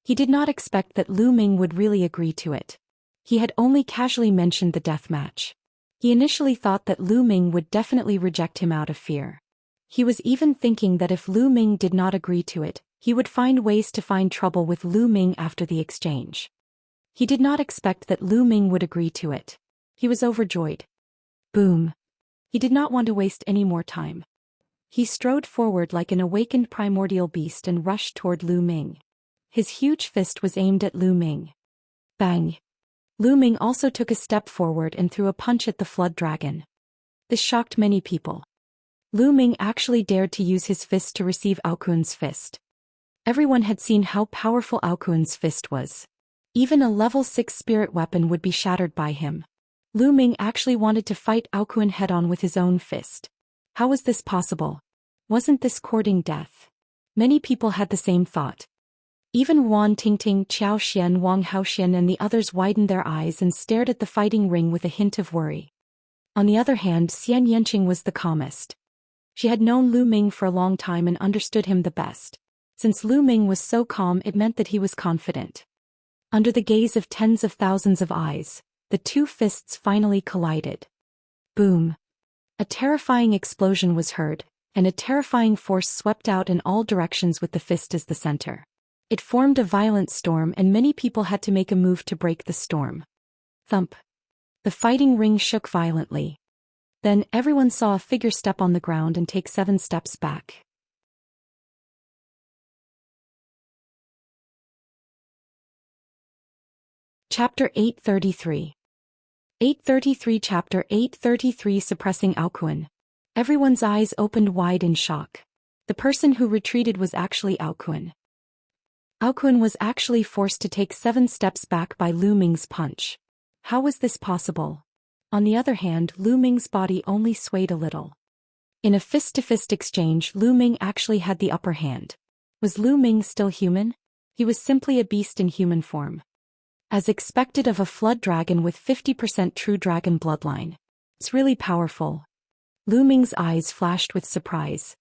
Speaker 1: He did not expect that Lu Ming would really agree to it. He had only casually mentioned the death match. He initially thought that Lu Ming would definitely reject him out of fear. He was even thinking that if Lu Ming did not agree to it, he would find ways to find trouble with Lu Ming after the exchange. He did not expect that Lu Ming would agree to it. He was overjoyed. Boom. He did not want to waste any more time. He strode forward like an awakened primordial beast and rushed toward Lu Ming. His huge fist was aimed at Lu Ming. Bang. Lu Ming also took a step forward and threw a punch at the flood dragon. This shocked many people. Lu Ming actually dared to use his fist to receive Aokun's fist. Everyone had seen how powerful Aokuen's fist was. Even a level 6 spirit weapon would be shattered by him. Lu Ming actually wanted to fight Aokuen head-on with his own fist. How was this possible? Wasn't this courting death? Many people had the same thought. Even Wan Tingting, Xiao Xian, Wang Haoxian and the others widened their eyes and stared at the fighting ring with a hint of worry. On the other hand, Xian Yanqing was the calmest. She had known Lu Ming for a long time and understood him the best. Since Lu Ming was so calm, it meant that he was confident. Under the gaze of tens of thousands of eyes, the two fists finally collided. Boom! A terrifying explosion was heard, and a terrifying force swept out in all directions with the fist as the center. It formed a violent storm and many people had to make a move to break the storm. Thump! The fighting ring shook violently. Then everyone saw a figure step on the ground and take 7 steps back. Chapter 833. 833 Chapter 833 Suppressing Aokuen. Everyone's eyes opened wide in shock. The person who retreated was actually Aokuen. Aokuen was actually forced to take 7 steps back by Lu Ming's punch. How was this possible? On the other hand, Lu Ming's body only swayed a little. In a fist-to-fist exchange, Lu Ming actually had the upper hand. Was Lu Ming still human? He was simply a beast in human form. As expected of a flood dragon with 50% true dragon bloodline. It's really powerful. Lu Ming's eyes flashed with surprise.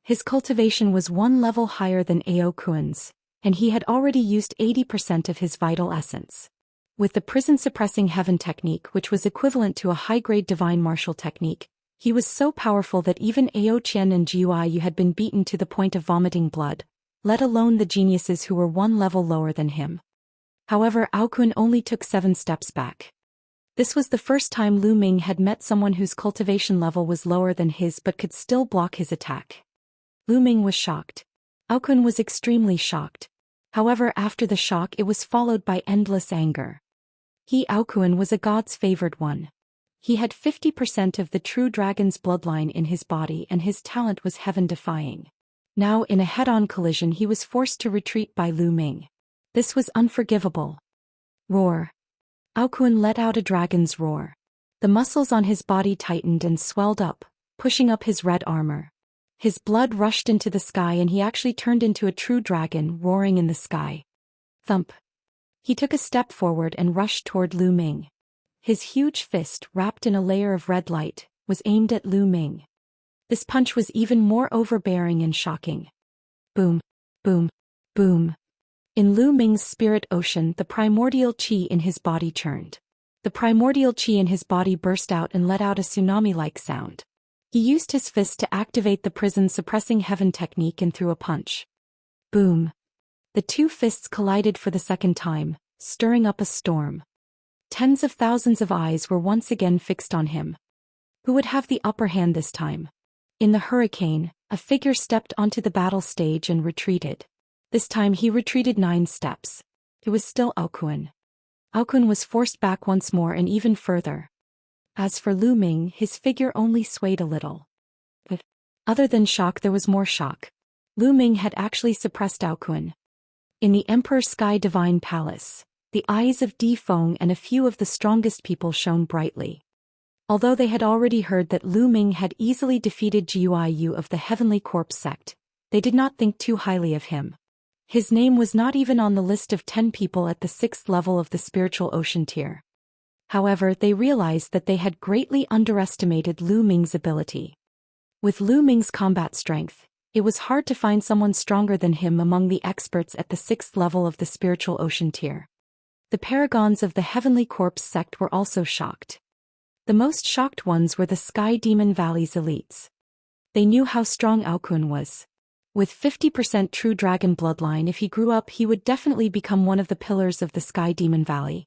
Speaker 1: His cultivation was 1 level higher than Aokuen's, and he had already used 80% of his vital essence. With the prison-suppressing heaven technique, which was equivalent to a high-grade divine martial technique, he was so powerful that even Ao Qian and Jiu Yu had been beaten to the point of vomiting blood, let alone the geniuses who were 1 level lower than him. However, Aokuen only took 7 steps back. This was the first time Lu Ming had met someone whose cultivation level was lower than his but could still block his attack. Lu Ming was shocked. Aokuen was extremely shocked. However, after the shock it was followed by endless anger. He, Aokuen, was a god's favored one. He had 50% of the true dragon's bloodline in his body and his talent was heaven-defying. Now, in a head-on collision he was forced to retreat by Lu Ming. This was unforgivable. Roar. Aokuen let out a dragon's roar. The muscles on his body tightened and swelled up, pushing up his red armor. His blood rushed into the sky and he actually turned into a true dragon, roaring in the sky. Thump. He took a step forward and rushed toward Lu Ming. His huge fist, wrapped in a layer of red light, was aimed at Lu Ming. This punch was even more overbearing and shocking. Boom, boom, boom. In Lu Ming's spirit ocean, the primordial qi in his body churned. The primordial qi in his body burst out and let out a tsunami-like sound. He used his fist to activate the prison-suppressing heaven technique and threw a punch. Boom. The two fists collided for the second time, stirring up a storm. Tens of thousands of eyes were once again fixed on him. Who would have the upper hand this time? In the hurricane, a figure stepped onto the battle stage and retreated. This time he retreated 9 steps. It was still Aokuen. Aokuen was forced back once more and even further. As for Lu Ming, his figure only swayed a little. But other than shock, there was more shock. Lu Ming had actually suppressed Aokuen. In the Emperor Sky Divine Palace, the eyes of Di Feng and a few of the strongest people shone brightly. Although they had already heard that Lu Ming had easily defeated Jiu Yu of the Heavenly Corpse sect, they did not think too highly of him. His name was not even on the list of 10 people at the 6th level of the spiritual ocean tier. However, they realized that they had greatly underestimated Lu Ming's ability. With Lu Ming's combat strength, it was hard to find someone stronger than him among the experts at the 6th level of the spiritual ocean tier. The paragons of the Heavenly Corpse sect were also shocked. The most shocked ones were the Sky Demon Valley's elites. They knew how strong Aokuen was. With 50% true dragon bloodline, if he grew up he would definitely become one of the pillars of the Sky Demon Valley.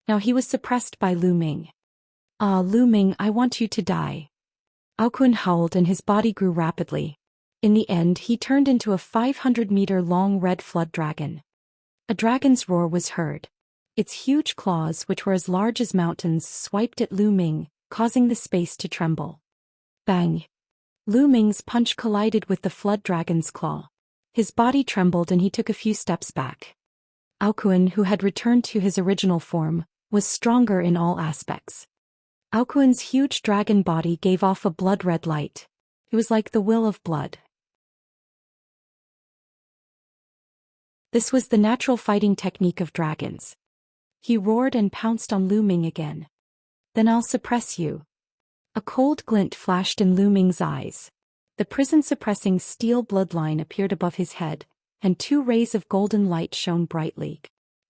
Speaker 1: Now he was suppressed by Lu Ming. Ah, Lu Ming, I want you to die. Aokuen howled and his body grew rapidly. In the end he turned into a 500-meter-long red flood dragon. A dragon's roar was heard. Its huge claws, which were as large as mountains, swiped at Lu Ming, causing the space to tremble. Bang! Lu Ming's punch collided with the flood dragon's claw. His body trembled and he took a few steps back. Aokuan, who had returned to his original form, was stronger in all aspects. Aokuan's huge dragon body gave off a blood-red light. It was like the will of blood. This was the natural fighting technique of dragons. He roared and pounced on Lu Ming again. Then I'll suppress you. A cold glint flashed in Lu Ming's eyes. The prison-suppressing steel bloodline appeared above his head, and 2 rays of golden light shone brightly.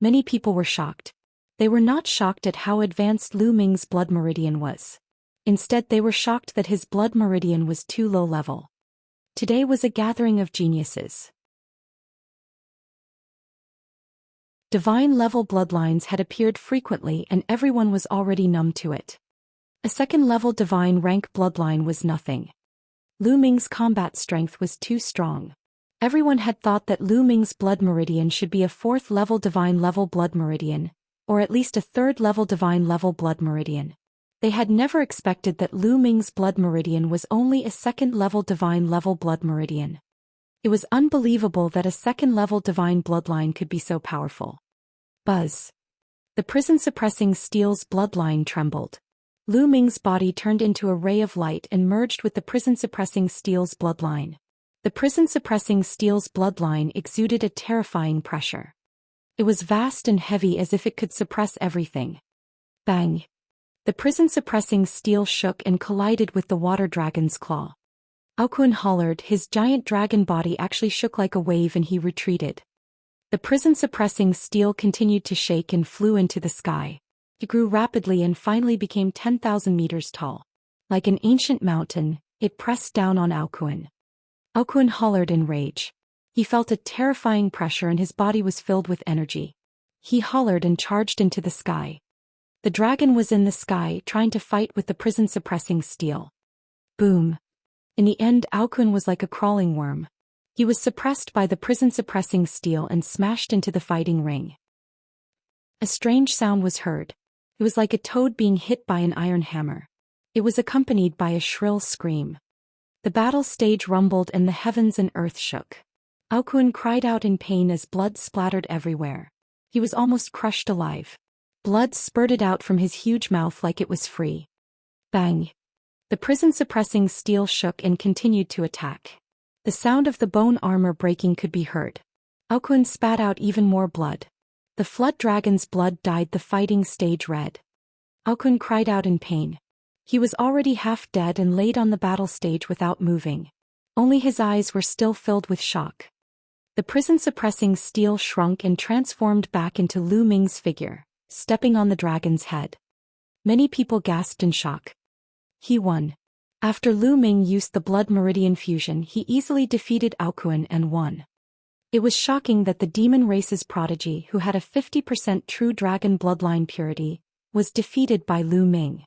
Speaker 1: Many people were shocked. They were not shocked at how advanced Lu Ming's blood meridian was. Instead, they were shocked that his blood meridian was too low level. Today was a gathering of geniuses. Divine-level bloodlines had appeared frequently and everyone was already numb to it. A second-level divine rank bloodline was nothing. Lu Ming's combat strength was too strong. Everyone had thought that Lu Ming's blood meridian should be a 4th-level divine-level blood meridian, or at least a 3rd-level divine-level blood meridian. They had never expected that Lu Ming's blood meridian was only a 2nd-level divine-level blood meridian. It was unbelievable that a 2nd-level divine bloodline could be so powerful. Buzz. The prison-suppressing steel's bloodline trembled. Lu Ming's body turned into a ray of light and merged with the prison-suppressing steel's bloodline. The prison-suppressing steel's bloodline exuded a terrifying pressure. It was vast and heavy as if it could suppress everything. Bang! The prison-suppressing steel shook and collided with the water dragon's claw. Aokuan hollered, his giant dragon body actually shook like a wave and he retreated. The prison-suppressing steel continued to shake and flew into the sky. It grew rapidly and finally became 10,000 meters tall. Like an ancient mountain, it pressed down on Aokuan. Aokuan hollered in rage. He felt a terrifying pressure and his body was filled with energy. He hollered and charged into the sky. The dragon was in the sky trying to fight with the prison-suppressing steel. Boom. In the end, Aokuan was like a crawling worm. He was suppressed by the prison-suppressing steel and smashed into the fighting ring. A strange sound was heard. It was like a toad being hit by an iron hammer. It was accompanied by a shrill scream. The battle stage rumbled and the heavens and earth shook. Aokuan cried out in pain as blood splattered everywhere. He was almost crushed alive. Blood spurted out from his huge mouth like it was free. Bang! The prison-suppressing steel shook and continued to attack. The sound of the bone armor breaking could be heard. Aokuan spat out even more blood. The flood dragon's blood dyed the fighting stage red. Aokuan cried out in pain. He was already half dead and laid on the battle stage without moving. Only his eyes were still filled with shock. The prison-suppressing steel shrunk and transformed back into Lu Ming's figure, stepping on the dragon's head. Many people gasped in shock. He won. After Lu Ming used the blood meridian fusion, he easily defeated Aokuan and won. It was shocking that the demon race's prodigy, who had a 50% true dragon bloodline purity, was defeated by Lu Ming.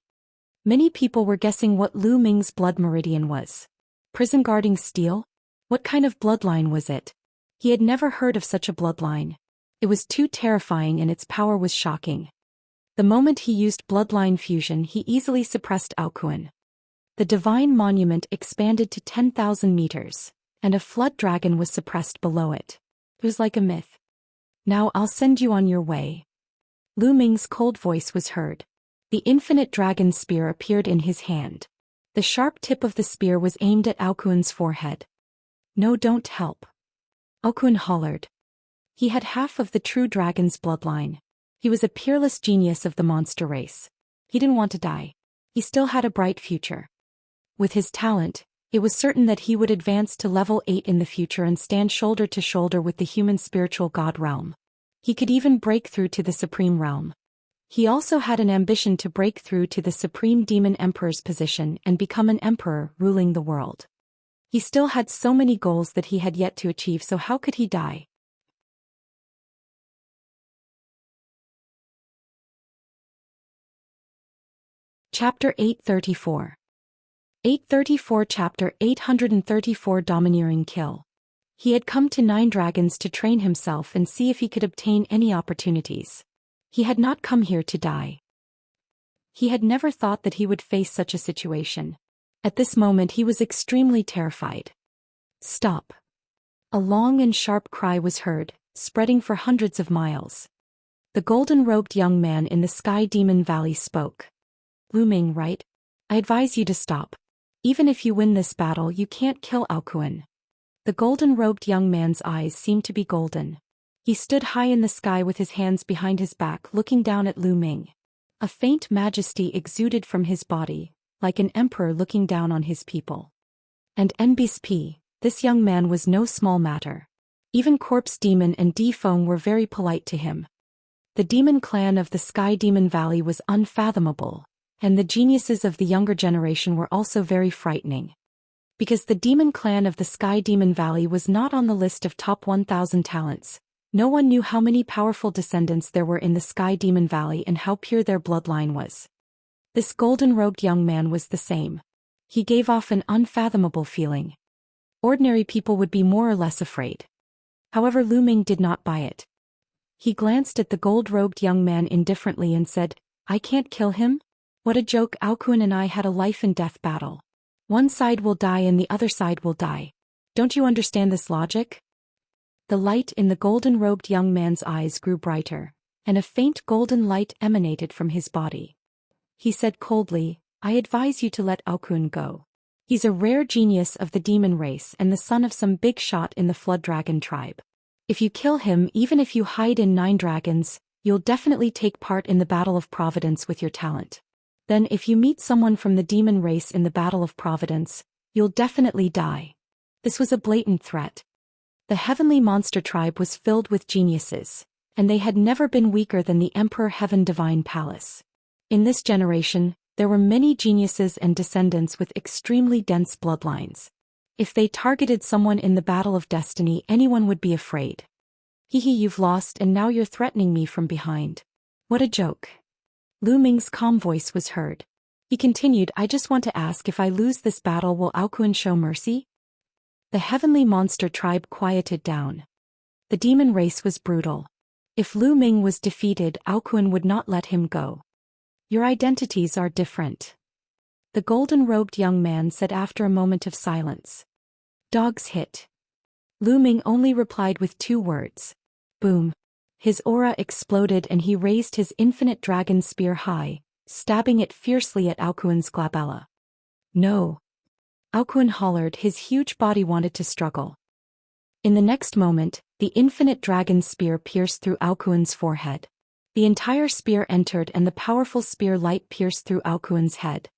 Speaker 1: Many people were guessing what Lu Ming's blood meridian was. Prison guarding steel? What kind of bloodline was it? He had never heard of such a bloodline. It was too terrifying and its power was shocking. The moment he used bloodline fusion, he easily suppressed Aokuan. The divine monument expanded to 10,000 meters, and a flood dragon was suppressed below it. It was like a myth. Now I'll send you on your way. Lu Ming's cold voice was heard. The infinite dragon spear appeared in his hand. The sharp tip of the spear was aimed at Aokuan's forehead. No, don't help. Aokuan hollered. He had half of the true dragon's bloodline. He was a peerless genius of the monster race. He didn't want to die. He still had a bright future. With his talent, it was certain that he would advance to level 8 in the future and stand shoulder to shoulder with the human spiritual god realm. He could even break through to the supreme realm. He also had an ambition to break through to the supreme demon emperor's position and become an emperor ruling the world. He still had so many goals that he had yet to achieve, so how could he die? Chapter 834. 834 Chapter 834 Domineering Kill. He had come to 9 dragons to train himself and see if he could obtain any opportunities. He had not come here to die. He had never thought that he would face such a situation. At this moment he was extremely terrified. Stop. A long and sharp cry was heard, spreading for hundreds of miles. The golden-robed young man in the Sky Demon Valley spoke. Lu Ming, right? I advise you to stop. Even if you win this battle, you can't kill Aokuan. The golden-robed young man's eyes seemed to be golden. He stood high in the sky with his hands behind his back, looking down at Lu Ming. A faint majesty exuded from his body, like an emperor looking down on his people. And NBSP, this young man was no small matter. Even Corpse Demon and Defeng were very polite to him. The demon clan of the Sky Demon Valley was unfathomable, and the geniuses of the younger generation were also very frightening. Because the demon clan of the Sky Demon Valley was not on the list of top 1,000 talents, no one knew how many powerful descendants there were in the Sky Demon Valley and how pure their bloodline was. This golden-robed young man was the same. He gave off an unfathomable feeling. Ordinary people would be more or less afraid. However, Lu Ming did not buy it. He glanced at the gold-robed young man indifferently and said, I can't kill him? What a joke. Aokuan and I had a life-and-death battle. One side will die and the other side will die. Don't you understand this logic? The light in the golden-robed young man's eyes grew brighter, and a faint golden light emanated from his body. He said coldly, I advise you to let Aokuan go. He's a rare genius of the demon race and the son of some big shot in the Flood Dragon tribe. If you kill him, even if you hide in 9 dragons, you'll definitely take part in the Battle of Providence with your talent. Then if you meet someone from the demon race in the Battle of Providence, you'll definitely die. This was a blatant threat. The heavenly monster tribe was filled with geniuses, and they had never been weaker than the Emperor Heaven Divine Palace. In this generation, there were many geniuses and descendants with extremely dense bloodlines. If they targeted someone in the Battle of Destiny, anyone would be afraid. Hehe, you've lost and now you're threatening me from behind. What a joke. Lu Ming's calm voice was heard. He continued, I just want to ask, if I lose this battle, will Aokuan show mercy? The heavenly monster tribe quieted down. The demon race was brutal. If Lu Ming was defeated, Aokuan would not let him go. Your identities are different, the golden-robed young man said after a moment of silence. Dogs hit. Lu Ming only replied with 2 words. Boom. His aura exploded and he raised his infinite dragon spear high, stabbing it fiercely at Aokuan's glabella. No. Aokuan hollered, his huge body wanted to struggle. In the next moment, the infinite dragon spear pierced through Aokuan's forehead. The entire spear entered and the powerful spear light pierced through Aokuan's head.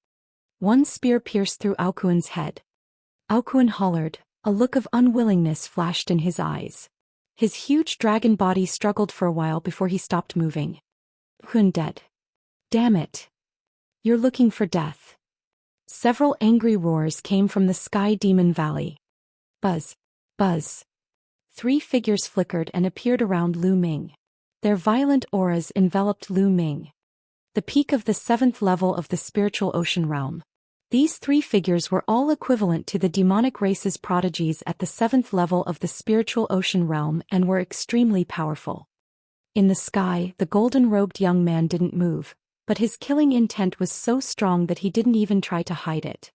Speaker 1: One spear pierced through Aokuan's head. Aokuan hollered, a look of unwillingness flashed in his eyes. His huge dragon body struggled for a while before he stopped moving. Aokuan dead. Damn it. You're looking for death. Several angry roars came from the Sky Demon Valley. Buzz. Buzz. 3 figures flickered and appeared around Lu Ming. Their violent auras enveloped Lu Ming. The peak of the 7th level of the spiritual ocean realm. These 3 figures were all equivalent to the demonic race's prodigies at the 7th level of the spiritual ocean realm and were extremely powerful. In the sky, the golden-robed young man didn't move, but his killing intent was so strong that he didn't even try to hide it.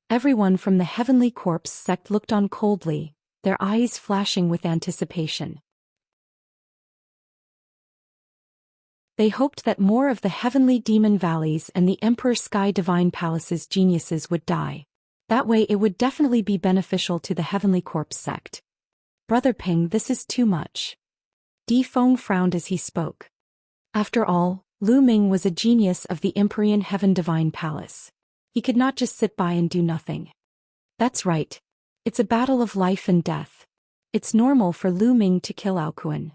Speaker 1: Everyone from the Heavenly Corpse sect looked on coldly, their eyes flashing with anticipation. They hoped that more of the Heavenly Demon Valleys and the Emperor Sky Divine Palace's geniuses would die. That way it would definitely be beneficial to the Heavenly Corpse sect. Brother Ping, this is too much. Defeng frowned as he spoke. After all, Lu Ming was a genius of the Empyrean Heaven Divine Palace. He could not just sit by and do nothing. That's right. It's a battle of life and death. It's normal for Lu Ming to kill Aokuan.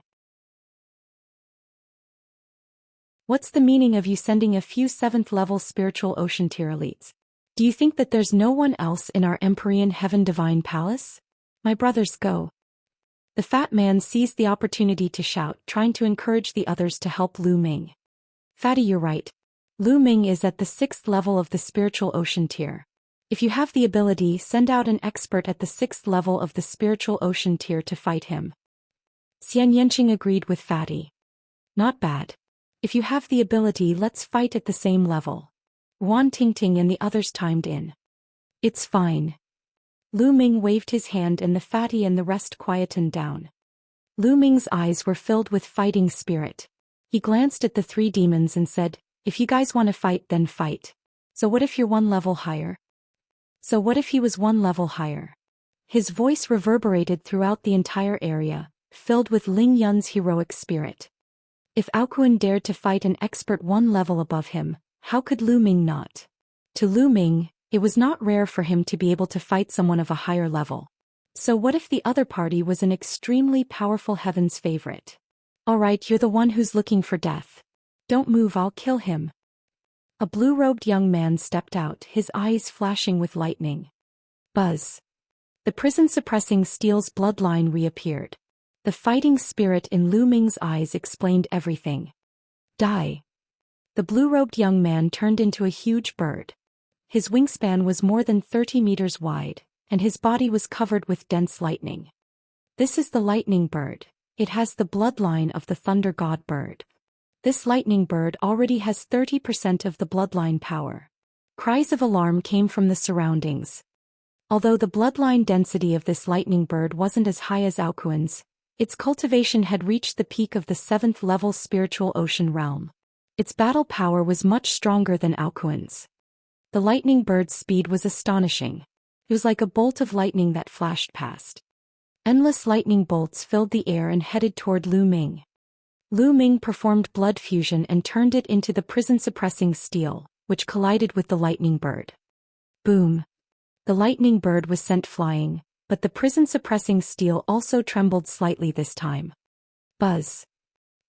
Speaker 1: What's the meaning of you sending a few 7th-level spiritual ocean tier elites? Do you think that there's no one else in our Empyrean Heaven Divine Palace? My brothers, go. The fat man seized the opportunity to shout, trying to encourage the others to help Lu Ming. Fatty, you're right. Lu Ming is at the 6th level of the spiritual ocean tier. If you have the ability, send out an expert at the 6th level of the spiritual ocean tier to fight him. Xianxia agreed with Fatty. Not bad. If you have the ability, let's fight at the same level. Wan Tingting and the others chimed in. It's fine. Lu Ming waved his hand and the fatty and the rest quietened down. Lu Ming's eyes were filled with fighting spirit. He glanced at the three demons and said, "If you guys want to fight, then fight. So what if you're one level higher? So what if he was one level higher?" His voice reverberated throughout the entire area, filled with Ling Yun's heroic spirit. If Aokuan dared to fight an expert one level above him, how could Lu Ming not? To Lu Ming, it was not rare for him to be able to fight someone of a higher level. So what if the other party was an extremely powerful heaven's favorite? "Alright, you're the one who's looking for death. Don't move, I'll kill him." A blue-robed young man stepped out, his eyes flashing with lightning. Buzz. The prison-suppressing steel's bloodline reappeared. The fighting spirit in Lu Ming's eyes explained everything. "Die." The blue-robed young man turned into a huge bird. His wingspan was more than 30 meters wide, and his body was covered with dense lightning. This is the lightning bird. It has the bloodline of the thunder god bird. This lightning bird already has 30% of the bloodline power. Cries of alarm came from the surroundings. Although the bloodline density of this lightning bird wasn't as high as Aokuan's, its cultivation had reached the peak of the 7th level spiritual ocean realm. Its battle power was much stronger than Aokuan's. The lightning bird's speed was astonishing. It was like a bolt of lightning that flashed past. Endless lightning bolts filled the air and headed toward Lu Ming. Lu Ming performed blood fusion and turned it into the prison-suppressing steel, which collided with the lightning bird. Boom! The lightning bird was sent flying, but the prison-suppressing steel also trembled slightly this time. Buzz!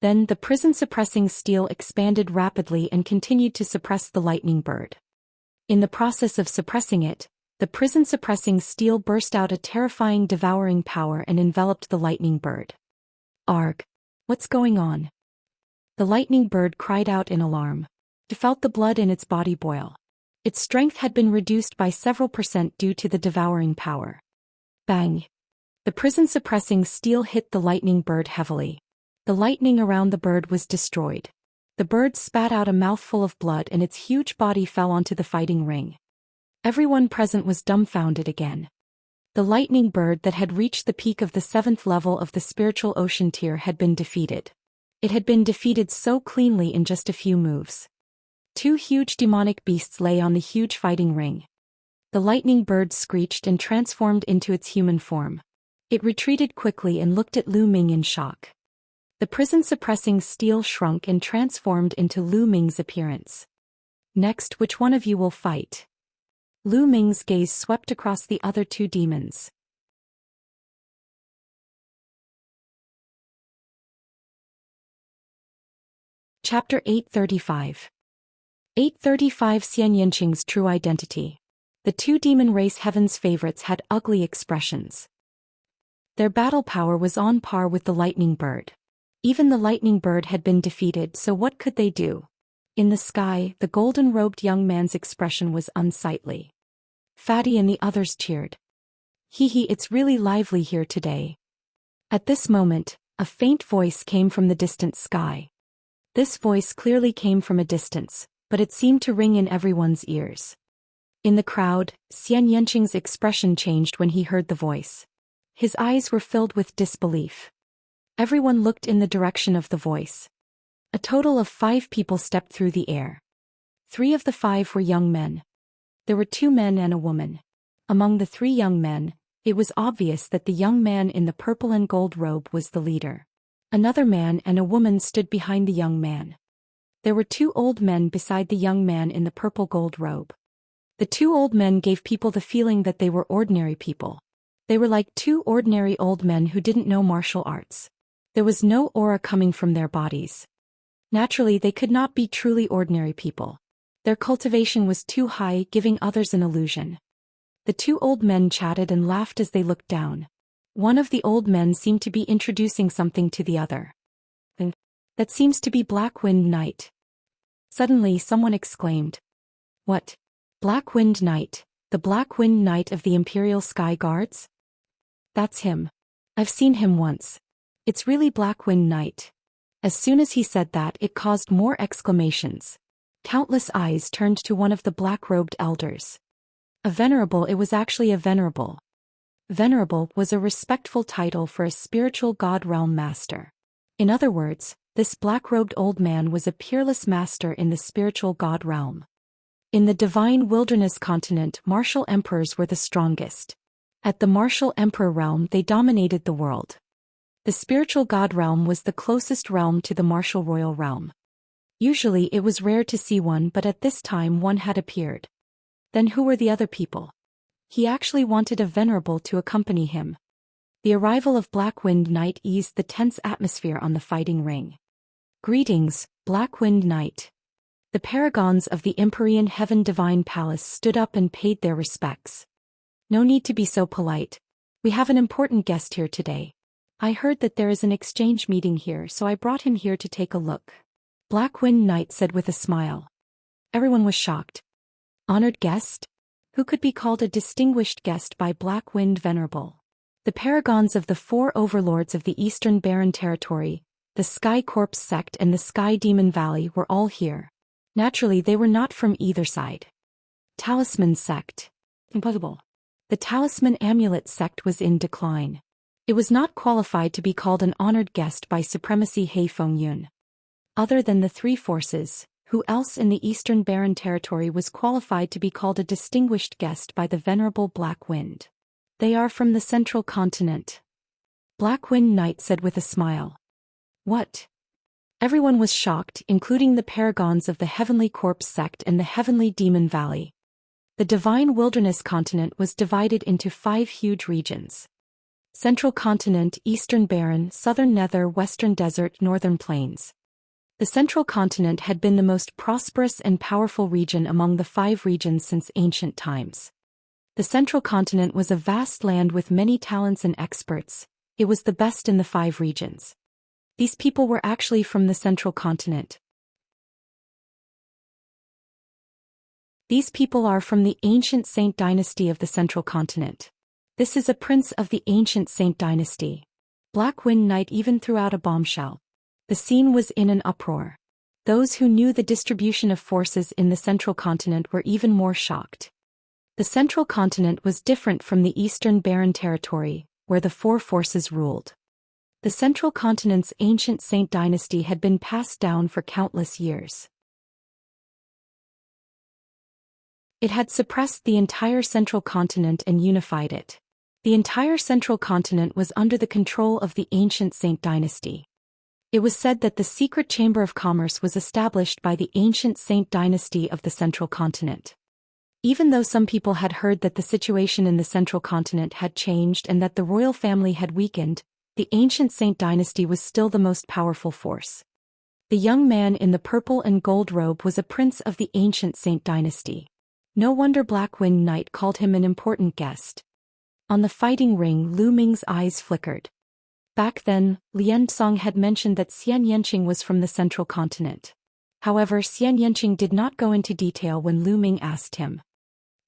Speaker 1: Then the prison-suppressing steel expanded rapidly and continued to suppress the lightning bird. In the process of suppressing it, the prison-suppressing steel burst out a terrifying devouring power and enveloped the lightning bird. "Arg! What's going on?" The lightning bird cried out in alarm. It felt the blood in its body boil. Its strength had been reduced by several percent due to the devouring power. Bang! The prison-suppressing steel hit the lightning bird heavily. The lightning around the bird was destroyed. The bird spat out a mouthful of blood and its huge body fell onto the fighting ring. Everyone present was dumbfounded again. The lightning bird that had reached the peak of the 7th level of the spiritual ocean tier had been defeated. It had been defeated so cleanly in just a few moves. Two huge demonic beasts lay on the huge fighting ring. The lightning bird screeched and transformed into its human form. It retreated quickly and looked at Lu Ming in shock. The prison-suppressing steel shrunk and transformed into Lu Ming's appearance. "Next, which one of you will fight?" Lu Ming's gaze swept across the other two demons. Chapter 835. 835 Xianxia's true identity. The two demon race heaven's favorites had ugly expressions. Their battle power was on par with the lightning bird. Even the lightning bird had been defeated, so what could they do? In the sky, the golden-robed young man's expression was unsightly. Fatty and the others cheered. "Hee hee, it's really lively here today." At this moment, a faint voice came from the distant sky. This voice clearly came from a distance, but it seemed to ring in everyone's ears. In the crowd, Xianxia's expression changed when he heard the voice. His eyes were filled with disbelief. Everyone looked in the direction of the voice. A total of 5 people stepped through the air. 3 of the 5 were young men. There were 2 men and a woman. Among the 3 young men, it was obvious that the young man in the purple and gold robe was the leader. Another man and a woman stood behind the young man. There were 2 old men beside the young man in the purple gold robe. The 2 old men gave people the feeling that they were ordinary people. They were like 2 ordinary old men who didn't know martial arts. There was no aura coming from their bodies. Naturally, they could not be truly ordinary people. Their cultivation was too high, giving others an illusion. The 2 old men chatted and laughed as they looked down. One of the old men seemed to be introducing something to the other. "That seems to be Black Wind Knight." Suddenly someone exclaimed. "What? Black Wind Knight, the Black Wind Knight of the Imperial Sky Guards? That's him. I've seen him once. It's really Black Wind Knight." As soon as he said that, it caused more exclamations. Countless eyes turned to one of the black-robed elders. A venerable, it was actually a venerable. Venerable was a respectful title for a spiritual god realm master. In other words, this black-robed old man was a peerless master in the spiritual god realm. In the divine wilderness continent, martial emperors were the strongest. At the martial emperor realm, they dominated the world. The spiritual god realm was the closest realm to the martial royal realm. Usually it was rare to see one, but at this time one had appeared. Then who were the other people? He actually wanted a venerable to accompany him. The arrival of Black Wind Knight eased the tense atmosphere on the fighting ring. Greetings, Black Wind Knight. The paragons of the Empyrean Heaven Divine Palace stood up and paid their respects. No need to be so polite. We have an important guest here today. I heard that there is an exchange meeting here, so I brought him here to take a look. Black Wind Knight said with a smile. Everyone was shocked. Honored guest? Who could be called a distinguished guest by Black Wind Venerable? The paragons of the four overlords of the Eastern Barren Territory, the Sky Corpse sect and the Sky Demon Valley were all here. Naturally, they were not from either side. Talisman sect. Impossible. The Talisman Amulet sect was in decline. It was not qualified to be called an honored guest by Supremacy Hei Fengyun. Other than the three forces, who else in the Eastern Barren Territory was qualified to be called a distinguished guest by the Venerable Black Wind? They are from the Central Continent. Black Wind Knight said with a smile. What? Everyone was shocked, including the paragons of the Heavenly Corpse sect and the Heavenly Demon Valley. The Divine Wilderness Continent was divided into 5 huge regions. Central Continent, Eastern Barren, Southern Nether, Western Desert, Northern Plains. The Central Continent had been the most prosperous and powerful region among the 5 regions since ancient times. The Central Continent was a vast land with many talents and experts. It was the best in the 5 regions. These people were actually from the Central Continent. These people are from the ancient Saint dynasty of the Central Continent. This is a prince of the ancient Saint dynasty. Black Wind Knight even threw out a bombshell. The scene was in an uproar. Those who knew the distribution of forces in the Central Continent were even more shocked. The Central Continent was different from the Eastern Barren Territory, where the 4 forces ruled. The Central Continent's ancient Saint dynasty had been passed down for countless years. It had suppressed the entire Central Continent and unified it. The entire Central Continent was under the control of the ancient Saint dynasty. It was said that the secret chamber of commerce was established by the ancient Saint dynasty of the Central Continent. Even though some people had heard that the situation in the Central Continent had changed and that the royal family had weakened, the ancient Saint dynasty was still the most powerful force. The young man in the purple and gold robe was a prince of the ancient Saint dynasty. No wonder Black Wind Knight called him an important guest. On the fighting ring, Lu Ming's eyes flickered. Back then, Lian Song had mentioned that Xianxia was from the Central Continent. However, Xianxia did not go into detail when Lu Ming asked him.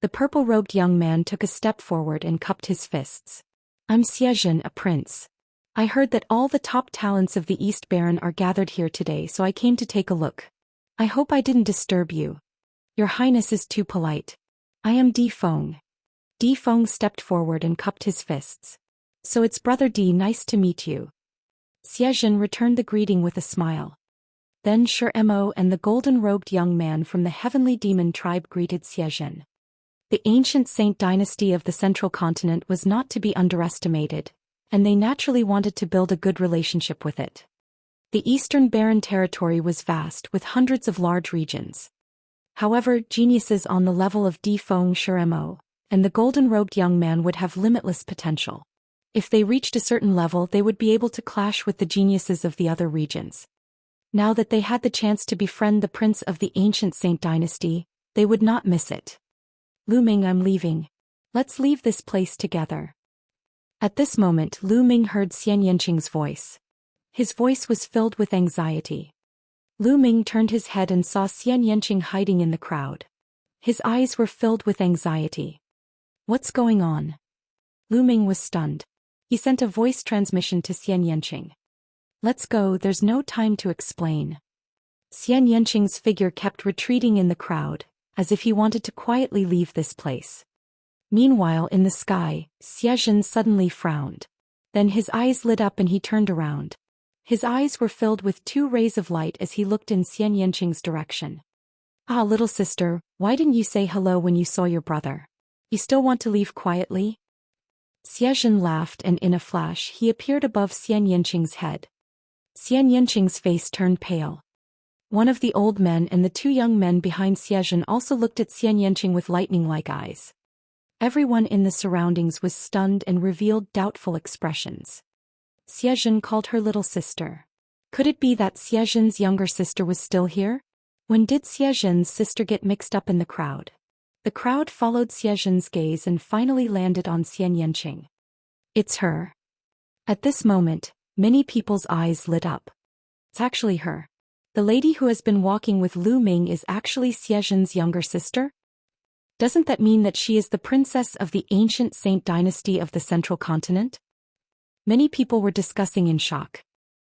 Speaker 1: The purple-robed young man took a step forward and cupped his fists. I'm Xianxia, a prince. I heard that all the top talents of the East Barren are gathered here today, so I came to take a look. I hope I didn't disturb you. Your Highness is too polite. I am Di Feng. Di Feng stepped forward and cupped his fists. So it's Brother Di, nice to meet you. Xianxia returned the greeting with a smile. Then Mo and the golden-robed young man from the Heavenly Demon tribe greeted Xianxia. The ancient Saint dynasty of the Central Continent was not to be underestimated, and they naturally wanted to build a good relationship with it. The Eastern Barren Territory was vast with hundreds of large regions. However, geniuses on the level of Di Feng Mo and the golden-robed young man would have limitless potential. If they reached a certain level, they would be able to clash with the geniuses of the other regions. Now that they had the chance to befriend the prince of the ancient Saint dynasty, they would not miss it. Lu Ming, I'm leaving. Let's leave this place together. At this moment, Lu Ming heard Xianxia's voice. His voice was filled with anxiety. Lu Ming turned his head and saw Xianxia hiding in the crowd. His eyes were filled with anxiety. What's going on? Lu Ming was stunned. He sent a voice transmission to Xianxia. Let's go, there's no time to explain. Xianxia's figure kept retreating in the crowd, as if he wanted to quietly leave this place. Meanwhile in the sky, Xianxia suddenly frowned. Then his eyes lit up and he turned around. His eyes were filled with two rays of light as he looked in Xianxia's direction. "Ah, little sister, why didn't you say hello when you saw your brother? You still want to leave quietly?" Xianxia laughed and in a flash he appeared above Xianxia's head. Xianxia's face turned pale. One of the old men and the two young men behind Xianxia also looked at Xianxia with lightning-like eyes. Everyone in the surroundings was stunned and revealed doubtful expressions. Xianxia called her little sister. Could it be that Xianxia's younger sister was still here? When did Xianxia's sister get mixed up in the crowd? The crowd followed Xianxia's gaze and finally landed on Xianxia. It's her. At this moment, many people's eyes lit up. It's actually her. The lady who has been walking with Lu Ming is actually Xianxia's younger sister? Doesn't that mean that she is the princess of the ancient Saint dynasty of the Central Continent? Many people were discussing in shock.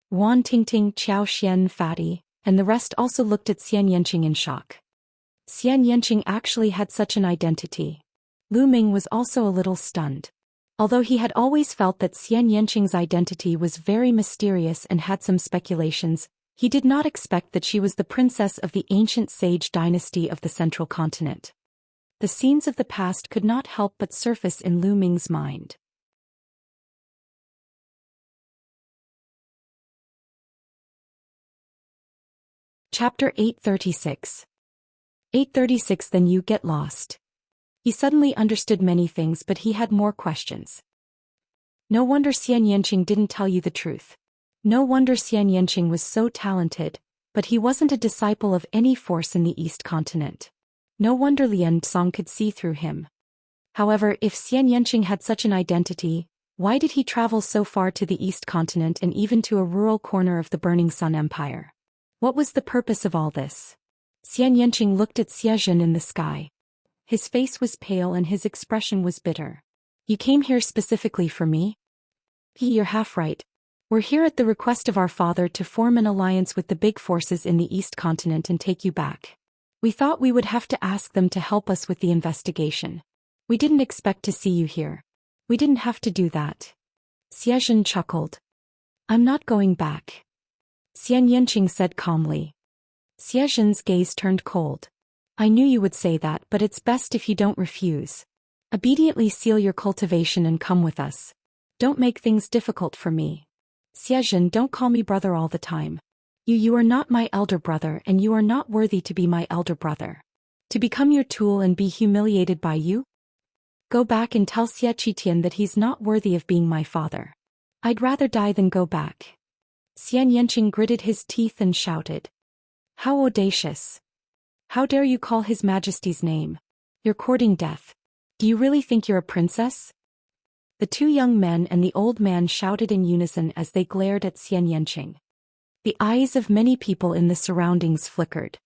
Speaker 1: Wan Tingting, Zhou Xian, Fatty, and the rest also looked at Xianxia in shock. Xianxia actually had such an identity. Lu Ming was also a little stunned. Although he had always felt that Xianxia's identity was very mysterious and had some speculations, he did not expect that she was the princess of the ancient sage dynasty of the Central Continent. The scenes of the past could not help but surface in Lu Ming's mind. Chapter 836. 836. Then you get lost. He suddenly understood many things, but he had more questions. No wonder Xianxia didn't tell you the truth. No wonder Xianxia was so talented, but he wasn't a disciple of any force in the East Continent. No wonder Lian Song could see through him. However, if Xianxia had such an identity, why did he travel so far to the East Continent and even to a rural corner of the Burning Sun Empire? What was the purpose of all this? Xianxia looked at Xianxia in the sky. His face was pale and his expression was bitter. You came here specifically for me? You're half right. We're here at the request of our father to form an alliance with the big forces in the East Continent and take you back. We thought we would have to ask them to help us with the investigation. We didn't expect to see you here. We didn't have to do that. Xianxia chuckled. I'm not going back. Xianxia said calmly. Xianxia's gaze turned cold. I knew you would say that, but it's best if you don't refuse. Obediently seal your cultivation and come with us. Don't make things difficult for me. Xianxia, don't call me brother all the time. You are not my elder brother and you are not worthy to be my elder brother. To become your tool and be humiliated by you? Go back and tell Xie Qitian that he's not worthy of being my father. I'd rather die than go back. Xianxia gritted his teeth and shouted. How audacious! How dare you call His Majesty's name? You're courting death. Do you really think you're a princess? The two young men and the old man shouted in unison as they glared at Xianxia. The eyes of many people in the surroundings flickered.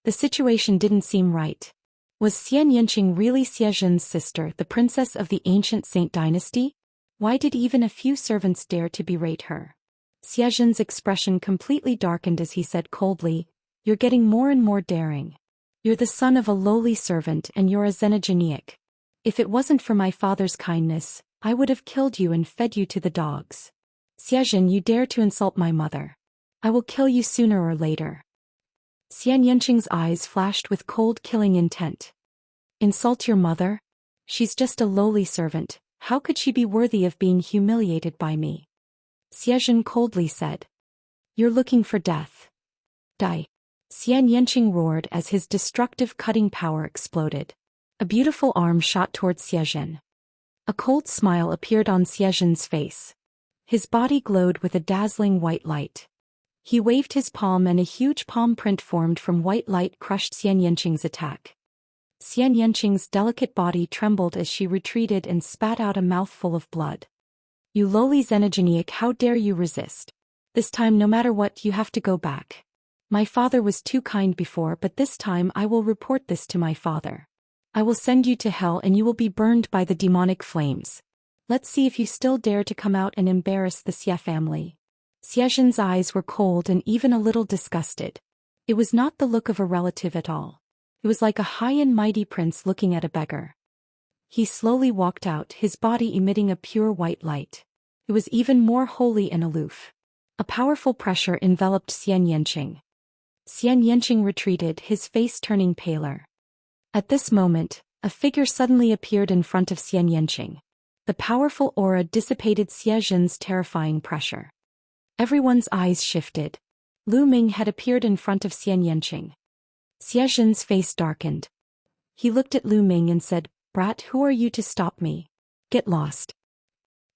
Speaker 1: The situation didn't seem right. Was Xianxia really Xianxia's sister, the princess of the ancient Saint dynasty? Why did even a few servants dare to berate her? Xianxia's expression completely darkened as he said coldly, You're getting more and more daring. You're the son of a lowly servant and you're a xenogeniac. If it wasn't for my father's kindness, I would have killed you and fed you to the dogs. Xianxia, you dare to insult my mother. I will kill you sooner or later. Xianxia's eyes flashed with cold killing intent. Insult your mother? She's just a lowly servant. How could she be worthy of being humiliated by me? Xianxia coldly said. You're looking for death. Die. Xianxia roared as his destructive cutting power exploded. A beautiful arm shot towards Xianxia. A cold smile appeared on Xianxia's face. His body glowed with a dazzling white light. He waved his palm and a huge palm print formed from white light crushed Xianxia's attack. Xianxia's delicate body trembled as she retreated and spat out a mouthful of blood. You lowly xenogeniac, how dare you resist? This time no matter what you have to go back. My father was too kind before, but this time I will report this to my father. I will send you to hell and you will be burned by the demonic flames. Let's see if you still dare to come out and embarrass the Xie family. Xianxia's eyes were cold and even a little disgusted. It was not the look of a relative at all. It was like a high and mighty prince looking at a beggar. He slowly walked out, his body emitting a pure white light. It was even more holy and aloof. A powerful pressure enveloped Xianxia. Xianxia retreated, his face turning paler. At this moment, a figure suddenly appeared in front of Xianxia. The powerful aura dissipated Xianxia's terrifying pressure. Everyone's eyes shifted. Lu Ming had appeared in front of Xianxia. Xianxia's face darkened. He looked at Lu Ming and said, "Brat, who are you to stop me? Get lost."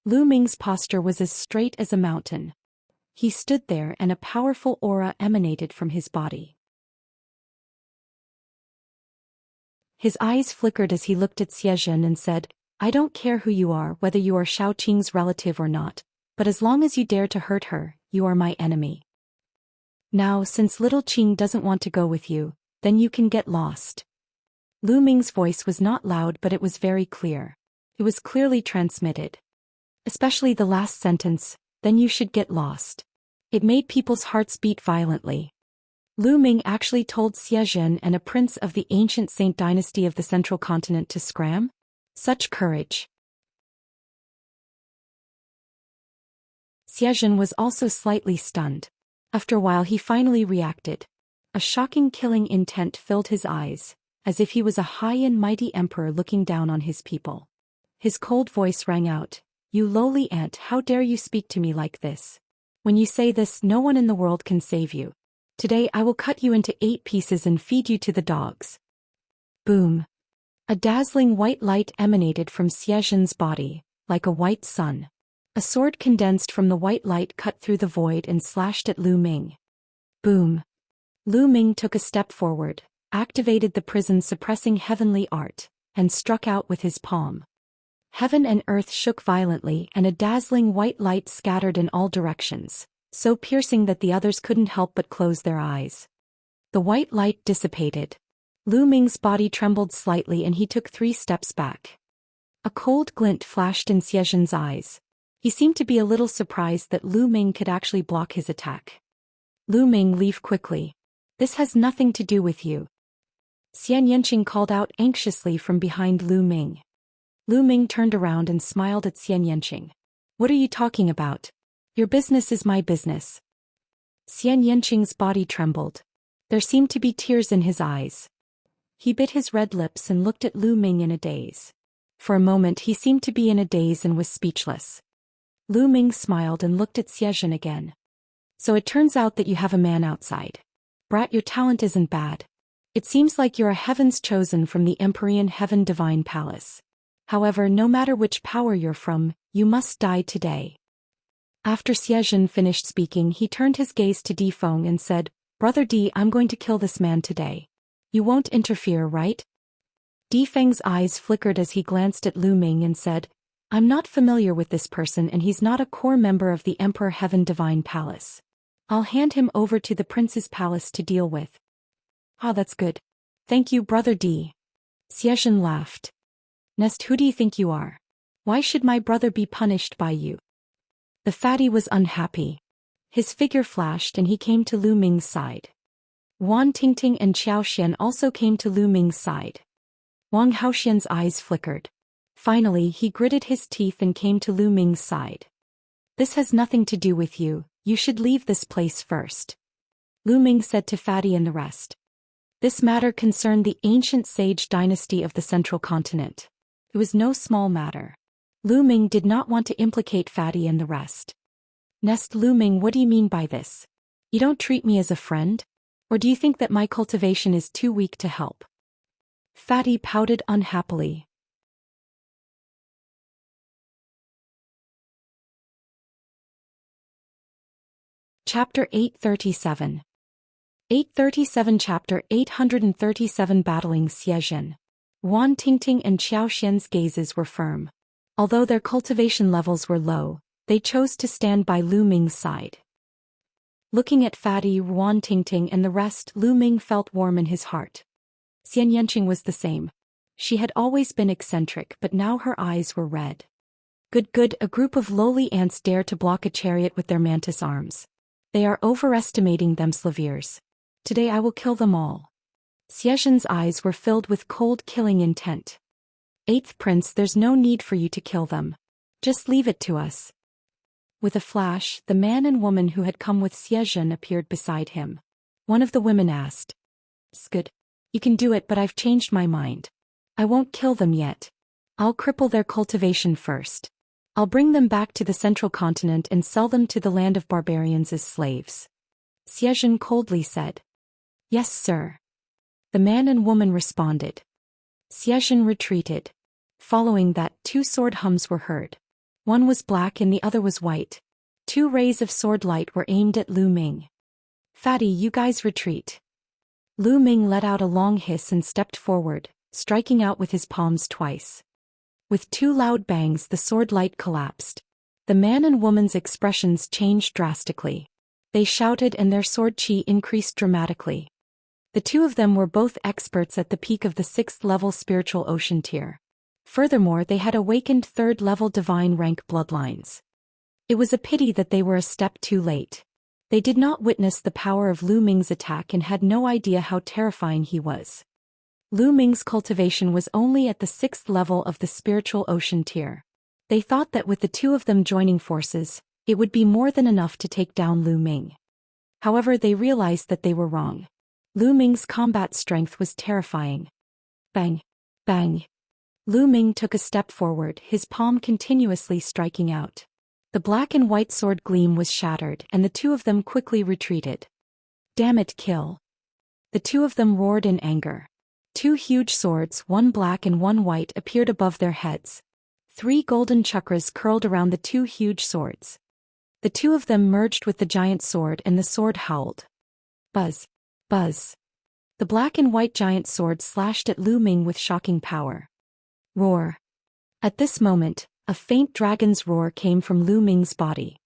Speaker 1: Lu Ming's posture was as straight as a mountain. He stood there and a powerful aura emanated from his body. His eyes flickered as he looked at Xianxia and said, "I don't care who you are, whether you are Shao Qing's relative or not, but as long as you dare to hurt her, you are my enemy. Now, since little Qing doesn't want to go with you, then you can get lost." Lu Ming's voice was not loud, but it was very clear. It was clearly transmitted. Especially the last sentence, "then you should get lost." It made people's hearts beat violently. Lu Ming actually told Xianxia and a prince of the ancient Saint dynasty of the central continent to scram? Such courage. Xianxia was also slightly stunned. After a while he finally reacted. A shocking killing intent filled his eyes, as if he was a high and mighty emperor looking down on his people. His cold voice rang out, "You lowly ant, how dare you speak to me like this? When you say this, no one in the world can save you. Today I will cut you into 8 pieces and feed you to the dogs." Boom. A dazzling white light emanated from Xianxia's body, like a white sun. A sword condensed from the white light cut through the void and slashed at Lu Ming. Boom. Lu Ming took a step forward, activated the prison-suppressing heavenly art, and struck out with his palm. Heaven and earth shook violently and a dazzling white light scattered in all directions, so piercing that the others couldn't help but close their eyes. The white light dissipated. Lu Ming's body trembled slightly and he took 3 steps back. A cold glint flashed in Xianxia's eyes. He seemed to be a little surprised that Lu Ming could actually block his attack. "Lu Ming, leave quickly. This has nothing to do with you." Xianxia called out anxiously from behind Lu Ming. Lu Ming turned around and smiled at Xianxia. "What are you talking about? Your business is my business." Xianxia's body trembled. There seemed to be tears in his eyes. He bit his red lips and looked at Lu Ming in a daze. For a moment he seemed to be in a daze and was speechless. Lu Ming smiled and looked at Xianxia again. "So it turns out that you have a man outside. Brat, your talent isn't bad. It seems like you're a heaven's chosen from the Empyrean Heaven Divine Palace. However, no matter which power you're from, you must die today." After Xianxia finished speaking, he turned his gaze to Di Feng and said, "Brother Di, I'm going to kill this man today. You won't interfere, right?" Di Feng's eyes flickered as he glanced at Lu Ming and said, "I'm not familiar with this person and he's not a core member of the Emperor Heaven Divine Palace. I'll hand him over to the prince's palace to deal with." "Ah, that's good. Thank you, Brother Di." Xianxia laughed. "Nest, who do you think you are? Why should my brother be punished by you?" The fatty was unhappy. His figure flashed and he came to Lu Ming's side. Wan Tingting and Xiao Xian also came to Lu Ming's side. Wang Haoxian's eyes flickered. Finally, he gritted his teeth and came to Lu Ming's side. "This has nothing to do with you, you should leave this place first," Lu Ming said to Fatty and the rest. This matter concerned the ancient sage dynasty of the central continent. It was no small matter. Lu Ming did not want to implicate Fatty and the rest. "Nest, Lu Ming, what do you mean by this? You don't treat me as a friend? Or do you think that my cultivation is too weak to help?" Fatty pouted unhappily. Chapter 837. 837 Chapter 837 Battling Xianxia. Wan Tingting and Xiao Xian's gazes were firm. Although their cultivation levels were low, they chose to stand by Lu Ming's side. Looking at Fatty, Wan Tingting and the rest, Lu Ming felt warm in his heart. Xianxia was the same. She had always been eccentric, but now her eyes were red. Good, a group of lowly ants dare to block a chariot with their mantis arms. They are overestimating them slaviers. Today I will kill them all. Xianxia's eyes were filled with cold killing intent. Eighth prince, there's no need for you to kill them. Just leave it to us. With a flash, the man and woman who had come with Xianxia appeared beside him. One of the women asked, "Good. You can do it, but I've changed my mind. I won't kill them yet. I'll cripple their cultivation first. I'll bring them back to the central continent and sell them to the land of barbarians as slaves." Xianxia coldly said, "Yes, sir." The man and woman responded. Xianxia retreated. Following that, 2 sword hums were heard. One was black and the other was white. 2 rays of sword light were aimed at Lu Ming. "Fatty, you guys retreat." Lu Ming let out a long hiss and stepped forward, striking out with his palms twice. With 2 loud bangs, the sword light collapsed. The man and woman's expressions changed drastically. They shouted and their sword chi increased dramatically. The 2 of them were both experts at the peak of the 6th level spiritual ocean tier. Furthermore, they had awakened 3rd level divine rank bloodlines. It was a pity that they were a step too late. They did not witness the power of Lu Ming's attack and had no idea how terrifying he was. Lu Ming's cultivation was only at the 6th level of the spiritual ocean tier. They thought that with the 2 of them joining forces, it would be more than enough to take down Lu Ming. However, they realized that they were wrong. Lu Ming's combat strength was terrifying. Bang! Bang! Lu Ming took a step forward, his palm continuously striking out. The black and white sword gleam was shattered and the 2 of them quickly retreated. "Damn it, kill!" The 2 of them roared in anger. 2 huge swords, one black and one white, appeared above their heads. 3 golden chakras curled around the 2 huge swords. The 2 of them merged with the giant sword and the sword howled. Buzz! Buzz! The black and white giant sword slashed at Lu Ming with shocking power. Roar! At this moment, a faint dragon's roar came from Lu Ming's body.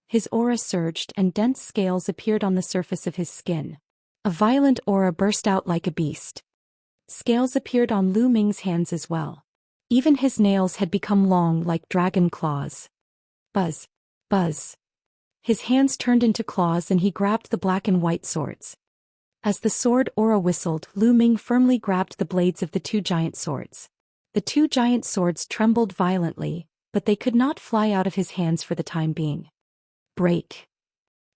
Speaker 1: His aura surged and dense scales appeared on the surface of his skin. A violent aura burst out like a beast. Scales appeared on Lu Ming's hands as well. Even his nails had become long like dragon claws. Buzz! Buzz! His hands turned into claws and he grabbed the black and white swords. As the sword aura whistled, Lu Ming firmly grabbed the blades of the 2 giant swords. The 2 giant swords trembled violently, but they could not fly out of his hands for the time being. Break!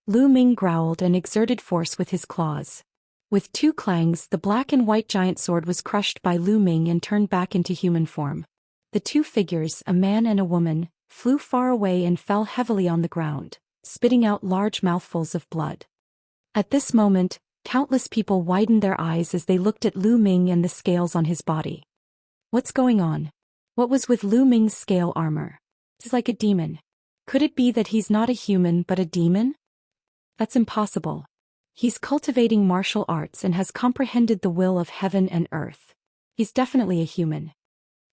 Speaker 1: Lu Ming growled and exerted force with his claws. With 2 clangs, the black and white giant sword was crushed by Lu Ming and turned back into human form. The 2 figures, a man and a woman, flew far away and fell heavily on the ground, spitting out large mouthfuls of blood. At this moment, countless people widened their eyes as they looked at Lu Ming and the scales on his body. What's going on? What was with Lu Ming's scale armor? It's like a demon. Could it be that he's not a human but a demon? That's impossible. He's cultivating martial arts and has comprehended the will of heaven and earth. He's definitely a human.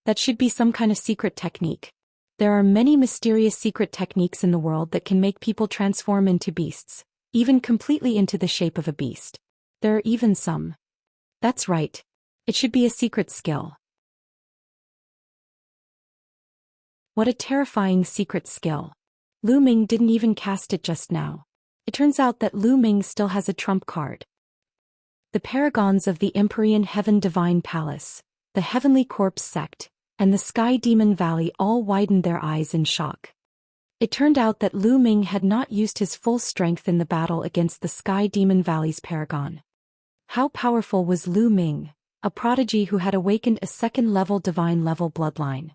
Speaker 1: That should be some kind of secret technique. There are many mysterious secret techniques in the world that can make people transform into beasts, even completely into the shape of a beast. There are even some. That's right. It should be a secret skill. What a terrifying secret skill. Lu Ming didn't even cast it just now. It turns out that Lu Ming still has a trump card. The paragons of the Empyrean Heaven Divine Palace, the Heavenly Corpse Sect, and the Sky Demon Valley all widened their eyes in shock. It turned out that Lu Ming had not used his full strength in the battle against the Sky Demon Valley's paragon. How powerful was Lu Ming, a prodigy who had awakened a 2nd-level divine level bloodline?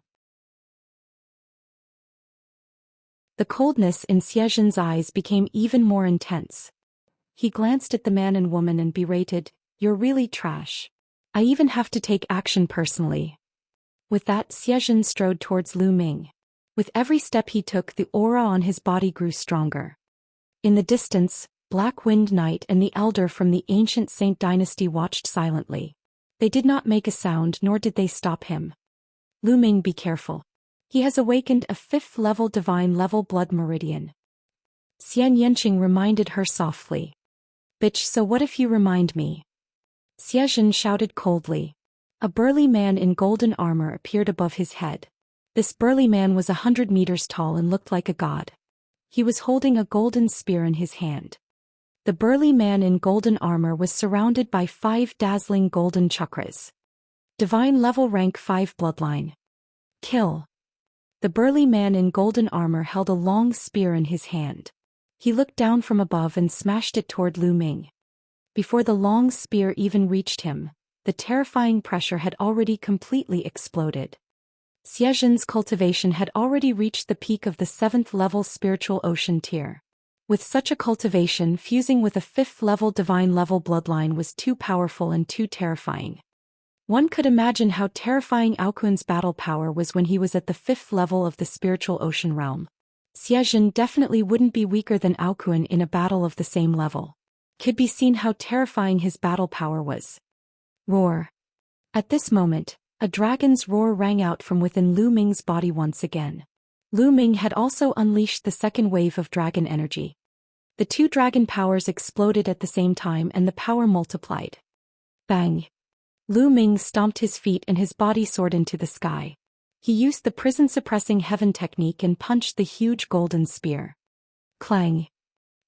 Speaker 1: The coldness in Xianxia's eyes became even more intense. He glanced at the man and woman and berated, "You're really trash. I even have to take action personally." With that, Xianxia strode towards Lu Ming. With every step he took, the aura on his body grew stronger. In the distance, Black Wind Knight and the Elder from the ancient Saint dynasty watched silently. They did not make a sound, nor did they stop him. "Lu Ming, be careful. He has awakened a 5th-level divine level blood meridian." Xianxia reminded her softly. "Bitch, so what if you remind me?" Xianxia shouted coldly. A burly man in golden armor appeared above his head. This burly man was 100 meters tall and looked like a god. He was holding a golden spear in his hand. The burly man in golden armor was surrounded by 5 dazzling golden chakras. Divine level rank 5 bloodline. Kill. The burly man in golden armor held a long spear in his hand. He looked down from above and smashed it toward Lu Ming. Before the long spear even reached him, the terrifying pressure had already completely exploded. Xianxia's cultivation had already reached the peak of the 7th level spiritual ocean tier. With such a cultivation, fusing with a 5th level divine level bloodline was too powerful and too terrifying. One could imagine how terrifying Aokun's battle power was when he was at the 5th level of the spiritual ocean realm. Xianxia definitely wouldn't be weaker than Aokun in a battle of the same level. Could be seen how terrifying his battle power was. Roar. At this moment, a dragon's roar rang out from within Lu Ming's body once again. Lu Ming had also unleashed the second wave of dragon energy. The two dragon powers exploded at the same time and the power multiplied. Bang! Lu Ming stomped his feet and his body soared into the sky. He used the prison-suppressing heaven technique and punched the huge golden spear. Clang!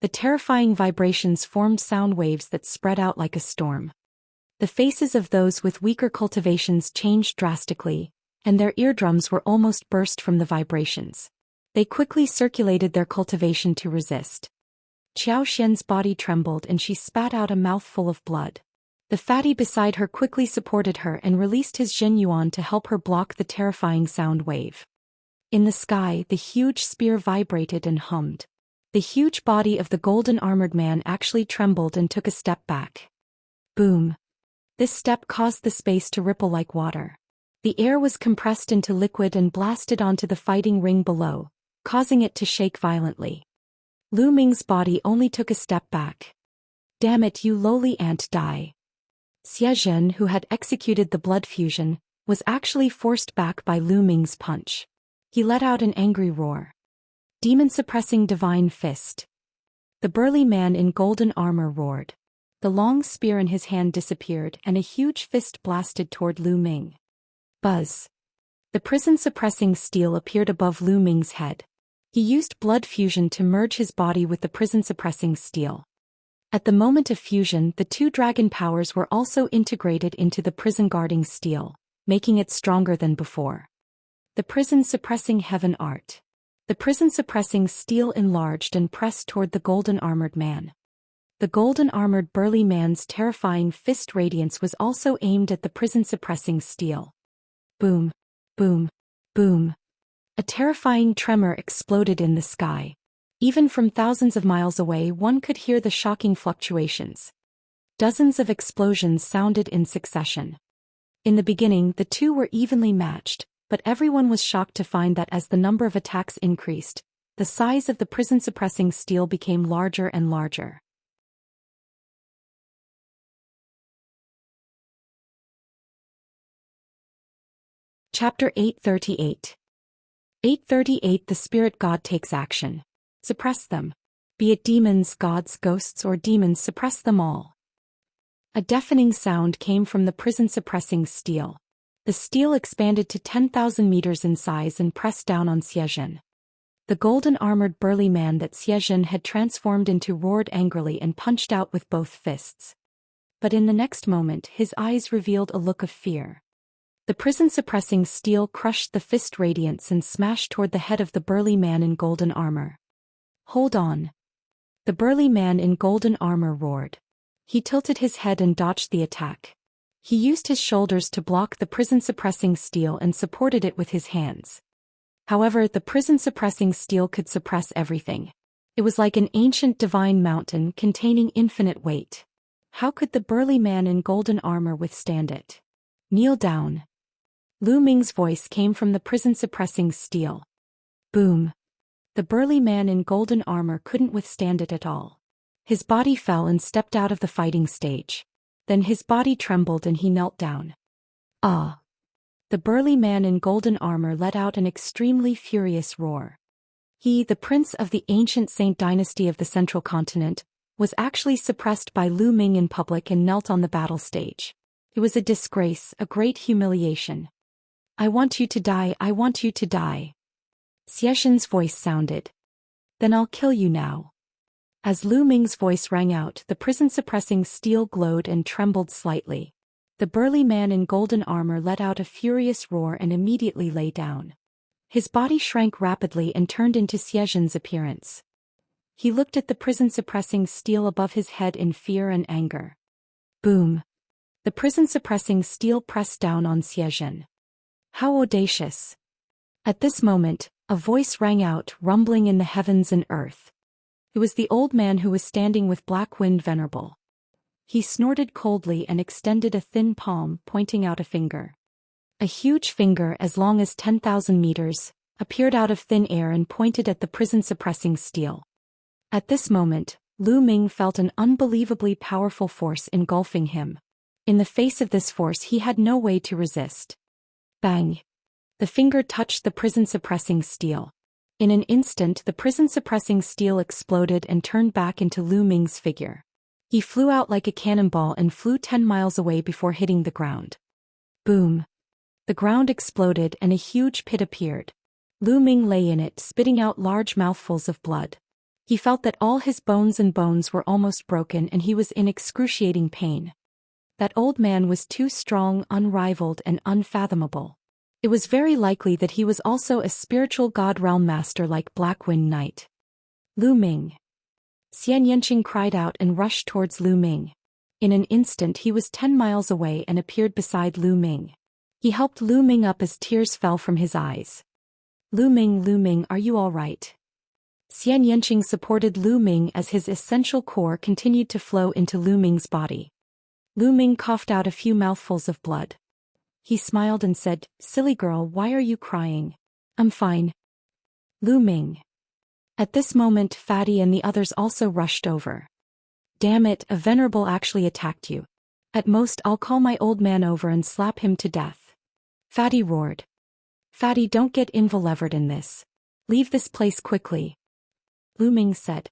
Speaker 1: The terrifying vibrations formed sound waves that spread out like a storm. The faces of those with weaker cultivations changed drastically, and their eardrums were almost burst from the vibrations. They quickly circulated their cultivation to resist. Zhou Xian's body trembled and she spat out a mouthful of blood. The fatty beside her quickly supported her and released his Jin Yuan to help her block the terrifying sound wave. In the sky, the huge spear vibrated and hummed. The huge body of the golden-armored man actually trembled and took a step back. Boom! This step caused the space to ripple like water. The air was compressed into liquid and blasted onto the fighting ring below, causing it to shake violently. Lu Ming's body only took a step back. Damn it, you lowly ant, die! Xianxia, who had executed the blood fusion, was actually forced back by Lu Ming's punch. He let out an angry roar. Demon-suppressing divine fist. The burly man in golden armor roared. The long spear in his hand disappeared and a huge fist blasted toward Lu Ming. Buzz. The prison-suppressing steel appeared above Lu Ming's head. He used blood fusion to merge his body with the prison-suppressing steel. At the moment of fusion, the two dragon powers were also integrated into the prison-guarding steel, making it stronger than before. The prison-suppressing heaven art. The prison-suppressing steel enlarged and pressed toward the golden-armored man. The golden-armored burly man's terrifying fist radiance was also aimed at the prison-suppressing steel. Boom, boom, boom. A terrifying tremor exploded in the sky. Even from thousands of miles away, one could hear the shocking fluctuations. Dozens of explosions sounded in succession. In the beginning, the two were evenly matched, but everyone was shocked to find that as the number of attacks increased, the size of the prison-suppressing steel became larger and larger. Chapter 838. 838 The Spirit God takes action. Suppress them. Be it demons, gods, ghosts, or demons, suppress them all. A deafening sound came from the prison-suppressing steel. The steel expanded to 10,000 meters in size and pressed down on Xianxia. The golden-armored burly man that Xianxia had transformed into roared angrily and punched out with both fists. But in the next moment, his eyes revealed a look of fear. The prison-suppressing steel crushed the fist radiance and smashed toward the head of the burly man in golden armor. Hold on. The burly man in golden armor roared. He tilted his head and dodged the attack. He used his shoulders to block the prison-suppressing steel and supported it with his hands. However, the prison-suppressing steel could suppress everything. It was like an ancient divine mountain containing infinite weight. How could the burly man in golden armor withstand it? Kneel down. Lu Ming's voice came from the prison-suppressing steel. Boom. The burly man in golden armor couldn't withstand it at all. His body fell and stepped out of the fighting stage. Then his body trembled and he knelt down. Ah! The burly man in golden armor let out an extremely furious roar. He, the prince of the ancient Saint dynasty of the central continent, was actually suppressed by Lu Ming in public and knelt on the battle stage. It was a disgrace, a great humiliation. I want you to die, I want you to die. Xianxia's voice sounded. Then I'll kill you now. As Lu Ming's voice rang out, the prison-suppressing steel glowed and trembled slightly. The burly man in golden armor let out a furious roar and immediately lay down. His body shrank rapidly and turned into Xianxia's appearance. He looked at the prison-suppressing steel above his head in fear and anger. Boom! The prison-suppressing steel pressed down on Xianxia. How audacious! At this moment, a voice rang out, rumbling in the heavens and earth. It was the old man who was standing with Black Wind Venerable. He snorted coldly and extended a thin palm, pointing out a finger. A huge finger as long as 10,000 meters, appeared out of thin air and pointed at the prison-suppressing steel. At this moment, Lu Ming felt an unbelievably powerful force engulfing him. In the face of this force he had no way to resist. Bang! The finger touched the prison-suppressing steel. In an instant the prison-suppressing steel exploded and turned back into Lu Ming's figure. He flew out like a cannonball and flew 10 miles away before hitting the ground. Boom! The ground exploded and a huge pit appeared. Lu Ming lay in it, spitting out large mouthfuls of blood. He felt that all his bones were almost broken and he was in excruciating pain. That old man was too strong, unrivaled and unfathomable. It was very likely that he was also a spiritual god realm master like Black Wind Knight. Lu Ming! Xianxia cried out and rushed towards Lu Ming. In an instant he was 10 miles away and appeared beside Lu Ming. He helped Lu Ming up as tears fell from his eyes. Lu Ming, are you all right? Xianxia supported Lu Ming as his essential core continued to flow into Lu Ming's body. Lu Ming coughed out a few mouthfuls of blood. He smiled and said, "Silly girl, why are you crying? I'm fine." Lu Ming. At this moment Fatty and the others also rushed over. "Damn it, a venerable actually attacked you. At most I'll call my old man over and slap him to death." Fatty roared. "Fatty, don't get involved in this. Leave this place quickly." Lu Ming said.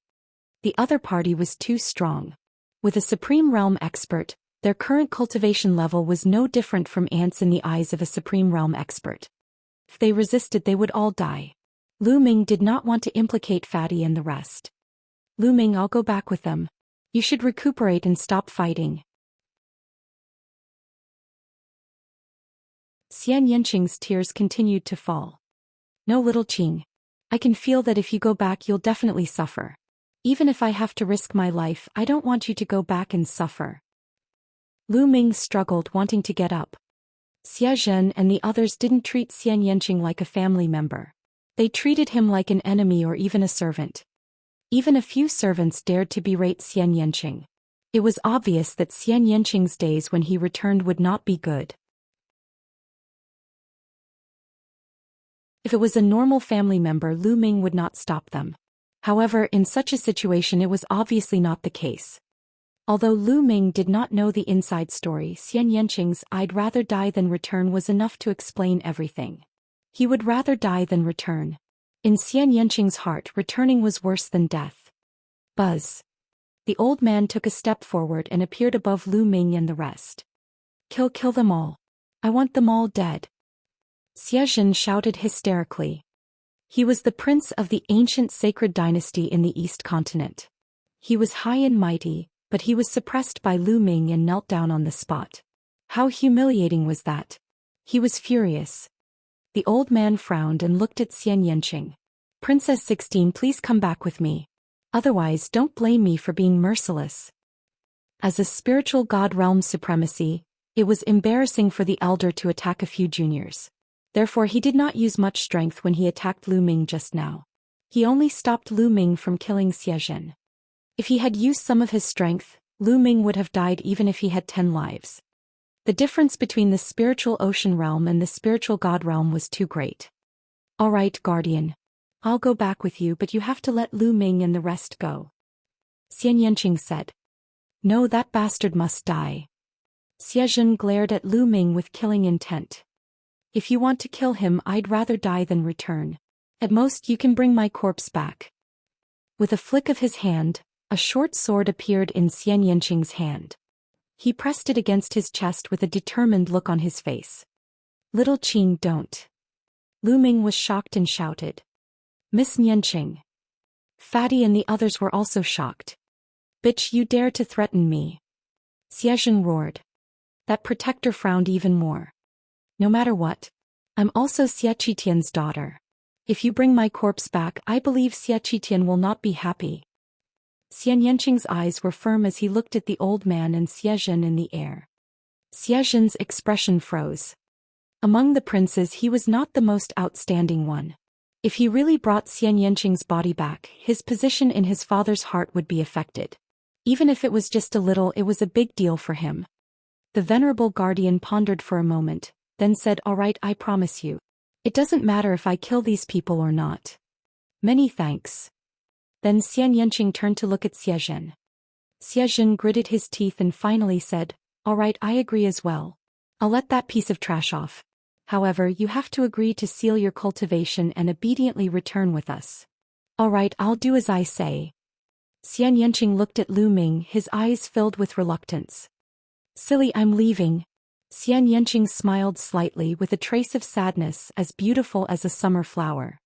Speaker 1: The other party was too strong. With a Supreme Realm expert, their current cultivation level was no different from ants in the eyes of a Supreme Realm expert. If they resisted they would all die. Lu Ming did not want to implicate Fatty and the rest. "Lu Ming, I'll go back with them. You should recuperate and stop fighting." Xianxia's tears continued to fall. "No, little Qing. I can feel that if you go back you'll definitely suffer. Even if I have to risk my life, I don't want you to go back and suffer." Lu Ming struggled, wanting to get up. Xianxia and the others didn't treat Xianxia like a family member. They treated him like an enemy or even a servant. Even a few servants dared to berate Xianxia. It was obvious that Xianxia's days when he returned would not be good. If it was a normal family member, Lu Ming would not stop them. However, in such a situation it was obviously not the case. Although Lu Ming did not know the inside story, Xianxia's "I'd rather die than return" was enough to explain everything. He would rather die than return. In Xianxia's heart, returning was worse than death. Buzz. The old man took a step forward and appeared above Lu Ming and the rest. Kill them all. I want them all dead." Xianxia shouted hysterically. He was the prince of the ancient sacred dynasty in the East Continent. He was high and mighty, but he was suppressed by Lu Ming and knelt down on the spot. How humiliating was that? He was furious. The old man frowned and looked at Xianxia. "Princess 16, please come back with me. Otherwise don't blame me for being merciless." As a spiritual god realm supremacy, it was embarrassing for the elder to attack a few juniors. Therefore he did not use much strength when he attacked Lu Ming just now. He only stopped Lu Ming from killing Xianxia. If he had used some of his strength, Lu Ming would have died even if he had 10 lives. The difference between the spiritual ocean realm and the spiritual god realm was too great. "All right, Guardian. I'll go back with you, but you have to let Lu Ming and the rest go," Xianxia said. "No, that bastard must die." Xianxia glared at Lu Ming with killing intent. "If you want to kill him, I'd rather die than return. At most you can bring my corpse back." With a flick of his hand, a short sword appeared in Xianxia's hand. He pressed it against his chest with a determined look on his face. "Little Qing, don't." Lu Ming was shocked and shouted. "Miss Xianxia." Fatty and the others were also shocked. "Bitch, you dare to threaten me?" Xianxia roared. That protector frowned even more. No matter what. I'm also Xie Qitian's daughter. If you bring my corpse back, I believe Xie Qitian will not be happy. Xianxia's eyes were firm as he looked at the old man and Xie Zhen in the air. Xie Zhen's expression froze. Among the princes he was not the most outstanding one. If he really brought Xianxia's body back, his position in his father's heart would be affected. Even if it was just a little, it was a big deal for him. The venerable guardian pondered for a moment, then said, "All right, I promise you. It doesn't matter if I kill these people or not. Many thanks." Then Xianxia turned to look at Xie Zhen. Xie Zhen gritted his teeth and finally said, "All right, I agree as well. I'll let that piece of trash off. However, you have to agree to seal your cultivation and obediently return with us." "All right, I'll do as I say." Xianxia looked at Lu Ming, his eyes filled with reluctance. "Silly, I'm leaving." Xianxia smiled slightly with a trace of sadness, as beautiful as a summer flower.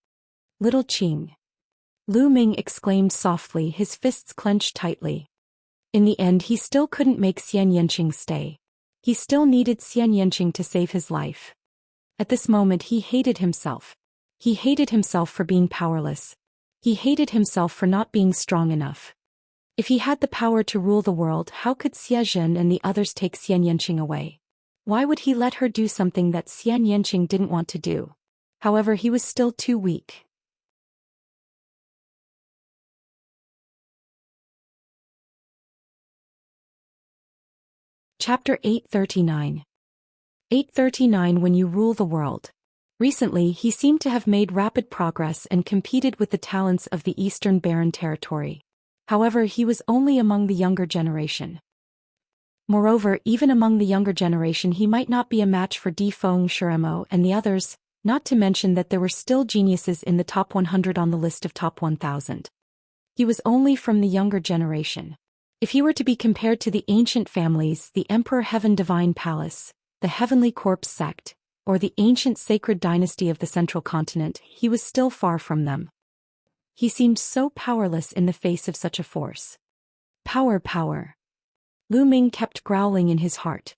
Speaker 1: "Little Qing." Lu Ming exclaimed softly, his fists clenched tightly. In the end he still couldn't make Xianxia stay. He still needed Xianxia to save his life. At this moment he hated himself. He hated himself for being powerless. He hated himself for not being strong enough. If he had the power to rule the world, how could Xie Zhen and the others take Xianxia away? Why would he let her do something that Xianxia didn't want to do? However, he was still too weak. Chapter 839. 839. When you rule the world. Recently he seemed to have made rapid progress and competed with the talents of the Eastern Barren territory. However, he was only among the younger generation. Moreover, even among the younger generation he might not be a match for Di Feng Shiremo and the others, not to mention that there were still geniuses in the top 100 on the list of top 1000. He was only from the younger generation. If he were to be compared to the ancient families, the Emperor Heaven Divine Palace, the Heavenly Corpse sect, or the ancient sacred dynasty of the Central Continent, he was still far from them. He seemed so powerless in the face of such a force. Power, power. Lu Ming kept growling in his heart.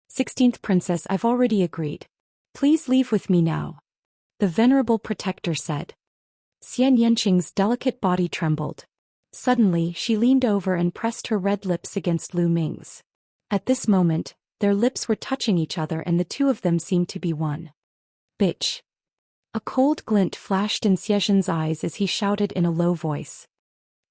Speaker 1: 16th Princess, I've already agreed. Please leave with me now. The venerable protector said. Xianxia's delicate body trembled. Suddenly she leaned over and pressed her red lips against Lu Ming's. At this moment, their lips were touching each other and the two of them seemed to be one. Bitch. A cold glint flashed in Xie Zhen's eyes as he shouted in a low voice.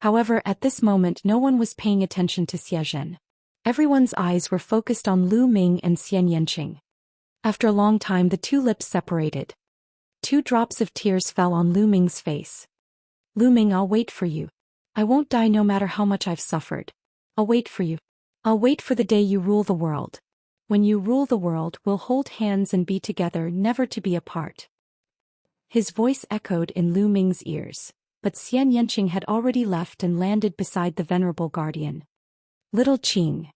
Speaker 1: However, at this moment no one was paying attention to Xie Zhen. Everyone's eyes were focused on Lu Ming and Xianxia. After a long time the two lips separated. 2 drops of tears fell on Lu Ming's face. Lu Ming, I'll wait for you. I won't die no matter how much I've suffered. I'll wait for you. I'll wait for the day you rule the world. When you rule the world, we'll hold hands and be together, never to be apart. His voice echoed in Lu Ming's ears, but Xianxia had already left and landed beside the venerable guardian. Little Qing.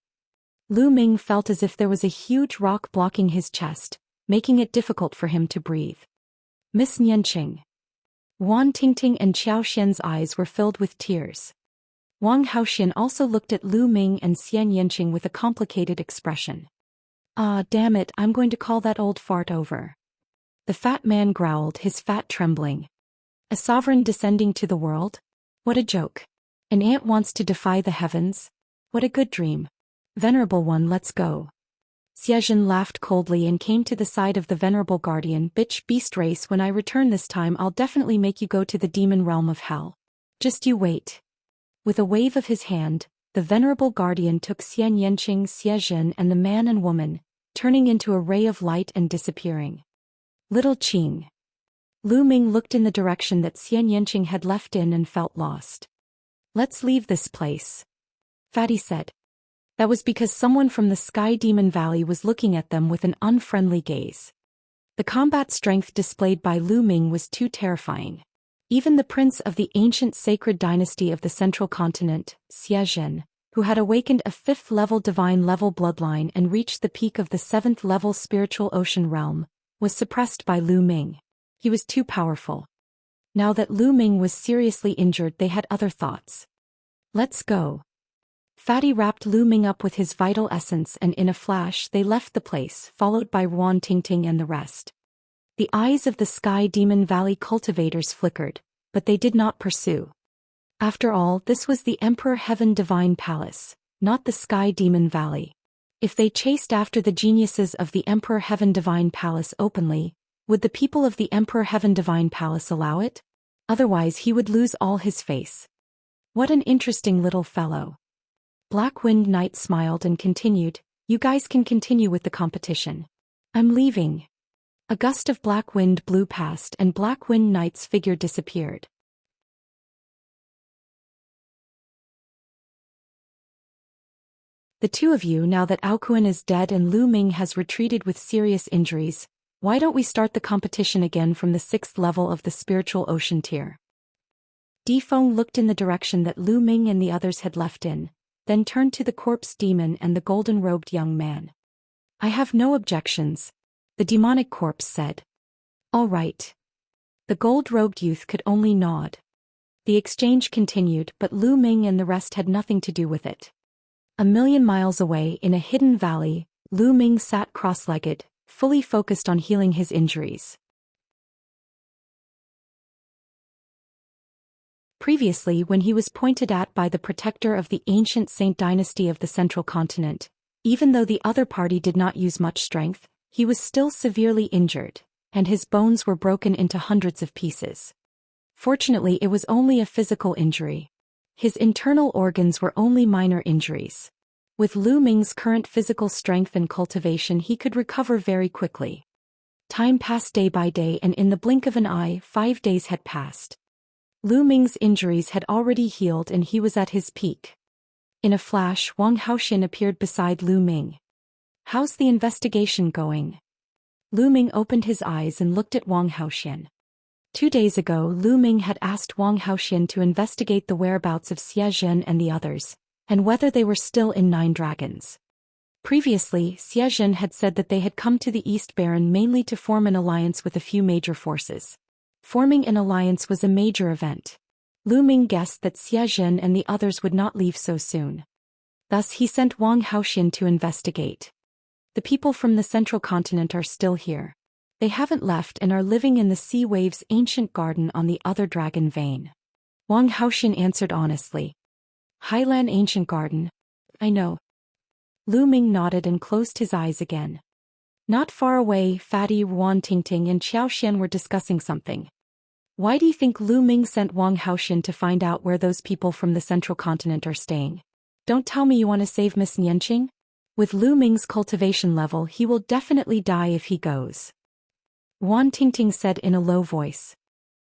Speaker 1: Lu Ming felt as if there was a huge rock blocking his chest, making it difficult for him to breathe. Miss Nianqing. Wan Tingting and Xiao Xian's eyes were filled with tears. Wang Haoxian also looked at Lu Ming and Xianxia with a complicated expression. Ah, damn it, I'm going to call that old fart over. The fat man growled, his fat trembling. A sovereign descending to the world? What a joke. An ant wants to defy the heavens? What a good dream. Venerable one, let's go. Xie Zhen laughed coldly and came to the side of the venerable guardian. Bitch, beast race, when I return this time I'll definitely make you go to the demon realm of hell. Just you wait. With a wave of his hand, the venerable guardian took Xianxia, Xie Zhen and the man and woman, turning into a ray of light and disappearing. Little Qing. Lu Ming looked in the direction that Xianxia had left in and felt lost. Let's leave this place. Fatty said. That was because someone from the Sky Demon Valley was looking at them with an unfriendly gaze. The combat strength displayed by Lu Ming was too terrifying. Even the prince of the ancient sacred dynasty of the Central Continent, Xie Zhen, who had awakened a 5th-level divine-level bloodline and reached the peak of the 7th-level spiritual ocean realm, was suppressed by Lu Ming. He was too powerful. Now that Lu Ming was seriously injured, they had other thoughts. Let's go. Fatty wrapped Lu Ming up with his vital essence, and in a flash they left the place, followed by Ruan Tingting and the rest. The eyes of the Sky Demon Valley cultivators flickered, but they did not pursue. After all, this was the Emperor Heaven Divine Palace, not the Sky Demon Valley. If they chased after the geniuses of the Emperor Heaven Divine Palace openly, would the people of the Emperor Heaven Divine Palace allow it? Otherwise he would lose all his face. What an interesting little fellow. Black Wind Knight smiled and continued, "You guys can continue with the competition. I'm leaving." A gust of black wind blew past and Black Wind Knight's figure disappeared. The two of you, now that Aokuan is dead and Lu Ming has retreated with serious injuries, why don't we start the competition again from the 6th level of the spiritual ocean tier? Defeng looked in the direction that Lu Ming and the others had left in, then turned to the corpse demon and the golden-robed young man. "I have no objections," the demonic corpse said. "All right." The gold-robed youth could only nod. The exchange continued, but Lu Ming and the rest had nothing to do with it. A million miles away in a hidden valley, Lu Ming sat cross-legged, fully focused on healing his injuries. Previously, when he was pointed at by the protector of the ancient Saint dynasty of the Central Continent, even though the other party did not use much strength, he was still severely injured, and his bones were broken into hundreds of pieces. Fortunately, it was only a physical injury. His internal organs were only minor injuries. With Lu Ming's current physical strength and cultivation, he could recover very quickly. Time passed day by day, and in the blink of an eye, 5 days had passed. Lu Ming's injuries had already healed and he was at his peak. In a flash, Wang Haoxian appeared beside Lu Ming. "How's the investigation going?" Lu Ming opened his eyes and looked at Wang Haoxian. 2 days ago, Lu Ming had asked Wang Haoxian to investigate the whereabouts of Zhou Xian and the others, and whether they were still in 9 Dragons. Previously, Zhou Xian had said that they had come to the East Baron mainly to form an alliance with a few major forces. Forming an alliance was a major event. Lu Ming guessed that Zhou Xian and the others would not leave so soon. Thus he sent Wang Haoxian to investigate. "The people from the Central Continent are still here. They haven't left and are living in the Sea Wave's ancient garden on the other dragon vein." Wang Haoxian answered honestly. "Highland Ancient Garden? I know." Lu Ming nodded and closed his eyes again. Not far away, Fatty, Ruan Tingting and Xiaoxian were discussing something. "Why do you think Lu Ming sent Wang Haoxian to find out where those people from the Central Continent are staying? Don't tell me you want to save Miss Nianqing? With Lu Ming's cultivation level, he will definitely die if he goes." Ruan Tingting said in a low voice.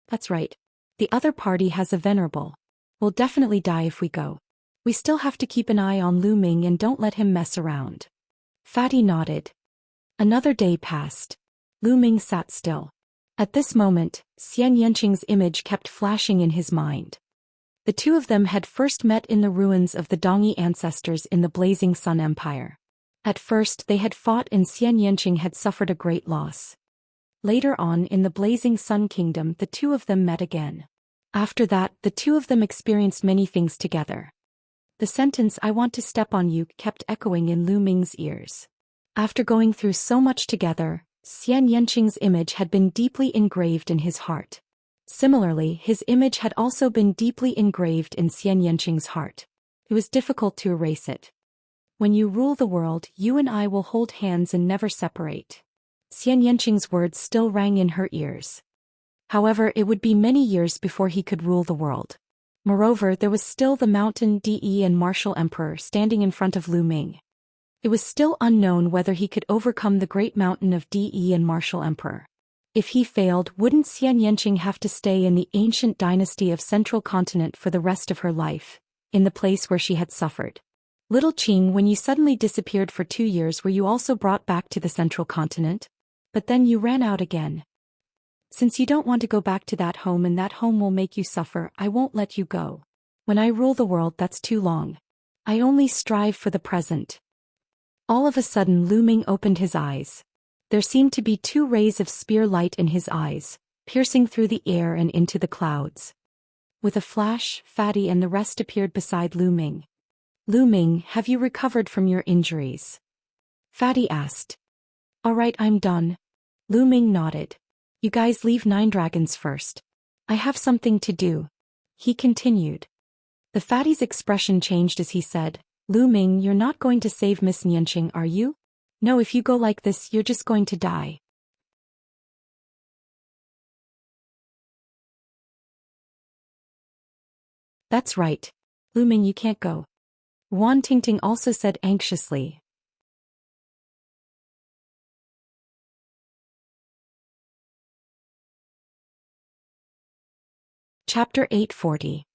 Speaker 1: "That's right. The other party has a venerable. We'll definitely die if we go. We still have to keep an eye on Lu Ming and don't let him mess around." Fatty nodded. Another day passed. Lu Ming sat still. At this moment, Xianxia's image kept flashing in his mind. The two of them had first met in the ruins of the Dongyi ancestors in the Blazing Sun Empire. At first they had fought and Xianxia had suffered a great loss. Later on in the Blazing Sun Kingdom, the two of them met again. After that, the two of them experienced many things together. The sentence "I want to step on you" kept echoing in Lu Ming's ears. After going through so much together, Xianxia's image had been deeply engraved in his heart. Similarly, his image had also been deeply engraved in Xianxia's heart. It was difficult to erase it. "When you rule the world, you and I will hold hands and never separate." Xianxia's words still rang in her ears. However, it would be many years before he could rule the world. Moreover, there was still the Mountain De and Martial Emperor standing in front of Lu Ming. It was still unknown whether he could overcome the great mountain of De and Martial Emperor. If he failed, wouldn't Xianxia have to stay in the ancient dynasty of Central Continent for the rest of her life, in the place where she had suffered? "Little Qing, when you suddenly disappeared for 2 years, were you also brought back to the Central Continent? But then you ran out again. Since you don't want to go back to that home and that home will make you suffer, I won't let you go. When I rule the world, that's too long. I only strive for the present." All of a sudden Lu Ming opened his eyes. There seemed to be 2 rays of spear light in his eyes, piercing through the air and into the clouds. With a flash, Fatty and the rest appeared beside Lu Ming. Lu Ming, have you recovered from your injuries? Fatty asked. Alright, I'm done. Lu Ming nodded. You guys leave 9 dragons first. I have something to do. He continued. The fatty's expression changed as he said, Lu Ming, you're not going to save Miss Nianqing, are you? No, if you go like this, you're just going to die. That's right. Lu Ming, you can't go. Wan Tingting also said anxiously. Chapter 840.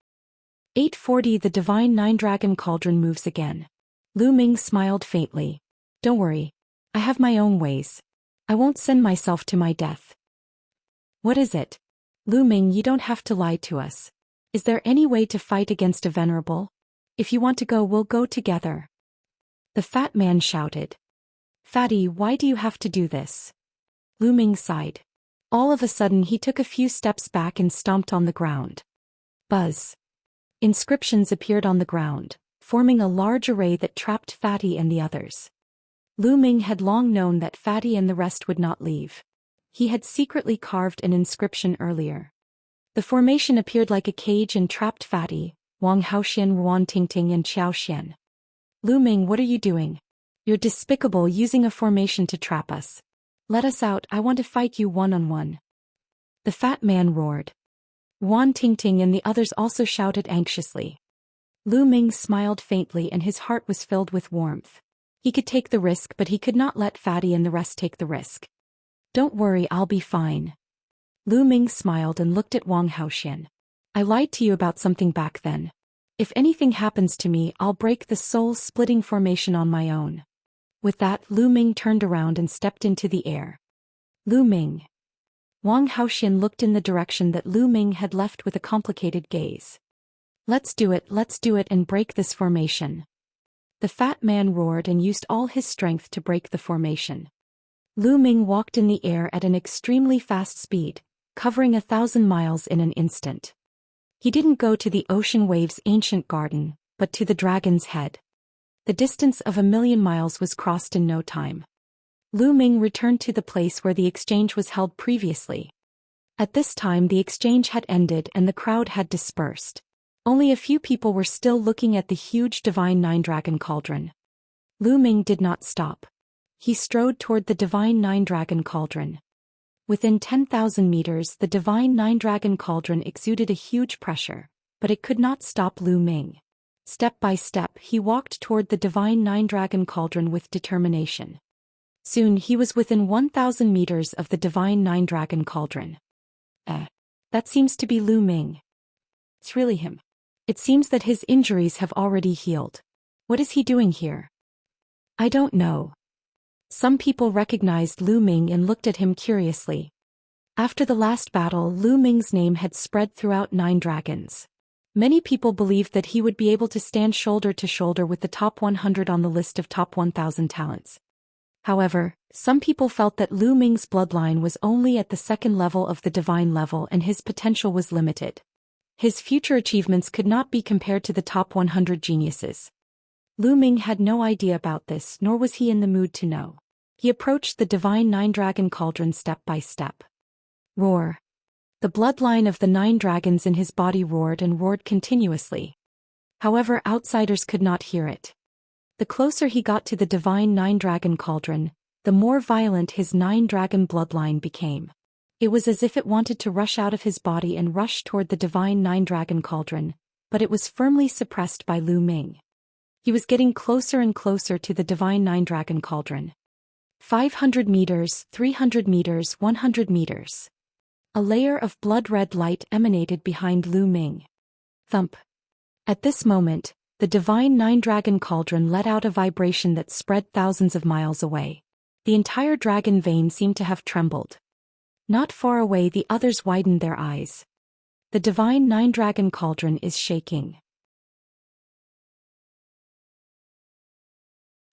Speaker 1: 840 The Divine Nine-Dragon Cauldron moves again. Lu Ming smiled faintly. Don't worry. I have my own ways. I won't send myself to my death. What is it? Lu Ming, you don't have to lie to us. Is there any way to fight against a venerable? If you want to go, we'll go together. The fat man shouted. Fatty, why do you have to do this? Lu Ming sighed. All of a sudden he took a few steps back and stomped on the ground. Buzz. Inscriptions appeared on the ground, forming a large array that trapped Fatty and the others. Lu Ming had long known that Fatty and the rest would not leave. He had secretly carved an inscription earlier. The formation appeared like a cage and trapped Fatty, Wang Haoxian, Wan Tingting and Zhou Xian. Lu Ming, what are you doing? You're despicable, using a formation to trap us. Let us out, I want to fight you one-on-one. The fat man roared. Wan Tingting and the others also shouted anxiously. Lu Ming smiled faintly and his heart was filled with warmth. He could take the risk, but he could not let Fatty and the rest take the risk. Don't worry, I'll be fine. Lu Ming smiled and looked at Wang Haoxian. I lied to you about something back then. If anything happens to me, I'll break the soul-splitting formation on my own. With that, Lu Ming turned around and stepped into the air. Lu Ming. Wang Haoxian looked in the direction that Lu Ming had left with a complicated gaze. Let's do it and break this formation. The fat man roared and used all his strength to break the formation. Lu Ming walked in the air at an extremely fast speed, covering 1,000 miles in an instant. He didn't go to the ocean wave's ancient garden, but to the dragon's head. The distance of 1,000,000 miles was crossed in no time. Lu Ming returned to the place where the exchange was held previously. At this time the exchange had ended and the crowd had dispersed. Only a few people were still looking at the huge divine nine-dragon cauldron. Lu Ming did not stop. He strode toward the divine nine-dragon cauldron. Within 10,000 meters the divine nine-dragon cauldron exuded a huge pressure, but it could not stop Lu Ming. Step by step he walked toward the divine nine-dragon cauldron with determination. Soon he was within 1,000 meters of the divine nine-dragon cauldron. That seems to be Lu Ming. It's really him. It seems that his injuries have already healed. What is he doing here? I don't know. Some people recognized Lu Ming and looked at him curiously. After the last battle, Lu Ming's name had spread throughout 9 dragons. Many people believed that he would be able to stand shoulder to shoulder with the top 100 on the list of top 1,000 talents. However, some people felt that Lu Ming's bloodline was only at the 2nd level of the divine level and his potential was limited. His future achievements could not be compared to the top 100 geniuses. Lu Ming had no idea about this, nor was he in the mood to know. He approached the divine nine-dragon cauldron step by step. Roar. The bloodline of the 9 dragons in his body roared and roared continuously. However, outsiders could not hear it. The closer he got to the divine 9-dragon cauldron, the more violent his 9-dragon bloodline became. It was as if it wanted to rush out of his body and rush toward the divine 9-dragon cauldron, but it was firmly suppressed by Lu Ming. He was getting closer and closer to the divine 9-dragon cauldron. 500 meters, 300 meters, 100 meters. A layer of blood-red light emanated behind Lu Ming. Thump. At this moment, the divine 9-dragon cauldron let out a vibration that spread thousands of miles away. The entire dragon vein seemed to have trembled. Not far away the others widened their eyes. The divine 9-dragon cauldron is shaking.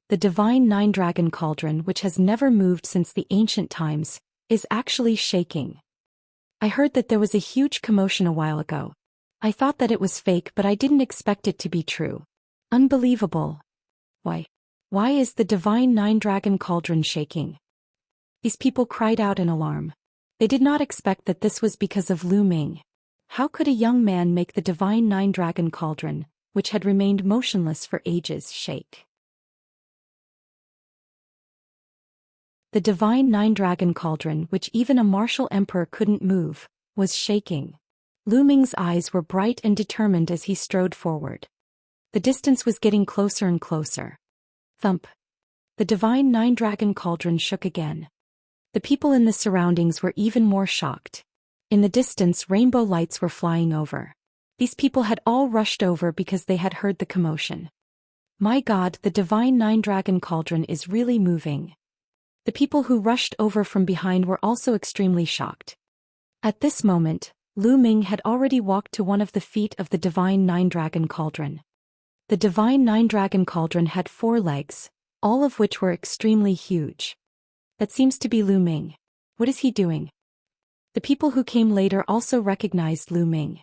Speaker 1: The divine 9-dragon cauldron, which has never moved since the ancient times, is actually shaking. I heard that there was a huge commotion a while ago. I thought that it was fake, but I didn't expect it to be true. Unbelievable. Why? Why is the divine nine-dragon cauldron shaking? These people cried out in alarm. They did not expect that this was because of Lu Ming. How could a young man make the divine nine-dragon cauldron, which had remained motionless for ages, shake? The divine nine-dragon cauldron, which even a martial emperor couldn't move, was shaking. Lu Ming's eyes were bright and determined as he strode forward. The distance was getting closer and closer. Thump. The divine nine-dragon cauldron shook again. The people in the surroundings were even more shocked. In the distance, rainbow lights were flying over. These people had all rushed over because they had heard the commotion. My God, the divine nine-dragon cauldron is really moving. The people who rushed over from behind were also extremely shocked. At this moment, Lu Ming had already walked to one of the feet of the divine nine-dragon cauldron. The divine nine-dragon cauldron had 4 legs, all of which were extremely huge. That seems to be Lu Ming. What is he doing? The people who came later also recognized Lu Ming.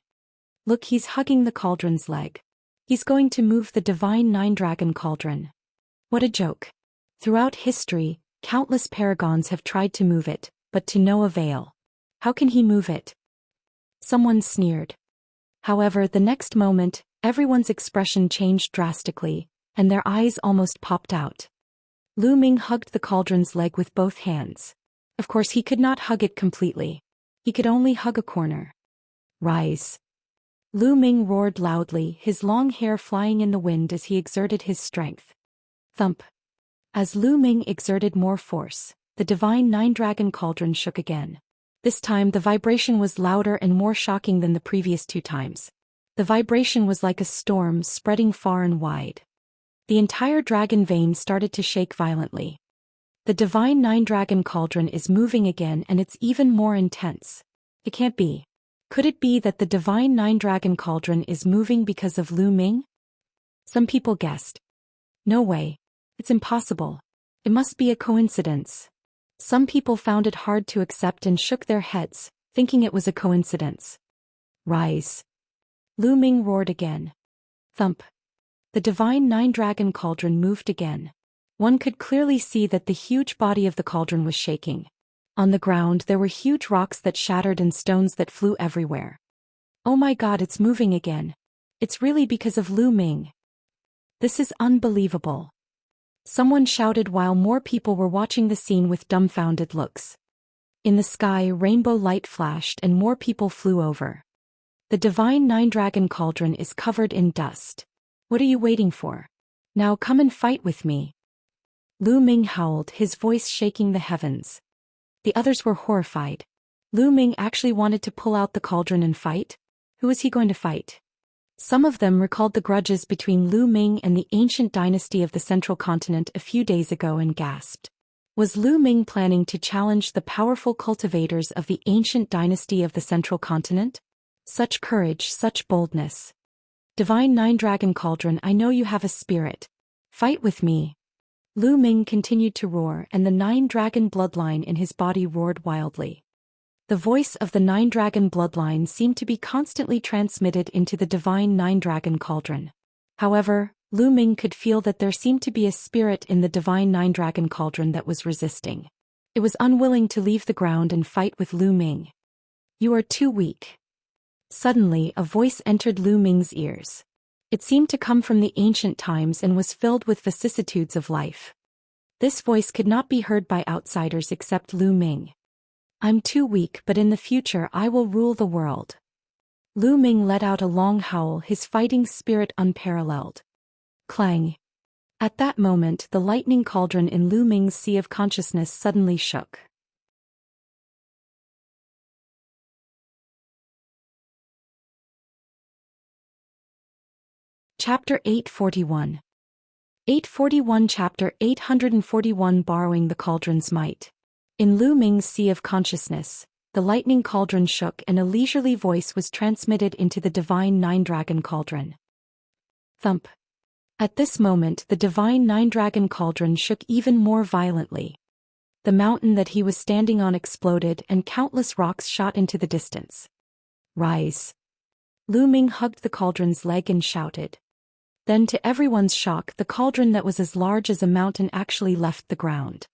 Speaker 1: Look, he's hugging the cauldron's leg. He's going to move the divine nine-dragon cauldron. What a joke. Throughout history, countless paragons have tried to move it, but to no avail. How can he move it? Someone sneered. However, the next moment, everyone's expression changed drastically, and their eyes almost popped out. Lu Ming hugged the cauldron's leg with both hands. Of course, he could not hug it completely. He could only hug a corner. Rise. Lu Ming roared loudly, his long hair flying in the wind as he exerted his strength. Thump. As Lu Ming exerted more force, the divine nine-dragon cauldron shook again. This time the vibration was louder and more shocking than the previous 2 times. The vibration was like a storm spreading far and wide. The entire dragon vein started to shake violently. The divine nine-dragon cauldron is moving again, and it's even more intense. It can't be. Could it be that the divine nine-dragon cauldron is moving because of Lu Ming? Some people guessed. No way. It's impossible. It must be a coincidence. Some people found it hard to accept and shook their heads, thinking it was a coincidence. Rise. Lu Ming roared again. Thump. The divine nine-dragon cauldron moved again. One could clearly see that the huge body of the cauldron was shaking. On the ground there were huge rocks that shattered and stones that flew everywhere. Oh my God, it's moving again. It's really because of Lu Ming. This is unbelievable. Someone shouted while more people were watching the scene with dumbfounded looks. In the sky, rainbow light flashed and more people flew over. The divine nine-dragon cauldron is covered in dust. What are you waiting for? Now come and fight with me. Lu Ming howled, his voice shaking the heavens. The others were horrified. Lu Ming actually wanted to pull out the cauldron and fight? Who was he going to fight? Some of them recalled the grudges between Lu Ming and the ancient dynasty of the Central Continent a few days ago and gasped. Was Lu Ming planning to challenge the powerful cultivators of the ancient dynasty of the Central Continent? Such courage, such boldness. Divine nine-dragon cauldron, I know you have a spirit. Fight with me. Lu Ming continued to roar, and the nine-dragon bloodline in his body roared wildly. The voice of the nine-dragon bloodline seemed to be constantly transmitted into the divine nine-dragon cauldron. However, Lu Ming could feel that there seemed to be a spirit in the divine nine-dragon cauldron that was resisting. It was unwilling to leave the ground and fight with Lu Ming. You are too weak. Suddenly, a voice entered Lu Ming's ears. It seemed to come from the ancient times and was filled with vicissitudes of life. This voice could not be heard by outsiders except Lu Ming. I'm too weak, but in the future I will rule the world. Lu Ming let out a long howl, his fighting spirit unparalleled. Clang. At that moment, the lightning cauldron in Lu Ming's sea of consciousness suddenly shook. Chapter 841. 841 Chapter 841 Borrowing the Cauldron's Might. In Lu Ming's sea of consciousness, the lightning cauldron shook and a leisurely voice was transmitted into the divine nine-dragon cauldron. Thump. At this moment the divine nine-dragon cauldron shook even more violently. The mountain that he was standing on exploded and countless rocks shot into the distance. Rise. Lu Ming hugged the cauldron's leg and shouted. Then to everyone's shock, the cauldron that was as large as a mountain actually left the ground.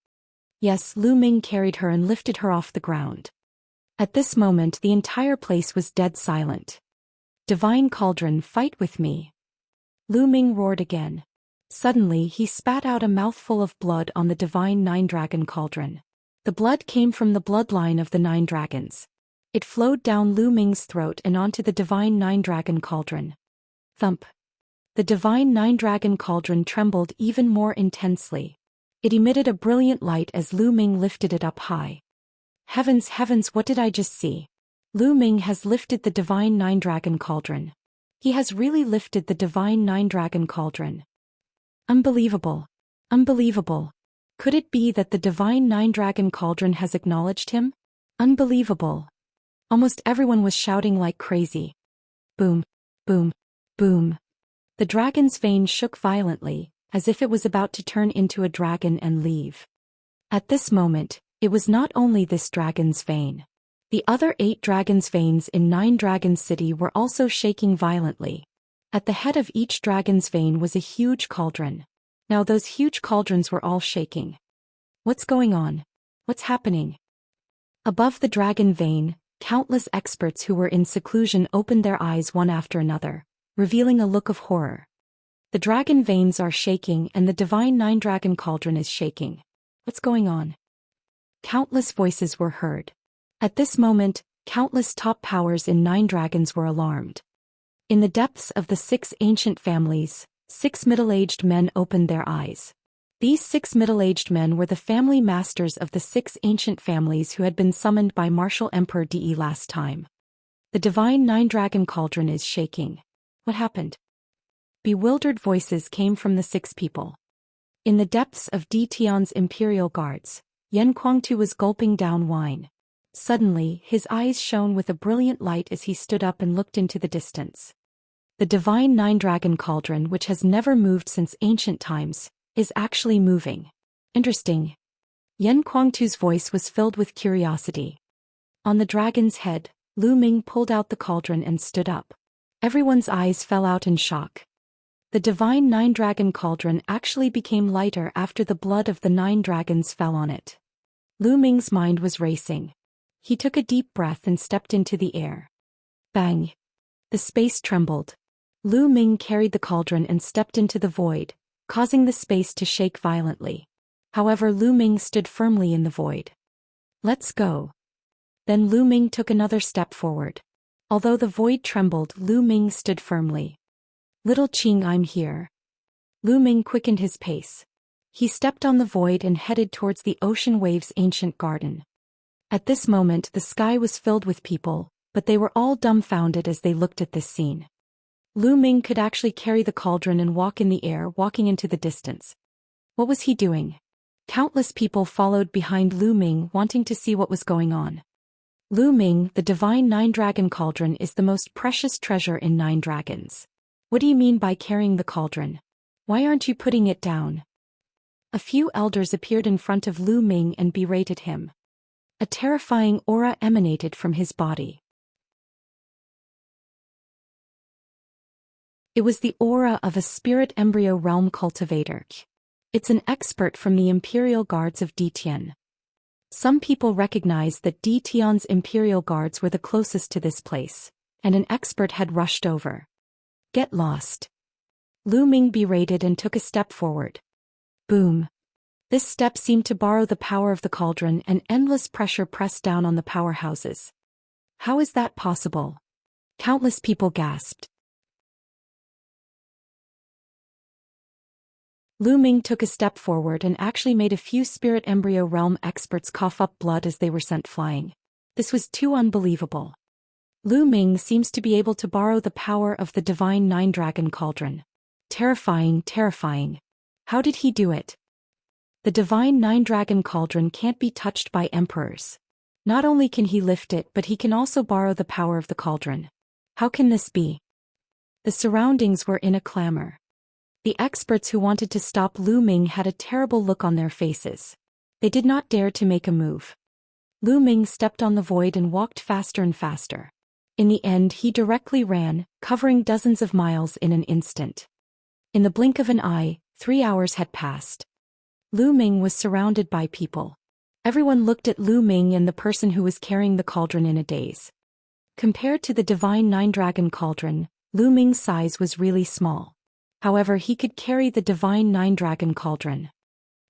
Speaker 1: Yes, Lu Ming carried her and lifted her off the ground. At this moment the entire place was dead silent. Divine cauldron, fight with me. Lu Ming roared again. Suddenly he spat out a mouthful of blood on the divine nine-dragon cauldron. The blood came from the bloodline of the 9 dragons. It flowed down Lu Ming's throat and onto the divine nine-dragon cauldron. Thump. The divine nine-dragon cauldron trembled even more intensely. It emitted a brilliant light as Lu Ming lifted it up high. Heavens, heavens, what did I just see? Lu Ming has lifted the divine nine-dragon cauldron. He has really lifted the divine nine-dragon cauldron. Unbelievable. Unbelievable. Could it be that the divine nine-dragon cauldron has acknowledged him? Unbelievable. Almost everyone was shouting like crazy. Boom, boom, boom. The dragon's vein shook violently, as if it was about to turn into a dragon and leave. At this moment, it was not only this dragon's vein. The other 8 dragons' veins in 9 Dragons City were also shaking violently. At the head of each dragon's vein was a huge cauldron. Now those huge cauldrons were all shaking. What's going on? What's happening? Above the dragon vein, countless experts who were in seclusion opened their eyes one after another, revealing a look of horror. The dragon veins are shaking and the divine nine-dragon cauldron is shaking. What's going on? Countless voices were heard. At this moment, countless top powers in 9 dragons were alarmed. In the depths of the 6 ancient families, 6 middle-aged men opened their eyes. These 6 middle-aged men were the family masters of the 6 ancient families who had been summoned by Martial Emperor De last time. The divine nine-dragon cauldron is shaking. What happened? Bewildered voices came from the 6 people. In the depths of De Tian's imperial guards, Yan Kuangtu was gulping down wine. Suddenly, his eyes shone with a brilliant light as he stood up and looked into the distance. The divine nine-dragon cauldron, which has never moved since ancient times, is actually moving. Interesting. Yan Kuangtu's voice was filled with curiosity. On the dragon's head, Lu Ming pulled out the cauldron and stood up. Everyone's eyes fell out in shock. The divine nine-dragon cauldron actually became lighter after the blood of the 9 dragons fell on it. Lu Ming's mind was racing. He took a deep breath and stepped into the air. Bang! The space trembled. Lu Ming carried the cauldron and stepped into the void, causing the space to shake violently. However, Lu Ming stood firmly in the void. Let's go. Then Lu Ming took another step forward. Although the void trembled, Lu Ming stood firmly. Little Qing, I'm here. Lu Ming quickened his pace. He stepped on the void and headed towards the ocean wave's ancient garden. At this moment the sky was filled with people, but they were all dumbfounded as they looked at this scene. Lu Ming could actually carry the cauldron and walk in the air, walking into the distance. What was he doing? Countless people followed behind Lu Ming, wanting to see what was going on. Lu Ming, the divine nine-dragon cauldron is the most precious treasure in 9 dragons. What do you mean by carrying the cauldron? Why aren't you putting it down? A few elders appeared in front of Lu Ming and berated him. A terrifying aura emanated from his body. It was the aura of a spirit embryo realm cultivator. It's an expert from the Imperial Guards of De Tian. Some people recognized that De Tian's Imperial Guards were the closest to this place, and an expert had rushed over. Get lost. Lu Ming berated and took a step forward. Boom. This step seemed to borrow the power of the cauldron, and endless pressure pressed down on the powerhouses. How is that possible? Countless people gasped. Lu Ming took a step forward and actually made a few spirit embryo realm experts cough up blood as they were sent flying. This was too unbelievable. Lu Ming seems to be able to borrow the power of the divine nine-dragon cauldron. Terrifying, terrifying. How did he do it? The divine nine-dragon cauldron can't be touched by emperors. Not only can he lift it, but he can also borrow the power of the cauldron. How can this be? The surroundings were in a clamor. The experts who wanted to stop Lu Ming had a terrible look on their faces. They did not dare to make a move. Lu Ming stepped on the void and walked faster and faster. In the end, he directly ran, covering dozens of miles in an instant. In the blink of an eye, 3 hours had passed. Lu Ming was surrounded by people. Everyone looked at Lu Ming and the person who was carrying the cauldron in a daze. Compared to the divine nine-dragon cauldron, Lu Ming's size was really small. However, he could carry the divine nine-dragon cauldron.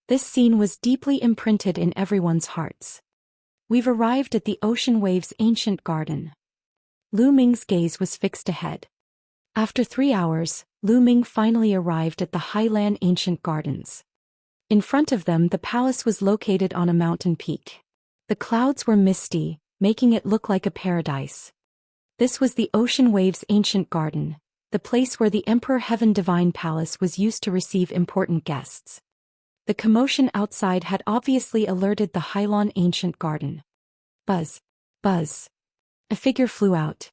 Speaker 1: This scene was deeply imprinted in everyone's hearts. We've arrived at the ocean wave's ancient garden. Lu Ming's gaze was fixed ahead. After 3 hours, Lu Ming finally arrived at the Highland Ancient Gardens. In front of them, the palace was located on a mountain peak. The clouds were misty, making it look like a paradise. This was the ocean wave's ancient garden, the place where the Emperor Heaven Divine Palace was used to receive important guests. The commotion outside had obviously alerted the Highland Ancient Garden. Buzz. Buzz. A figure flew out.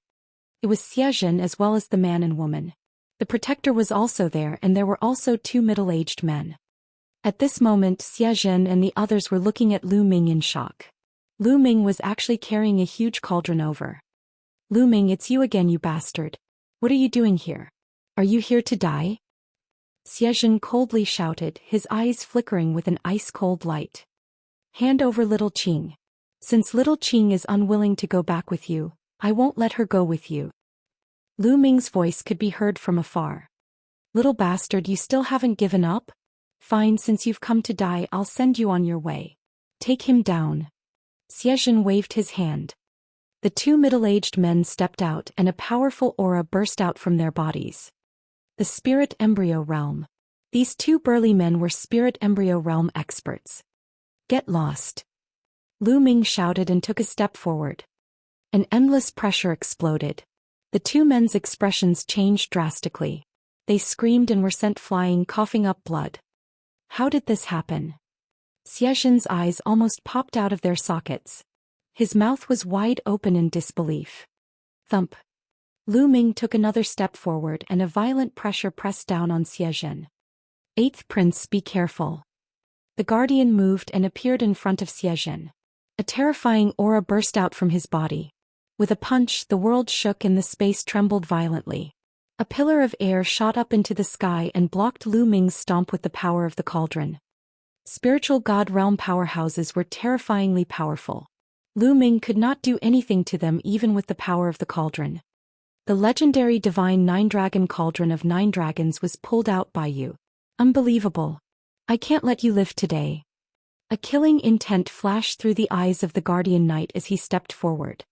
Speaker 1: It was Xianxia as well as the man and woman. The protector was also there, and there were also 2 middle-aged men. At this moment, Xianxia and the others were looking at Lu Ming in shock. Lu Ming was actually carrying a huge cauldron over. Lu Ming, it's you again, you bastard. What are you doing here? Are you here to die? Xianxia coldly shouted, his eyes flickering with an ice-cold light. Hand over little Qing. Since little Qing is unwilling to go back with you, I won't let her go with you. Lu Ming's voice could be heard from afar. Little bastard, you still haven't given up? Fine, since you've come to die, I'll send you on your way. Take him down. Xianxia waved his hand. The 2 middle-aged men stepped out and a powerful aura burst out from their bodies. The Spirit Embryo Realm. These 2 burly men were Spirit Embryo Realm experts. Get lost. Lu Ming shouted and took a step forward. An endless pressure exploded. The 2 men's expressions changed drastically. They screamed and were sent flying, coughing up blood. How did this happen? Xianxia's eyes almost popped out of their sockets. His mouth was wide open in disbelief. Thump. Lu Ming took another step forward and a violent pressure pressed down on Xianxia. 8th Prince, be careful. The guardian moved and appeared in front of Xianxia. A terrifying aura burst out from his body. With a punch, the world shook and the space trembled violently. A pillar of air shot up into the sky and blocked Lu Ming's stomp with the power of the cauldron. Spiritual God realm powerhouses were terrifyingly powerful. Lu Ming could not do anything to them even with the power of the cauldron. The legendary divine nine-dragon cauldron of 9 dragons was pulled out by you. Unbelievable. I can't let you live today. A killing intent flashed through the eyes of the guardian knight as he stepped forward.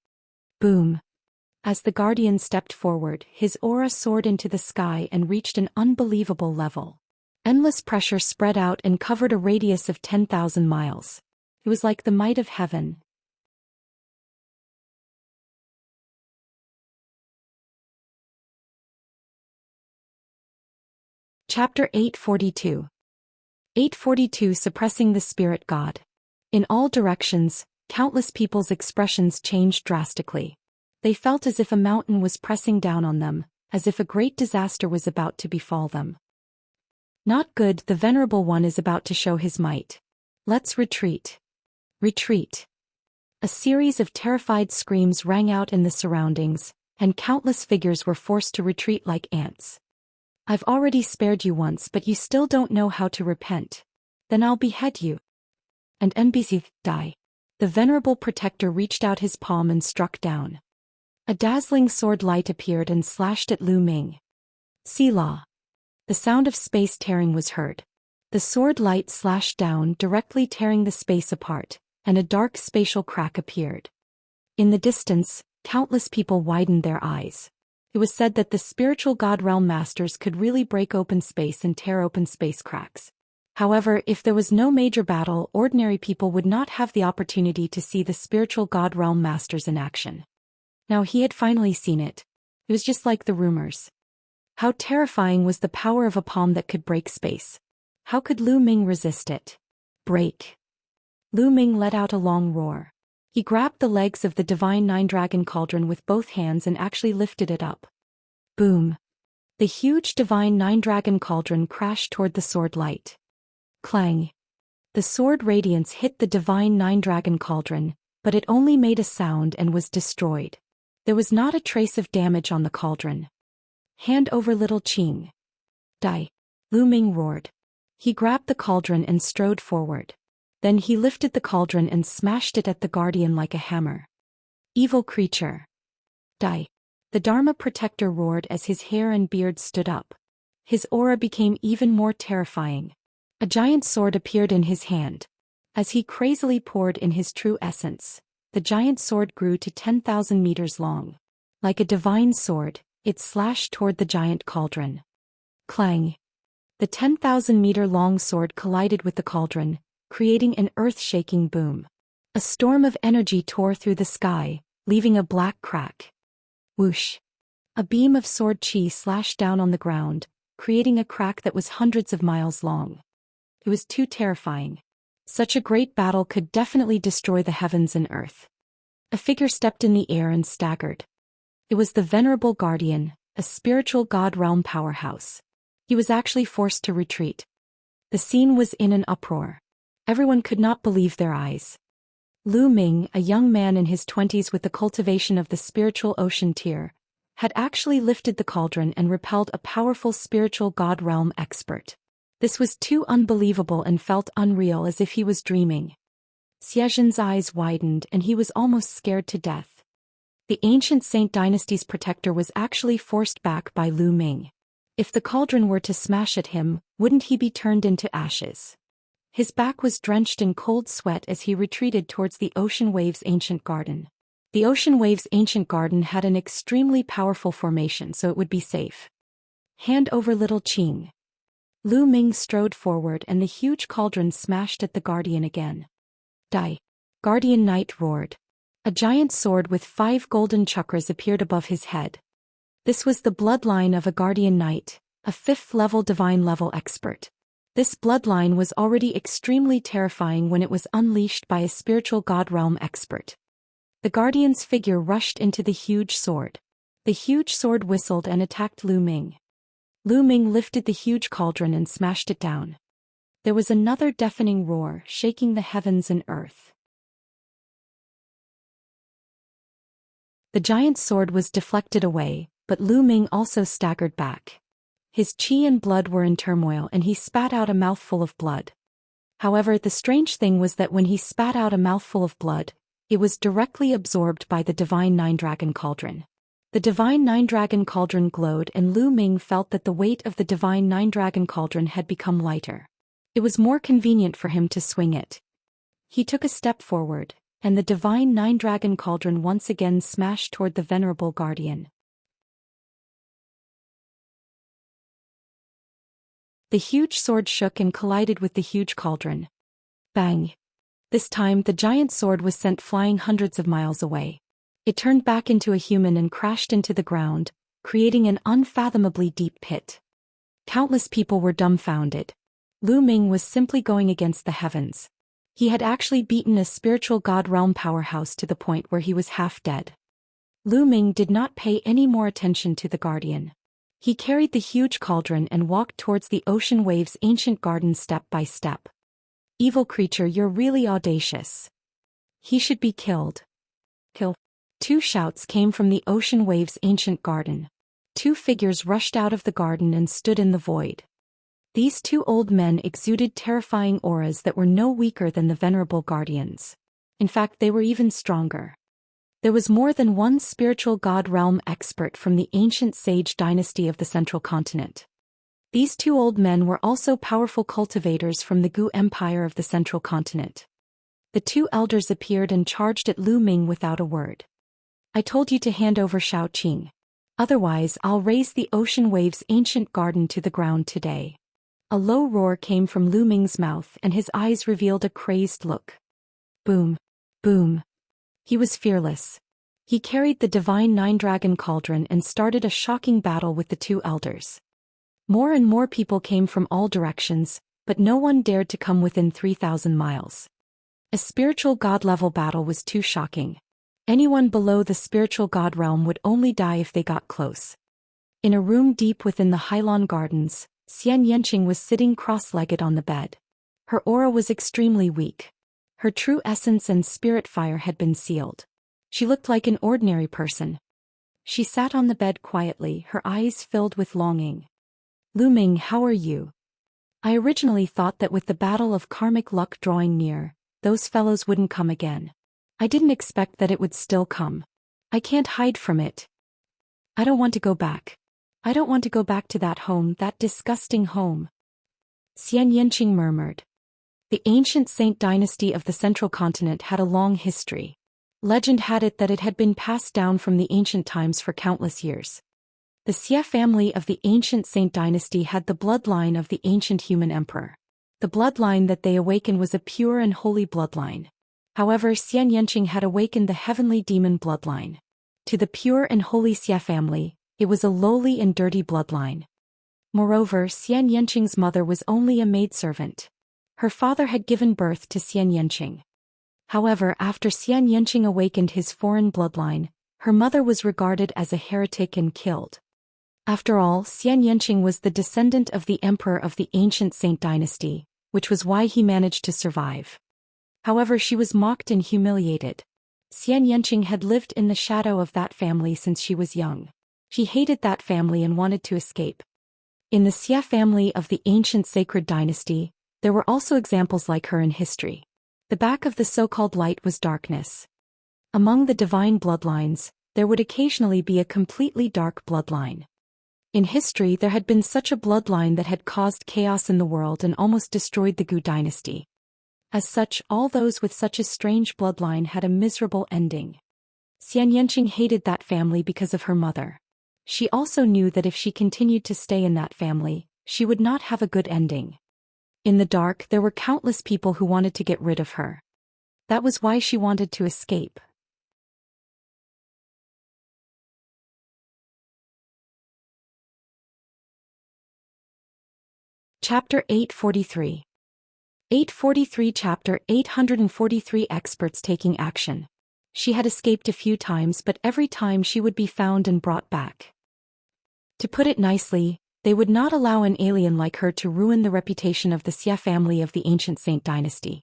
Speaker 1: Boom. As the guardian stepped forward, his aura soared into the sky and reached an unbelievable level. Endless pressure spread out and covered a radius of 10,000 miles. It was like the might of heaven. Chapter 842. 842 Suppressing the Spirit God. In all directions, countless people's expressions changed drastically. They felt as if a mountain was pressing down on them, as if a great disaster was about to befall them. Not good, the Venerable One is about to show his might. Let's retreat. Retreat. A series of terrified screams rang out in the surroundings, and countless figures were forced to retreat like ants. I've already spared you once, but you still don't know how to repent. Then I'll behead you. And NBC, die. The Venerable Protector reached out his palm and struck down. A dazzling sword light appeared and slashed at Lu Ming. Selah. The sound of space tearing was heard. The sword light slashed down, directly tearing the space apart, and a dark spatial crack appeared. In the distance, countless people widened their eyes. It was said that the spiritual God realm masters could really break open space and tear open space cracks. However, if there was no major battle, ordinary people would not have the opportunity to see the spiritual God realm masters in action. Now he had finally seen it. It was just like the rumors. How terrifying was the power of a palm that could break space. How could Lu Ming resist it? Break. Lu Ming let out a long roar. He grabbed the legs of the divine nine-dragon cauldron with both hands and actually lifted it up. Boom. The huge divine nine-dragon cauldron crashed toward the sword light. Clang. The sword radiance hit the divine nine-dragon cauldron, but it only made a sound and was destroyed. There was not a trace of damage on the cauldron. Hand over little Qing. Die. Lu Ming roared. He grabbed the cauldron and strode forward. Then he lifted the cauldron and smashed it at the guardian like a hammer. Evil creature. Die. The Dharma protector roared as his hair and beard stood up. His aura became even more terrifying. A giant sword appeared in his hand. As he crazily poured in his true essence, the giant sword grew to 10,000 meters long. Like a divine sword, it slashed toward the giant cauldron. Clang! The 10,000-meter-long sword collided with the cauldron, creating an earth-shaking boom. A storm of energy tore through the sky, leaving a black crack. Whoosh! A beam of sword chi slashed down on the ground, creating a crack that was hundreds of miles long. It was too terrifying. Such a great battle could definitely destroy the heavens and earth. A figure stepped in the air and staggered. It was the Venerable Guardian, a spiritual god realm powerhouse. He was actually forced to retreat. The scene was in an uproar. Everyone could not believe their eyes. Lu Ming, a young man in his 20s with the cultivation of the spiritual ocean tier, had actually lifted the cauldron and repelled a powerful spiritual god realm expert. This was too unbelievable and felt unreal, as if he was dreaming. Xiaxin's eyes widened and he was almost scared to death. The ancient Saint Dynasty's protector was actually forced back by Lu Ming. If the cauldron were to smash at him, wouldn't he be turned into ashes? His back was drenched in cold sweat as he retreated towards the Ocean Wave's ancient garden. The Ocean Wave's ancient garden had an extremely powerful formation, so it would be safe. Hand over little Qing. Lu Ming strode forward and the huge cauldron smashed at the guardian again. Die! Guardian Knight roared. A giant sword with 5 golden chakras appeared above his head. This was the bloodline of a Guardian Knight, a 5th-level divine-level expert. This bloodline was already extremely terrifying when it was unleashed by a spiritual god realm expert. The Guardian's figure rushed into the huge sword. The huge sword whistled and attacked Lu Ming. Lu Ming lifted the huge cauldron and smashed it down. There was another deafening roar, shaking the heavens and earth. The giant sword was deflected away, but Lu Ming also staggered back. His qi and blood were in turmoil and he spat out a mouthful of blood. However, the strange thing was that when he spat out a mouthful of blood, it was directly absorbed by the Divine Nine-Dragon Cauldron. The Divine Nine-Dragon Cauldron glowed and Lu Ming felt that the weight of the Divine Nine-Dragon Cauldron had become lighter. It was more convenient for him to swing it. He took a step forward, and the Divine Nine-Dragon Cauldron once again smashed toward the Venerable Guardian. The huge sword shook and collided with the huge cauldron. Bang! This time the giant sword was sent flying hundreds of miles away. It turned back into a human and crashed into the ground, creating an unfathomably deep pit. Countless people were dumbfounded. Lu Ming was simply going against the heavens. He had actually beaten a spiritual god realm powerhouse to the point where he was half dead. Lu Ming did not pay any more attention to the guardian. He carried the huge cauldron and walked towards the Ocean Wave's ancient garden step by step. Evil creature, you're really audacious. He should be killed. Kill. 2 shouts came from the Ocean Wave's ancient garden. 2 figures rushed out of the garden and stood in the void. These 2 old men exuded terrifying auras that were no weaker than the Venerable Guardians. In fact, they were even stronger. There was more than one spiritual god realm expert from the ancient sage dynasty of the Central Continent. These 2 old men were also powerful cultivators from the Gu Empire of the Central Continent. The 2 elders appeared and charged at Lu Ming without a word. I told you to hand over Xiaoqing. Otherwise, I'll raise the Ocean Wave's ancient garden to the ground today. A low roar came from Lu Ming's mouth and his eyes revealed a crazed look. Boom. Boom. He was fearless. He carried the Divine Nine-Dragon Cauldron and started a shocking battle with the 2 elders. More and more people came from all directions, but no one dared to come within 3,000 miles. A spiritual god-level battle was too shocking. Anyone below the spiritual god realm would only die if they got close. In a room deep within the Hylon Gardens, Xianxia was sitting cross-legged on the bed. Her aura was extremely weak. Her true essence and spirit fire had been sealed. She looked like an ordinary person. She sat on the bed quietly, her eyes filled with longing. Lu Ming, how are you? I originally thought that with the battle of karmic luck drawing near, those fellows wouldn't come again. I didn't expect that it would still come. I can't hide from it. I don't want to go back. I don't want to go back to that home, that disgusting home. Xianxia murmured. The ancient Saint dynasty of the central continent had a long history. Legend had it that it had been passed down from the ancient times for countless years. The Xia family of the ancient Saint dynasty had the bloodline of the ancient human emperor. The bloodline that they awakened was a pure and holy bloodline. However, Xianxia had awakened the heavenly demon bloodline. To the pure and holy Xia family, it was a lowly and dirty bloodline. Moreover, Xianxia's mother was only a maidservant. Her father had given birth to Xianxia. However, after Xianxia awakened his foreign bloodline, her mother was regarded as a heretic and killed. After all, Xianxia was the descendant of the emperor of the ancient Saint dynasty, which was why he managed to survive. However, she was mocked and humiliated. Xianxia had lived in the shadow of that family since she was young. She hated that family and wanted to escape. In the Xia family of the ancient sacred dynasty, there were also examples like her in history. The back of the so-called light was darkness. Among the divine bloodlines, there would occasionally be a completely dark bloodline. In history, there had been such a bloodline that had caused chaos in the world and almost destroyed the Gu dynasty. As such, all those with such a strange bloodline had a miserable ending. Xianxia hated that family because of her mother. She also knew that if she continued to stay in that family, she would not have a good ending. In the dark, there were countless people who wanted to get rid of her. That was why she wanted to escape. Chapter 843. 843 Chapter 843 Experts taking action. She had escaped a few times, but every time she would be found and brought back. To put it nicely, they would not allow an alien like her to ruin the reputation of the Xia family of the ancient Saint dynasty.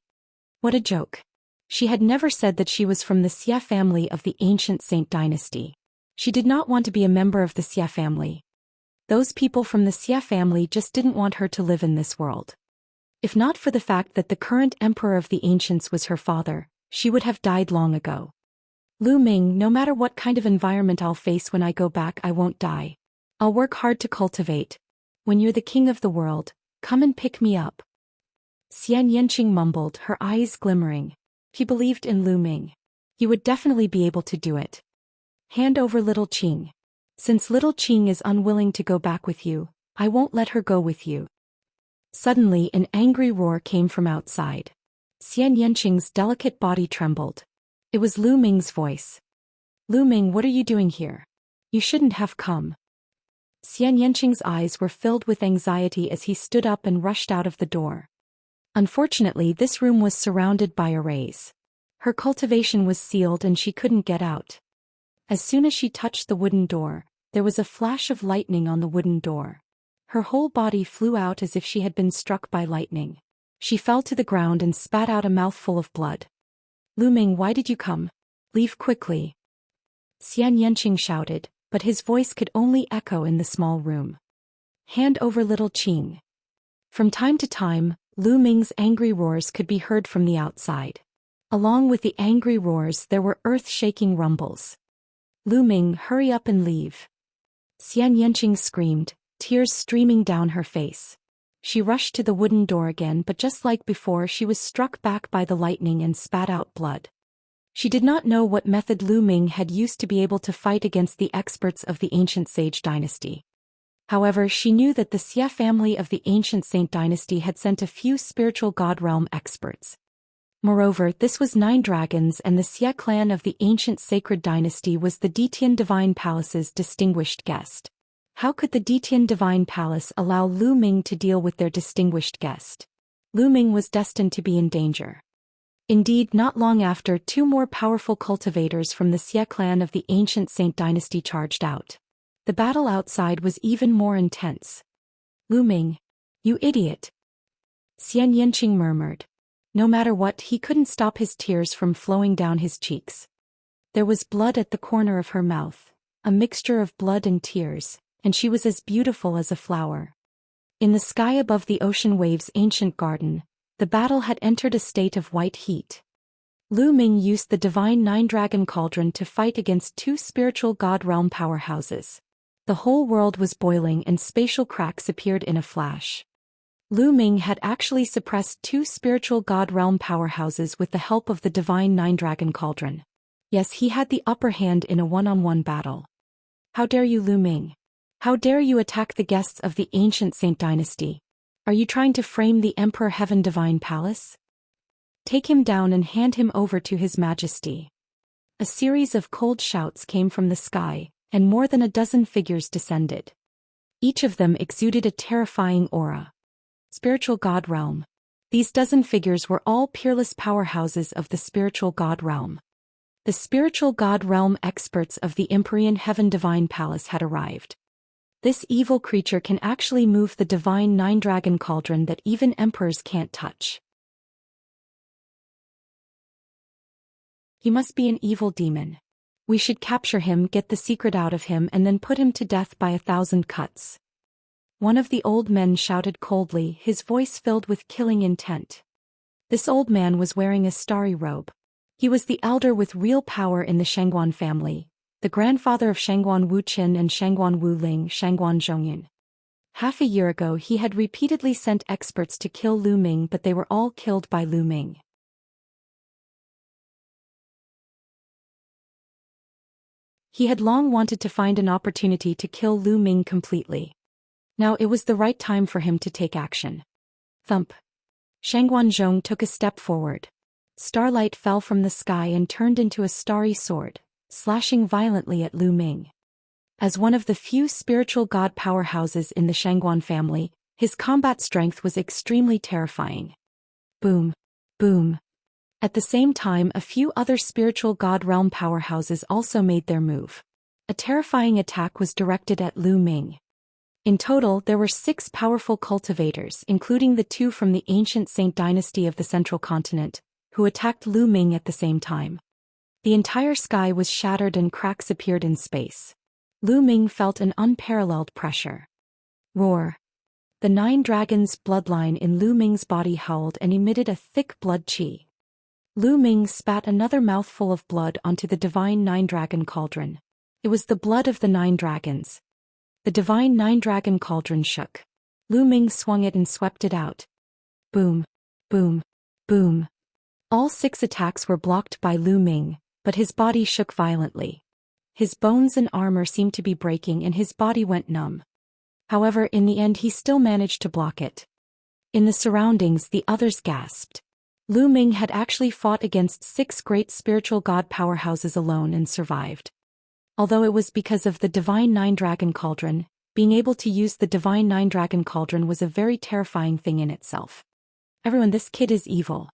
Speaker 1: What a joke. She had never said that she was from the Xia family of the ancient Saint dynasty. She did not want to be a member of the Xia family. Those people from the Xia family just didn't want her to live in this world. If not for the fact that the current emperor of the ancients was her father, she would have died long ago. Lu Ming, no matter what kind of environment I'll face when I go back, I won't die. I'll work hard to cultivate. When you're the king of the world, come and pick me up. Xianxia mumbled, her eyes glimmering. He believed in Lu Ming. He would definitely be able to do it. Hand over little Qing. Since little Qing is unwilling to go back with you, I won't let her go with you. Suddenly, an angry roar came from outside. Xianxia's delicate body trembled. It was Lu Ming's voice. Lu Ming, what are you doing here? You shouldn't have come. Xianxia's eyes were filled with anxiety as he stood up and rushed out of the door. Unfortunately, this room was surrounded by arrays. Her cultivation was sealed and she couldn't get out. As soon as she touched the wooden door, there was a flash of lightning on the wooden door. Her whole body flew out as if she had been struck by lightning. She fell to the ground and spat out a mouthful of blood. Lu Ming, why did you come? Leave quickly. Xianxia shouted, but his voice could only echo in the small room. Hand over little Qing. From time to time, Lu Ming's angry roars could be heard from the outside. Along with the angry roars, there were earth-shaking rumbles. Lu Ming, hurry up and leave. Xianxia screamed, tears streaming down her face. She rushed to the wooden door again, but just like before, she was struck back by the lightning and spat out blood. She did not know what method Lu Ming had used to be able to fight against the experts of the ancient sage dynasty. However, she knew that the Xia family of the ancient saint dynasty had sent a few spiritual god realm experts. Moreover, this was 9 dragons, and the Xia clan of the ancient sacred dynasty was the Detian Divine Palace's distinguished guest. How could the Detian Divine Palace allow Lu Ming to deal with their distinguished guest? Lu Ming was destined to be in danger. Indeed, not long after, 2 more powerful cultivators from the Xia clan of the ancient Saint dynasty charged out. The battle outside was even more intense. Lu Ming, you idiot! Xianxia murmured. No matter what, he couldn't stop his tears from flowing down his cheeks. There was blood at the corner of her mouth, a mixture of blood and tears, and she was as beautiful as a flower. In the sky above the ocean waves' ancient garden, the battle had entered a state of white heat. Lu Ming used the divine nine-dragon cauldron to fight against two spiritual god realm powerhouses. The whole world was boiling and spatial cracks appeared in a flash. Lu Ming had actually suppressed two spiritual god realm powerhouses with the help of the divine nine-dragon cauldron. Yes, he had the upper hand in a one-on-one battle. How dare you, Lu Ming? How dare you attack the guests of the ancient Saint dynasty? Are you trying to frame the Emperor Heaven Divine Palace? Take him down and hand him over to His Majesty. A series of cold shouts came from the sky, and more than a dozen figures descended. Each of them exuded a terrifying aura. Spiritual God Realm. These dozen figures were all peerless powerhouses of the spiritual God Realm. The spiritual God Realm experts of the Empyrean Heaven Divine Palace had arrived. This evil creature can actually move the divine nine-dragon cauldron that even emperors can't touch. He must be an evil demon. We should capture him, get the secret out of him, and then put him to death by 1,000 cuts. One of the old men shouted coldly, his voice filled with killing intent. This old man was wearing a starry robe. He was the elder with real power in the Shangguan family, the grandfather of Shangguan Wuqian and Shangguan Wuling, Shangguan Zhongyun. Half a year ago he had repeatedly sent experts to kill Lu Ming, but they were all killed by Lu Ming. He had long wanted to find an opportunity to kill Lu Ming completely. Now it was the right time for him to take action. Thump. Shangguan Zhong took a step forward. Starlight fell from the sky and turned into a starry sword, slashing violently at Lu Ming. As one of the few spiritual god powerhouses in the Shangguan family, his combat strength was extremely terrifying. Boom. Boom. At the same time, a few other spiritual god realm powerhouses also made their move. A terrifying attack was directed at Lu Ming. In total, there were 6 powerful cultivators, including the 2 from the ancient Saint dynasty of the Central Continent, who attacked Lu Ming at the same time. The entire sky was shattered and cracks appeared in space. Lu Ming felt an unparalleled pressure. Roar. The 9 dragons' bloodline in Lu Ming's body howled and emitted a thick blood qi. Lu Ming spat another mouthful of blood onto the divine 9-dragon cauldron. It was the blood of the 9 dragons. The divine 9-dragon cauldron shook. Lu Ming swung it and swept it out. Boom. Boom. Boom. All 6 attacks were blocked by Lu Ming, but his body shook violently. His bones and armor seemed to be breaking and his body went numb. However, in the end he still managed to block it. In the surroundings, the others gasped. Lu Ming had actually fought against 6 great spiritual god powerhouses alone and survived. Although it was because of the divine 9-dragon cauldron, being able to use the divine 9-dragon cauldron was a very terrifying thing in itself. Everyone, this kid is evil.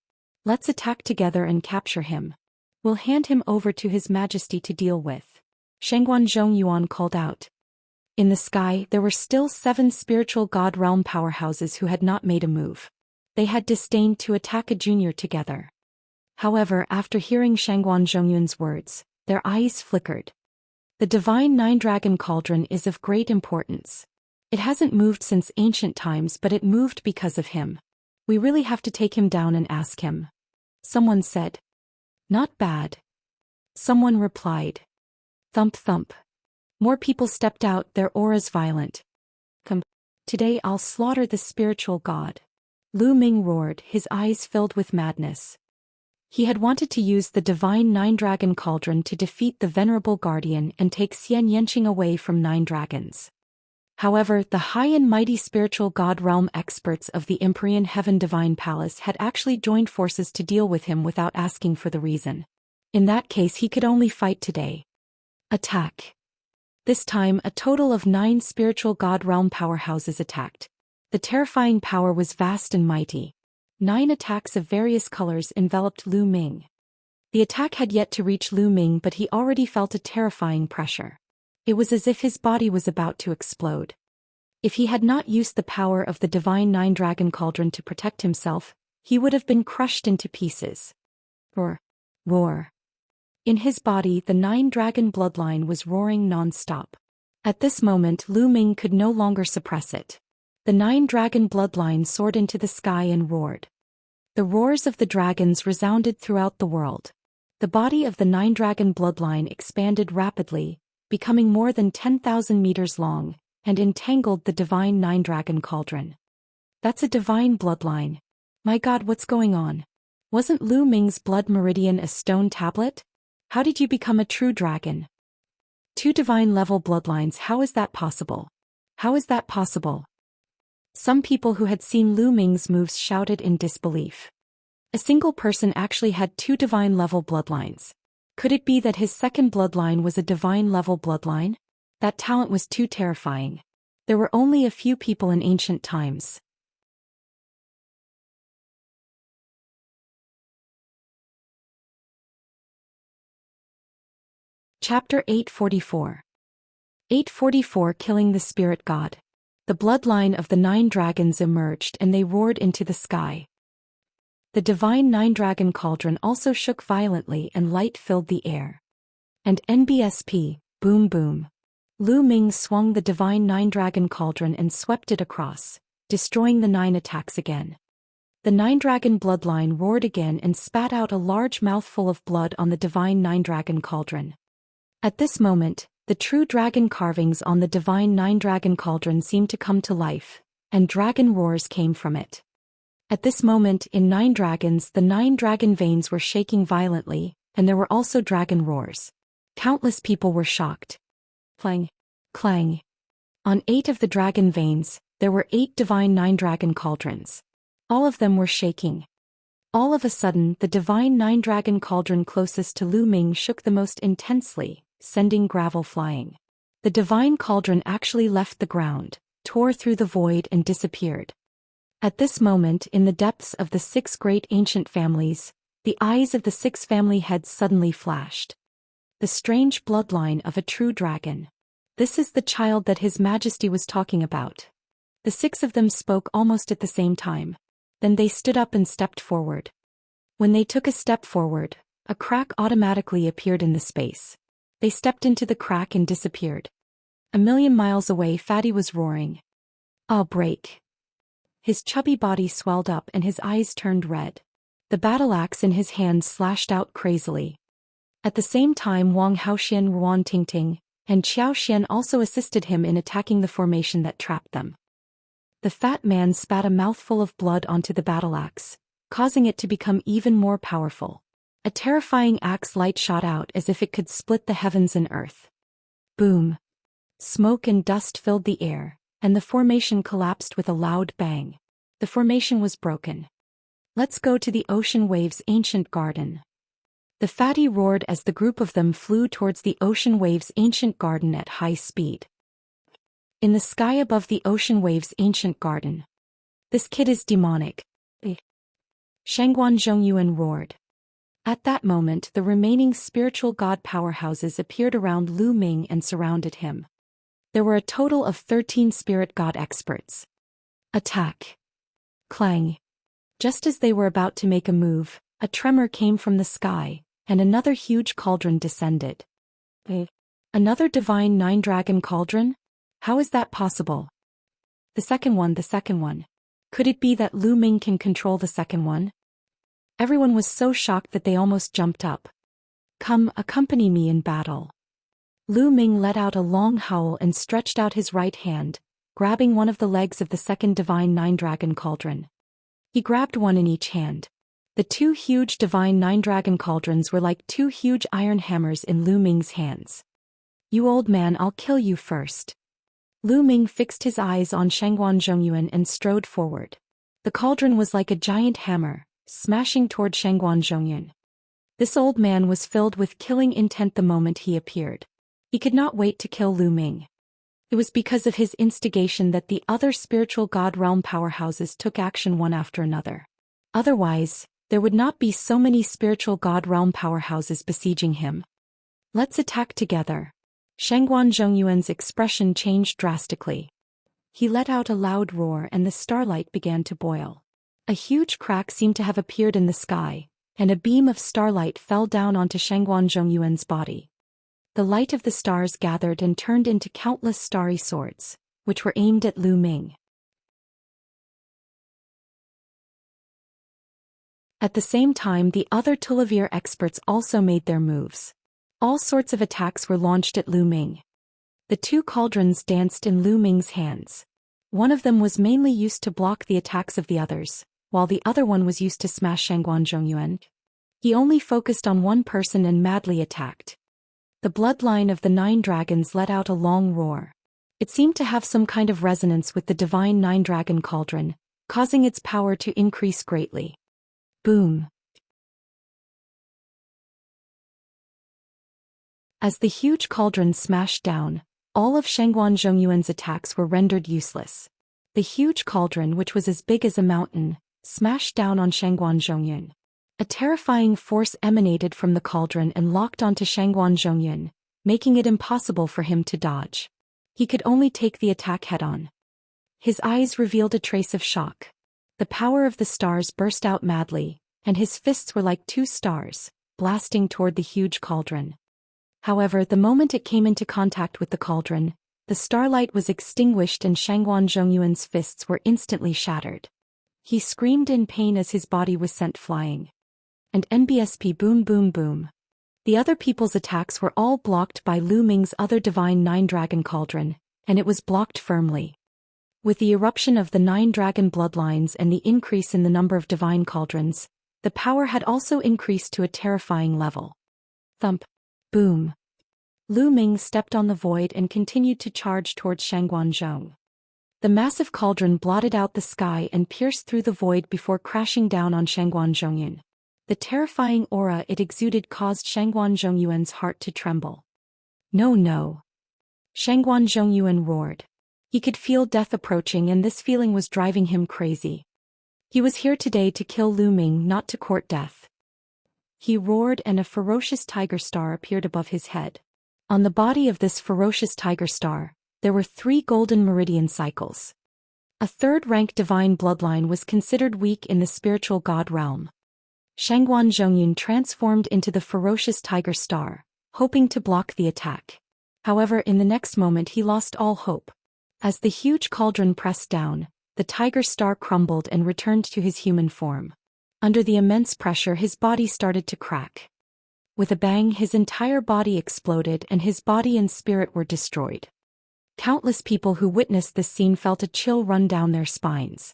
Speaker 1: Let's attack together and capture him. We'll hand him over to His Majesty to deal with. Shangguan Zhongyuan called out. In the sky, there were still 7 spiritual god realm powerhouses who had not made a move. They had disdained to attack a junior together. However, after hearing Shangguan Zhongyuan's words, their eyes flickered. The divine 9-dragon cauldron is of great importance. It hasn't moved since ancient times, but it moved because of him. We really have to take him down and ask him. Someone said. Not bad. Someone replied. Thump thump. More people stepped out, their auras violent. Come. Today I'll slaughter the spiritual god. Lu Ming roared, his eyes filled with madness. He had wanted to use the divine 9-dragon cauldron to defeat the venerable guardian and take Xianxia away from 9 dragons. However, the high and mighty spiritual god realm experts of the Empyrean Heaven Divine Palace had actually joined forces to deal with him without asking for the reason. In that case, he could only fight today. Attack. This time, a total of 9 spiritual god realm powerhouses attacked. The terrifying power was vast and mighty. 9 attacks of various colors enveloped Lu Ming. The attack had yet to reach Lu Ming, but he already felt a terrifying pressure. It was as if his body was about to explode. If he had not used the power of the divine 9-dragon cauldron to protect himself, he would have been crushed into pieces. Roar. Roar. In his body, the 9-dragon bloodline was roaring non-stop. At this moment, Lu Ming could no longer suppress it. The 9 dragon bloodlines soared into the sky and roared. The roars of the dragons resounded throughout the world. The body of the 9 dragon bloodline expanded rapidly, becoming more than 10,000 meters long, and entangled the divine 9 dragon cauldron. That's a divine bloodline. My God, what's going on? Wasn't Lu Ming's blood meridian a stone tablet? How did you become a true dragon? 2 divine level bloodlines, how is that possible? How is that possible? Some people who had seen Lu Ming's moves shouted in disbelief. A single person actually had 2 divine level bloodlines. Could it be that his second bloodline was a divine level bloodline? That talent was too terrifying. There were only a few people in ancient times. Chapter 844. 844 Killing the Spirit God. The bloodline of the 9 dragons emerged and they roared into the sky. The divine 9 dragon cauldron also shook violently and light filled the air. And NBSP, boom boom. Lu Ming swung the divine 9 dragon cauldron and swept it across, destroying the 9 attacks again. The 9 dragon bloodline roared again and spat out a large mouthful of blood on the divine 9 dragon cauldron. At this moment, the true dragon carvings on the divine 9 dragon cauldron seemed to come to life, and dragon roars came from it. At this moment in 9 dragons the 9 dragon veins were shaking violently, and there were also dragon roars. Countless people were shocked. Clang, clang. On 8 of the dragon veins, there were 8 divine 9 dragon cauldrons. All of them were shaking. All of a sudden the divine 9 dragon cauldron closest to Lu Ming shook the most intensely, sending gravel flying. The divine cauldron actually left the ground, tore through the void and disappeared. At this moment in the depths of the 6 great ancient families, the eyes of the 6 family heads suddenly flashed. The strange bloodline of a true dragon. This is the child that His Majesty was talking about. The 6 of them spoke almost at the same time. Then they stood up and stepped forward. When they took a step forward, a crack automatically appeared in the space. They stepped into the crack and disappeared. A million miles away Fatty was roaring. "I'll break." His chubby body swelled up and his eyes turned red. The battle axe in his hand slashed out crazily. At the same time Wang Haoxian, Ruan Tingting, and Xiao Xian also assisted him in attacking the formation that trapped them. The fat man spat a mouthful of blood onto the battle axe, causing it to become even more powerful. A terrifying axe light shot out as if it could split the heavens and earth. Boom! Smoke and dust filled the air, and the formation collapsed with a loud bang. The formation was broken. "Let's go to the ocean wave's ancient garden." The fatty roared as the group of them flew towards the ocean wave's ancient garden at high speed. In the sky above the ocean wave's ancient garden. "This kid is demonic." Shangguan Zhongyuan roared. At that moment the remaining spiritual god powerhouses appeared around Lu Ming and surrounded him. There were a total of 13 spirit god experts. Attack! Clang! Just as they were about to make a move, a tremor came from the sky, and another huge cauldron descended. Another divine 9 dragon cauldron? How is that possible? The second one. Could it be that Lu Ming can control the second one? Everyone was so shocked that they almost jumped up. "Come, accompany me in battle." Lu Ming let out a long howl and stretched out his right hand, grabbing one of the legs of the second divine 9 dragon cauldron. He grabbed one in each hand. The 2 huge divine 9 dragon cauldrons were like 2 huge iron hammers in Lu Ming's hands. "You old man, I'll kill you first." Lu Ming fixed his eyes on Shangguan Zhongyuan and strode forward. The cauldron was like a giant hammer, smashing toward Shangguan Zhongyuan. This old man was filled with killing intent the moment he appeared. He could not wait to kill Lu Ming. It was because of his instigation that the other spiritual god realm powerhouses took action one after another. Otherwise, there would not be so many spiritual god realm powerhouses besieging him. "Let's attack together." Shangguan Zhongyuan's expression changed drastically. He let out a loud roar and the starlight began to boil. A huge crack seemed to have appeared in the sky, and a beam of starlight fell down onto Shangguan Zhongyuan's body. The light of the stars gathered and turned into countless starry swords, which were aimed at Lu Ming. At the same time, the other Tullivier experts also made their moves. All sorts of attacks were launched at Lu Ming. The two cauldrons danced in Lu Ming's hands. One of them was mainly used to block the attacks of the others, while the other one was used to smash Shangguan Zhongyuan. He only focused on one person and madly attacked. The bloodline of the 9 dragons let out a long roar. It seemed to have some kind of resonance with the divine 9-dragon cauldron, causing its power to increase greatly. Boom. As the huge cauldron smashed down, all of Shangguan Zhongyuan's attacks were rendered useless. The huge cauldron, which was as big as a mountain, smashed down on Shangguan Zhongyuan. A terrifying force emanated from the cauldron and locked onto Shangguan Zhongyuan, making it impossible for him to dodge. He could only take the attack head-on. His eyes revealed a trace of shock. The power of the stars burst out madly, and his fists were like 2 stars, blasting toward the huge cauldron. However, the moment it came into contact with the cauldron, the starlight was extinguished and Shangguan Zhongyuan's fists were instantly shattered. He screamed in pain as his body was sent flying. And NBSP boom boom boom. The other people's attacks were all blocked by Lu Ming's other divine 9-dragon cauldron, and it was blocked firmly. With the eruption of the 9-dragon bloodlines and the increase in the number of divine cauldrons, the power had also increased to a terrifying level. Thump. Boom. Lu Ming stepped on the void and continued to charge towards Shangguan Zhong. The massive cauldron blotted out the sky and pierced through the void before crashing down on Shangguan Zhongyuan. The terrifying aura it exuded caused Shangguan Zhongyuan's heart to tremble. No, no. Shangguan Zhongyuan roared. He could feel death approaching, and this feeling was driving him crazy. He was here today to kill Lu Ming, not to court death. He roared, and a ferocious tiger star appeared above his head. On the body of this ferocious tiger star, there were 3 golden meridian cycles. A 3rd-rank divine bloodline was considered weak in the spiritual god realm. Shangguan Zhongyuan transformed into the ferocious tiger star, hoping to block the attack. However, in the next moment he lost all hope. As the huge cauldron pressed down, the tiger star crumbled and returned to his human form. Under the immense pressure, his body started to crack. With a bang, his entire body exploded and his body and spirit were destroyed. Countless people who witnessed this scene felt a chill run down their spines.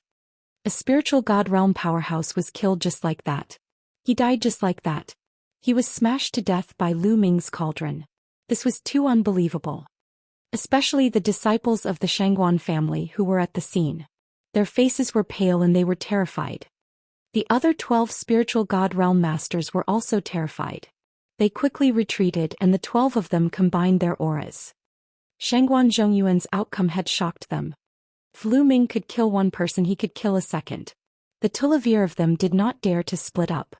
Speaker 1: A spiritual god realm powerhouse was killed just like that. He died just like that. He was smashed to death by Lu Ming's cauldron. This was too unbelievable. Especially the disciples of the Shangguan family who were at the scene. Their faces were pale and they were terrified. The other 12 spiritual god realm masters were also terrified. They quickly retreated and the 12 of them combined their auras. Shangguan Zhongyuan's outcome had shocked them. If Lu Ming could kill one person, he could kill a second. The Tullivier of them did not dare to split up.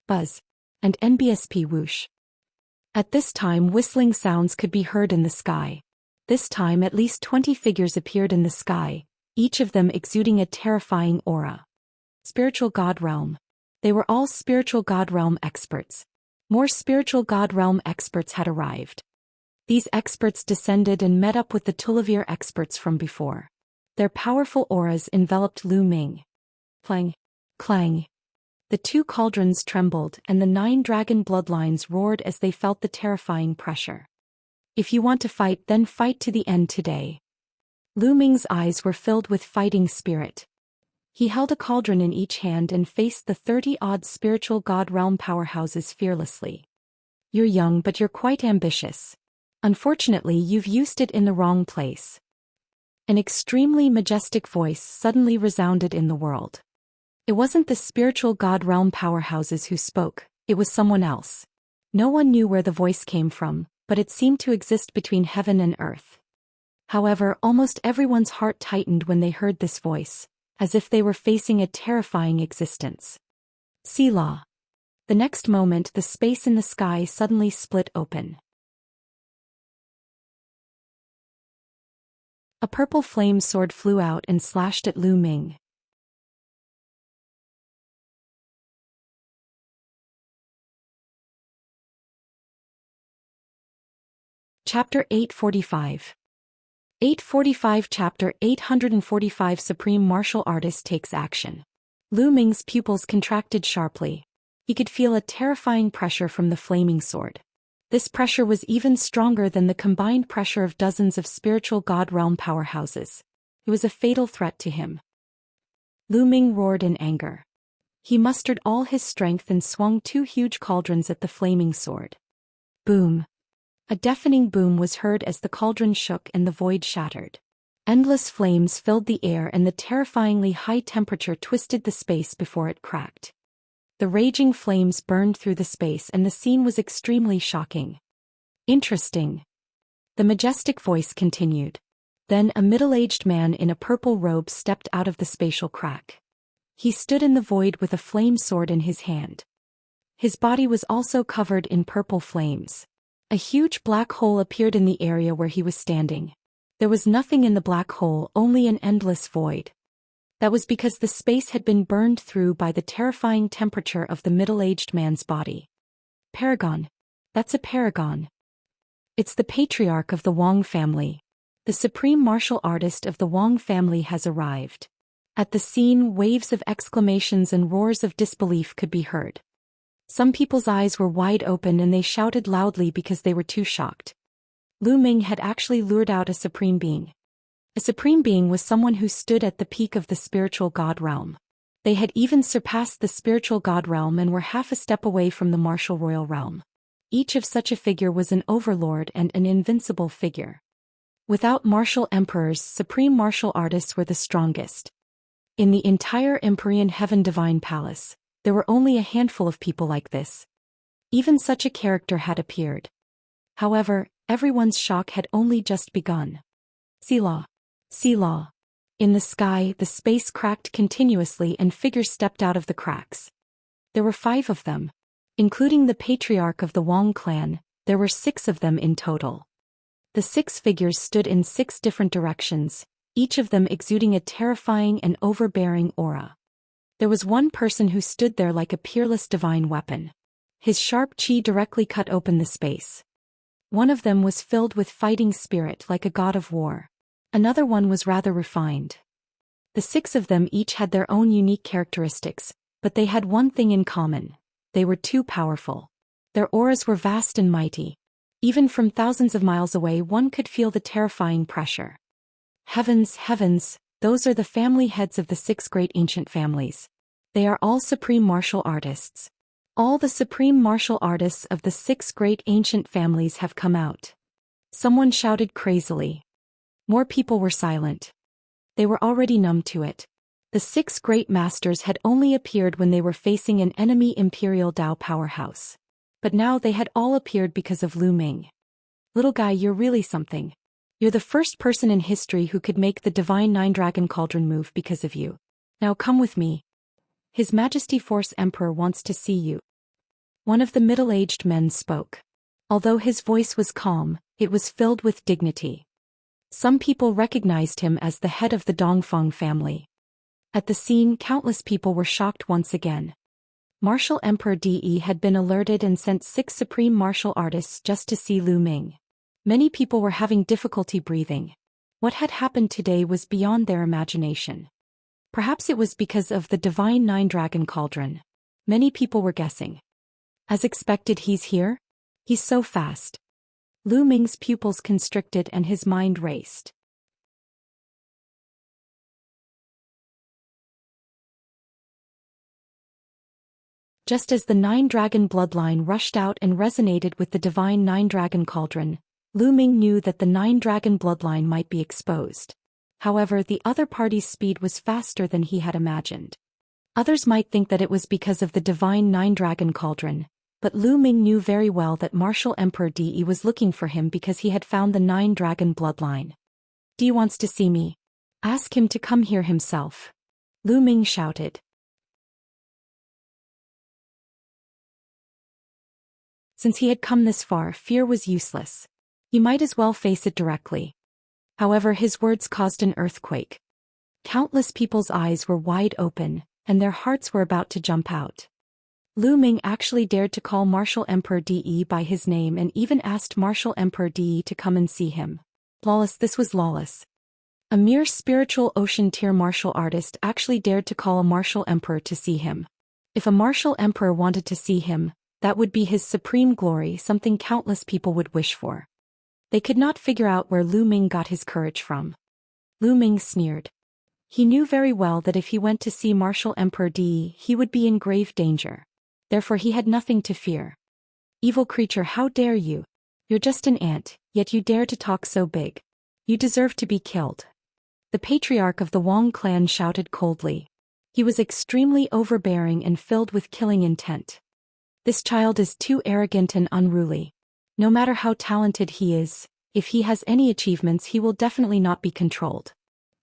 Speaker 1: Buzz. And NBSP whoosh. At this time, whistling sounds could be heard in the sky. This time at least 20 figures appeared in the sky, each of them exuding a terrifying aura. Spiritual God Realm. They were all spiritual God Realm experts. More spiritual God Realm experts had arrived. These experts descended and met up with the Tullivier experts from before. Their powerful auras enveloped Lu Ming. Clang. Clang. The 2 cauldrons trembled and the 9 dragon bloodlines roared as they felt the terrifying pressure. If you want to fight, then fight to the end today. Lu Ming's eyes were filled with fighting spirit. He held a cauldron in each hand and faced the 30-odd spiritual god realm powerhouses fearlessly. You're young, but you're quite ambitious. Unfortunately, you've used it in the wrong place. An extremely majestic voice suddenly resounded in the world. It wasn't the spiritual god realm powerhouses who spoke, it was someone else. No one knew where the voice came from, but it seemed to exist between heaven and earth. However, almost everyone's heart tightened when they heard this voice, as if they were facing a terrifying existence. Selah. The next moment, the space in the sky suddenly split open. A purple flame sword flew out and slashed at Lu Ming. Chapter 845. 845 Chapter 845 Supreme Martial Artist takes action. Lu Ming's pupils contracted sharply. He could feel a terrifying pressure from the flaming sword. This pressure was even stronger than the combined pressure of dozens of spiritual god realm powerhouses. It was a fatal threat to him. Lu Ming roared in anger. He mustered all his strength and swung 2 huge cauldrons at the flaming sword. Boom! A deafening boom was heard as the cauldron shook and the void shattered. Endless flames filled the air and the terrifyingly high temperature twisted the space before it cracked. The raging flames burned through the space and the scene was extremely shocking. Interesting. The majestic voice continued. Then a middle-aged man in a purple robe stepped out of the spatial crack. He stood in the void with a flame sword in his hand. His body was also covered in purple flames. A huge black hole appeared in the area where he was standing. There was nothing in the black hole, only an endless void. That was because the space had been burned through by the terrifying temperature of the middle-aged man's body. Paragon. That's a paragon. It's the patriarch of the Wang family. The supreme martial artist of the Wang family has arrived. At the scene, waves of exclamations and roars of disbelief could be heard. Some people's eyes were wide open and they shouted loudly because they were too shocked. Lu Ming had actually lured out a supreme being. A supreme being was someone who stood at the peak of the spiritual god realm. They had even surpassed the spiritual god realm and were half a step away from the martial royal realm. Each of such a figure was an overlord and an invincible figure. Without martial emperors, supreme martial artists were the strongest. In the entire Empyrean Heaven Divine Palace, there were only a handful of people like this. Even such a character had appeared. However, everyone's shock had only just begun. Selah. Selah. In the sky, the space cracked continuously and figures stepped out of the cracks. There were 5 of them. Including the patriarch of the Wang clan, there were 6 of them in total. The 6 figures stood in 6 different directions, each of them exuding a terrifying and overbearing aura. There was one person who stood there like a peerless divine weapon. His sharp qi directly cut open the space. One of them was filled with fighting spirit like a god of war. Another one was rather refined. The 6 of them each had their own unique characteristics, but they had one thing in common. They were too powerful. Their auras were vast and mighty. Even from thousands of miles away one could feel the terrifying pressure. Heavens, heavens, those are the family heads of the 6 great ancient families. They are all supreme martial artists. All the supreme martial artists of the 6 great ancient families have come out. Someone shouted crazily. More people were silent. They were already numb to it. The 6 great masters had only appeared when they were facing an enemy imperial Dao powerhouse. But now they had all appeared because of Lu Ming. Little guy, you're really something. You're the first person in history who could make the divine 9-dragon cauldron move because of you. Now come with me. His Majesty Force Emperor wants to see you. One of the middle-aged men spoke. Although his voice was calm, it was filled with dignity. Some people recognized him as the head of the Dongfeng family. At the scene, countless people were shocked once again. Martial Emperor De had been alerted and sent 6 supreme martial artists just to see Lu Ming. Many people were having difficulty breathing. What had happened today was beyond their imagination. Perhaps it was because of the divine 9-dragon cauldron. Many people were guessing. As expected, he's here? He's so fast. Lu Ming's pupils constricted and his mind raced. Just as the 9-dragon bloodline rushed out and resonated with the divine 9-dragon cauldron, Lu Ming knew that the 9-dragon bloodline might be exposed. However, the other party's speed was faster than he had imagined. Others might think that it was because of the divine 9-dragon cauldron, but Lu Ming knew very well that Martial Emperor De was looking for him because he had found the 9-dragon bloodline. De wants to see me. Ask him to come here himself. Lu Ming shouted. Since he had come this far, fear was useless. He might as well face it directly. However, his words caused an earthquake. Countless people's eyes were wide open, and their hearts were about to jump out. Lu Ming actually dared to call Martial Emperor De by his name and even asked Martial Emperor De to come and see him. Lawless, this was lawless. A mere spiritual ocean tier martial artist actually dared to call a martial emperor to see him. If a martial emperor wanted to see him, that would be his supreme glory, something countless people would wish for. They could not figure out where Lu Ming got his courage from. Lu Ming sneered. He knew very well that if he went to see Martial Emperor Di, he would be in grave danger. Therefore he had nothing to fear. Evil creature, how dare you? You're just an ant, yet you dare to talk so big. You deserve to be killed. The patriarch of the Wang clan shouted coldly. He was extremely overbearing and filled with killing intent. This child is too arrogant and unruly. No matter how talented he is, if he has any achievements he will definitely not be controlled.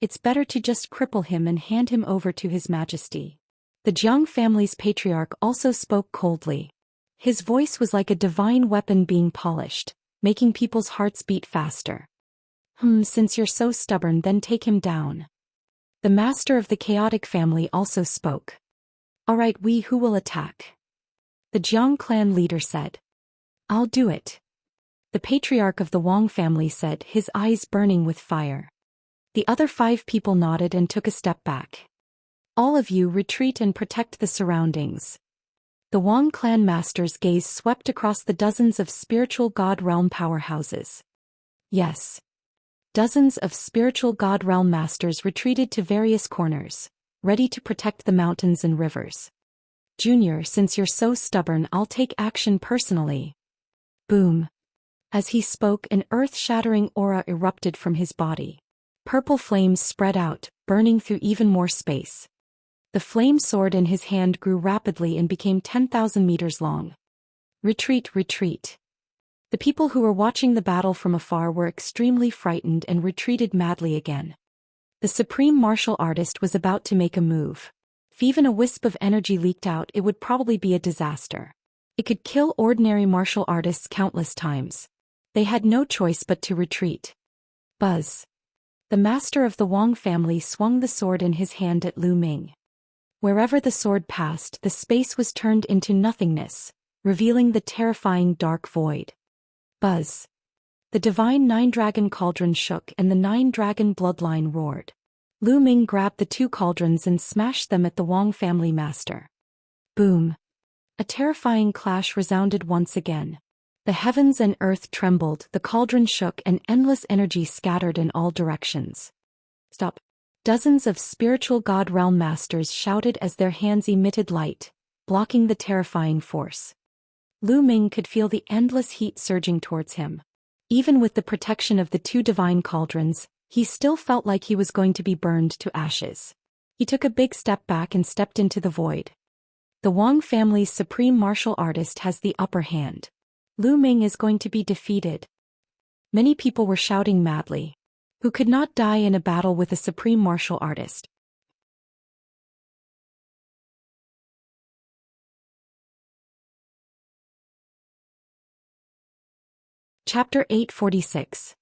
Speaker 1: It's better to just cripple him and hand him over to His Majesty. The Jiang family's patriarch also spoke coldly. His voice was like a divine weapon being polished, making people's hearts beat faster. Since you're so stubborn, then take him down. The master of the chaotic family also spoke. Alright, who will attack? The Jiang clan leader said. I'll do it. The patriarch of the Wang family said, his eyes burning with fire. The other 5 people nodded and took a step back. All of you retreat and protect the surroundings. The Wang clan master's gaze swept across the dozens of spiritual god realm powerhouses. Yes. Dozens of spiritual god realm masters retreated to various corners, ready to protect the mountains and rivers. Junior, since you're so stubborn, I'll take action personally. Boom. As he spoke, an earth-shattering aura erupted from his body. Purple flames spread out, burning through even more space. The flame sword in his hand grew rapidly and became 10,000 meters long. Retreat, retreat. The people who were watching the battle from afar were extremely frightened and retreated madly again. The supreme martial artist was about to make a move. If even a wisp of energy leaked out, it would probably be a disaster. It could kill ordinary martial artists countless times. They had no choice but to retreat. Buzz. The master of the Wang family swung the sword in his hand at Lu Ming. Wherever the sword passed, the space was turned into nothingness, revealing the terrifying dark void. Buzz. The divine 9-dragon cauldron shook and the 9-dragon bloodline roared. Lu Ming grabbed the 2 cauldrons and smashed them at the Wang family master. Boom. A terrifying clash resounded once again. The heavens and earth trembled, the cauldron shook, and endless energy scattered in all directions. Stop. Dozens of spiritual god realm masters shouted as their hands emitted light, blocking the terrifying force. Lu Ming could feel the endless heat surging towards him. Even with the protection of the 2 divine cauldrons, he still felt like he was going to be burned to ashes. He took a big step back and stepped into the void. The Wang family's supreme martial artist has the upper hand. Lu Ming is going to be defeated. Many people were shouting madly. Who could not die in a battle with a supreme martial artist? Chapter 846.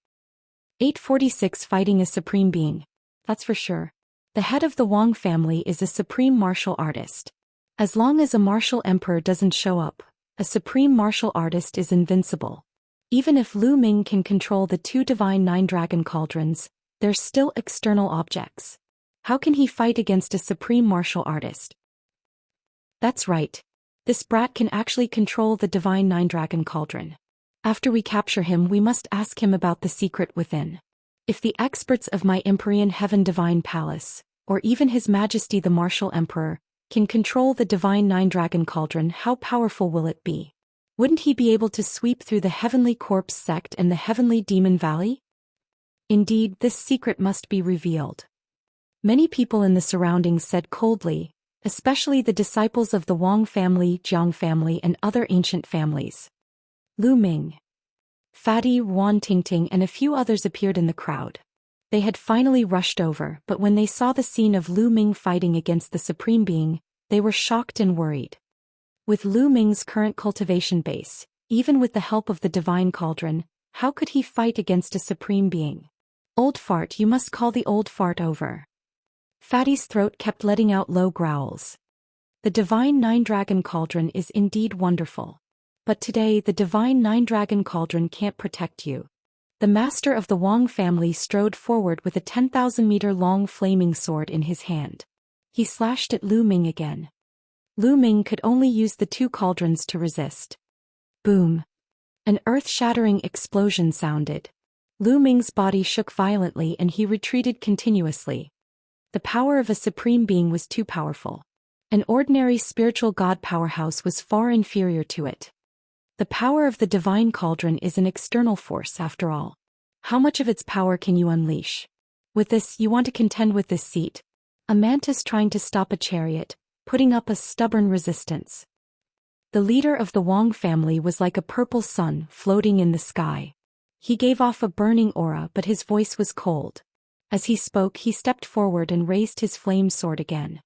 Speaker 1: 846 Fighting a Supreme Being. That's for sure. The head of the Wang family is a supreme martial artist. As long as a martial emperor doesn't show up, a supreme martial artist is invincible. Even if Lu Ming can control the 2 divine 9-dragon cauldrons, they're still external objects. How can he fight against a supreme martial artist? That's right. This brat can actually control the divine 9-dragon cauldron. After we capture him, we must ask him about the secret within. If the experts of my Empyrean Heaven Divine Palace, or even His Majesty the Martial Emperor, can control the divine 9-dragon cauldron, how powerful will it be? Wouldn't he be able to sweep through the Heavenly Corpse sect and the Heavenly Demon Valley? Indeed, this secret must be revealed. Many people in the surroundings said coldly, especially the disciples of the Wang family, Jiang family, and other ancient families. Lu Ming, Fatty, Wan Tingting, and a few others appeared in the crowd. They had finally rushed over, but when they saw the scene of Lu Ming fighting against the Supreme Being, they were shocked and worried. With Lu Ming's current cultivation base, even with the help of the Divine Cauldron, how could he fight against a Supreme Being? Old fart, you must call the old fart over. Fatty's throat kept letting out low growls. The Divine 9-Dragon Cauldron is indeed wonderful. But today the Divine 9-Dragon Cauldron can't protect you. The master of the Wang family strode forward with a 10,000-meter-long flaming sword in his hand. He slashed at Lu Ming again. Lu Ming could only use the two cauldrons to resist. Boom! An earth-shattering explosion sounded. Lu Ming's body shook violently and he retreated continuously. The power of a supreme being was too powerful. An ordinary spiritual god powerhouse was far inferior to it. The power of the divine cauldron is an external force after all. How much of its power can you unleash? With this, you want to contend with this seat? A mantis trying to stop a chariot, putting up a stubborn resistance. The leader of the Wang family was like a purple sun floating in the sky. He gave off a burning aura, but his voice was cold. As he spoke, he stepped forward and raised his flame sword again.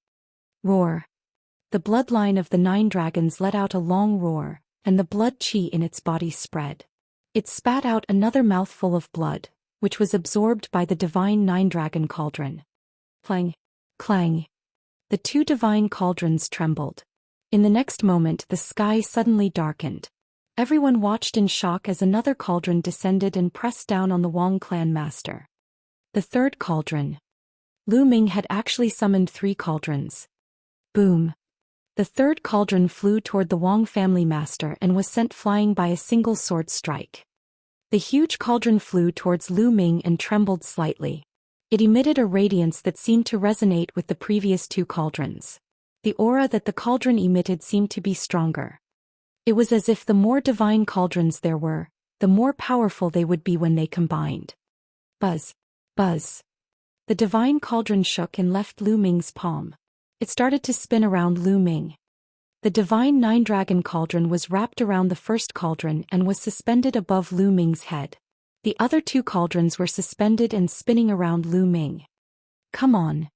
Speaker 1: Roar! The bloodline of the 9 dragons let out a long roar, and the blood qi in its body spread. It spat out another mouthful of blood, which was absorbed by the divine 9-dragon cauldron. Clang! Clang! The 2 divine cauldrons trembled. In the next moment the sky suddenly darkened. Everyone watched in shock as another cauldron descended and pressed down on the Wang clan master. The 3rd cauldron. Lu Ming had actually summoned 3 cauldrons. Boom! The 3rd cauldron flew toward the Wang family master and was sent flying by a single sword strike. The huge cauldron flew towards Lu Ming and trembled slightly. It emitted a radiance that seemed to resonate with the previous 2 cauldrons. The aura that the cauldron emitted seemed to be stronger. It was as if the more divine cauldrons there were, the more powerful they would be when they combined. Buzz! Buzz! The divine cauldron shook and left Lu Ming's palm. It started to spin around Lu Ming. The divine 9-dragon cauldron was wrapped around the 1st cauldron and was suspended above Lu Ming's head. The other 2 cauldrons were suspended and spinning around Lu Ming. Come on!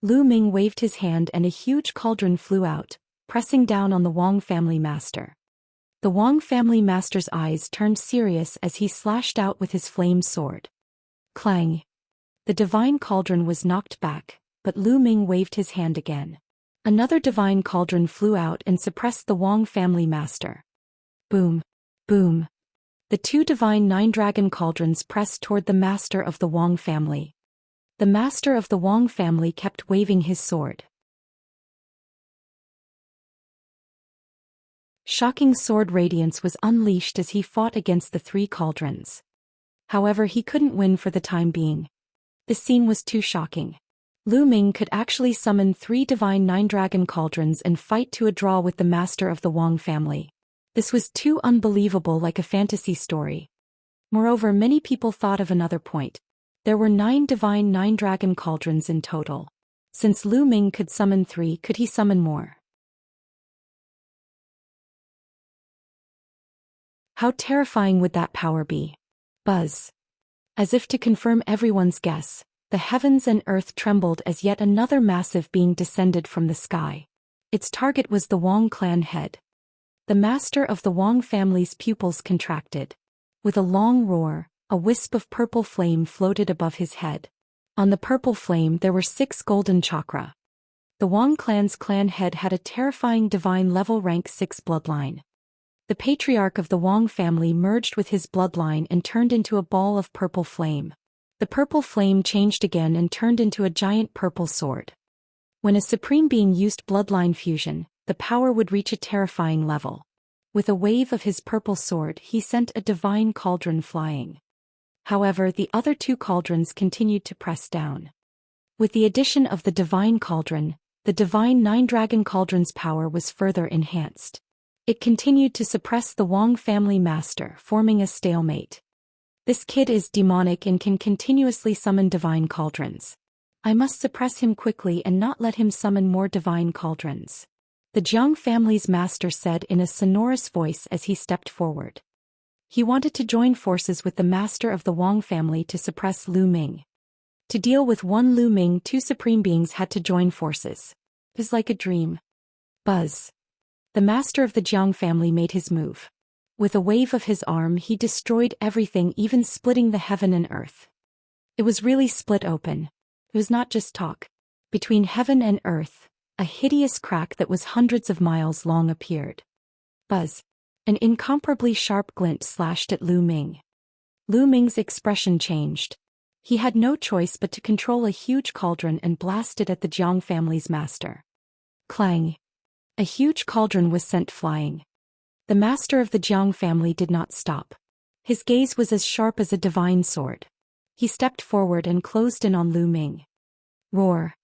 Speaker 1: Lu Ming waved his hand and a huge cauldron flew out, pressing down on the Wang family master. The Wang family master's eyes turned serious as he slashed out with his flame sword. Clang! The divine cauldron was knocked back, but Lu Ming waved his hand again. Another divine cauldron flew out and suppressed the Wang family master. Boom! Boom! The 2 divine 9-dragon cauldrons pressed toward the master of the Wang family. The master of the Wang family kept waving his sword. Shocking sword radiance was unleashed as he fought against the 3 cauldrons. However, he couldn't win for the time being. The scene was too shocking. Lu Ming could actually summon 3 divine 9-dragon cauldrons and fight to a draw with the master of the Wang family. This was too unbelievable, like a fantasy story. Moreover, many people thought of another point. There were 9 divine 9-dragon cauldrons in total. Since Lu Ming could summon 3, could he summon more? How terrifying would that power be? Buzz! As if to confirm everyone's guess, the heavens and earth trembled as yet another massive being descended from the sky. Its target was the Wang clan head. The master of the Wang family's pupils contracted. With a long roar, a wisp of purple flame floated above his head. On the purple flame there were 6 golden chakra. The Wang clan's clan head had a terrifying divine level rank 6 bloodline. The patriarch of the Wang family merged with his bloodline and turned into a ball of purple flame. The purple flame changed again and turned into a giant purple sword. When a supreme being used bloodline fusion, the power would reach a terrifying level. With a wave of his purple sword, he sent a divine cauldron flying. However, the other 2 cauldrons continued to press down. With the addition of the divine cauldron, the divine 9-dragon cauldron's power was further enhanced. It continued to suppress the Wang family master, forming a stalemate. This kid is demonic and can continuously summon divine cauldrons. I must suppress him quickly and not let him summon more divine cauldrons. The Jiang family's master said in a sonorous voice as he stepped forward. He wanted to join forces with the master of the Wang family to suppress Lu Ming. To deal with one Lu Ming, 2 supreme beings had to join forces. It was like a dream. Buzz! The master of the Jiang family made his move. With a wave of his arm he destroyed everything, even splitting the heaven and earth. It was really split open. It was not just talk. Between heaven and earth, a hideous crack that was hundreds of miles long appeared. Buzz! An incomparably sharp glint slashed at Lu Ming. Lu Ming's expression changed. He had no choice but to control a huge cauldron and blast it at the Jiang family's master. Clang! A huge cauldron was sent flying. The master of the Jiang family did not stop. His gaze was as sharp as a divine sword. He stepped forward and closed in on Lu Ming. Roar!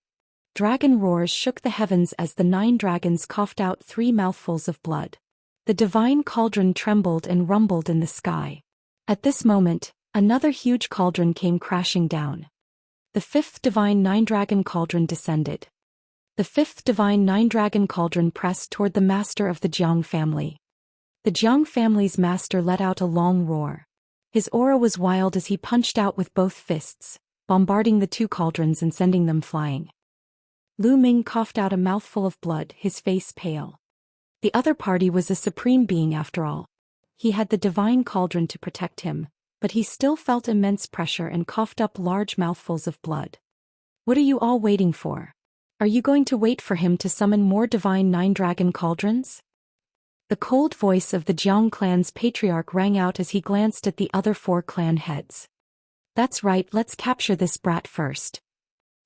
Speaker 1: Dragon roars shook the heavens as the 9 dragons coughed out 3 mouthfuls of blood. The divine cauldron trembled and rumbled in the sky. At this moment, another huge cauldron came crashing down. The 5th divine 9-dragon cauldron descended. The 5th divine 9-dragon cauldron pressed toward the master of the Jiang family. The Jiang family's master let out a long roar. His aura was wild as he punched out with both fists, bombarding the 2 cauldrons and sending them flying. Lu Ming coughed out a mouthful of blood, his face pale. The other party was a supreme being after all. He had the divine cauldron to protect him, but he still felt immense pressure and coughed up large mouthfuls of blood. What are you all waiting for? Are you going to wait for him to summon more divine 9-dragon cauldrons? The cold voice of the Jiang clan's patriarch rang out as he glanced at the other 4 clan heads. That's right, let's capture this brat first.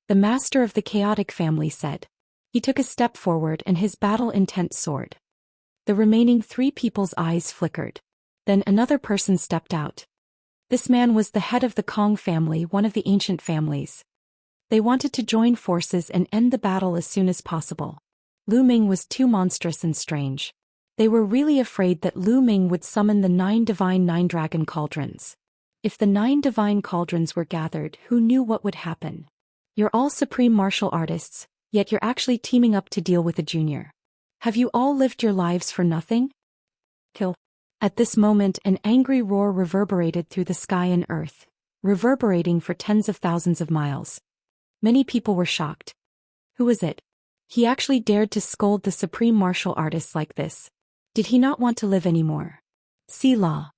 Speaker 1: The master of the chaotic family said. He took a step forward and his battle-intent soared. The remaining 3 people's eyes flickered. Then another person stepped out. This man was the head of the Kong family, one of the ancient families. They wanted to join forces and end the battle as soon as possible. Lu Ming was too monstrous and strange. They were really afraid that Lu Ming would summon the 9 divine 9-dragon cauldrons. If the 9 divine cauldrons were gathered, who knew what would happen? You're all supreme martial artists, yet you're actually teaming up to deal with a junior. Have you all lived your lives for nothing? Kill. At this moment, an angry roar reverberated through the sky and earth, reverberating for tens of thousands of miles. Many people were shocked. Who was it? He actually dared to scold the supreme martial artists like this. Did he not want to live anymore? Selah.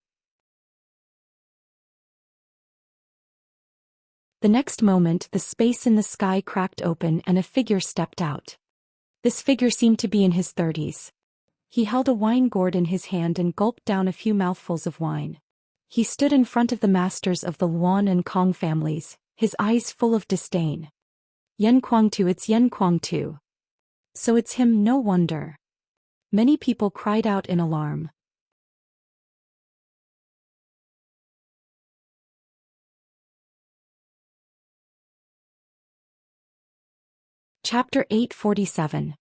Speaker 1: The next moment, the space in the sky cracked open and a figure stepped out. This figure seemed to be in his 30s. He held a wine gourd in his hand and gulped down a few mouthfuls of wine. He stood in front of the masters of the Luan and Kong families, his eyes full of disdain. Yan Kuangtu, it's Yan Kuangtu. So it's him, no wonder. Many people cried out in alarm. Chapter 847.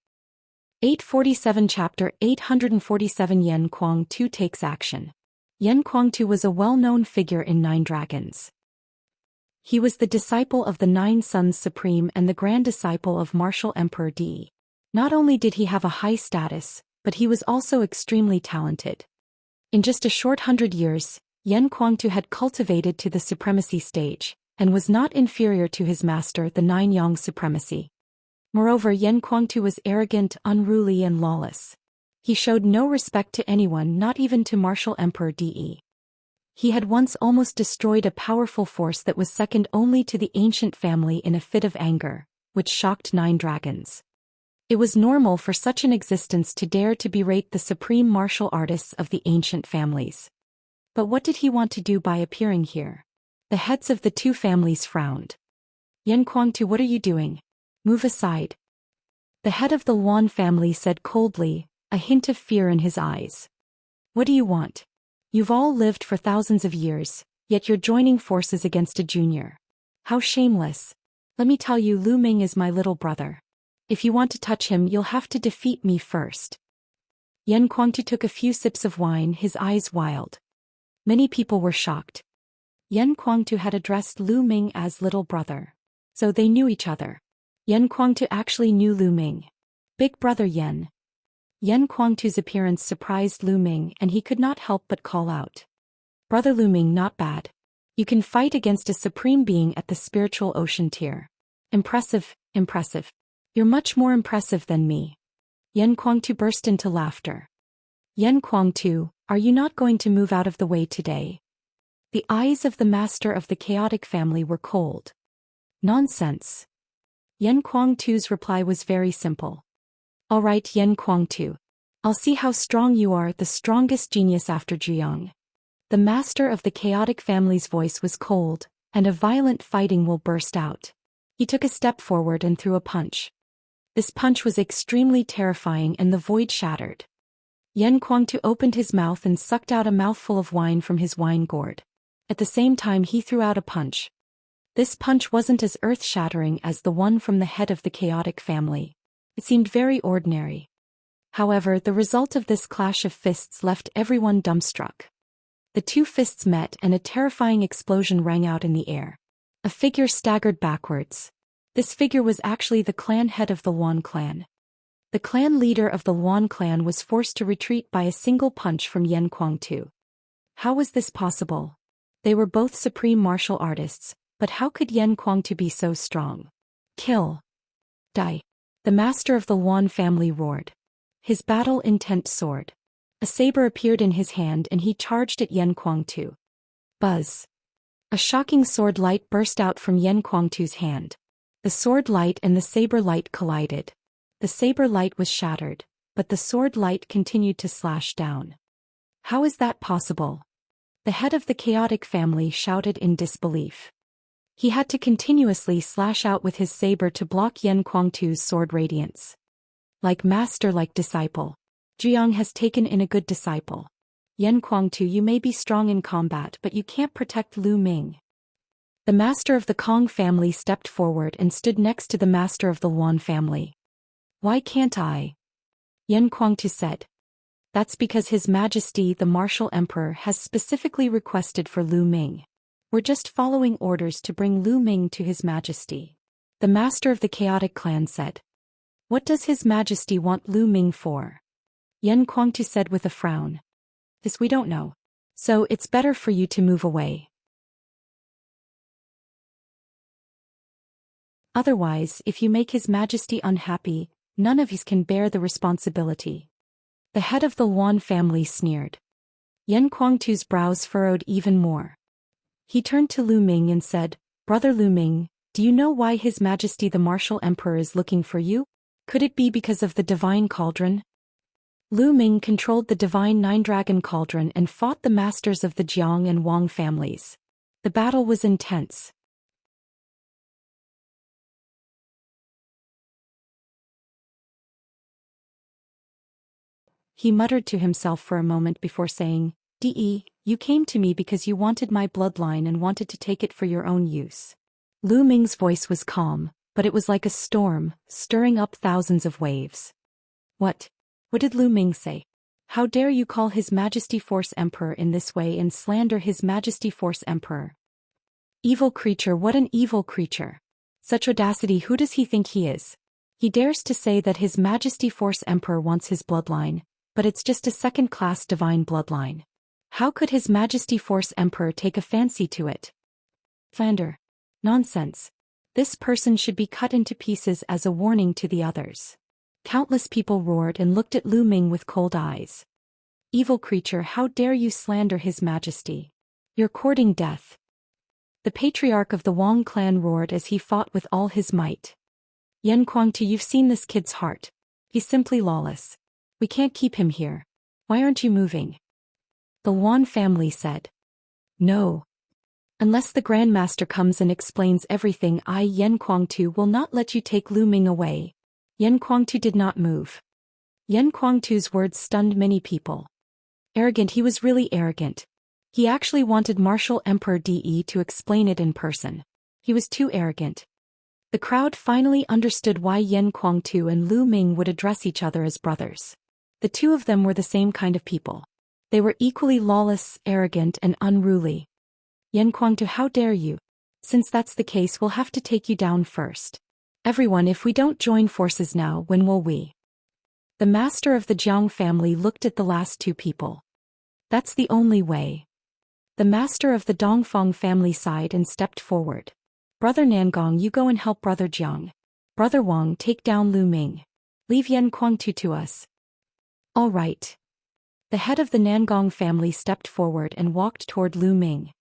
Speaker 1: 847 Chapter 847 Yan Kuangtu takes action. Yan Kuangtu was a well-known figure in 9 Dragons. He was the disciple of the 9 Sons Supreme and the grand disciple of Martial Emperor Di. Not only did he have a high status, but he was also extremely talented. In just a short 100 years, Yan Kuangtu had cultivated to the supremacy stage, and was not inferior to his master, the 9 Yang supremacy. Moreover, Yan Kuangtu was arrogant, unruly and lawless. He showed no respect to anyone, not even to Martial Emperor Di. He had once almost destroyed a powerful force that was second only to the ancient family in a fit of anger, which shocked 9 dragons. It was normal for such an existence to dare to berate the supreme martial artists of the ancient families. But what did he want to do by appearing here? The heads of the 2 families frowned. Yan Kuangtu, what are you doing? Move aside. The head of the Luan family said coldly, a hint of fear in his eyes. What do you want? You've all lived for thousands of years, yet you're joining forces against a junior. How shameless. Let me tell you, Lu Ming is my little brother. If you want to touch him, you'll have to defeat me first. Yan Kuangtu took a few sips of wine, his eyes wild. Many people were shocked. Yan Kuangtu had addressed Lu Ming as little brother. So they knew each other. Yan Kuangtu actually knew Lu Ming. Big brother Yan. Yan Kuangtu's appearance surprised Lu Ming and he could not help but call out. Brother Lu Ming, not bad. You can fight against a supreme being at the spiritual ocean tier. Impressive, impressive. You're much more impressive than me. Yan Kuangtu burst into laughter. Yan Kuangtu, are you not going to move out of the way today? The eyes of the master of the chaotic family were cold. Nonsense. Yan Kuangtu's reply was very simple. All right, Yan Kuangtu. I'll see how strong you are, the strongest genius after Jiang. The master of the chaotic family's voice was cold, and a violent fighting will burst out. He took a step forward and threw a punch. This punch was extremely terrifying and the void shattered. Yan Kuangtu opened his mouth and sucked out a mouthful of wine from his wine gourd. At the same time he threw out a punch. This punch wasn't as earth-shattering as the one from the head of the chaotic family. It seemed very ordinary. However, the result of this clash of fists left everyone dumbstruck. The two fists met and a terrifying explosion rang out in the air. A figure staggered backwards. This figure was actually the clan head of the Wan clan. The clan leader of the Wan clan was forced to retreat by a single punch from Yan Kuangtu. How was this possible? They were both supreme martial artists, but how could Yan Kuangtu be so strong? Kill. Die. The master of the Wan family roared. His battle-intent sword. A saber appeared in his hand and he charged at Yan Kuangtu. Buzz. A shocking sword light burst out from Yan Kuangtu's hand. The sword light and the saber light collided. The saber light was shattered, but the sword light continued to slash down. How is that possible? The head of the chaotic family shouted in disbelief. He had to continuously slash out with his saber to block Yan Kuangtu's sword radiance. Like master, like disciple. Jiang has taken in a good disciple. Yan Kuangtu, you may be strong in combat, but you can't protect Lu Ming. The master of the Kong family stepped forward and stood next to the master of the Wan family. Why can't I? Yan Kuangtu said. That's because His Majesty the Martial Emperor has specifically requested for Lu Ming. We're just following orders to bring Lu Ming to His Majesty. The master of the chaotic clan said. What does His Majesty want Lu Ming for? Yan Kuangtu said with a frown. This we don't know. So it's better for you to move away. Otherwise, if you make His Majesty unhappy, none of us can bear the responsibility. The head of the Wan family sneered. Yan Kuangtu's brows furrowed even more. He turned to Lu Ming and said, Brother Lu Ming, do you know why His Majesty the Martial Emperor is looking for you? Could it be because of the divine cauldron? Lu Ming controlled the divine nine-dragon cauldron and fought the masters of the Jiang and Wang families. The battle was intense. He muttered to himself for a moment before saying, "De, you came to me because you wanted my bloodline and wanted to take it for your own use." Lu Ming's voice was calm, but it was like a storm, stirring up thousands of waves. What? What did Lu Ming say? How dare you call His Majesty Force Emperor in this way and slander His Majesty Force Emperor? Evil creature, what an evil creature. Such audacity, who does he think he is? He dares to say that His Majesty Force Emperor wants his bloodline, but it's just a second-class divine bloodline. How could His Majesty Force Emperor take a fancy to it? Slander. Nonsense. This person should be cut into pieces as a warning to the others. Countless people roared and looked at Lu Ming with cold eyes. Evil creature, how dare you slander His Majesty? You're courting death. The patriarch of the Wang clan roared as he fought with all his might. Yan Kuangtu, you've seen this kid's heart. He's simply lawless. We can't keep him here. Why aren't you moving? The Wan family said. No. Unless the Grandmaster comes and explains everything, I, Yan Kuangtu, will not let you take Lu Ming away. Yan Kuangtu did not move. Yan Kuangtu's words stunned many people. Arrogant, he was really arrogant. He actually wanted Martial Emperor De to explain it in person. He was too arrogant. The crowd finally understood why Yan Kuangtu and Lu Ming would address each other as brothers. The two of them were the same kind of people. They were equally lawless, arrogant, and unruly. Yan Kuangtu, how dare you? Since that's the case, we'll have to take you down first. Everyone, if we don't join forces now, when will we? The master of the Jiang family looked at the last two people. That's the only way. The master of the Dongfang family sighed and stepped forward. Brother Nangong, you go and help Brother Jiang. Brother Wang, take down Lu Ming. Leave Yan Kuangtu to us. All right. The head of the Nangong family stepped forward and walked toward Lu Ming.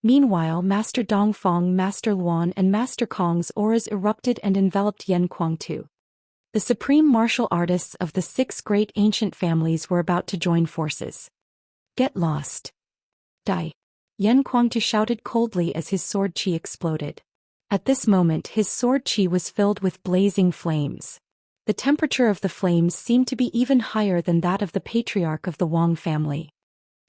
Speaker 1: Meanwhile, Master Dongfang, Master Luan, and Master Kong's auras erupted and enveloped Yan Kuangtu. The supreme martial artists of the 6 great ancient families were about to join forces. Get lost. Die. Yan Kuangtu shouted coldly as his sword qi exploded. At this moment his sword qi was filled with blazing flames. The temperature of the flames seemed to be even higher than that of the patriarch of the Wang family.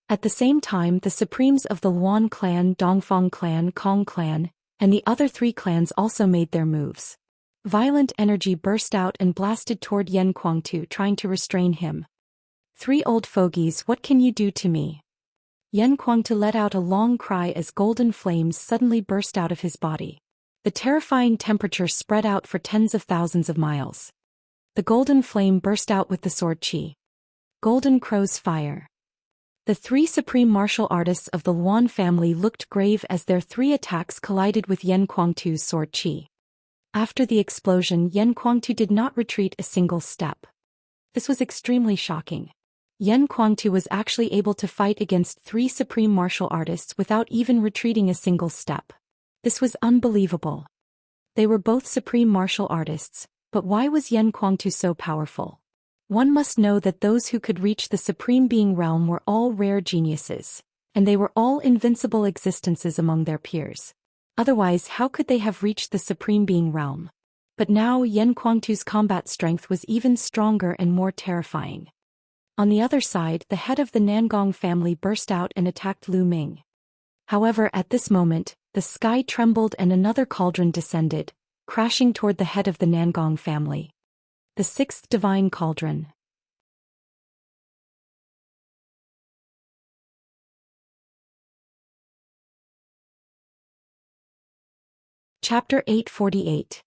Speaker 1: At the same time the supremes of the Luan clan, Dongfang clan, Kong clan, and the other three clans also made their moves. Violent energy burst out and blasted toward Yan Kuangtu, trying to restrain him. "Three old fogies, what can you do to me?" Yan Kuangtu let out a long cry as golden flames suddenly burst out of his body. The terrifying temperature spread out for tens of thousands of miles. The golden flame burst out with the sword qi. Golden Crow's fire. The three supreme martial artists of the Luan family looked grave as their three attacks collided with Yan Kuangtu's sword qi. After the explosion, Yan Kuangtu did not retreat a single step. This was extremely shocking. Yan Kuangtu was actually able to fight against three supreme martial artists without even retreating a single step. This was unbelievable. They were both supreme martial artists, but why was Yan Kuangtu so powerful? One must know that those who could reach the Supreme Being realm were all rare geniuses, and they were all invincible existences among their peers. Otherwise, how could they have reached the Supreme Being realm? But now Yan Kuangtu's combat strength was even stronger and more terrifying. On the other side, the head of the Nangong family burst out and attacked Lu Ming. However, at this moment, the sky trembled and another cauldron descended, crashing toward the head of the Nangong family. The sixth divine cauldron. Chapter 848.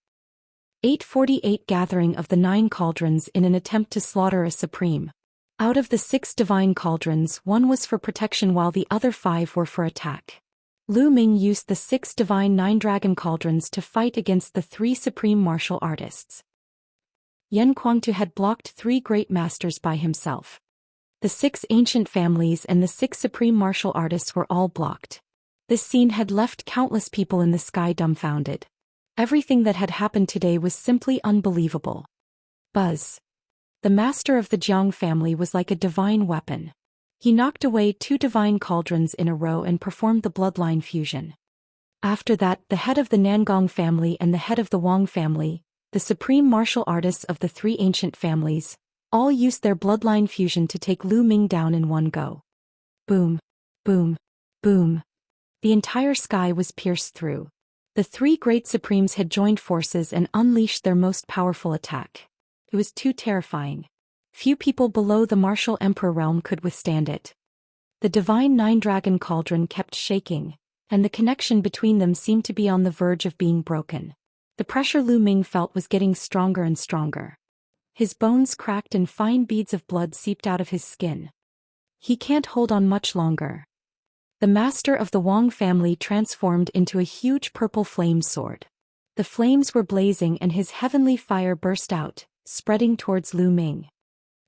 Speaker 1: 848 Gathering of the Nine Cauldrons in an attempt to slaughter a supreme. Out of the 6 divine cauldrons, one was for protection while the other 5 were for attack. Lu Ming used the 6 divine nine-dragon cauldrons to fight against the 3 supreme martial artists. Yan Kuangtu had blocked 3 great masters by himself. The 6 ancient families and the 6 supreme martial artists were all blocked. This scene had left countless people in the sky dumbfounded. Everything that had happened today was simply unbelievable. Buzz. The master of the Jiang family was like a divine weapon. He knocked away 2 divine cauldrons in a row and performed the bloodline fusion. After that, the head of the Nangong family and the head of the Wang family, the supreme martial artists of the 3 ancient families, all used their bloodline fusion to take Lu Ming down in one go. Boom, boom, boom. The entire sky was pierced through. The 3 great supremes had joined forces and unleashed their most powerful attack. It was too terrifying. Few people below the martial emperor realm could withstand it. The divine nine-dragon cauldron kept shaking, and the connection between them seemed to be on the verge of being broken. The pressure Lu Ming felt was getting stronger and stronger. His bones cracked and fine beads of blood seeped out of his skin. He can't hold on much longer. The master of the Wang family transformed into a huge purple flame sword. The flames were blazing and his heavenly fire burst out, spreading towards Lu Ming.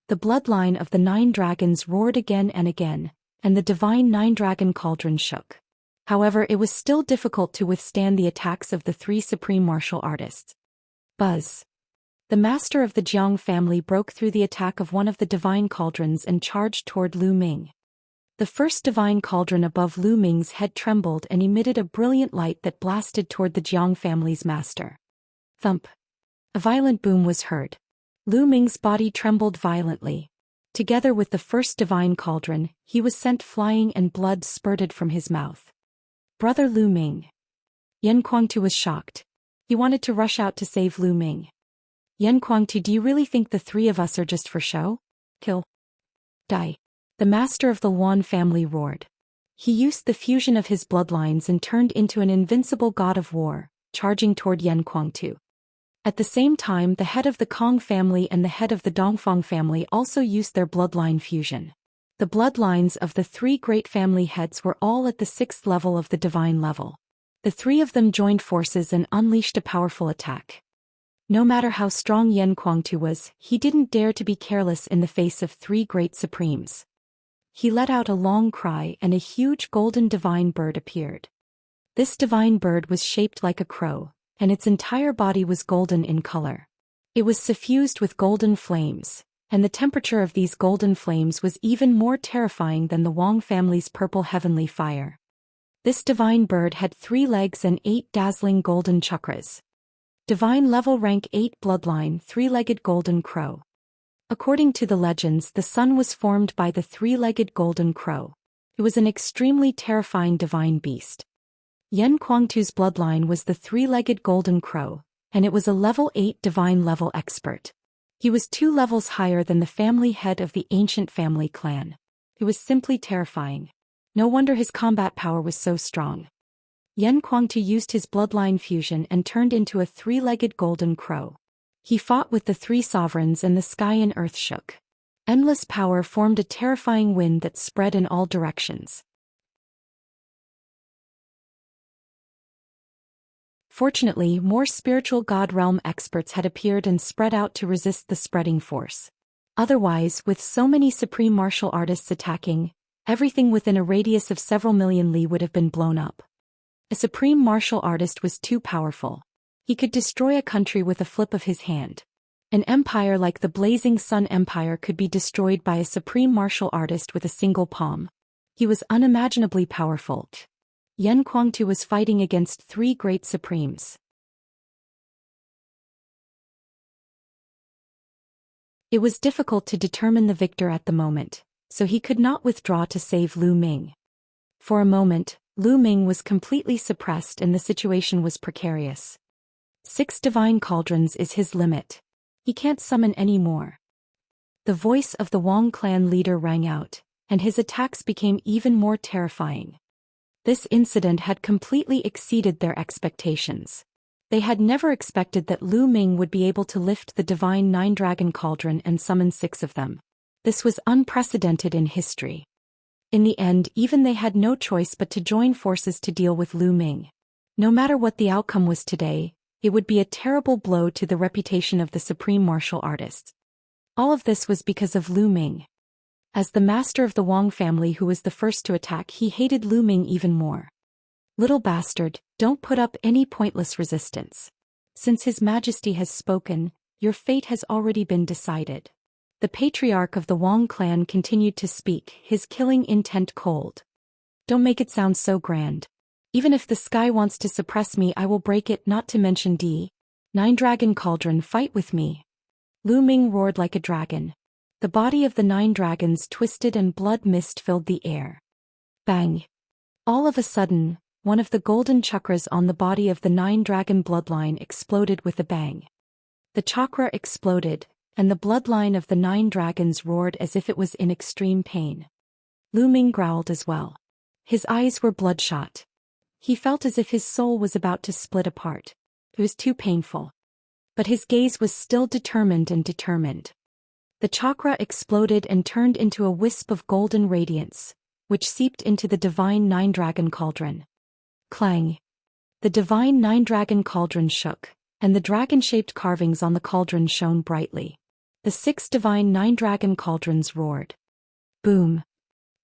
Speaker 1: The bloodline of the 9 dragons roared again and again, and the divine 9-dragon cauldron shook. However, it was still difficult to withstand the attacks of the 3 supreme martial artists. Buzz. The master of the Jiang family broke through the attack of one of the divine cauldrons and charged toward Lu Ming. The first divine cauldron above Lu Ming's head trembled and emitted a brilliant light that blasted toward the Jiang family's master. Thump. A violent boom was heard. Lu Ming's body trembled violently. Together with the first divine cauldron, he was sent flying and blood spurted from his mouth. Brother Lu Ming. Yan Kuangtu was shocked. He wanted to rush out to save Lu Ming. Yan Kuangtu, do you really think the 3 of us are just for show? Kill. Die. The master of the Luan family roared. He used the fusion of his bloodlines and turned into an invincible god of war, charging toward Yan Kuangtu. At the same time, the head of the Kong family and the head of the Dongfang family also used their bloodline fusion. The bloodlines of the 3 great family heads were all at the 6th level of the divine level. The 3 of them joined forces and unleashed a powerful attack. No matter how strong Yan Kuangtu was, he didn't dare to be careless in the face of 3 great supremes. He let out a long cry and a huge golden divine bird appeared. This divine bird was shaped like a crow, and its entire body was golden in color. It was suffused with golden flames, and the temperature of these golden flames was even more terrifying than the Wang family's purple heavenly fire. This divine bird had 3 legs and 8 dazzling golden chakras. Divine level rank 8 bloodline 3-legged golden crow. According to the legends, the sun was formed by the 3-legged golden crow. It was an extremely terrifying divine beast. Yan Kuangtu's bloodline was the 3-legged golden crow, and it was a level 8 divine level expert. He was 2 levels higher than the family head of the ancient family clan. It was simply terrifying. No wonder his combat power was so strong. Yan Kuangtu used his bloodline fusion and turned into a 3-legged golden crow. He fought with the 3 sovereigns and the sky and earth shook. Endless power formed a terrifying wind that spread in all directions. Fortunately, more spiritual God realm experts had appeared and spread out to resist the spreading force. Otherwise, with so many supreme martial artists attacking, everything within a radius of several million li would have been blown up. A supreme martial artist was too powerful. He could destroy a country with a flip of his hand. An empire like the Blazing Sun Empire could be destroyed by a supreme martial artist with a single palm. He was unimaginably powerful. Yan Kuangtu was fighting against 3 great supremes. It was difficult to determine the victor at the moment, so he could not withdraw to save Lu Ming. For a moment, Lu Ming was completely suppressed and the situation was precarious. 6 divine cauldrons is his limit. He can't summon any more. The voice of the Wang clan leader rang out, and his attacks became even more terrifying. This incident had completely exceeded their expectations. They had never expected that Lu Ming would be able to lift the divine 9-dragon cauldron and summon 6 of them. This was unprecedented in history. In the end, even they had no choice but to join forces to deal with Lu Ming. No matter what the outcome was today, it would be a terrible blow to the reputation of the supreme martial artists. All of this was because of Lu Ming. As the master of the Wang family who was the first to attack, he hated Lu Ming even more. Little bastard, don't put up any pointless resistance. Since His Majesty has spoken, your fate has already been decided. The patriarch of the Wang clan continued to speak, his killing intent cold. Don't make it sound so grand. Even if the sky wants to suppress me, I will break it, not to mention D9-dragon cauldron, fight with me. Lu Ming roared like a dragon. The body of the 9 dragons twisted and blood mist filled the air. Bang! All of a sudden, one of the golden chakras on the body of the 9-dragon bloodline exploded with a bang. The chakra exploded, and the bloodline of the 9 dragons roared as if it was in extreme pain. Lu Ming growled as well. His eyes were bloodshot. He felt as if his soul was about to split apart. It was too painful. But his gaze was still determined and determined. The chakra exploded and turned into a wisp of golden radiance, which seeped into the divine 9-dragon cauldron. Clang! The divine 9-dragon cauldron shook, and the dragon-shaped carvings on the cauldron shone brightly. The 6 divine 9-dragon cauldrons roared. Boom!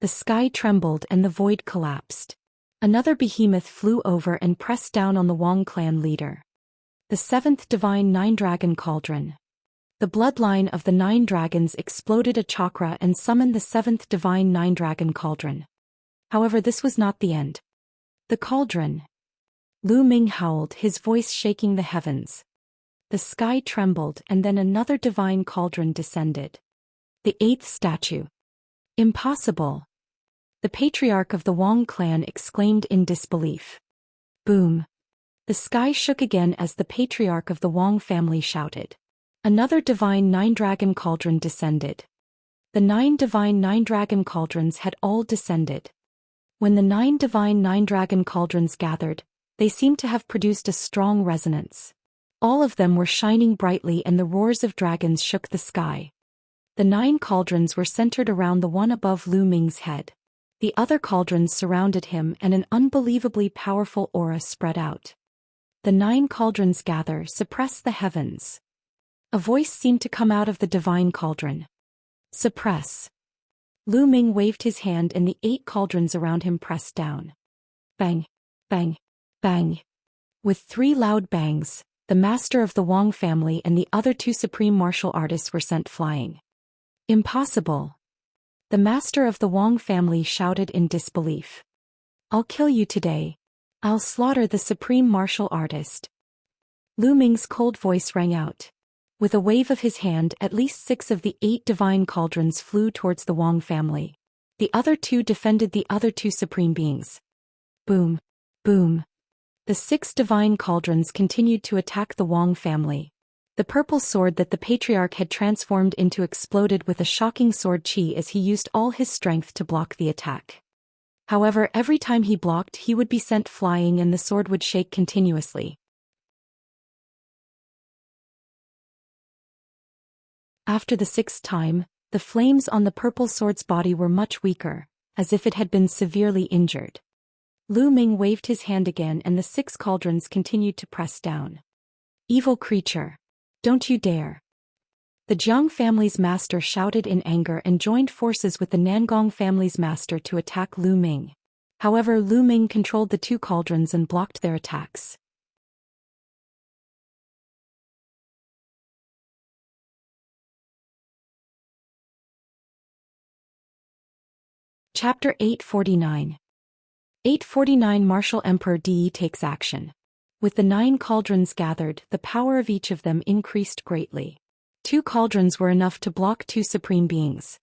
Speaker 1: The sky trembled and the void collapsed. Another behemoth flew over and pressed down on the Wang clan leader. The 7th divine 9-dragon cauldron. The bloodline of the 9 dragons exploded a chakra and summoned the 7th divine 9-dragon cauldron. However, this was not the end. The cauldron. Lu Ming howled, his voice shaking the heavens. The sky trembled and then another divine cauldron descended. The 8th statue. Impossible! The patriarch of the Wang clan exclaimed in disbelief. Boom! The sky shook again as the patriarch of the Wang family shouted. Another divine 9-dragon cauldron descended. The 9 divine 9-dragon cauldrons had all descended. When the 9 divine 9-dragon cauldrons gathered, they seemed to have produced a strong resonance. All of them were shining brightly and the roars of dragons shook the sky. The 9 cauldrons were centered around the one above Lu Ming's head. The other cauldrons surrounded him and an unbelievably powerful aura spread out. The 9 cauldrons gather, suppress the heavens. A voice seemed to come out of the divine cauldron. Suppress. Lu Ming waved his hand and the 8 cauldrons around him pressed down. Bang, bang, bang. With 3 loud bangs, the master of the Wang family and the other 2 supreme martial artists were sent flying. Impossible. The master of the Wang family shouted in disbelief. I'll kill you today. I'll slaughter the supreme martial artist. Lu Ming's cold voice rang out. With a wave of his hand, at least 6 of the 8 divine cauldrons flew towards the Wang family. The other 2 defended the other 2 supreme beings. Boom. Boom. The 6 divine cauldrons continued to attack the Wang family. The purple sword that the patriarch had transformed into exploded with a shocking sword chi as he used all his strength to block the attack. However, every time he blocked, he would be sent flying and the sword would shake continuously. After the 6th time, the flames on the purple sword's body were much weaker, as if it had been severely injured. Lu Ming waved his hand again and the 6 cauldrons continued to press down. Evil creature! Don't you dare! The Jiang family's master shouted in anger and joined forces with the Nangong family's master to attack Lu Ming. However, Lu Ming controlled the 2 cauldrons and blocked their attacks. Chapter 849. 849 Martial Emperor Di takes action. With the 9 cauldrons gathered, the power of each of them increased greatly. 2 cauldrons were enough to block 2 supreme beings.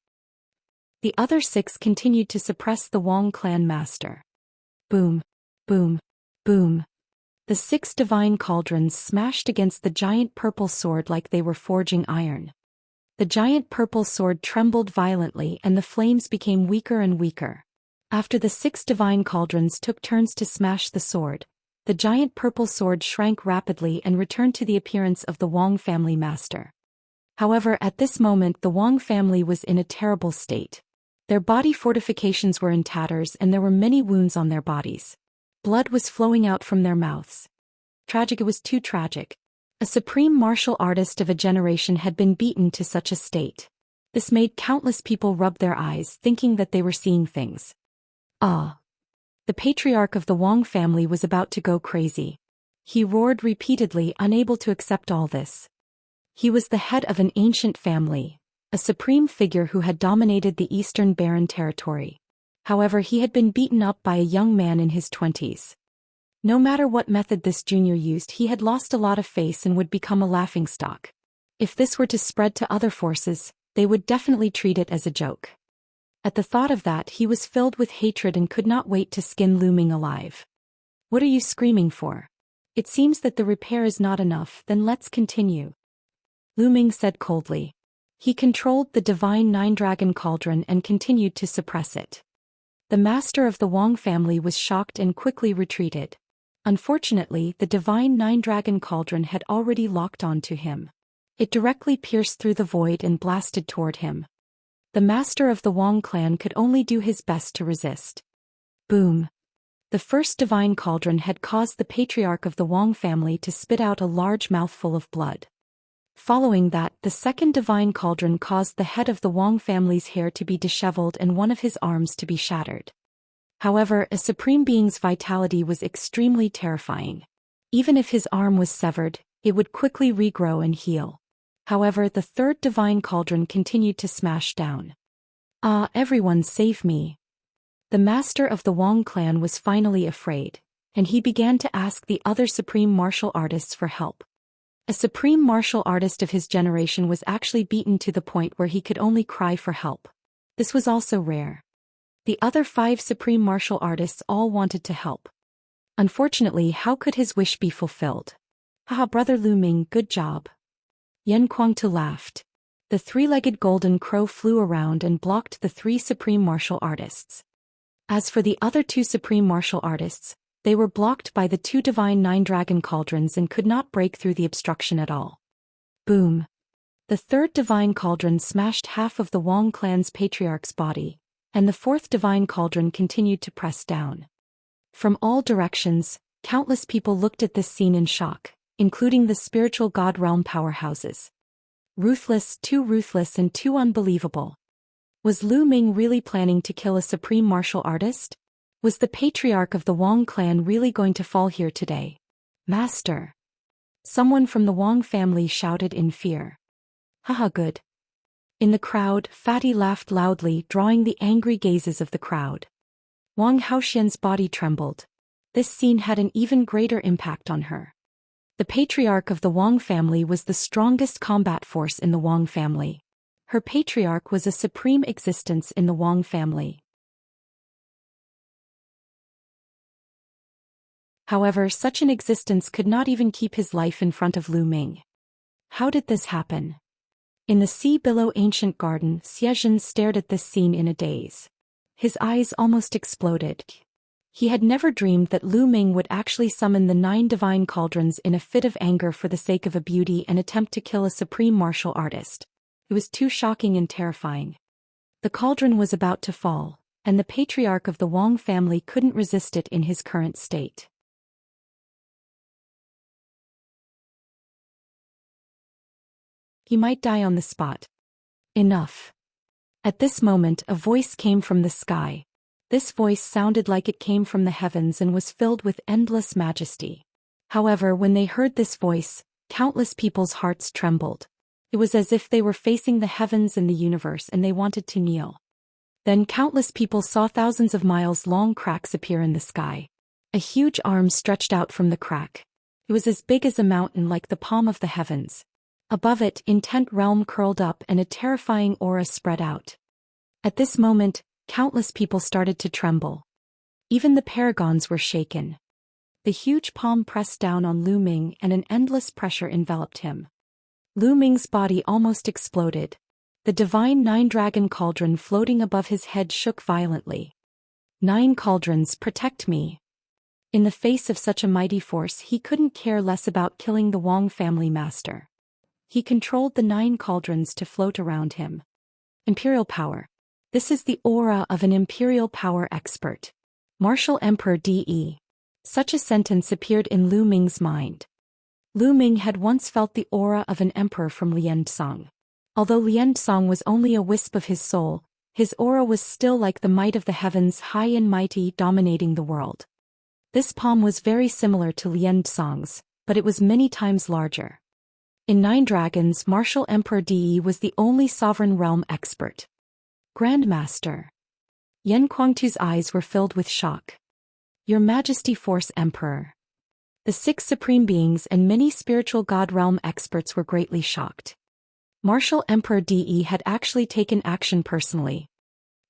Speaker 1: The other 6 continued to suppress the Wang clan master. Boom, boom, boom. The 6 divine cauldrons smashed against the giant purple sword like they were forging iron. The giant purple sword trembled violently and the flames became weaker and weaker. After the 6 divine cauldrons took turns to smash the sword, the giant purple sword shrank rapidly and returned to the appearance of the Wang family master. However, at this moment the Wang family was in a terrible state. Their body fortifications were in tatters and there were many wounds on their bodies. Blood was flowing out from their mouths. Tragic, it was too tragic. A supreme martial artist of a generation had been beaten to such a state. This made countless people rub their eyes, thinking that they were seeing things. The patriarch of the Wang family was about to go crazy. He roared repeatedly, unable to accept all this. He was the head of an ancient family, a supreme figure who had dominated the Eastern Barren territory. However, he had been beaten up by a young man in his 20s. No matter what method this junior used, he had lost a lot of face and would become a laughingstock. If this were to spread to other forces, they would definitely treat it as a joke. At the thought of that, he was filled with hatred and could not wait to skin Lu Ming alive. What are you screaming for? It seems that the repair is not enough, then let's continue. Lu Ming said coldly. He controlled the divine 9-dragon cauldron and continued to suppress it. The master of the Wang family was shocked and quickly retreated. Unfortunately, the divine 9-dragon cauldron had already locked onto him. It directly pierced through the void and blasted toward him. The master of the Wang clan could only do his best to resist. Boom. The first divine cauldron had caused the patriarch of the Wang family to spit out a large mouthful of blood. Following that, the second divine cauldron caused the head of the Wang family's hair to be disheveled and one of his arms to be shattered. However, a supreme being's vitality was extremely terrifying. Even if his arm was severed, it would quickly regrow and heal. However, the third divine cauldron continued to smash down. Everyone save me. The master of the Wang clan was finally afraid, and he began to ask the other supreme martial artists for help. A supreme martial artist of his generation was actually beaten to the point where he could only cry for help. This was also rare. The other 5 supreme martial artists all wanted to help. Unfortunately, how could his wish be fulfilled? Haha, brother Lu Ming, good job. Yan Kuangtu laughed. The 3-legged golden crow flew around and blocked the 3 supreme martial artists. As for the other 2 supreme martial artists, they were blocked by the 2 divine 9-dragon cauldrons and could not break through the obstruction at all. Boom. The 3rd divine cauldron smashed half of the Wang clan's patriarch's body, and the 4th divine cauldron continued to press down. From all directions, countless people looked at this scene in shock, including the spiritual god realm powerhouses. Ruthless, too ruthless and too unbelievable. Was Lu Ming really planning to kill a supreme martial artist? Was the patriarch of the Wang clan really going to fall here today? Master! Someone from the Wang family shouted in fear. Haha, good. In the crowd, Fatty laughed loudly, drawing the angry gazes of the crowd. Wang Haoxian's body trembled. This scene had an even greater impact on her. The patriarch of the Wang family was the strongest combat force in the Wang family. Her patriarch was a supreme existence in the Wang family. However, such an existence could not even keep his life in front of Lu Ming. How did this happen? In the sea below ancient garden, Xianxia stared at this scene in a daze. His eyes almost exploded. He had never dreamed that Lu Ming would actually summon the 9 divine cauldrons in a fit of anger for the sake of a beauty and attempt to kill a supreme martial artist. It was too shocking and terrifying. The cauldron was about to fall, and the patriarch of the Wang family couldn't resist it in his current state. He might die on the spot. Enough. At this moment, a voice came from the sky. This voice sounded like it came from the heavens and was filled with endless majesty. However, when they heard this voice, countless people's hearts trembled. It was as if they were facing the heavens and the universe and they wanted to kneel. Then countless people saw thousands of miles-long cracks appear in the sky. A huge arm stretched out from the crack. It was as big as a mountain, like the palm of the heavens. Above it, intent realm curled up and a terrifying aura spread out. At this moment, countless people started to tremble. Even the paragons were shaken. The huge palm pressed down on Lu Ming and an endless pressure enveloped him. Lu Ming's body almost exploded. The divine 9-dragon cauldron floating above his head shook violently. 9 cauldrons, protect me. In the face of such a mighty force, he couldn't care less about killing the Wang family master. He controlled the 9 cauldrons to float around him. Imperial power. This is the aura of an imperial power expert. Martial Emperor De. Such a sentence appeared in Lu Ming's mind. Lu Ming had once felt the aura of an emperor from Lianzong. Although Lianzong was only a wisp of his soul, his aura was still like the might of the heavens, high and mighty, dominating the world. This palm was very similar to Lianzong's, but it was many times larger. In 9 Dragons, Martial Emperor De was the only sovereign realm expert. Grandmaster. Yan Kuangtu's eyes were filled with shock. Your Majesty, Force Emperor. The 6 supreme beings and many spiritual god realm experts were greatly shocked. Martial Emperor De had actually taken action personally.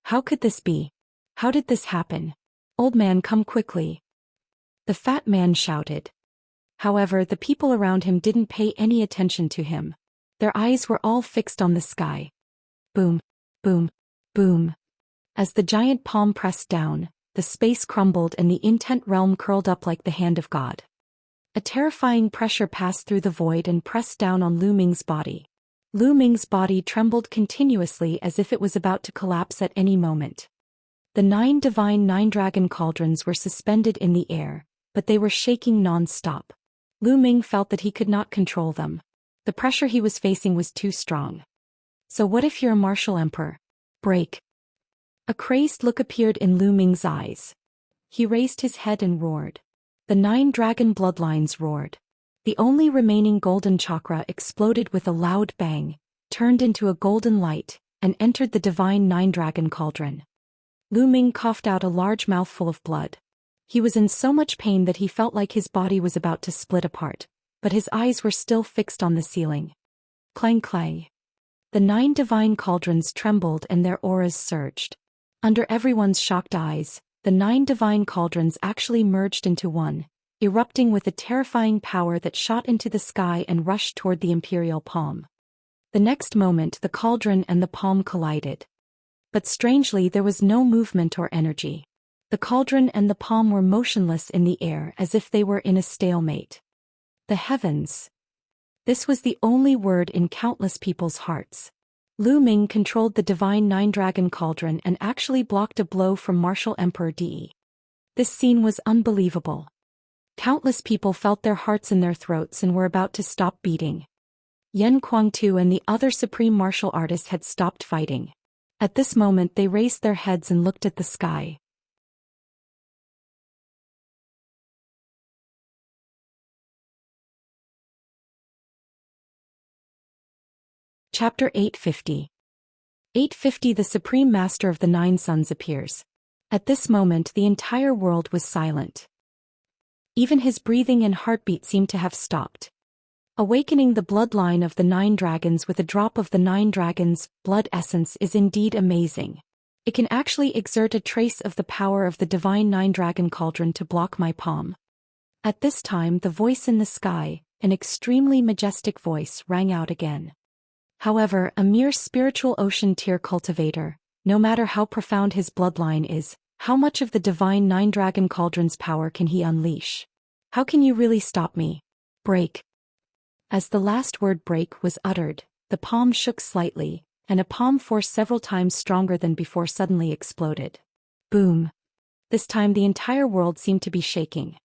Speaker 1: How could this be? How did this happen? Old man, come quickly. The fat man shouted. However, the people around him didn't pay any attention to him. Their eyes were all fixed on the sky. Boom, boom, boom. As the giant palm pressed down, the space crumbled and the intent realm curled up like the hand of God. A terrifying pressure passed through the void and pressed down on Lu Ming's body. Lu Ming's body trembled continuously as if it was about to collapse at any moment. The 9 divine 9-dragon cauldrons were suspended in the air, but they were shaking non-stop. Lu Ming felt that he could not control them. The pressure he was facing was too strong. So what if you're a martial emperor? Break. A crazed look appeared in Lu Ming's eyes. He raised his head and roared. The 9 dragon bloodlines roared. The only remaining golden chakra exploded with a loud bang, turned into a golden light, and entered the divine 9-dragon cauldron. Lu Ming coughed out a large mouthful of blood. He was in so much pain that he felt like his body was about to split apart, but his eyes were still fixed on the ceiling. Clang clang. The 9 divine cauldrons trembled and their auras surged. Under everyone's shocked eyes, the 9 divine cauldrons actually merged into one, erupting with a terrifying power that shot into the sky and rushed toward the imperial palm. The next moment, the cauldron and the palm collided. But strangely, there was no movement or energy. The cauldron and the palm were motionless in the air as if they were in a stalemate. The heavens. This was the only word in countless people's hearts. Lu Ming controlled the divine 9-dragon cauldron and actually blocked a blow from Martial Emperor De. This scene was unbelievable. Countless people felt their hearts in their throats and were about to stop beating. Yan Kuangtu and the other supreme martial artists had stopped fighting. At this moment they raised their heads and looked at the sky. Chapter 850. 850 The Supreme Master of the Nine Suns appears. At this moment the entire world was silent. Even his breathing and heartbeat seemed to have stopped. Awakening the bloodline of the Nine Dragons with a drop of the Nine Dragons' blood essence is indeed amazing. It can actually exert a trace of the power of the divine Nine Dragon Cauldron to block my palm. At this time the voice in the sky, an extremely majestic voice, rang out again. However, a mere spiritual ocean tier cultivator, no matter how profound his bloodline is, how much of the divine Nine Dragon Cauldron's power can he unleash? How can you really stop me? Break. As the last word break was uttered, the palm shook slightly, and a palm force several times stronger than before suddenly exploded. Boom. This time the entire world seemed to be shaking.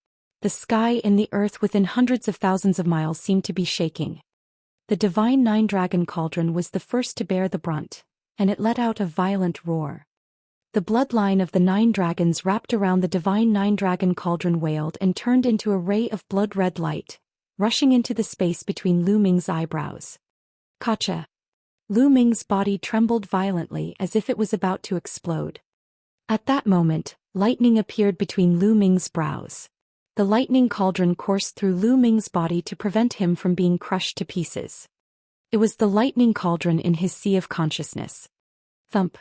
Speaker 1: The sky and the earth within hundreds of thousands of miles seemed to be shaking. The divine Nine Dragon Cauldron was the first to bear the brunt, and it let out a violent roar. The bloodline of the Nine Dragons wrapped around the divine Nine Dragon Cauldron wailed and turned into a ray of blood-red light, rushing into the space between Lu Ming's eyebrows. Kacha. Lu Ming's body trembled violently as if it was about to explode. At that moment, lightning appeared between Lu Ming's brows. The lightning cauldron coursed through Lu Ming's body to prevent him from being crushed to pieces. It was the lightning cauldron in his sea of consciousness. Thump.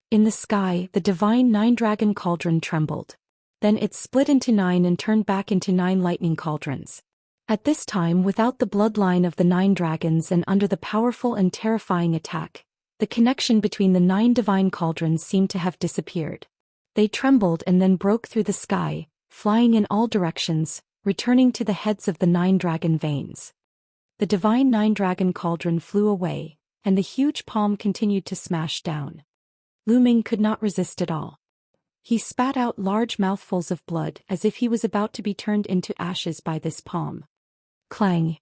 Speaker 1: In the sky, the divine Nine Dragon Cauldron trembled. Then it split into 9 and turned back into 9 lightning cauldrons. At this time, without the bloodline of the Nine Dragons and under the powerful and terrifying attack, the connection between the 9 divine cauldrons seemed to have disappeared. They trembled and then broke through the sky, flying in all directions, returning to the heads of the 9 dragon veins. The divine Nine Dragon Cauldron flew away, and the huge palm continued to smash down. Lu Ming could not resist at all. He spat out large mouthfuls of blood as if he was about to be turned into ashes by this palm. Clang!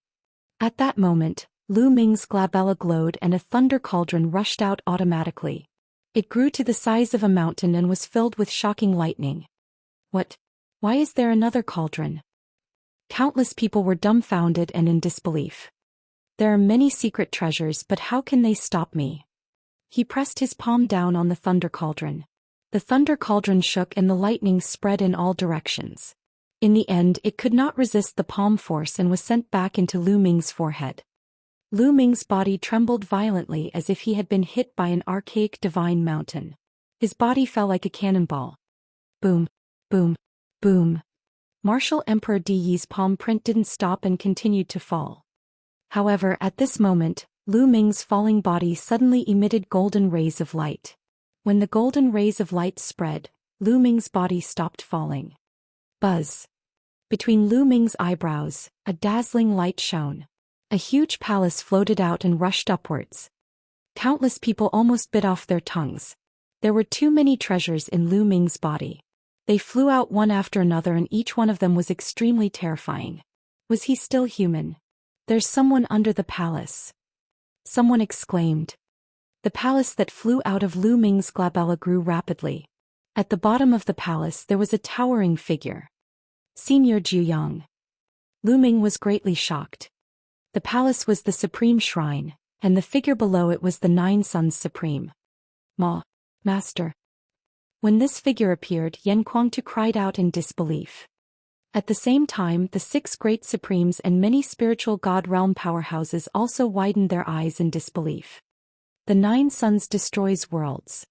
Speaker 1: At that moment, Lu Ming's glabella glowed and a thunder cauldron rushed out automatically. It grew to the size of a mountain and was filled with shocking lightning. What? Why is there another cauldron? Countless people were dumbfounded and in disbelief. There are many secret treasures, but how can they stop me? He pressed his palm down on the thunder cauldron. The thunder cauldron shook and the lightning spread in all directions. In the end, it could not resist the palm force and was sent back into Lu Ming's forehead. Lu Ming's body trembled violently as if he had been hit by an archaic divine mountain. His body fell like a cannonball. Boom, boom, boom. Martial Emperor Di Yi's palm print didn't stop and continued to fall. However, at this moment, Lu Ming's falling body suddenly emitted golden rays of light. When the golden rays of light spread, Lu Ming's body stopped falling. Buzz. Between Lu Ming's eyebrows, a dazzling light shone. A huge palace floated out and rushed upwards. Countless people almost bit off their tongues. There were too many treasures in Lu Ming's body. They flew out one after another and each one of them was extremely terrifying. Was he still human? There's someone under the palace. Someone exclaimed. The palace that flew out of Lu Ming's glabella grew rapidly. At the bottom of the palace there was a towering figure. Senior Juyang. Lu Ming was greatly shocked. The palace was the supreme shrine, and the figure below it was the 9 Suns Supreme. Master. When this figure appeared, Yan Kuangtu cried out in disbelief. At the same time, the 6 great supremes and many spiritual god realm powerhouses also widened their eyes in disbelief. The 9 Suns destroys worlds.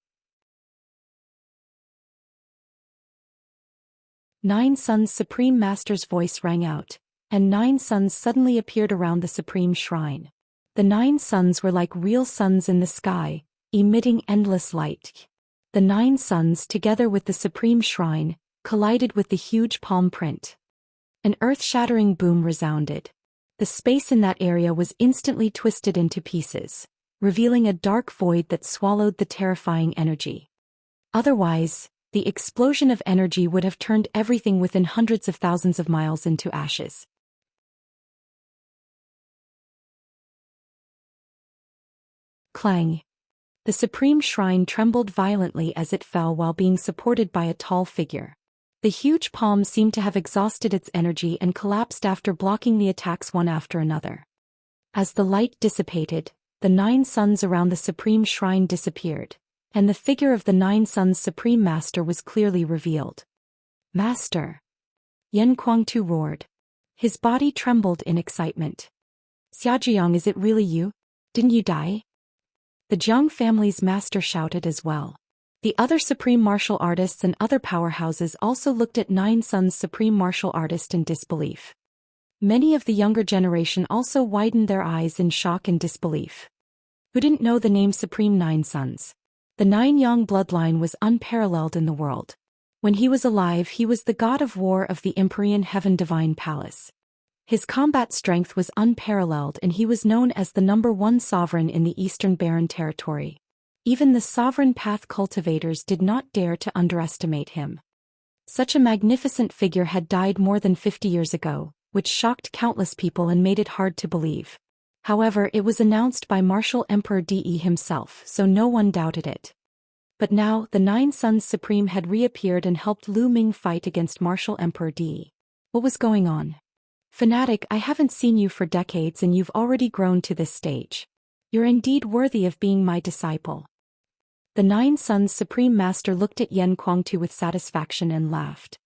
Speaker 1: 9 Suns Supreme Master's voice rang out, and 9 suns suddenly appeared around the supreme shrine. The 9 suns were like real suns in the sky, emitting endless light. The 9 suns, together with the supreme shrine, collided with the huge palm print. An earth-shattering boom resounded. The space in that area was instantly twisted into pieces, revealing a dark void that swallowed the terrifying energy. Otherwise, the explosion of energy would have turned everything within hundreds of thousands of miles into ashes. Clang. The supreme shrine trembled violently as it fell while being supported by a tall figure. The huge palm seemed to have exhausted its energy and collapsed after blocking the attacks one after another. As the light dissipated, the 9 suns around the supreme shrine disappeared, and the figure of the 9 suns supreme master was clearly revealed. Master! Yan Kuangtu roared. His body trembled in excitement. Xiajiang, is it really you? Didn't you die? The Jiang family's master shouted as well. The other supreme martial artists and other powerhouses also looked at 9 suns supreme martial artist in disbelief. Many of the younger generation also widened their eyes in shock and disbelief. Who didn't know the name Supreme 9 Suns? The 9 Yang bloodline was unparalleled in the world. When he was alive, he was the god of war of the Empyrean Heaven Divine Palace. His combat strength was unparalleled and he was known as the #1 sovereign in the Eastern Barren Territory. Even the sovereign path cultivators did not dare to underestimate him. Such a magnificent figure had died more than 50 years ago, which shocked countless people and made it hard to believe. However, it was announced by Martial Emperor De himself, so no one doubted it. But now, the 9 Suns Supreme had reappeared and helped Lu Ming fight against Martial Emperor De. What was going on? Fanatic, I haven't seen you for decades and you've already grown to this stage. You're indeed worthy of being my disciple. The 9 Suns Supreme Master looked at Yan Kuangtu with satisfaction and laughed.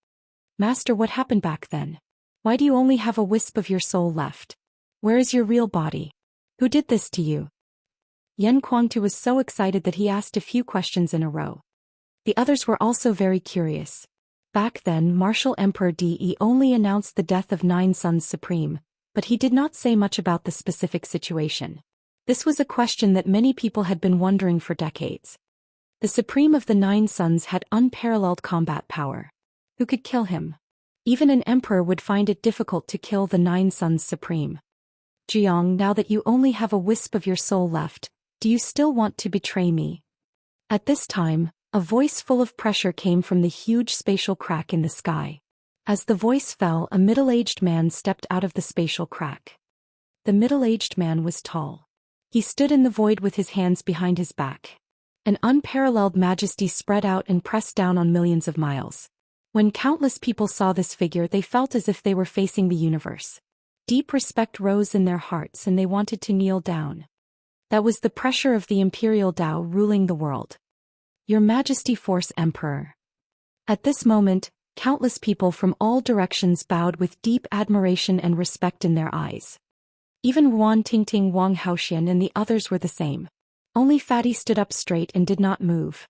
Speaker 1: Master, what happened back then? Why do you only have a wisp of your soul left? Where is your real body? Who did this to you? Yan Kuangtu was so excited that he asked a few questions in a row. The others were also very curious. Back then, Martial Emperor De only announced the death of 9 Suns Supreme, but he did not say much about the specific situation. This was a question that many people had been wondering for decades. The Supreme of the 9 Suns had unparalleled combat power. Who could kill him? Even an emperor would find it difficult to kill the 9 Suns Supreme. Jiang, now that you only have a wisp of your soul left, do you still want to betray me? At this time, a voice full of pressure came from the huge spatial crack in the sky. As the voice fell, a middle-aged man stepped out of the spatial crack. The middle-aged man was tall. He stood in the void with his hands behind his back. An unparalleled majesty spread out and pressed down on millions of miles. When countless people saw this figure, they felt as if they were facing the universe. Deep respect rose in their hearts and they wanted to kneel down. That was the pressure of the Imperial Tao ruling the world. Your Majesty, Force Emperor. At this moment, countless people from all directions bowed with deep admiration and respect in their eyes. Even Wan Tingting, Wang Haoxian and the others were the same. Only Fatty stood up straight and did not move.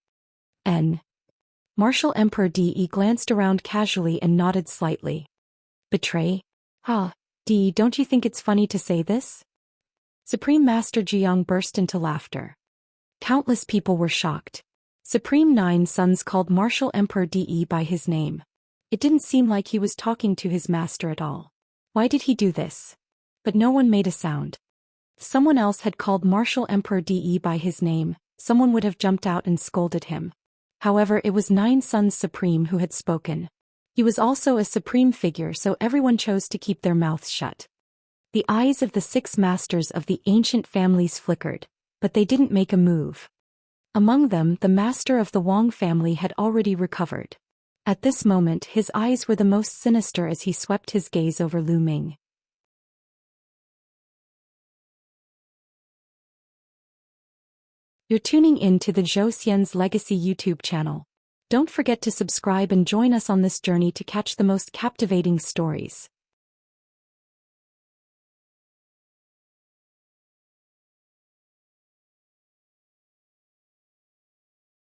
Speaker 1: Martial Emperor De glanced around casually and nodded slightly. Betray? De, don't you think it's funny to say this? Supreme Master Jiang burst into laughter. Countless people were shocked. Supreme 9 Suns called Martial Emperor De by his name. It didn't seem like he was talking to his master at all. Why did he do this? But no one made a sound. If someone else had called Martial Emperor De by his name, someone would have jumped out and scolded him. However, it was 9 Suns Supreme who had spoken. He was also a supreme figure, so everyone chose to keep their mouths shut. The eyes of the 6 masters of the ancient families flickered, but they didn't make a move. Among them, the master of the Wang family had already recovered. At this moment, his eyes were the most sinister as he swept his gaze over Lu Ming. You're tuning in to the Zhou Xian's Legacy YouTube channel. Don't forget to subscribe and join us on this journey to catch the most captivating stories.